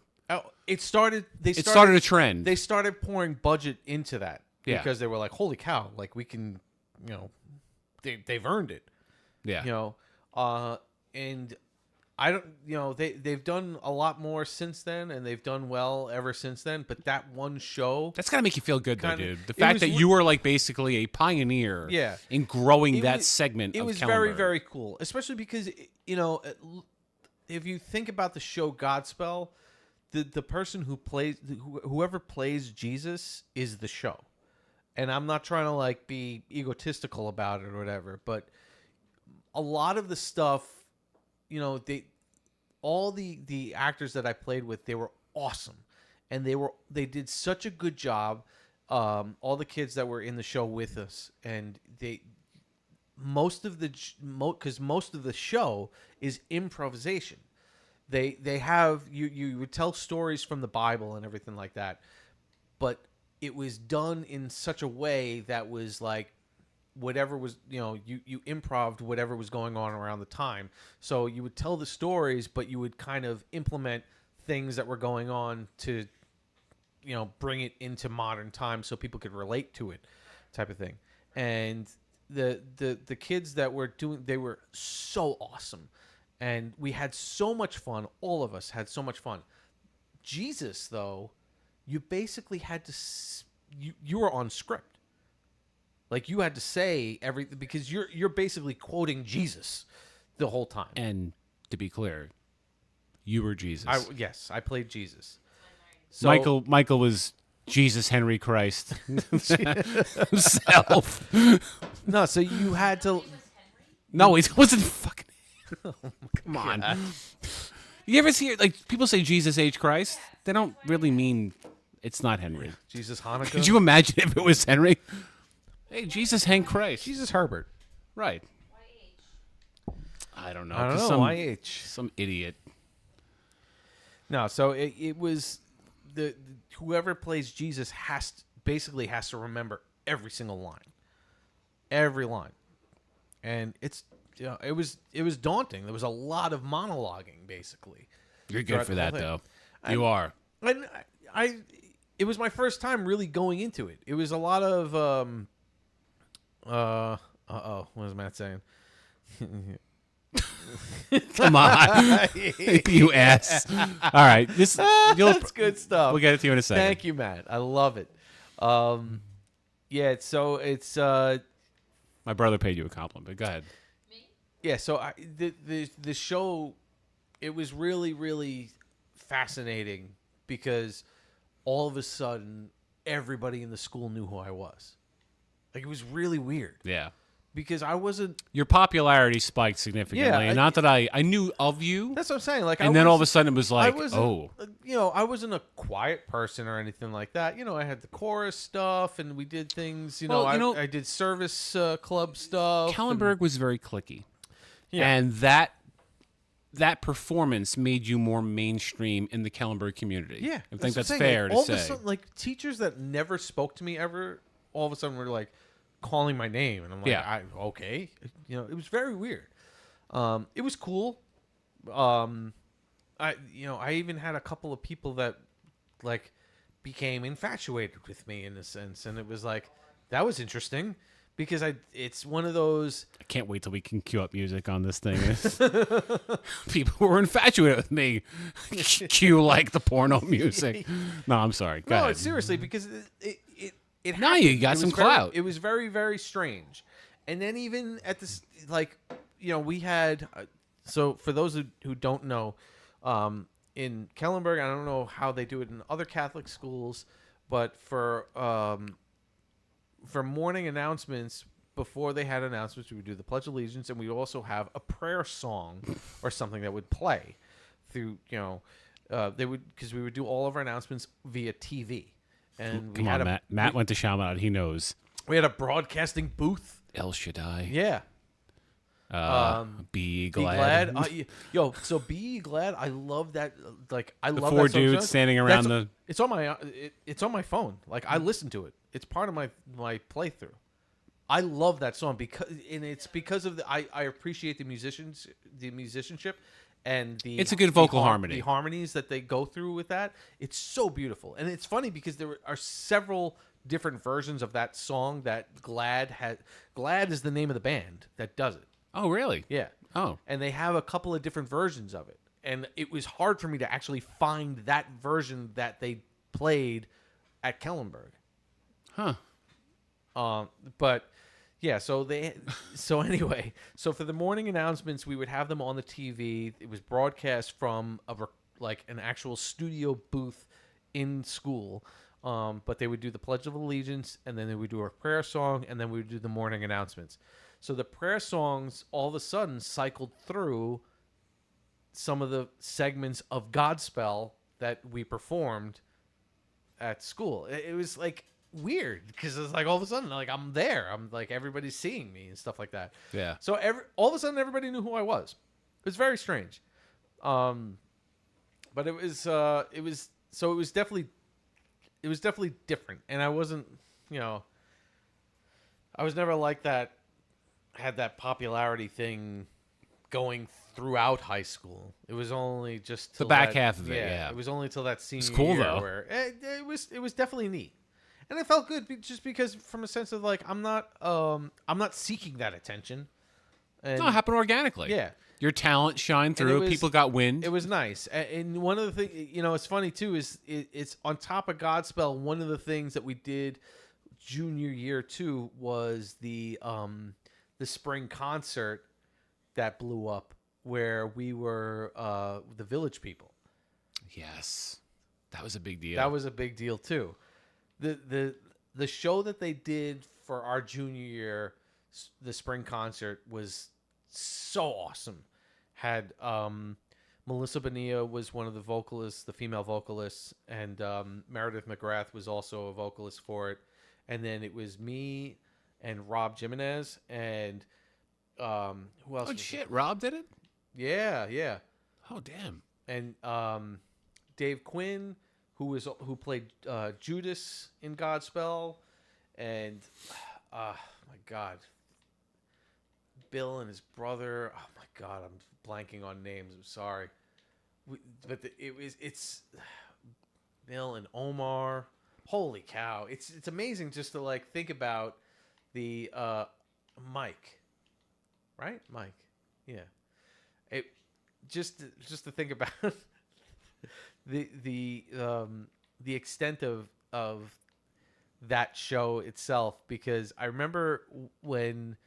It started a trend. They started pouring budget into that because they were like, "Holy cow! Like, we can, they've earned it." Yeah. And I don't, they've done a lot more since then, and they've done well ever since then. But that one show, that's gotta make you feel good, though, dude. The it fact was that you were like basically a pioneer, in growing that segment. It was very, very cool, especially because if you think about the show Godspell, the person who plays whoever plays Jesus is the show, and I'm not trying to like be egotistical about it or whatever, but a lot of the stuff, all the actors that I played with, they were awesome, and they did such a good job. All the kids that were in the show with us, and most of the show is improvisation. They have you would tell stories from the Bible and everything like that, but it was done in such a way that was like whatever was, you improv'd whatever was going on around the time. So you would tell the stories, but you would kind of implement things that were going on to, bring it into modern times so people could relate to it, type of thing. And the kids that were doing, they were so awesome. And we had so much fun. All of us had so much fun. Jesus, though, you basically had to, you were on script. Like, you had to say everything because you're basically quoting Jesus the whole time. And to be clear, you were Jesus. Yes, I played Jesus. So, Michael was Jesus Henry Christ himself. No, so you had to. No, it wasn't fucking. Come on. You ever see like people say Jesus H Christ? They don't really mean it's not Henry. Jesus Hanukkah. Could you imagine if it was Henry? Hey, Jesus Hank Christ. Jesus Herbert. Right. I don't know. I don't know. YH. Some idiot. No, so it was the whoever plays Jesus has to remember every single line. Every line. And it was daunting. There was a lot of monologuing, basically. You're good for that, though. You are. And it was my first time really going into it. It was a lot of what is Matt saying? Come on, you ass. All right, that's good stuff. We'll get it to you in a second. Thank you, Matt. I love it. Yeah. So it's my brother paid you a compliment. Go ahead. Yeah. So the show, it was really, really fascinating because all of a sudden everybody in the school knew who I was. Like, it was really weird. Yeah. Because I wasn't. Your popularity spiked significantly. Yeah, and not that I knew of you. That's what I'm saying. Like, and then all of a sudden it was like, oh. I wasn't a quiet person or anything like that. I had the chorus stuff and we did things. I did service club stuff. Kellenberg was very cliquey. Yeah. And that performance made you more mainstream in the Kellenberg community. Yeah. I think that's fair to say. All of a sudden, like, teachers that never spoke to me ever, all of a sudden were like calling my name. And I'm like, okay. It was very weird. It was cool. I even had a couple of people that like became infatuated with me in a sense. And it was like, that was interesting. Because it's one of those. I can't wait till we can cue up music on this thing. People were infatuated with me. Cue like the porno music. No, I'm sorry. Go ahead. Seriously, because it now you got some clout. It was very, very strange. And then even at this, like, we had. So for those who don't know, in Kellenberg, I don't know how they do it in other Catholic schools, but for morning announcements, before they had announcements, we would do the Pledge of Allegiance, and we would also have a prayer song or something that would play through they would, because we would do all of our announcements via TV, and Come on, Matt went to Chaminade. He knows. We had a broadcasting booth. El Shaddai. Yeah. Be glad. So be glad. I love that. Like, I The love four that song. dudes standing around It's on my. It's on my phone. Like, I listen to it. It's part of my playthrough. I love that song because of I appreciate the musicianship, and it's a good vocal harmony. The harmonies that they go through with that. It's so beautiful, and it's funny because there are several different versions of that song that Glad had. Glad is the name of the band that does it. Oh, really? Yeah. Oh. And they have a couple of different versions of it. And it was hard for me to actually find that version that they played at Kellenberg. Huh. But yeah, so anyway, so for the morning announcements, we would have them on the TV. It was broadcast from an actual studio booth in school. But they would do the Pledge of Allegiance, and then they would do a prayer song, and then we would do the morning announcements. So the prayer songs all of a sudden cycled through some of the segments of Godspell that we performed at school. It was like weird because it's like all of a sudden, like, I'm there. I'm like, everybody's seeing me and stuff like that. Yeah. So all of a sudden, everybody knew who I was. It was very strange. But it was definitely different. And I wasn't, I was never like that, had that popularity thing going throughout high school. It was only just the back half of it. Yeah. It was only till that senior it's cool, year though. where it was definitely neat. And I felt good just because, from a sense of like, I'm not seeking that attention. And no, it happened organically. Yeah. Your talent shined through. People got wind. It was nice. And one of the things, it's funny too, is it's on top of Godspell. One of the things that we did junior year too was the spring concert that blew up, where we were the Village People. Yes, that was a big deal. That was a big deal too. The show that they did for our junior year, the spring concert, was so awesome. Had Melissa Bonilla was one of the vocalists, the female vocalists, and Meredith McGrath was also a vocalist for it. And then it was me and Rob Jimenez and who else? Oh shit, Rob did it? Yeah. Oh damn. And Dave Quinn, who played Judas in Godspell, and my God, Bill and his brother. Oh my God, I'm blanking on names. I'm sorry, it's Bill and Omar. Holy cow! It's amazing just to like think about the Mike, right? Mike, yeah. It just to think about the extent of that show itself, because I remember when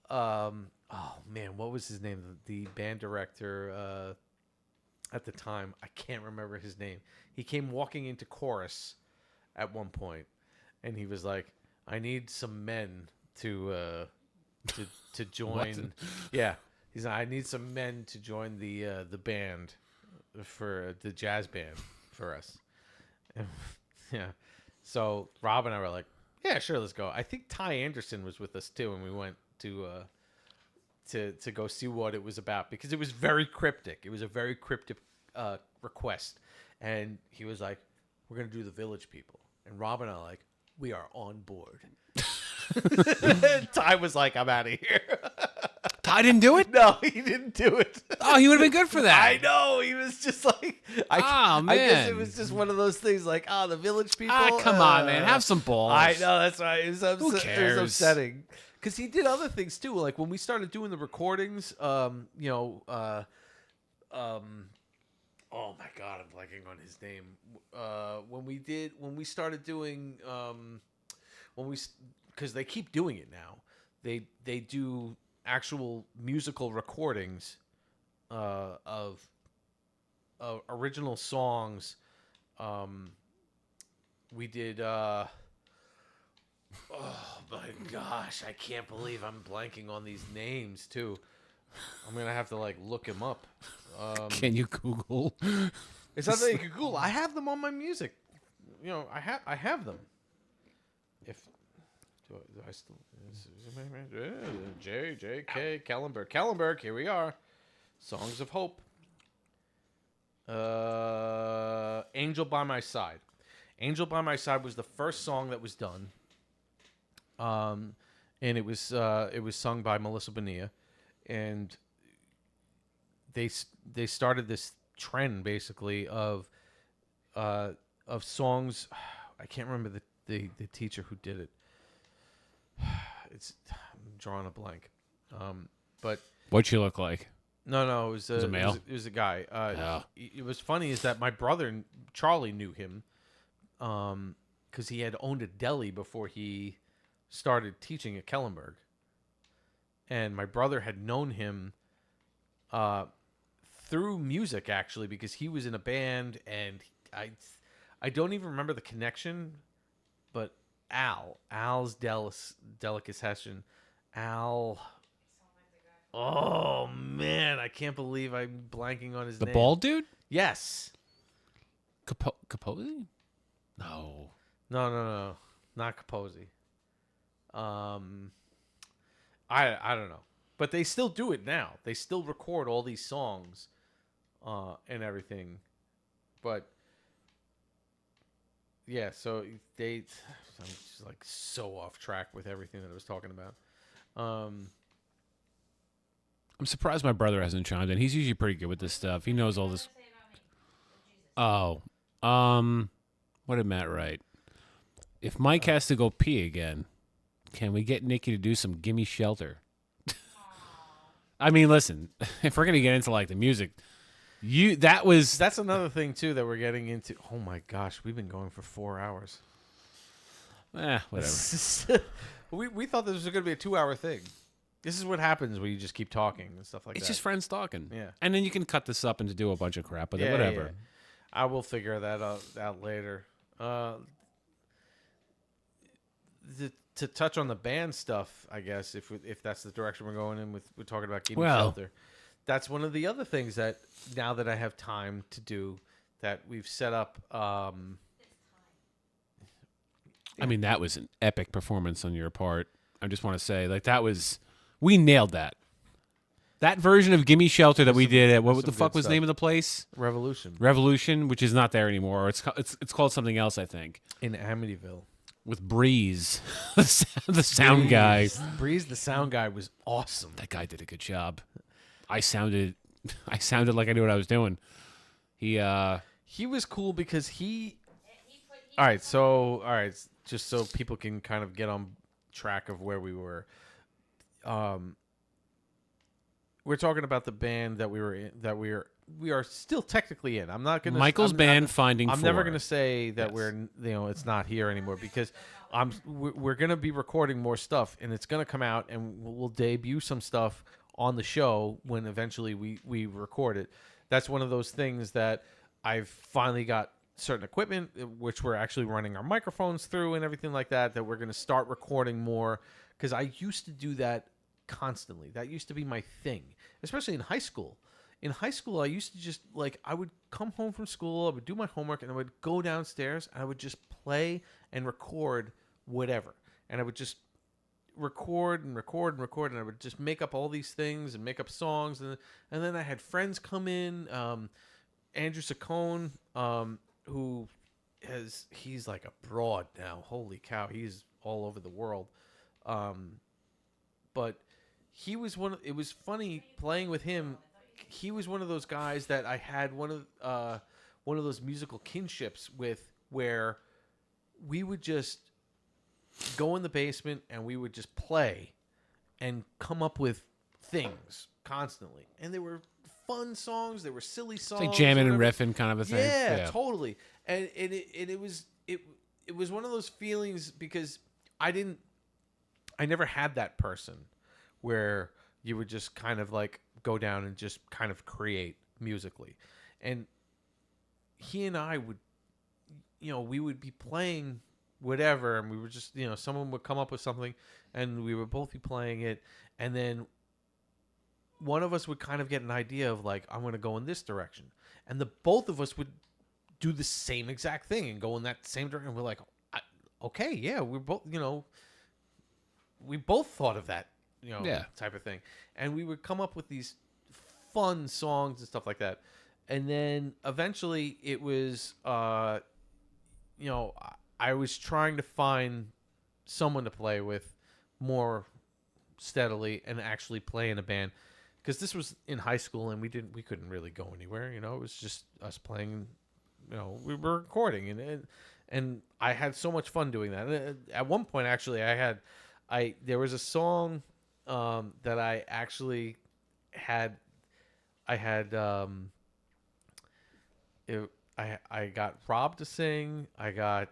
oh man, what was his name? The band director at the time, I can't remember his name. He came walking into chorus at one point, and he was like, "I need some men to join." Yeah, he's like, "I need some men to join the band for the jazz band for us." And, yeah, so Rob and I were like, "Yeah, sure, let's go." I think Ty Anderson was with us too, and we went to go see what it was about, because it was very cryptic. It was a very cryptic request, and he was like, "We're gonna do the Village People," and Rob and I were like, "We are on board." Ty was like, "I'm out of here." Ty didn't do it? No, he didn't do it. Oh, he would have been good for that. I know. He was just like, man. I guess it was just one of those things like, the Village People. Come on, man. Have some balls. I know, that's right. Who cares? It was upsetting. Because he did other things too. Like when we started doing the recordings, oh my God, I'm blanking on his name. When we started doing, because they keep doing it now. They do actual musical recordings of original songs. We did. Oh my gosh, I can't believe I'm blanking on these names too. I'm gonna have to like look him up. Can you Google? It's not that you can Google. I have them on my music. You know, I have them. If do I still J.K. Kellenberg, here we are. Songs of Hope. Angel by My Side. Angel by My Side was the first song that was done. And it was sung by Melissa Bonilla, and they started this trend basically of songs. I can't remember the teacher who did it. I'm drawing a blank. But What'd she look like? no, it was a male? It was a guy. Oh. It was funny is that my brother Charlie knew him, because he had owned a deli before he started teaching at Kellenberg, and my brother had known him through music actually, because he was in a band, and I don't even remember the connection, but Al's Delicatessen. Al. Oh man, I can't believe I'm blanking on his name. The bald dude? Yes. Capozzi? No. No, not Capozzi. I don't know, but they still do it now. They still record all these songs, and everything, but yeah. So I'm just like so off track with everything that I was talking about. I'm surprised my brother hasn't chimed in. He's usually pretty good with this stuff. He knows all this. Oh, what did Matt write? If Mike has to go pee again, can we get Nikki to do some Gimme Shelter? I mean, listen, if we're going to get into like the music, that's another thing too that we're getting into. Oh my gosh, we've been going for 4 hours. Whatever. we thought this was going to be a 2-hour thing. This is what happens when you just keep talking and stuff like that. It's just friends talking. Yeah. And then you can cut this up and do a bunch of crap with it, whatever. Yeah. I will figure that out later. To touch on the band stuff, I guess, if that's the direction we're going in with, we're talking about Gimme Shelter. That's one of the other things that now that I have time to do that we've set up. I mean, that was an epic performance on your part. I just want to say, like, we nailed that. That version of Gimme Shelter that we did at, what the fuck was the name of the place? Revolution, which is not there anymore. It's called something else, I think. In Amityville. With Breeze, the sound guy. Breeze, the sound guy, was awesome. That guy did a good job. I sounded like I knew what I was doing. He was cool because just so people can kind of get on track of where we were. We're talking about the band that we were in, we are still technically in. I'm not gonna Michael's band Finding I'm Four. never gonna say that it's not here anymore, because we're gonna be recording more stuff, and it's gonna come out, and we'll debut some stuff on the show when eventually we record it. That's one of those things that I've finally got certain equipment, which we're actually running our microphones through and everything like that we're going to start recording more, because I used to do that constantly. That used to be my thing, especially in high school. In high school, I used to just, like, I would come home from school, I would do my homework, and I would go downstairs, and I would just play and record whatever. And I would just record, and I would just make up all these things and make up songs. And then I had friends come in, Andrew Saccone, who he's like a broad now. Holy cow, he's all over the world. But he was it was funny playing with him. He was one of those guys that I had one of those musical kinships with, where we would just go in the basement and we would just play and come up with things constantly. And they were fun songs, they were silly songs. It's like jamming and riffing kind of a thing. Yeah, totally. And it was one of those feelings, because I never had that person where you would just kind of like go down and just kind of create musically. And he and I would, we would be playing whatever, and we were just, someone would come up with something and we would both be playing it, and then one of us would kind of get an idea of like, I'm going to go in this direction, and the both of us would do the same exact thing and go in that same direction. And we're like, okay, yeah, we're both, we both thought of that, type of thing, and we would come up with these fun songs and stuff like that. And then eventually it was, I was trying to find someone to play with more steadily and actually play in a band, because this was in high school and we couldn't really go anywhere. It was just us playing. We were recording and I had so much fun doing that. And at one point, actually, there was a song that I actually had. I got Rob to sing. I got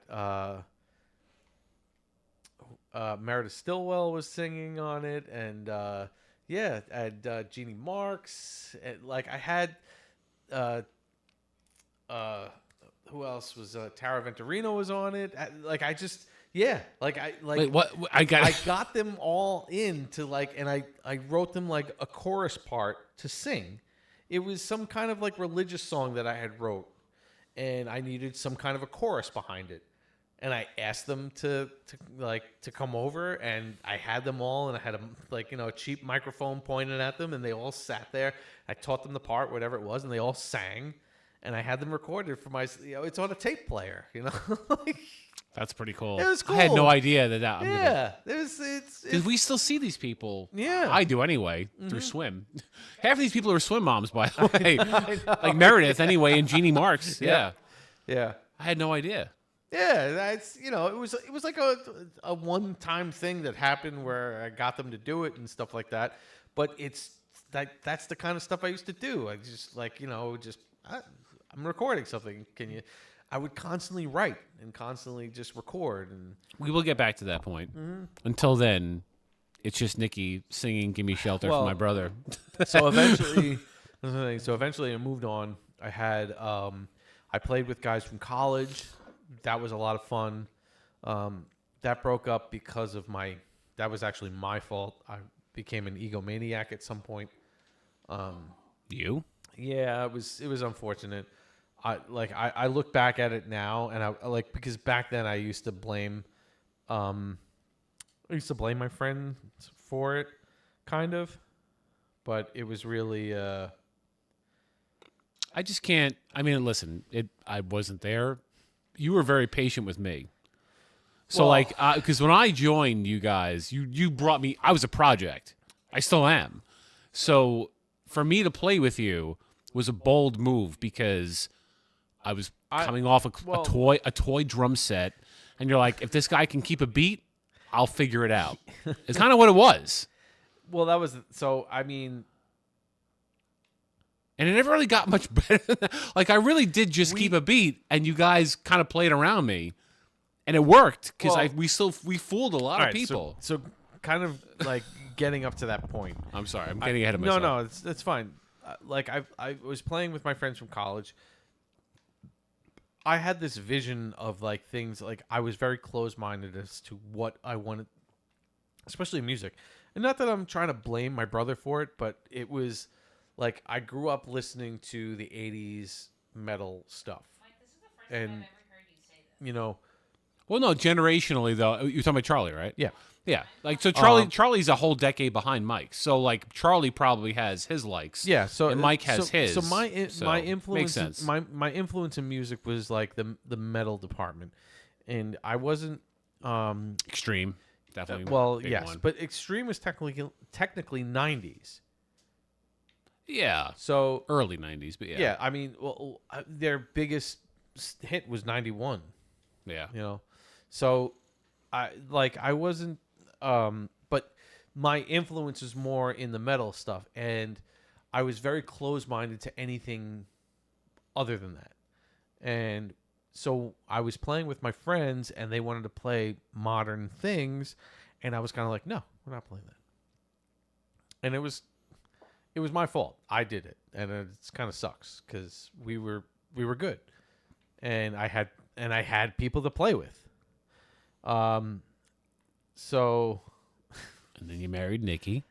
Meredith Stillwell was singing on it, and I had Jeannie Marks. And, I had who else was Tara Venturino was on it. I got them all in to and I wrote them a chorus part to sing. It was some kind of religious song that I had wrote, and I needed some kind of a chorus behind it. And I asked them to come over, and I had them all, and I had a cheap microphone pointed at them, and they all sat there. I taught them the part, whatever it was, and they all sang, and I had them recorded for my, it's on a tape player, That's pretty cool. It was cool. I had no idea that. It's we still see these people. Yeah. I do anyway, through Swim. Half of these people are swim moms, by the way. Like Meredith, anyway, and Jeannie Marks. Yeah. Yeah. I had no idea. Yeah, that's it was like a one-time thing that happened where I got them to do it and stuff like that. But that's the kind of stuff I used to do. I just I'm recording something. I would constantly write and constantly just record, and we will get back to that point. Until then, it's just Nikki singing "Give Me Shelter" for my brother. So eventually I moved on. I had I played with guys from college. That was a lot of fun. That broke up because of that was actually my fault. I became an egomaniac at some point. You? Yeah, it was unfortunate. I look back at it now, and I because back then I used to blame my friends for it, kind of, but it was really I just can't. I mean, listen, I wasn't there. You were very patient with me. So because when I joined you guys, you brought me. I was a project. I still am. So for me to play with you was a bold move because I was coming off a toy drum set, and you're like, if this guy can keep a beat, I'll figure it out. It's kind of what it was. Well, that was so. I mean, and it never really got much better than that. I really did just keep a beat, and you guys kind of played around me, and it worked because we fooled a lot of people. So kind of getting up to that point. I'm sorry, I'm getting ahead of myself. No, it's fine. I was playing with my friends from college. I had this vision of things I was very close-minded as to what I wanted, especially music. And not that I'm trying to blame my brother for it, but it was I grew up listening to the 80s metal stuff. Mike, this is the first time I've ever heard you say this. Well, no, generationally though, you're talking about Charlie, right? Yeah. Yeah, so Charlie's a whole decade behind Mike. So Charlie probably has his likes. Yeah, so and Mike has his. So my influence, makes sense. My influence in music was the metal department, and I wasn't Extreme. Definitely. Well, yes, one. but Extreme was technically 90s. Yeah. So early 90s, but yeah. Yeah, I mean, their biggest hit was 91. Yeah. So I wasn't but my influence was more in the metal stuff, and I was very close-minded to anything other than that. And so I was playing with my friends, and they wanted to play modern things, and I was kind of like, no, we're not playing that. And it was my fault. I did it, and it kind of sucks because we were good, and I had people to play with. So, and then you married Nikki,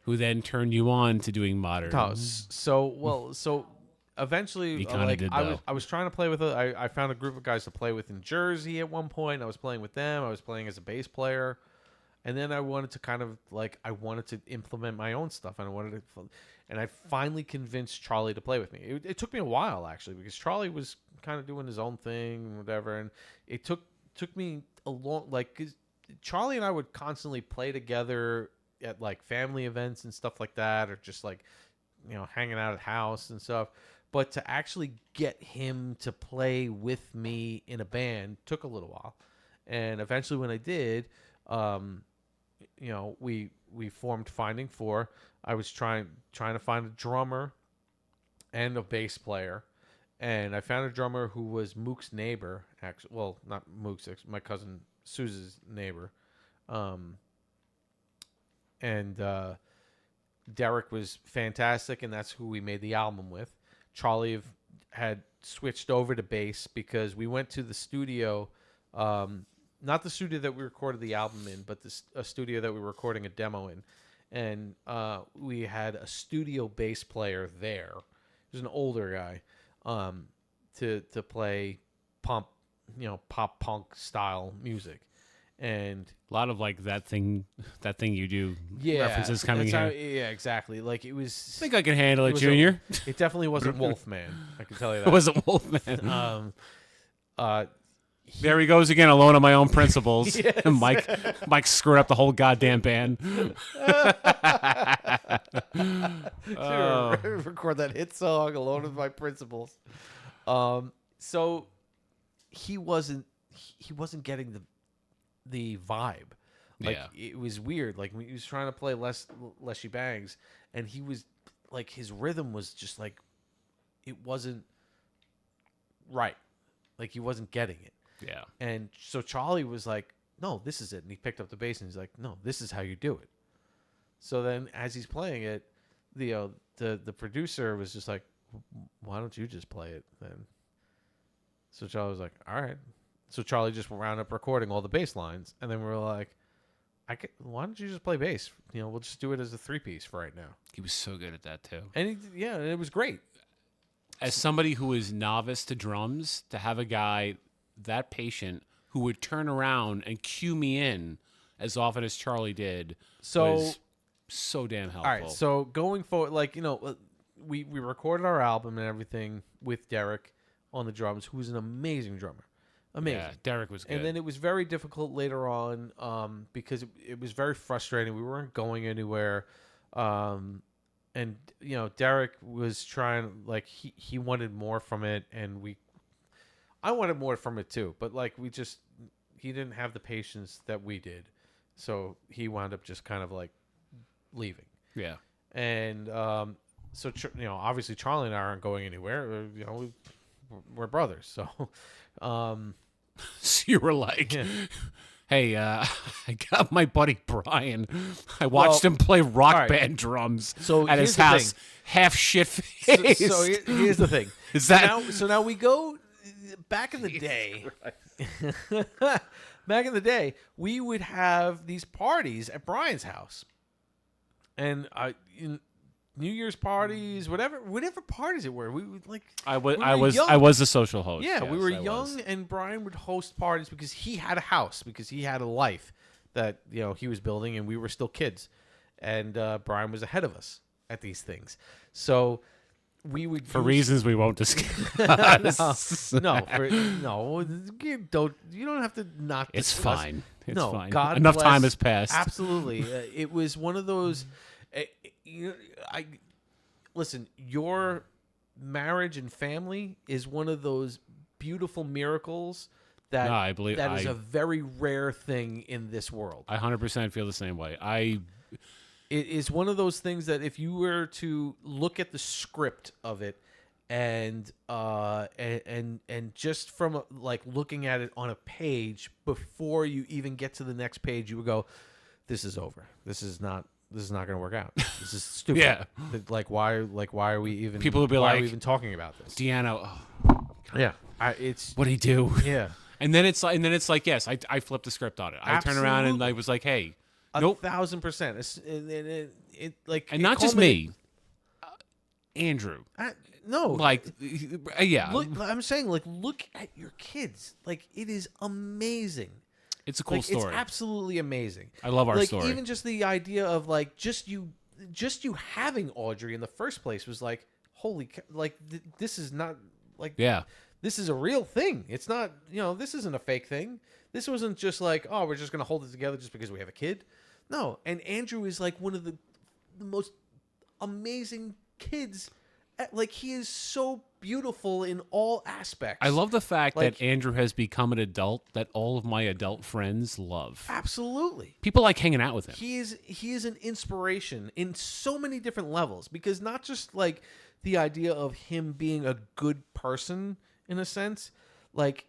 who then turned you on to doing modern. So eventually, He kinda did, though. I was trying to play with I found a group of guys to play with in Jersey at one point. I was playing with them. I was playing as a bass player, and then I wanted to kind of like I wanted to implement my own stuff, and and I finally convinced Charlie to play with me. It took me a while actually because Charlie was kind of doing his own thing, and whatever, and it took me a long 'cause Charlie and I would constantly play together at like family events and stuff like that, or just like hanging out at house and stuff. But to actually get him to play with me in a band took a little while, and eventually when I did, we formed Finding Four. I was trying to find a drummer and a bass player, and I found a drummer who was Mook's neighbor. Actually, well, not Mook's, my cousin Suze's neighbor. And Derek was fantastic, and that's who we made the album with. Charlie had switched over to bass because we went to the studio, not the studio that we recorded the album in, but a studio that we were recording a demo in. And we had a studio bass player there. He was an older guy to play pop punk style music. And a lot of like that thing you do references coming here. Yeah, exactly. Like it was. I think I can handle it, Junior. It definitely wasn't Wolfman. I can tell you that. It wasn't Wolfman. There he goes again, alone on my own principles. Yes. Mike screwed up the whole goddamn band. Record that hit song, Alone with My Principles. So he wasn't getting the vibe. Like it was weird. Like he was trying to play Leshy Bangs, and he was like his rhythm was just like it wasn't right. Like he wasn't getting it. Yeah. And so Charlie was like, "No, this is it." And he picked up the bass and he's like, "No, this is how you do it." So then as he's playing it, the producer was just like, "Why don't you just play it then?" So Charlie was like, "All right." So Charlie just wound up recording all the bass lines, and then we were like, "Why don't you just play bass? We'll just do it as a 3-piece for right now." He was so good at that too. And and it was great. As somebody who is novice to drums, to have a guy that patient who would turn around and cue me in as often as Charlie did was so damn helpful. All right, so going forward, we recorded our album and everything with Derek on the drums, who's an amazing drummer. Amazing. Yeah, Derek was good. And then it was very difficult later on because it was very frustrating. We weren't going anywhere. And, Derek was trying, he wanted more from it, and I wanted more from it too. But, he didn't have the patience that we did. So he wound up just kind of, leaving. Yeah. And so, obviously Charlie and I aren't going anywhere. We're brothers. So, so you were like, hey, I got my buddy Brian. I watched him play rock band drums at his house. Half shit face. So here's the thing. Is that so now we go back in the day. Back in the day, we would have these parties at Brian's house, and New Year's parties, whatever parties it were, we would I was the social host. Yeah, yes, we were young, and Brian would host parties because he had a house, because he had a life that he was building, and we were still kids, and Brian was ahead of us at these things. So we would reasons we won't discuss. You don't have to not. It's discuss. fine. It's no, fine. God Enough bless. time has passed. Absolutely, it was one of those. Listen, your marriage and family is one of those beautiful miracles that I believe is a very rare thing in this world. I 100% feel the same way. It is one of those things that if you were to look at the script of it and just from looking at it on a page before you even get to the next page, you would go, "This is over. This is not going to work out. This is stupid." Yeah. Why are we even? People would be why like, are we even talking about this? Deanna. Yeah. What'd he do? Yeah. And then it's like, yes, I flipped the script on it. I turned around and I was like, hey, Nope. 1,000%. It like, And it not just me, Andrew. No, Like, yeah, look, I'm saying, like, look at your kids. Like, it is amazing. it's a cool story. It's absolutely amazing. I love our like, story. Even just the idea of like just you having Audrey in the first place was like, holy, like this is not like Yeah. This is a real thing. It's not, this isn't a fake thing. This wasn't just like, oh, we're just gonna hold it together just because we have a kid. No, and Andrew is like one of the most amazing kids. Like, he is so beautiful in all aspects. I love the fact Like- that Andrew has become an adult that all of my adult friends love. Absolutely. People like hanging out with him. He is an inspiration in so many different levels, because not just like the idea of him being a good person in a sense, like,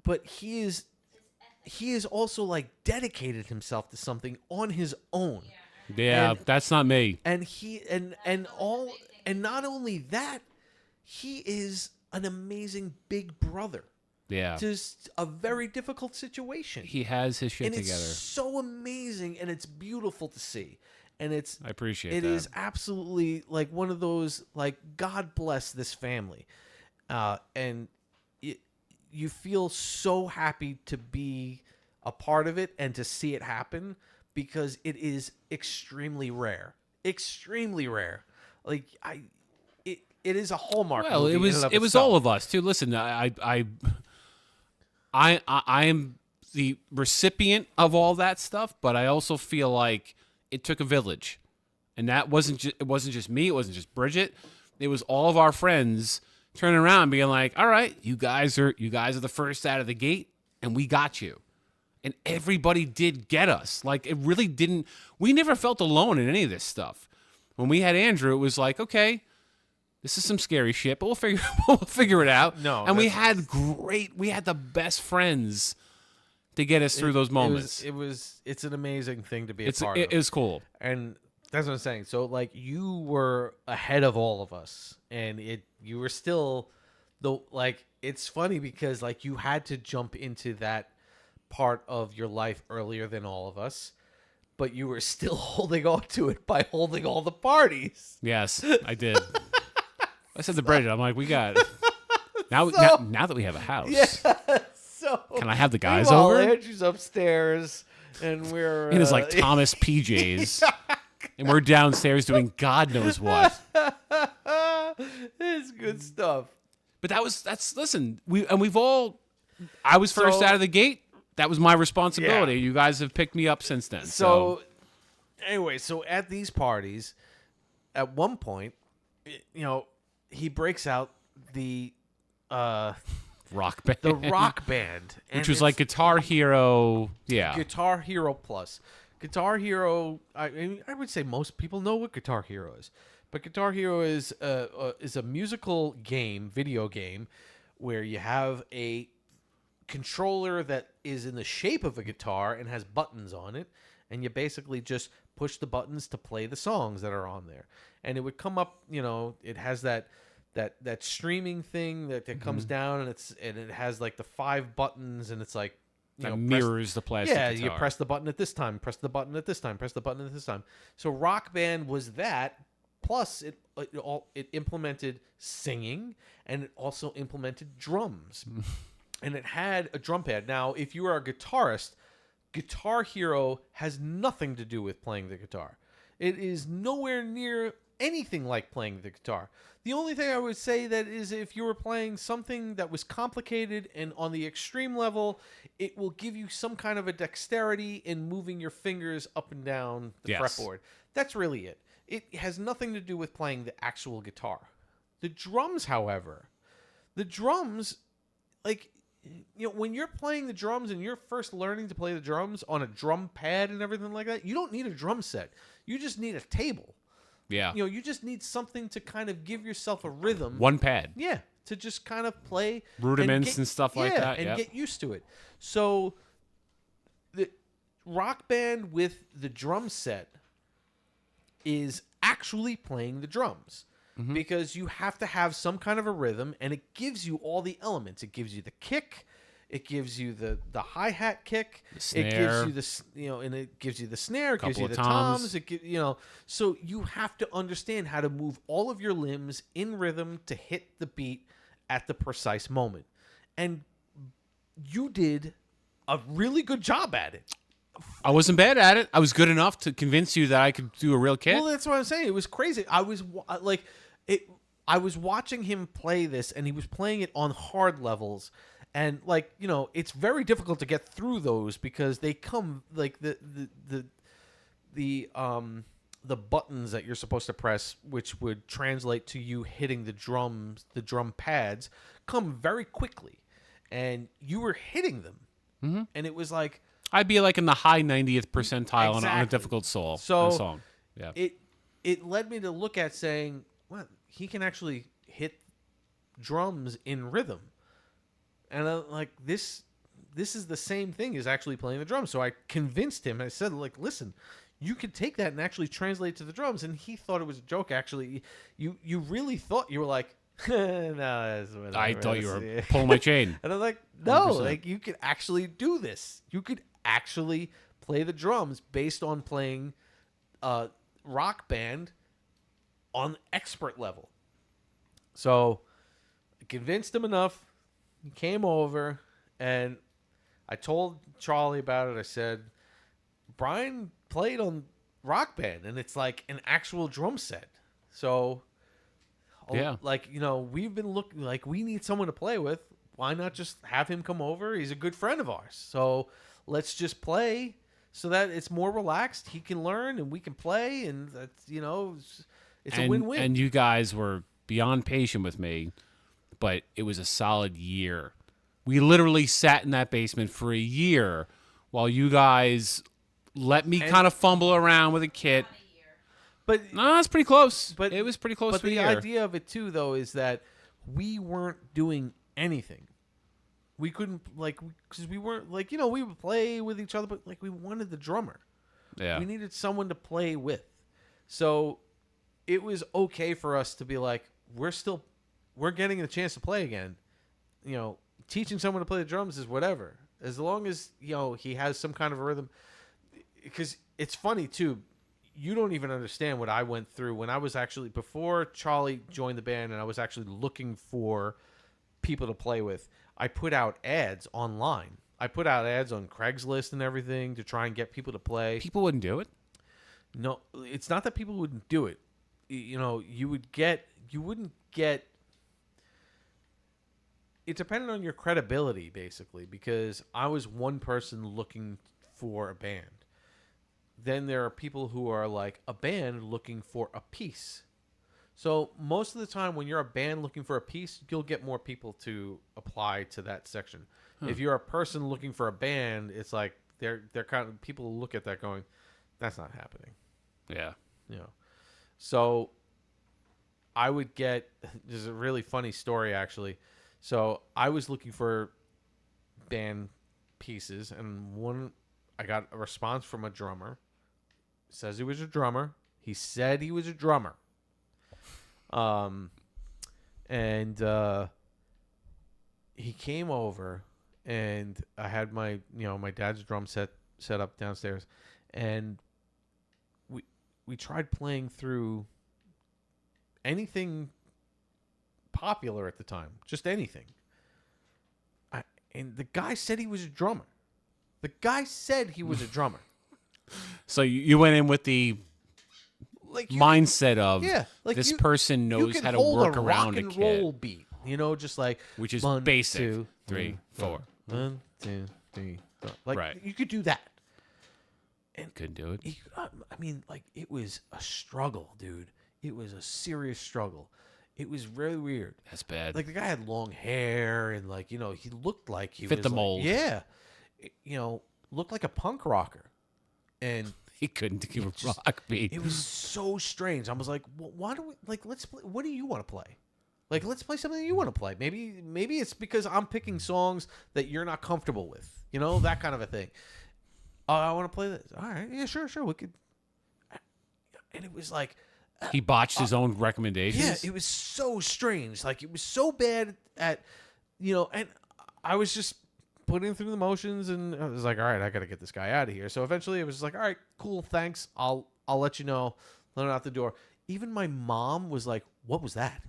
but he is also like dedicated himself to something on his own. Yeah, And- that's not me. And not only that, he is an amazing big brother. Yeah. Just a very difficult situation. He has his shit and together. It's so amazing, and it's beautiful to see. And I appreciate it that. It is absolutely like one of those, like, God bless this family. And you feel so happy to be a part of it and to see it happen, because it is extremely rare. Extremely rare. Like, it is a hallmark. Well, movie it in was and of it was itself. all of us too. Listen, I am the recipient of all that stuff, but I also feel like it took a village, and that it wasn't just me. It wasn't just Bridget. It was all of our friends turning around and being like, "All right, you guys are the first out of the gate, and we got you." And everybody did get us. Like, it really didn't. We never felt alone in any of this stuff. When we had Andrew, it was like, okay, this is some scary shit, but we'll figure it out. No, and we had the best friends to get us through those moments. It's an amazing thing to be a part of. It is cool. And that's what I'm saying. So, like, you were ahead of all of us, and you were still, it's funny because, like, you had to jump into that part of your life earlier than all of us, but you were still holding on to it by holding all the parties. Yes, I did. I said to Bridget, I'm like, we got now that we have a house. Yeah. So can I have the guys meanwhile, over? Andrew's upstairs, and we're in his like Thomas PJs, and we're downstairs doing God knows what. It's good stuff. But listen, we've all. I was first out of the gate. That was my responsibility. Yeah. You guys have picked me up since then. So anyway, so at these parties, at one point, he breaks out the rock band. The rock band. Which was like Guitar Hero. Yeah. Guitar Hero Plus. Guitar Hero, I would say most people know what Guitar Hero is. But Guitar Hero is a musical game, video game, where you have a controller that is in the shape of a guitar and has buttons on it, and you basically just push the buttons to play the songs that are on there. And it would come up, it has that streaming thing that comes down, and it has like the 5 buttons, and it's like mirrors the plastic guitar. you press the button at this time, press the button at this time, press the button at this time. So Rock Band was that, plus it implemented singing, and it also implemented drums. And it had a drum pad. Now, if you are a guitarist, Guitar Hero has nothing to do with playing the guitar. It is nowhere near anything like playing the guitar. The only thing I would say that is if you were playing something that was complicated and on the extreme level, it will give you some kind of a dexterity in moving your fingers up and down the fretboard. That's really it. It has nothing to do with playing the actual guitar. The drums, however, like, when you're playing the drums and you're first learning to play the drums on a drum pad and everything like that, you don't need a drum set. You just need a table. Yeah. You just need something to kind of give yourself a rhythm. One pad. Yeah, to just kind of play rudiments and stuff like that. And get used to it. So the Rock Band with the drum set is actually playing the drums. Because you have to have some kind of a rhythm, and it gives you all the elements. It gives you the kick, It gives you the hi-hat kick. The It snare. gives you and it gives you the snare. It gives Couple you of the toms. toms. It so you have to understand how to move all of your limbs in rhythm to hit the beat at the precise moment. And you did a really good job at it. I wasn't bad at it. I was good enough to convince you that I could do a real kit. Well, that's what I'm saying. It was crazy. I was watching him play this, and he was playing it on hard levels, and it's very difficult to get through those because they come like the buttons that you're supposed to press, which would translate to you hitting the drums, the drum pads, come very quickly, and you were hitting them, and it was like. I'd be like in the high 90th percentile on a Exactly. difficult song. Yeah. It led me to look at saying, well, he can actually hit drums in rhythm. And I'm like, this is the same thing as actually playing the drums. So I convinced him. I said, like, listen, you could take that and actually translate to the drums. And he thought it was a joke, actually. You really thought, you were like, no, that's what I thought you were pulling my chain. And I'm like, no, 100%. like you could actually do this. You could actually play the drums based on playing Rock Band on expert level. So I convinced him enough. He came over, and I told Charlie about it. I said, Brian played on Rock Band, and it's like an actual drum set. So, Yeah. We've been looking, like, we need someone to play with. Why not just have him come over? He's a good friend of ours. So let's just play so that it's more relaxed. He can learn, and we can play, and that's, it's a win-win. And you guys were beyond patient with me, but it was a solid year. We literally sat in that basement for a year while you guys let me kind of fumble around with a kit. But No, it's pretty close. But it was pretty close But to a the year. idea of it too, though, is that we weren't doing anything. We couldn't because we weren't we would play with each other, but we wanted the drummer. Yeah. We needed someone to play with. So it was okay for us to be like, we're getting the chance to play again. Teaching someone to play the drums is whatever, as long as he has some kind of a rhythm. Because it's funny too. You don't even understand what I went through when I was actually, before Charlie joined the band and I was actually looking for people to play with. I put out ads online. I put out ads on Craigslist and everything to try and get people to play. People wouldn't do it. No, it's not that people wouldn't do it. You wouldn't get. It depended on your credibility, basically, because I was one person looking for a band. Then there are people who are like a band looking for a piece. So most of the time when you're a band looking for a piece, you'll get more people to apply to that section. If you're a person looking for a band, it's like they're kind of, people look at that going, that's not happening. Yeah. So I would get, there's a really funny story actually. So I was looking for band pieces, and I got a response from a drummer. Says he was a drummer. He said he was a drummer. He came over, and I had my dad's drum set up downstairs, and we tried playing through anything popular at the time, just anything. And the guy said he was a drummer. So you went in with the mindset of this person knows how to work around a rock and kit, roll beat, just like which is 1, basic. 2, 3, 4. 1, 2, 3, 4. Like Right. you could do that. And Couldn't do it. It was a struggle, dude. It was a serious struggle. It was really weird. That's bad. Like the guy had long hair and he looked like he Fit was the mold. Yeah, looked like a punk rocker, and he couldn't give a rock beat. it was so strange. I was like, why do we let's play? What do you want to play? Let's play something you want to play. Maybe it's because I'm picking songs that you're not comfortable with. That kind of a thing. Oh, I want to play this. All right, yeah, sure, we could. And it was like. He botched his own recommendations. Yeah, it was so strange. It was so bad at, and I was just putting through the motions, and I was like, all right, I got to get this guy out of here. So eventually it was just like, all right, cool, thanks. I'll let you know. Let him out the door. Even my mom was like, what was that?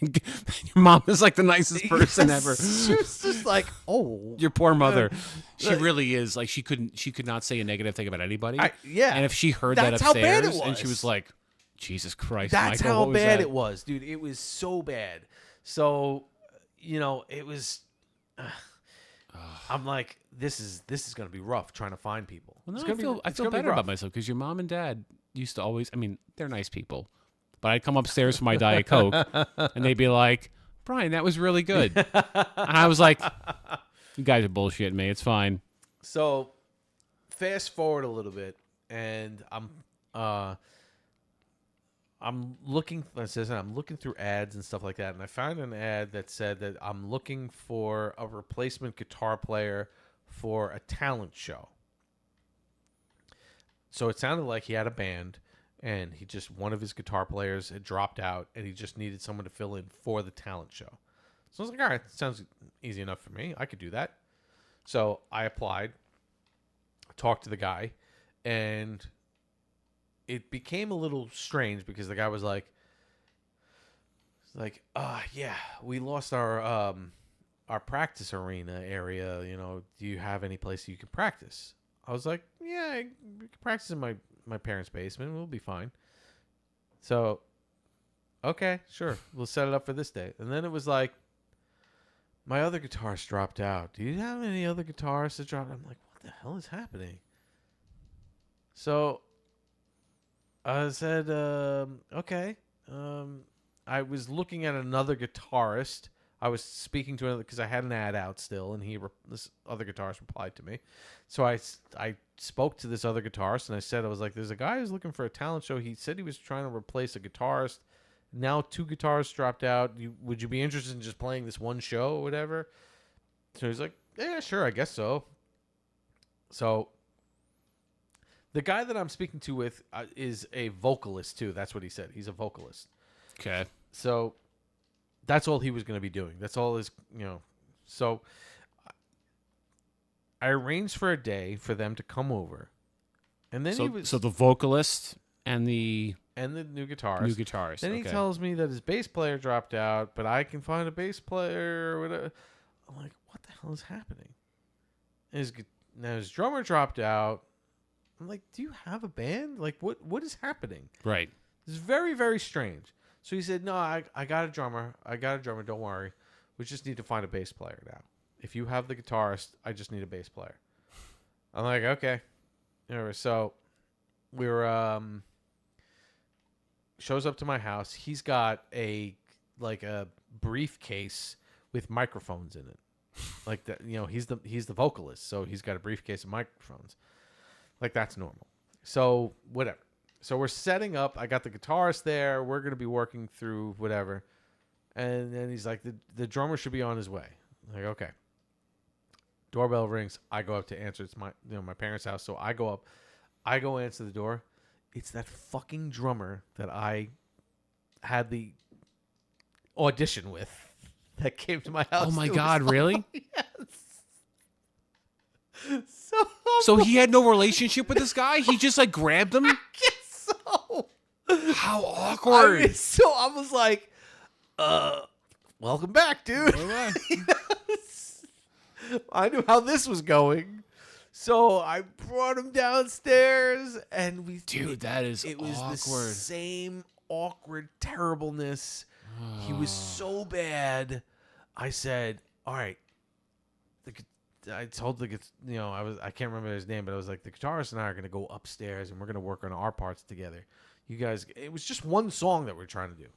Your mom is like the nicest person ever. She was just like, oh. Your poor mother. She really is. Like, she could not say a negative thing about anybody. Yeah. And if she heard That's that how upstairs, bad it was. and she was like, Jesus Christ, That's Michael, how what was bad that? it was, dude. It was so bad. So, it was. I'm like, this is going to be rough trying to find people. Well, no, It's I feel better about myself because your mom and dad used to always. I mean, they're nice people, but I'd come upstairs for my Diet Coke, and they'd be like, "Brian, that was really good," and I was like, "You guys are bullshitting me. It's fine." So, fast forward a little bit, and I'm looking. I'm looking through ads and stuff like that, and I found an ad that said that I'm looking for a replacement guitar player for a talent show. So it sounded like he had a band, and one of his guitar players had dropped out, and he just needed someone to fill in for the talent show. So I was like, all right, that sounds easy enough for me. I could do that. So I applied, talked to the guy, and it became a little strange because the guy was like, yeah, we lost our practice arena area. Do you have any place you can practice? I was like, yeah, I can practice in my parents' basement. We'll be fine. So, okay, sure. We'll set it up for this day. And then it was like, my other guitarist dropped out. Do you have any other guitarists that dropped out? I'm like, what the hell is happening? So I said, okay. I was looking at another guitarist. I was speaking to another because I had an ad out still, and this other guitarist replied to me. So I spoke to this other guitarist, and I said, I was like, there's a guy who's looking for a talent show. He said he was trying to replace a guitarist. Now 2 guitarists dropped out. Would you be interested in just playing this one show or whatever? So he's like, yeah, sure, I guess so. So the guy that I'm speaking to with is a vocalist too. That's what he said. He's a vocalist. Okay. So that's all he was going to be doing. That's all his, So I arranged for a day for them to come over, and then So the vocalist and the new guitarist. Then he okay. tells me that his bass player dropped out, but I can find a bass player or whatever. I'm like, what the hell is happening? Now his drummer dropped out. I'm like, do you have a band? Like, what is happening? Right. It's very, very strange. So he said, no, I got a drummer. Don't worry. We just need to find a bass player now. If you have the guitarist, I just need a bass player. I'm like, okay. Anyway, so we were, shows up to my house. He's got a briefcase with microphones in it. Like that, he's the vocalist, so he's got a briefcase of microphones. Like, that's normal. So whatever. So we're setting up. I got the guitarist there. We're going to be working through whatever. And then he's like, the drummer should be on his way. I'm like, okay. Doorbell rings. I go up to answer. It's my parents' house. So I go up. I go answer the door. It's that fucking drummer that I had the audition with that came to my house. Oh my God, really? Yes. So he had no relationship with this guy? He just like grabbed him? I guess so. How awkward. I was like, welcome back, dude. I knew how this was going. So I brought him downstairs, and that is it was awkward. the same awkward terribleness. He was so bad. I said, all right. I told I can't remember his name, but I was like, the guitarist and I are going to go upstairs and we're going to work on our parts together. You guys, it was just one song that we're trying to do.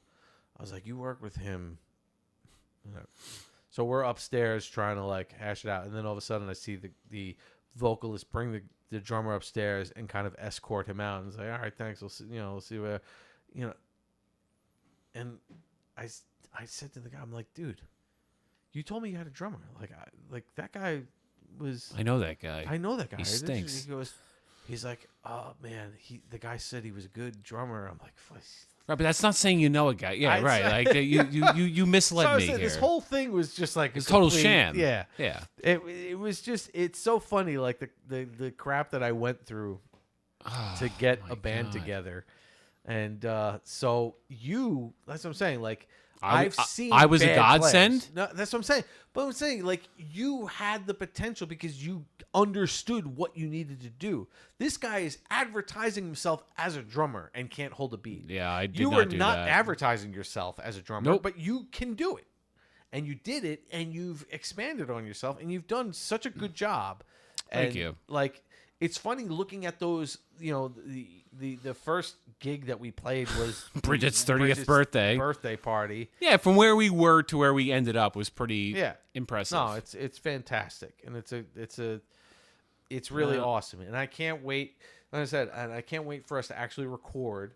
I was like, you work with him. So we're upstairs trying to hash it out. And then all of a sudden I see the vocalist bring the drummer upstairs and kind of escort him out and say, all right, thanks. We'll see where, and I said to the guy, I'm like, dude, you told me you had a drummer. Like that guy was. I know that guy. He stinks. He's like, oh man, the guy said he was a good drummer. I'm like, Right, but that's not saying you know a guy. Yeah, right. Like you misled So I me said, here. this whole thing was just like It's total complete- sham. Yeah, Yeah. It was just it's so funny like the crap that I went through to get a band together, and so that's what I'm saying. Like I've seen I was a bad godsend? players. No, that's what I'm saying. But I'm saying like you had the potential because you understood what you needed to do. This guy is advertising himself as a drummer and can't hold a beat. Yeah, I did You not were do not that. advertising yourself as a drummer, Nope. but you can do it. And you did it, and you've expanded on yourself, and you've done such a good job. Thank And, you. Like, it's funny looking at those, the first gig that we played was Bridget's 30th birthday party. Yeah, from where we were to where we ended up was pretty impressive. No, it's fantastic, and it's really awesome, and I can't wait. Like I said, and I can't wait for us to actually record,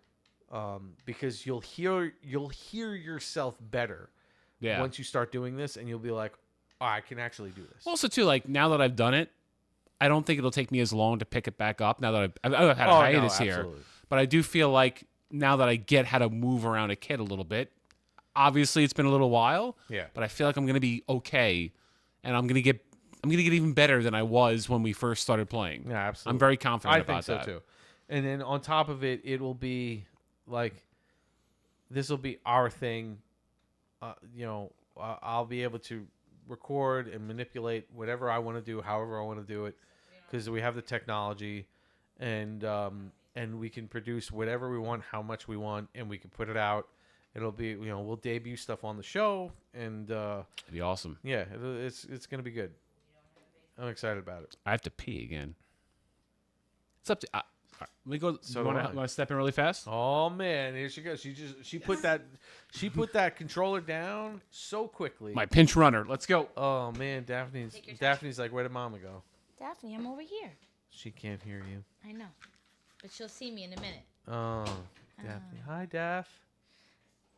because you'll hear yourself better once you start doing this, and you'll be like, oh, I can actually do this. Also, too, like now that I've done it, I don't think it'll take me as long to pick it back up. Now that I've had a hiatus here, but I do feel like now that I get how to move around a kit a little bit. Obviously, it's been a little while. Yeah. But I feel like I'm gonna be okay, and I'm gonna get even better than I was when we first started playing. Yeah, absolutely. I'm very confident about that. I think so too. And then on top of it, it will be like this will be our thing. I'll be able to record and manipulate whatever I want to do, however I want to do it, because we have the technology, and we can produce whatever we want, how much we want, and we can put it out. It'll be, we'll debut stuff on the show, and it'd be awesome. Yeah, it's gonna be good. I'm excited about it. I have to pee again. It's up to. All right, let me go. So You want to step in really fast? Oh man, here she goes. She put that controller down so quickly. My pinch runner. Let's go. Oh man, Daphne's like, where did Mama go? Daphne, I'm over here. She can't hear you. I know, but she'll see me in a minute. Oh, Daphne. Hi, Daph.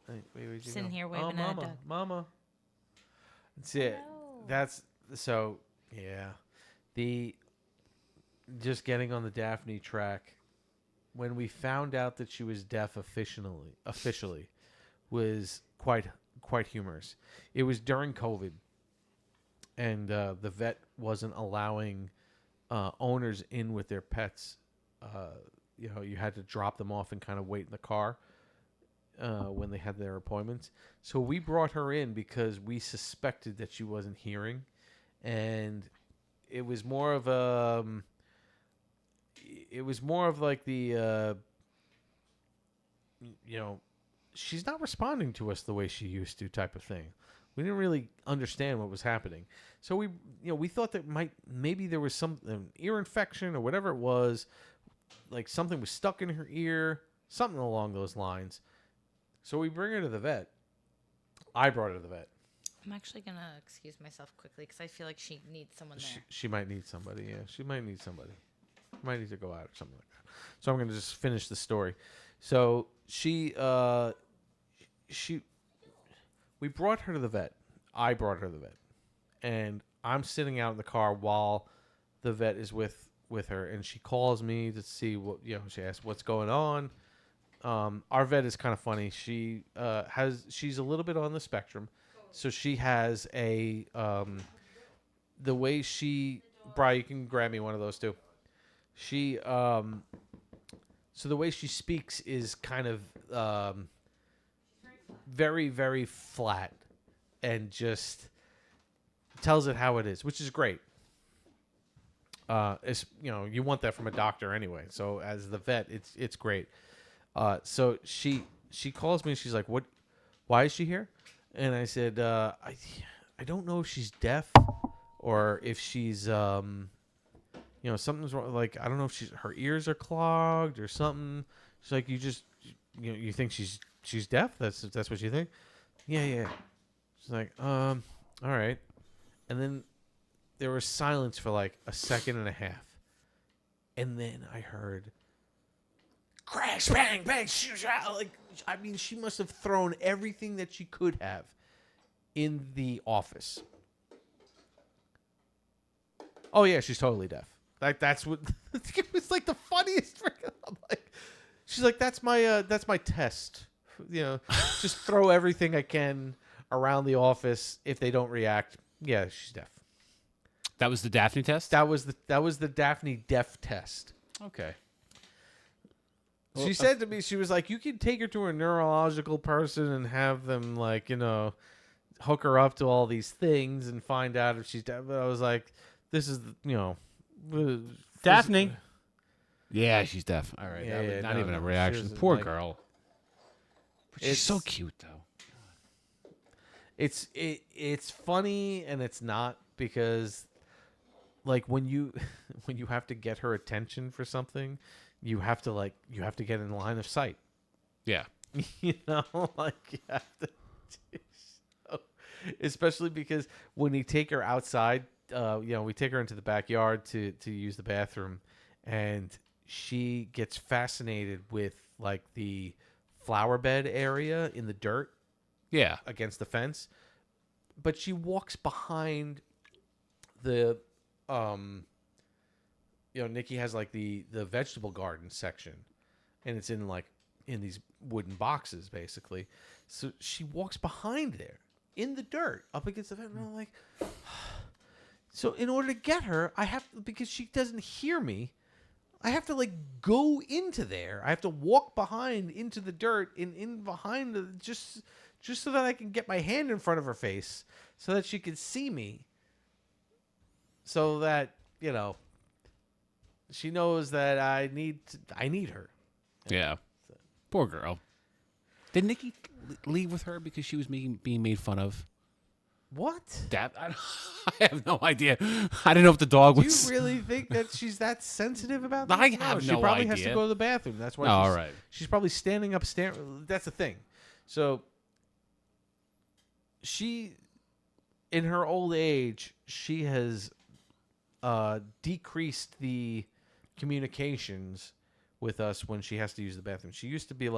Wait, Sitting here waving at a dog. Mama. That's it. Hello. That's so. Yeah, just getting on the Daphne track. When we found out that she was deaf officially, was quite humorous. It was during COVID, and the vet wasn't allowing owners in with their pets. You had to drop them off and kind of wait in the car when they had their appointments. So we brought her in because we suspected that she wasn't hearing, and it was more of like the she's not responding to us the way she used to type of thing. We didn't really understand what was happening. So we thought that maybe there was an ear infection or whatever it was, like something was stuck in her ear, something along those lines. So we bring her to the vet. I brought her to the vet. I'm actually gonna excuse myself quickly because I feel like she needs someone there. She might need somebody. Yeah, she might need somebody. Might need to go out or something like that. So I'm gonna just finish the story. So we brought her to the vet. I brought her to the vet, and I'm sitting out in the car while the vet is with her, and she calls me to see what she asks what's going on. Our vet is kind of funny. She's a little bit on the spectrum, so she has the way Bri, you can grab me one of those too. So the way she speaks is kind of very, very flat and just tells it how it is, which is great. You want that from a doctor anyway. So as the vet, it's great. So she calls me and she's like, why is she here? And I said, I don't know if she's deaf or if she's, something's wrong. Like, I don't know if her ears are clogged or something. She's like, you think she's deaf? That's what you think? Yeah. She's like, all right. And then there was silence for like a second and a half. And then I heard crash, bang, bang, shoot. Like, I mean, she must have thrown everything that she could have in the office. Oh yeah, she's totally deaf. Like, that's what it was like the funniest. I'm like, she's like, that's my test just throw everything I can around the office. If they don't react, yeah, she's deaf. That was the Daphne test? That was the Daphne deaf test. Okay. She said to me, she was like, you can take her to a neurological person and have them hook her up to all these things and find out if she's deaf. But I was like, this is, Daphne. Yeah, she's deaf. All right. Yeah, not no, even a no, reaction. she was Poor like- girl. But she's so cute, though. It's funny and it's not, because when you have to get her attention for something, you have to get in line of sight. Yeah. You have to. Especially because when we take her outside, we take her into the backyard to use the bathroom, and she gets fascinated with the flower bed area in the dirt. Yeah. Against the fence, but she walks behind the Nikki has the vegetable garden section, and it's in these wooden boxes basically. So she walks behind there in the dirt up against the fence, and I'm like, so in order to get her, I have to, because she doesn't hear me, I have to go into there. I have to walk behind into the dirt in behind just so that I can get my hand in front of her face so that she can see me. So that, she knows that I need her. Yeah. Poor girl. Did Nikki leave with her because she was being made fun of? What? I have no idea. I don't know if the dog Do was. you really think that she's that sensitive about that? I have She no probably has idea. to go to the bathroom. That's why. All right. She's probably standing up, staring. That's the thing. So she, in her old age, she has decreased the communications with us when she has to use the bathroom. She used to be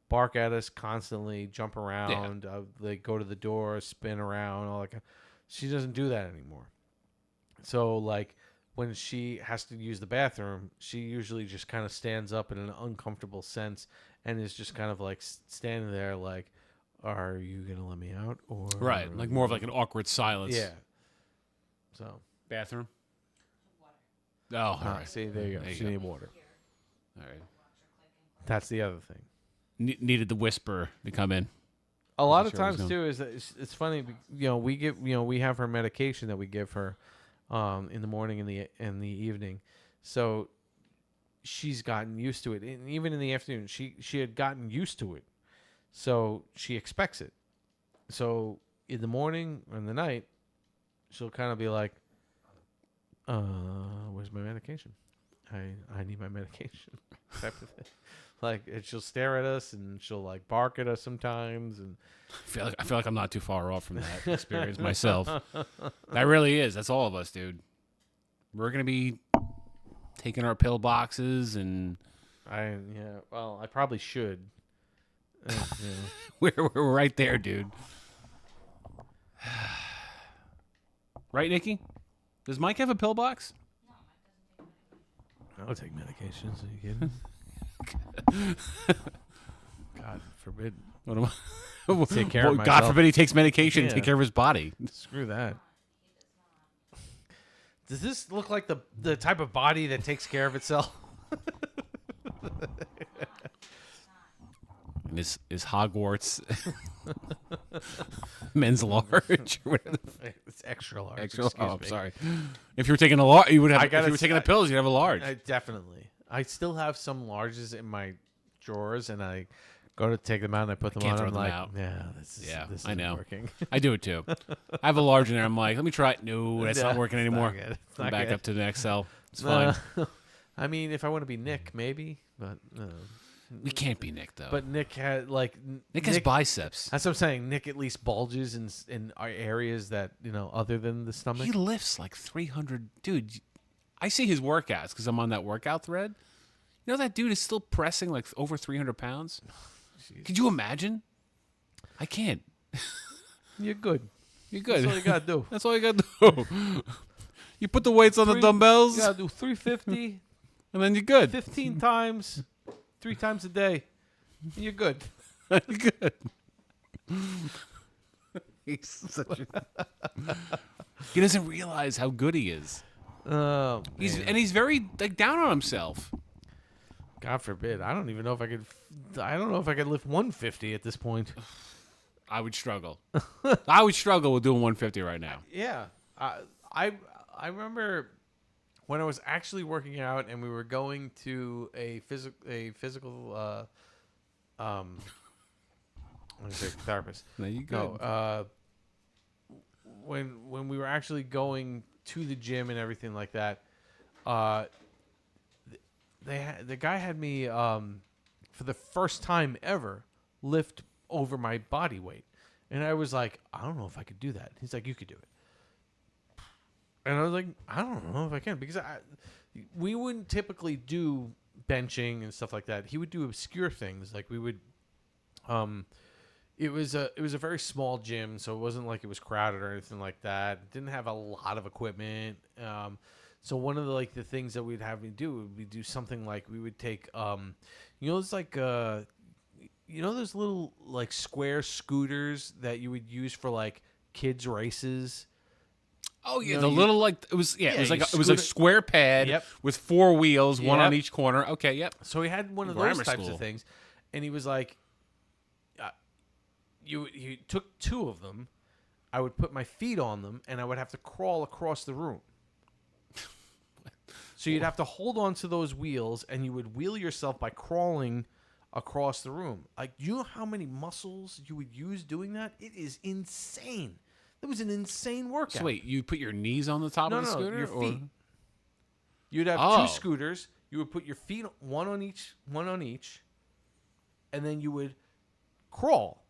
bark at us constantly, jump around, go to the door, spin around, all that. She doesn't do that anymore. So when she has to use the bathroom, she usually just kind of stands up in an uncomfortable sense and is just kind of standing there are you gonna let me out? Or Right, more of an awkward silence. Yeah. So bathroom. Oh, all right. See, there you go. She needed water. All right. That's the other thing. Needed the whisper to come in. A lot of Sure where times he's too is that it's funny. We have her medication that we give her in the morning and the evening, so she's gotten used to it. And even in the afternoon, she had gotten used to it, so she expects it. So in the morning and the night, she'll kind of be like, "Where's my medication? I need my medication." Type of thing. And she'll stare at us and she'll bark at us sometimes, and I feel like I'm not too far off from that experience myself. That really is. That's all of us, dude. We're gonna be taking our pill boxes, and I probably should. we're right there, dude. Right, Nikki? Does Mike have a pill box? I don't take medications. Are you kidding? God forbid. What am I? Take care of God myself. forbid he takes medication to Yeah. take care of his body. Screw that. Does this look like the type of body that takes care of itself? And is Hogwarts men's large? It's extra large. Extra. Excuse Oh, I'm me. sorry. If you were taking a large, you would have. I If gotta you were taking the say- pills, you'd have a large. Definitely. I still have some larges in my drawers, and I go to take them out and I put them can't on. throw I'm them like, out. yeah, this I isn't know. working. I do it too. I have a large in there. I'm like, let me try it. No, that's not Yeah, working it's not anymore. good. It's I'm not back good. up to the next cell. It's fine. I mean, if I want to be Nick, maybe, but We can't be Nick though. but Nick had Nick has biceps. That's what I'm saying. Nick at least bulges in areas that other than the stomach. He lifts 300. Dude, I see his workouts because I'm on that workout thread. You know that dude is still pressing over 300 pounds. Could you imagine? I can't. You're good. You're good. That's all you gotta do. That's all you gotta do. You put the weights on the dumbbells, You gotta do 350, and then you're good. 15 times, 3 times a day. You're good. Good. He's such a... He doesn't realize how good he is. Oh, He's very like down on himself. God forbid. I don't even know if I could. I don't know if I could lift 150 at this point. I would struggle. I would struggle with doing 150 right now. Yeah, I remember when I was actually working out and we were going to a physical I'm gonna say therapist. No, you go. No, when we were actually going to the gym and everything like that, the guy had me for the first time ever lift over my body weight, and I was like, I don't know if I could do that. He's like, you could do it, and I was like, I don't know if I can, because we wouldn't typically do benching and stuff like that. He would do obscure things, like we would. It was a very small gym, so it wasn't like it was crowded or anything like that. It didn't have a lot of equipment. So one of the things that we'd have me do would be do something like we would take it's like those little like square scooters that you would use for like kids races. Oh yeah, little like it was a square pad Yep. with 4 wheels, one Yep. on each corner. Okay, yep. So he had one of Grammar those types school. of things, and he was like, you took 2 of them. I would put my feet on them, and I would have to crawl across the room. So you'd have to hold on to those wheels, and you would wheel yourself by crawling across the room. Like, you know how many muscles you would use doing that? It is insane. It was an insane workout. So wait, you put your knees on the top of the scooter? Your or- feet. You'd have Oh. 2 scooters. You would put your feet one on each, and then you would crawl.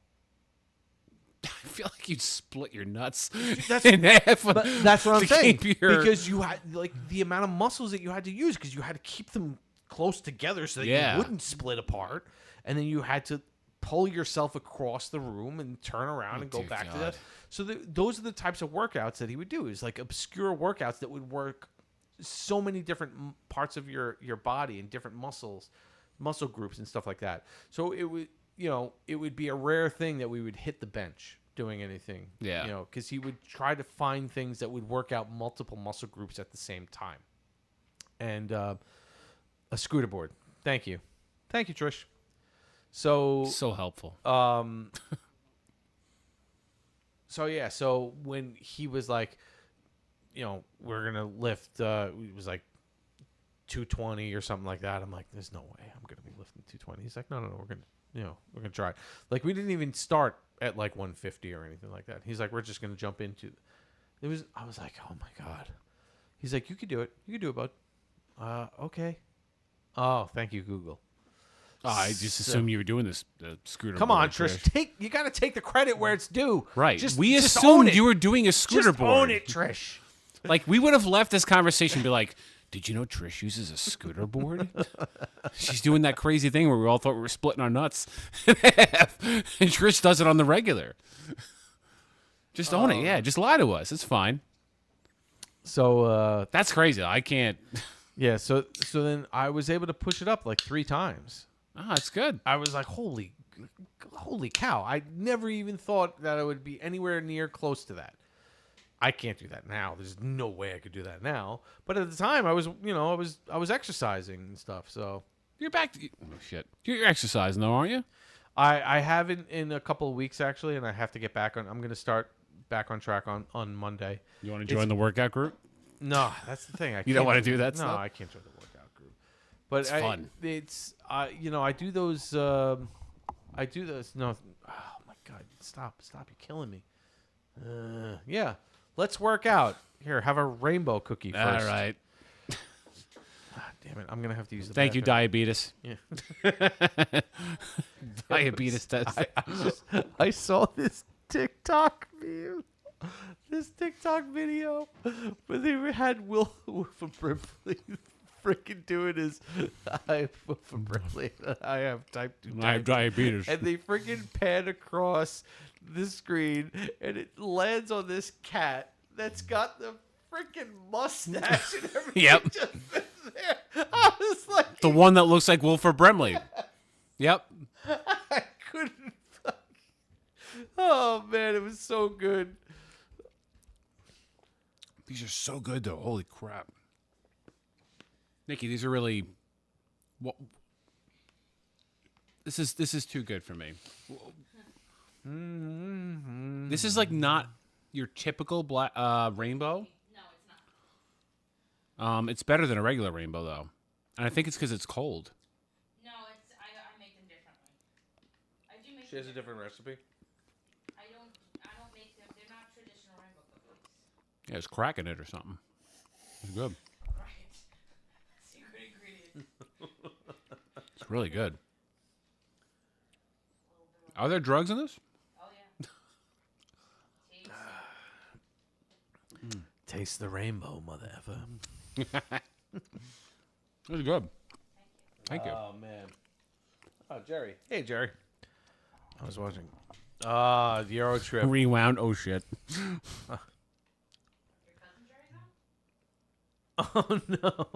I feel like you'd split your nuts That's in half. But that's what I'm to saying. keep your- Because you had the amount of muscles that you had to use, because you had to keep them close together so that Yeah. you wouldn't split apart, and then you had to pull yourself across the room and turn around and go dear back to God. that. So those are the types of workouts that he would do. Is like obscure workouts that would work so many different parts of your body and different muscle groups and stuff like that. So it would. It would be a rare thing that we would hit the bench doing anything. Yeah. Because he would try to find things that would work out multiple muscle groups at the same time. And a scooter board. Thank you, Trish. So helpful. So when he was like, we're gonna lift. It was like 220 or something like that. I'm like, there's no way I'm gonna be lifting 220. He's like, no, we're gonna try. Like, we didn't even start at like 150 or anything like that. He's like, we're just gonna jump into. I was like, oh my God. He's like, you could do it, bud. Okay. Oh, thank you, Google. Oh, I just assumed you were doing this scooter. Come board, on, Trish. You got to take the credit where it's due. Right. Just We own assumed it. you were doing a scooter Just board. own it, Trish. Like, we would have left this conversation and be like, did you know Trish uses a scooter board? She's doing that crazy thing where we all thought we were splitting our nuts in half. And Trish does it on the regular. Just own it. Yeah, just lie to us. It's fine. So That's crazy. I can't. yeah, so then I was able to push it up like 3 times. Oh, it's good. I was like, holy cow. I never even thought that I would be anywhere near close to that. I can't do that now. There's no way I could do that now. But at the time, I was exercising and stuff. So You're back to... Oh, shit. You're exercising, though, aren't you? I have in a couple of weeks, actually, and I have to get back on. I'm going to start back on track on Monday. You want to join the workout group? No, that's the thing. You don't want to do that No, stuff? I can't join the workout group. But It's fun. It's I do those. I do those. No, oh my God! Stop! You're killing me. Yeah, let's work out. Here, have a rainbow cookie first. All right. Damn it! I'm gonna have to use the. Thank you, bathroom. diabetes. Yeah. Diabetes test. I saw this TikTok meme. This TikTok video where they had Wilford Brimley freaking doing his I have Wilford Brimley. I have type 2 I have diabetes. And they freaking pan across the screen and it lands on this cat that's got the freaking mustache and everything. Yep. Just sits there. I was like, The one that looks like Wilford Brimley. Yep. I couldn't Oh man, it was so good. These are so good, though. Holy crap. Nikki, these are really... Well, this is too good for me. This is like not your typical black rainbow. No, it's not. It's better than a regular rainbow, though. And I think it's because it's cold. No, it's I make them differently. I do make. She has a different recipe. I don't make them. They're not traditional rainbow cookies. Yeah, it's cracking it or something. It's good. Right. Secret ingredient. It's really good. Are there drugs in this? Oh yeah. Taste the rainbow, mother effer. It was good. Thank you. Oh man. Oh Jerry. Hey Jerry. I was watching. The Euro trip. Rewound. Oh shit. Your cousin Jerry's on? Oh no.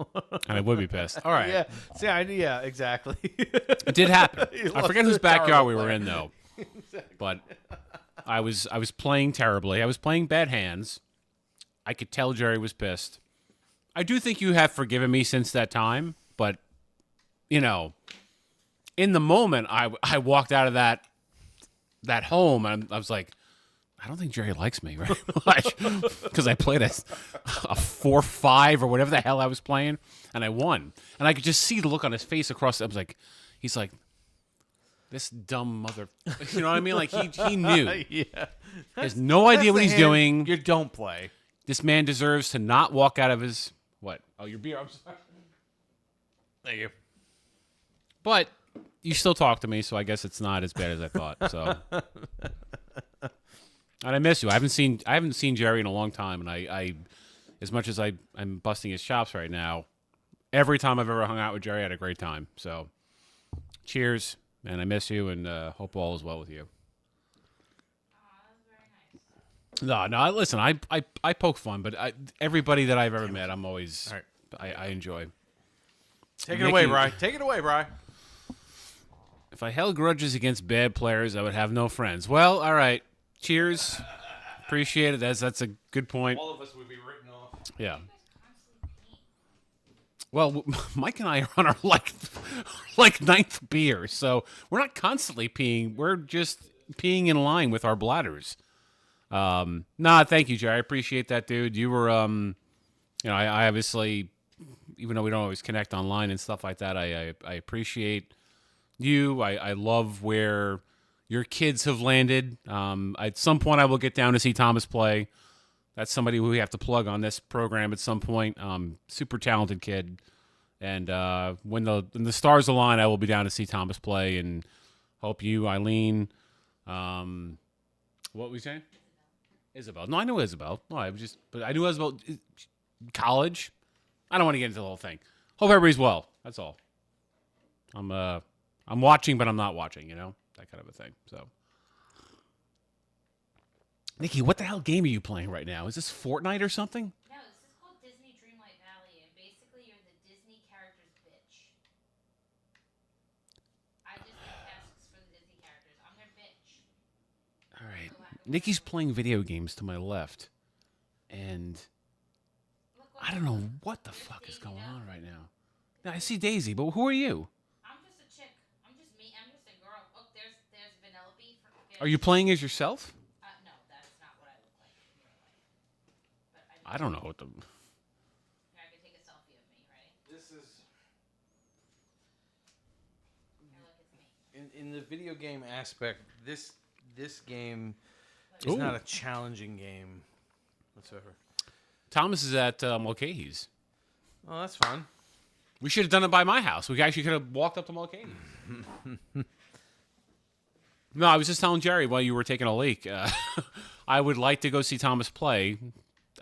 And I would be pissed. All right. Yeah. See, yeah, exactly. It did happen. He I lost forget to whose a backyard terrible we were player. in though. But I was playing terribly. I was playing bad hands. I could tell Jerry was pissed. I do think you have forgiven me since that time, but you know, in the moment I walked out of that home and I was like, I don't think Jerry likes me very much because I played a 4-5 or whatever the hell I was playing, and I won. And I could just see the look on his face across. I was like, he's like, this dumb mother. You know what I mean? Like he knew. Yeah. He has no idea what he's doing. You don't play. This man deserves to not walk out of his what? Oh, your beer. I'm sorry. Thank you. But you still talk to me, so I guess it's not as bad as I thought. So. And I miss you. I haven't seen Jerry in a long time, and I as much as I'm busting his chops right now, every time I've ever hung out with Jerry, I had a great time. So, cheers, and I miss you, and hope all is well with you. No. Listen, I poke fun, but everybody that I've ever met, I'm always All right. I enjoy. Take it away, Bri. Take it away, Bri. If I held grudges against bad players, I would have no friends. Well, all right. Cheers. Appreciate it. That's a good point. All of us would be written off. Yeah. Well, Mike and I are on our like ninth beer, so we're not constantly peeing. We're just peeing in line with our bladders. Thank you, Jerry. I appreciate that, dude. You were, I obviously, even though we don't always connect online and stuff like that, I appreciate you. I love where your kids have landed. At some point, I will get down to see Thomas play. That's somebody who we have to plug on this program at some point. Super talented kid. And when the stars align, I will be down to see Thomas play. And hope you, Eileen, what were we saying? Isabel. No, I know Isabel. No, but I knew Isabel. College. I don't want to get into the whole thing. Hope everybody's well. That's all. I'm watching, but I'm not watching. You know, that kind of a thing. So. Nikki, what the hell game are you playing right now? Is this Fortnite or something? No, this is called Disney Dreamlight Valley, and basically you're the Disney character's bitch. I just make tasks for the Disney characters. I'm their bitch. All right. Nikki's playing video games to my left, and I don't know what the fuck is going on right now. Now, I see Daisy, but who are you? I'm just a chick. I'm just me. I'm just a girl. Oh, there's Vanellope. Are you playing as yourself? No, that's not what I look like in real life. But I don't know what the... I can take a selfie of me, right? This is Here, look, it's me. in the video game aspect. This game is not a challenging game whatsoever. Thomas is at Mulcahy's. Oh, that's fun. We should have done it by my house. We actually could have walked up to Mulcahy's. No, I was just telling Jerry while you were taking a leak. I would like to go see Thomas play.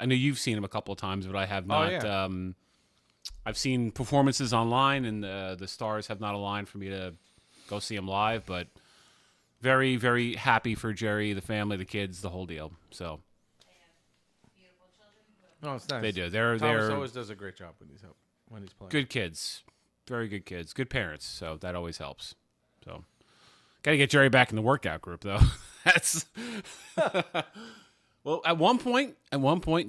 I know you've seen him a couple of times, but I have not. yeah. I've seen performances online, and the stars have not aligned for me to go see him live. But very, very happy for Jerry, the family, the kids, the whole deal. So Beautiful children. No, it's nice. they do. Thomas They're always does a great job when he's playing. good kids, very good kids, good parents. So that always helps. So Got to get Jerry back in the workout group, though. That's well. At one point,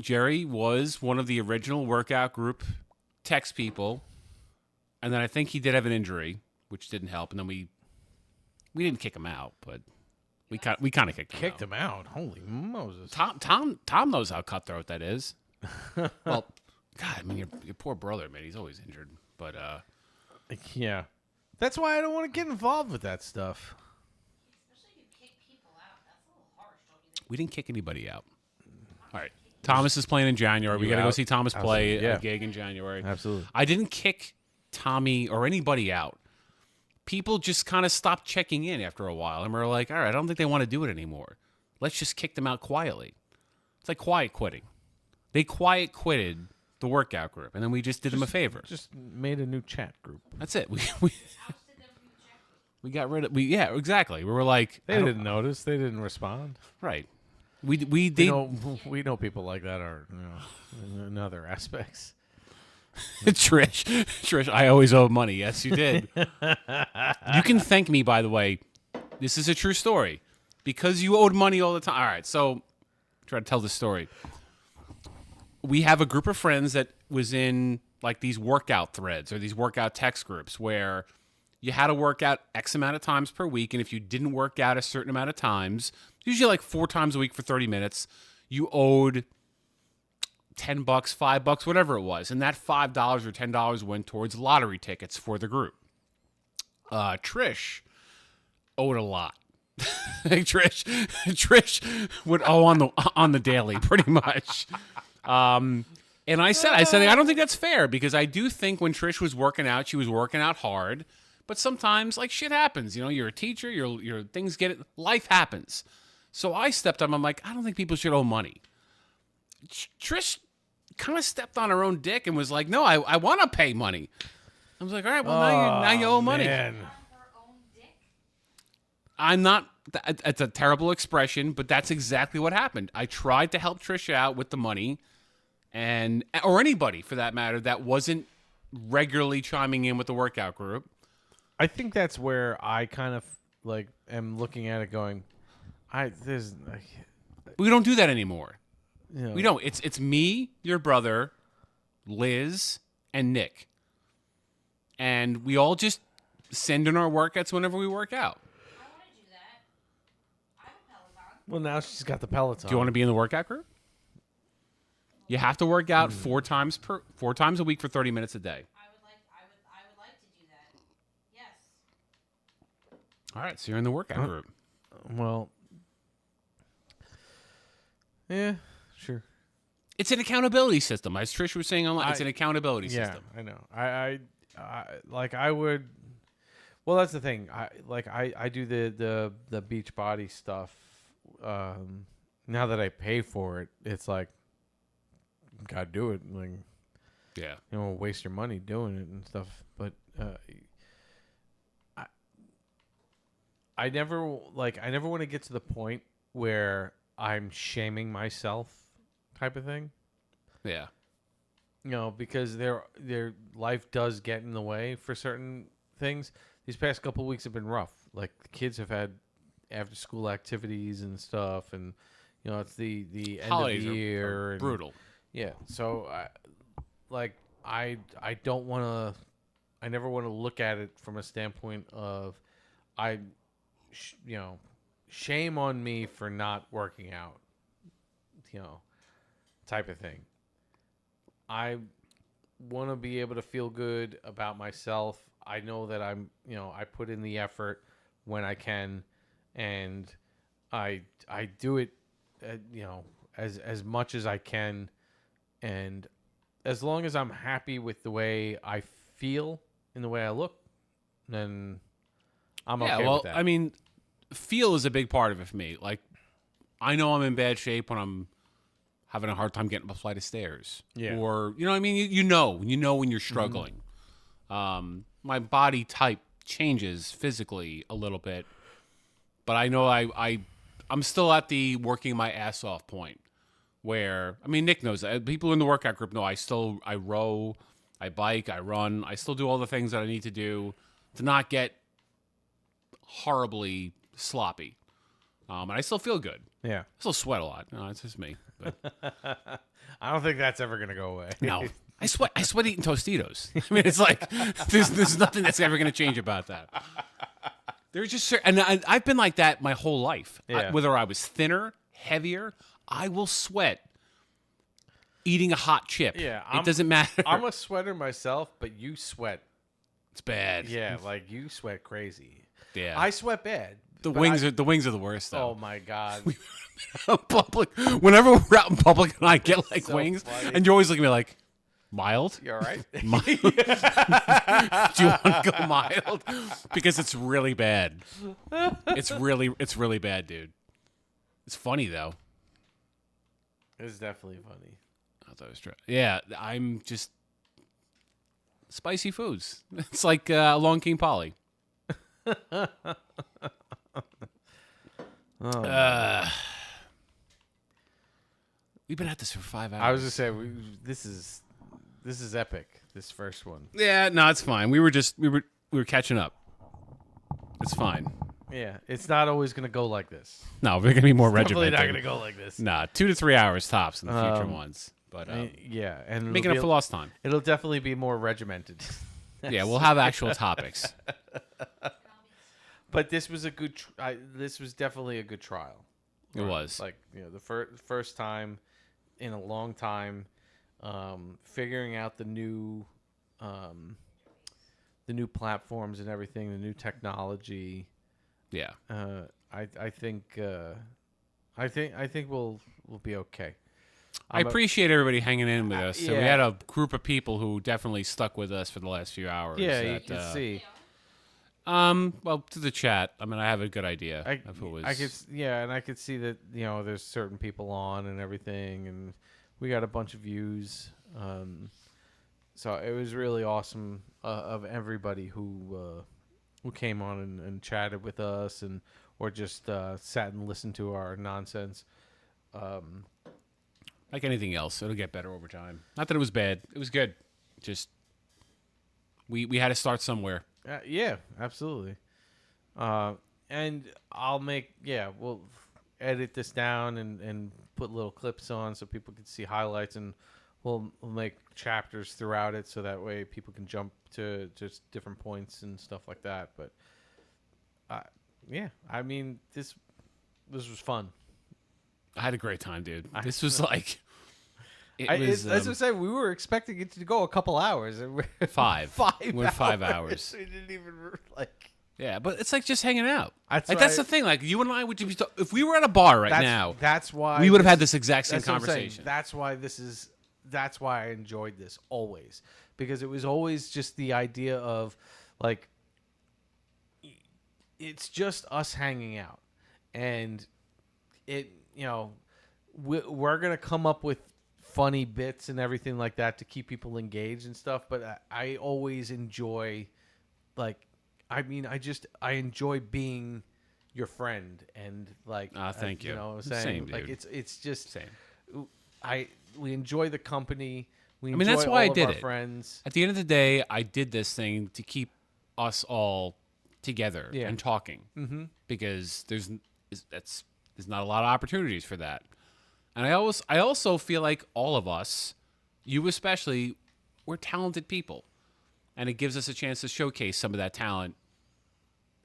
Jerry was one of the original workout group text people, and then I think he did have an injury, which didn't help. And then we didn't kick him out, but we kind of kicked him out. Holy Moses! Tom knows how cutthroat that is. Well, God, I mean, your poor brother, man. He's always injured, but yeah, that's why I don't want to get involved with that stuff. We didn't kick anybody out. All right. Thomas is playing in January. We got to go see Thomas play a gig in January. Absolutely. I didn't kick Tommy or anybody out. People just kind of stopped checking in after a while. And we're like, all right, I don't think they want to do it anymore. Let's just kick them out quietly. It's like quiet quitting. They quiet quitted the workout group, and then we just did them a favor. Just made a new chat group. That's it. We got rid of... Yeah, exactly. We were like... They didn't notice. They didn't respond. Right. We did. We know people like that are in other aspects. Trish, I always owe money. Yes, you did. You can thank me, by the way. This is a true story. Because you owed money all the time. All right, so try to tell the story. We have a group of friends that was in like these workout threads or these workout text groups where you had to work out X amount of times per week, and if you didn't work out a certain amount of times, usually like 4 times a week for 30 minutes, you owed $10, $5, whatever it was. And that $5 or $10 went towards lottery tickets for the group. Trish owed a lot. Trish would owe on the daily, pretty much. And I said, I don't think that's fair, because I do think when Trish was working out, she was working out hard. But sometimes, like, shit happens. You know, you're a teacher. Your things get it. Life happens. So I stepped up. I'm like, I don't think people should owe money. Trish kind of stepped on her own dick and was like, no, I want to pay money. I was like, all right, well, now you owe money. Man. I'm not. It's a terrible expression, but that's exactly what happened. I tried to help Trish out with the money, or anybody for that matter that wasn't regularly chiming in with the workout group. I think that's where I kind of like am looking at it going, we don't do that anymore. You know, We don't. It's me, your brother, Liz, and Nick. And we all just send in our workouts whenever we work out. I want to do that. I have a Peloton. Well, now she's got the Peloton. Do you want to be in the workout group? You have to work out 4 times a week for 30 minutes a day. I would like to do that. Yes. All right, so you're in the workout group. Well, yeah, sure. It's an accountability system, as Trish was saying online. It's an accountability system. I know. I like I would. Well, that's the thing. I do the beach body stuff. Now that I pay for it, it's like, gotta do it. Like, Yeah. you know, waste your money doing it and stuff. But I never want to get to the point where I'm shaming myself, type of thing. Yeah. You know, because their life does get in the way for certain things. These past couple of weeks have been rough. Like, the kids have had after school activities and stuff, and you know, it's the end Holidays of the year. are brutal. Yeah, so I don't want to. I never want to look at it from a standpoint of, shame on me for not working out. You know, type of thing. I want to be able to feel good about myself. I know that I put in the effort when I can, and I do it, as much as I can, and as long as I'm happy with the way I feel and the way I look, then I'm okay with that. I mean, feel is a big part of it for me. Like, I know I'm in bad shape when I'm having a hard time getting up a flight of stairs. Yeah. Or, you know what I mean? You know when you're struggling. My body type changes physically a little bit, but I know I'm still at the working my ass off point where, I mean, Nick knows that. People in the workout group know I row, I bike, I run. I still do all the things that I need to do to not get horribly sloppy. And I still feel good. Yeah. I still sweat a lot. No, it's just me. But I don't think that's ever gonna go away. no, I sweat eating Tostitos. I mean, it's like there's nothing that's ever going to change about that. There's just and I've been like that my whole life. Yeah. Whether I was thinner, heavier, I will sweat eating a hot chip. Yeah, it doesn't matter. I'm a sweater myself, but you sweat. It's bad. Yeah, like you sweat crazy. Yeah, I sweat bad. The wings are the worst though. Oh my god. Public. Whenever we're out in public and I get like so wings, funny. and you always look at me like, mild? You all right? Mild? Do you want to go mild? Because it's really bad. It's really bad, dude. It's funny though. It's definitely funny. I thought it was true. Yeah, I'm just spicy foods. It's like Long King Polly. We've been at this for 5 hours. I was just saying, this is epic. This first one. Yeah, no, it's fine. We were catching up. It's fine. Yeah, it's not always gonna go like this. No, we're gonna be more Definitely regimented. not gonna go like this. Nah, 2 to 3 hours tops in the future ones. But Yeah, and making up for lost time. It'll definitely be more regimented. Yeah, we'll have actual topics. But this was a good. This was definitely a good trial. It was like the first time in a long time, figuring out the new platforms and everything, the new technology. Yeah. I think we'll be okay. I appreciate everybody hanging in with us. So we yeah. had a group of people who definitely stuck with us for the last few hours. Yeah, you can see. Well, to the chat, I mean, I have a good idea of who was. I could see that there's certain people on and everything, and we got a bunch of views. So it was really awesome of everybody who came on and chatted with us or just sat and listened to our nonsense. Like anything else, it'll get better over time. Not that it was bad; it was good. Just we had to start somewhere. Yeah, absolutely. And we'll edit this down and put little clips on so people can see highlights, and we'll make chapters throughout it so that way people can jump to just different points and stuff like that. But I mean, this was fun. I had a great time, dude. This was like. As I say, we were expecting it to go a couple hours. Five. We're 5 hours. We didn't even like. Yeah, but it's like just hanging out. That's the thing. Like you and I would be. If we were at a bar right now, that's why we would have had this exact same conversation. That's why That's why I enjoyed this always, because it was always just the idea of like, it's just us hanging out, and we're gonna come up with funny bits and everything like that to keep people engaged and stuff. But I always enjoy, I enjoy being your friend and thank you. You know what I'm saying? Same, dude. Like it's just Same. We enjoy the company. We I mean, enjoy that's why I all did of our it. friends. At the end of the day, I did this thing to keep us all together Yeah. and talking, because there's not a lot of opportunities for that. And I also feel like all of us, you especially, we're talented people, and it gives us a chance to showcase some of that talent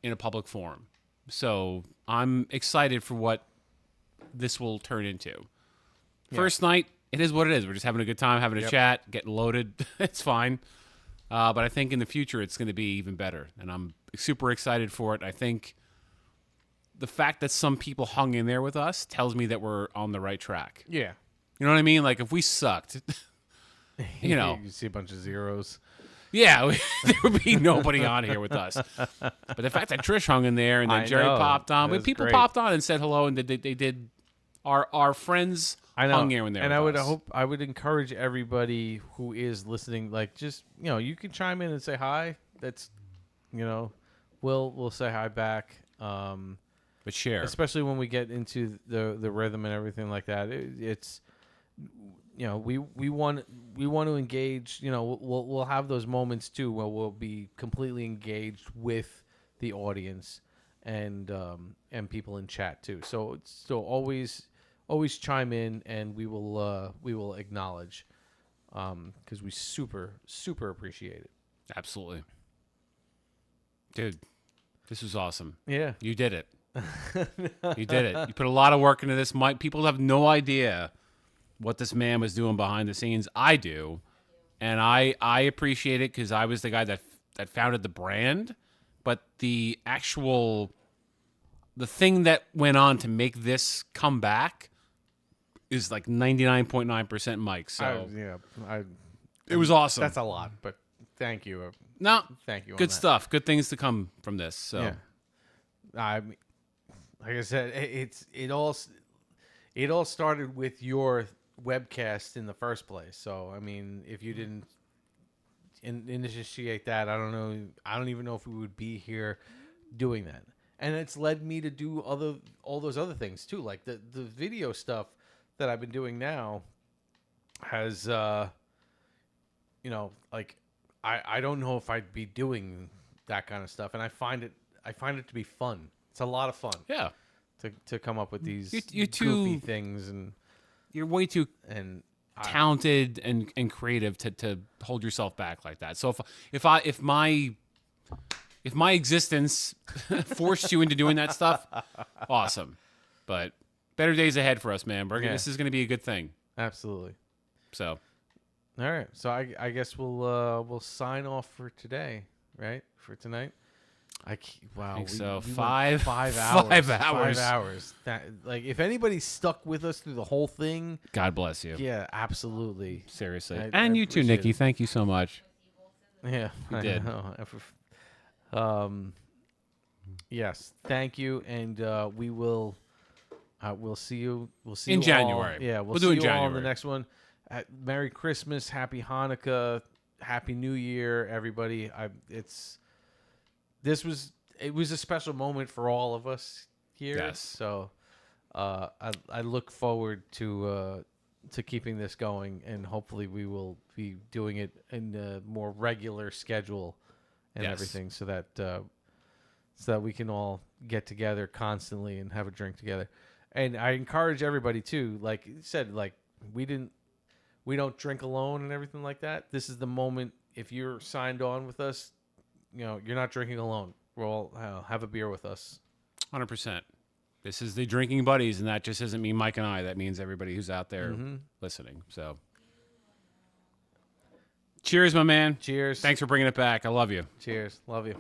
in a public forum. So I'm excited for what this will turn into. First night, it is what it is. We're just having a good time, having a chat, getting loaded. It's fine. But I think in the future, it's going to be even better. And I'm super excited for it. I think the fact that some people hung in there with us tells me that we're on the right track. Yeah. You know what I mean? Like, if we sucked, You see a bunch of zeros. Yeah, there would be nobody on here with us. But the fact that Trish hung in there and then Jerry popped on, but people popped on and said hello, and they did. Our friends hung here in there. And with I would encourage everybody who is listening, just you can chime in and say hi. That's we'll say hi back. But share, especially when we get into the rhythm and everything like that. It's we want to engage. We'll have those moments too where we'll be completely engaged with the audience, and people in chat too. So always chime in, and we will acknowledge, because we super appreciate it. Absolutely. Dude, this was awesome. Yeah. You did it. You did it. You put a lot of work into this. People have no idea what this man was doing behind the scenes. I do. And I appreciate it because I was the guy that founded the brand. But the thing that went on to make this come back is like 99.9% Mike. So it was awesome. That's a lot, but thank you. No, thank you. Good stuff. Good things to come from this. So, yeah. Like I said, it all started with your webcast in the first place. So I mean, if you didn't initiate that, I don't know. I don't even know if we would be here doing that. And it's led me to do all those other things too, like the video stuff that I've been doing now has, like I don't know if I'd be doing that kind of stuff, and I find it to be fun. It's a lot of fun. Yeah. To come up with these you're goofy things, and you're way too talented and creative to hold yourself back like that. So if my existence forced you into doing that stuff, awesome. But better days ahead for us, man. This is going to be a good thing. Absolutely. So, all right. So I guess we'll sign off for today, right? For tonight. Wow. I think so. We 5 hours. 5 hours. 5 hours. Like, if anybody stuck with us through the whole thing, God bless you. Yeah, absolutely. Seriously. I you too, Nikki. Thank you so much. Yeah, you did. Yes, thank you, and we'll see you. We'll see in you January. All, yeah, we'll do it in January. All on the next one. Merry Christmas, Happy Hanukkah, Happy New Year, everybody. It was a special moment for all of us here. Yes. So I look forward to keeping this going, and hopefully we will be doing it in a more regular schedule and everything, so that we can all get together constantly and have a drink together. And I encourage everybody too, like you said, like we don't drink alone and everything like that. This is the moment. If you're signed on with us, you're not drinking alone. We'll have a beer with us. 100%. This is the Drinking Buddies, and that just doesn't mean Mike and I. That means everybody who's out there listening. So, cheers, my man. Cheers. Thanks for bringing it back. I love you. Cheers. Love you.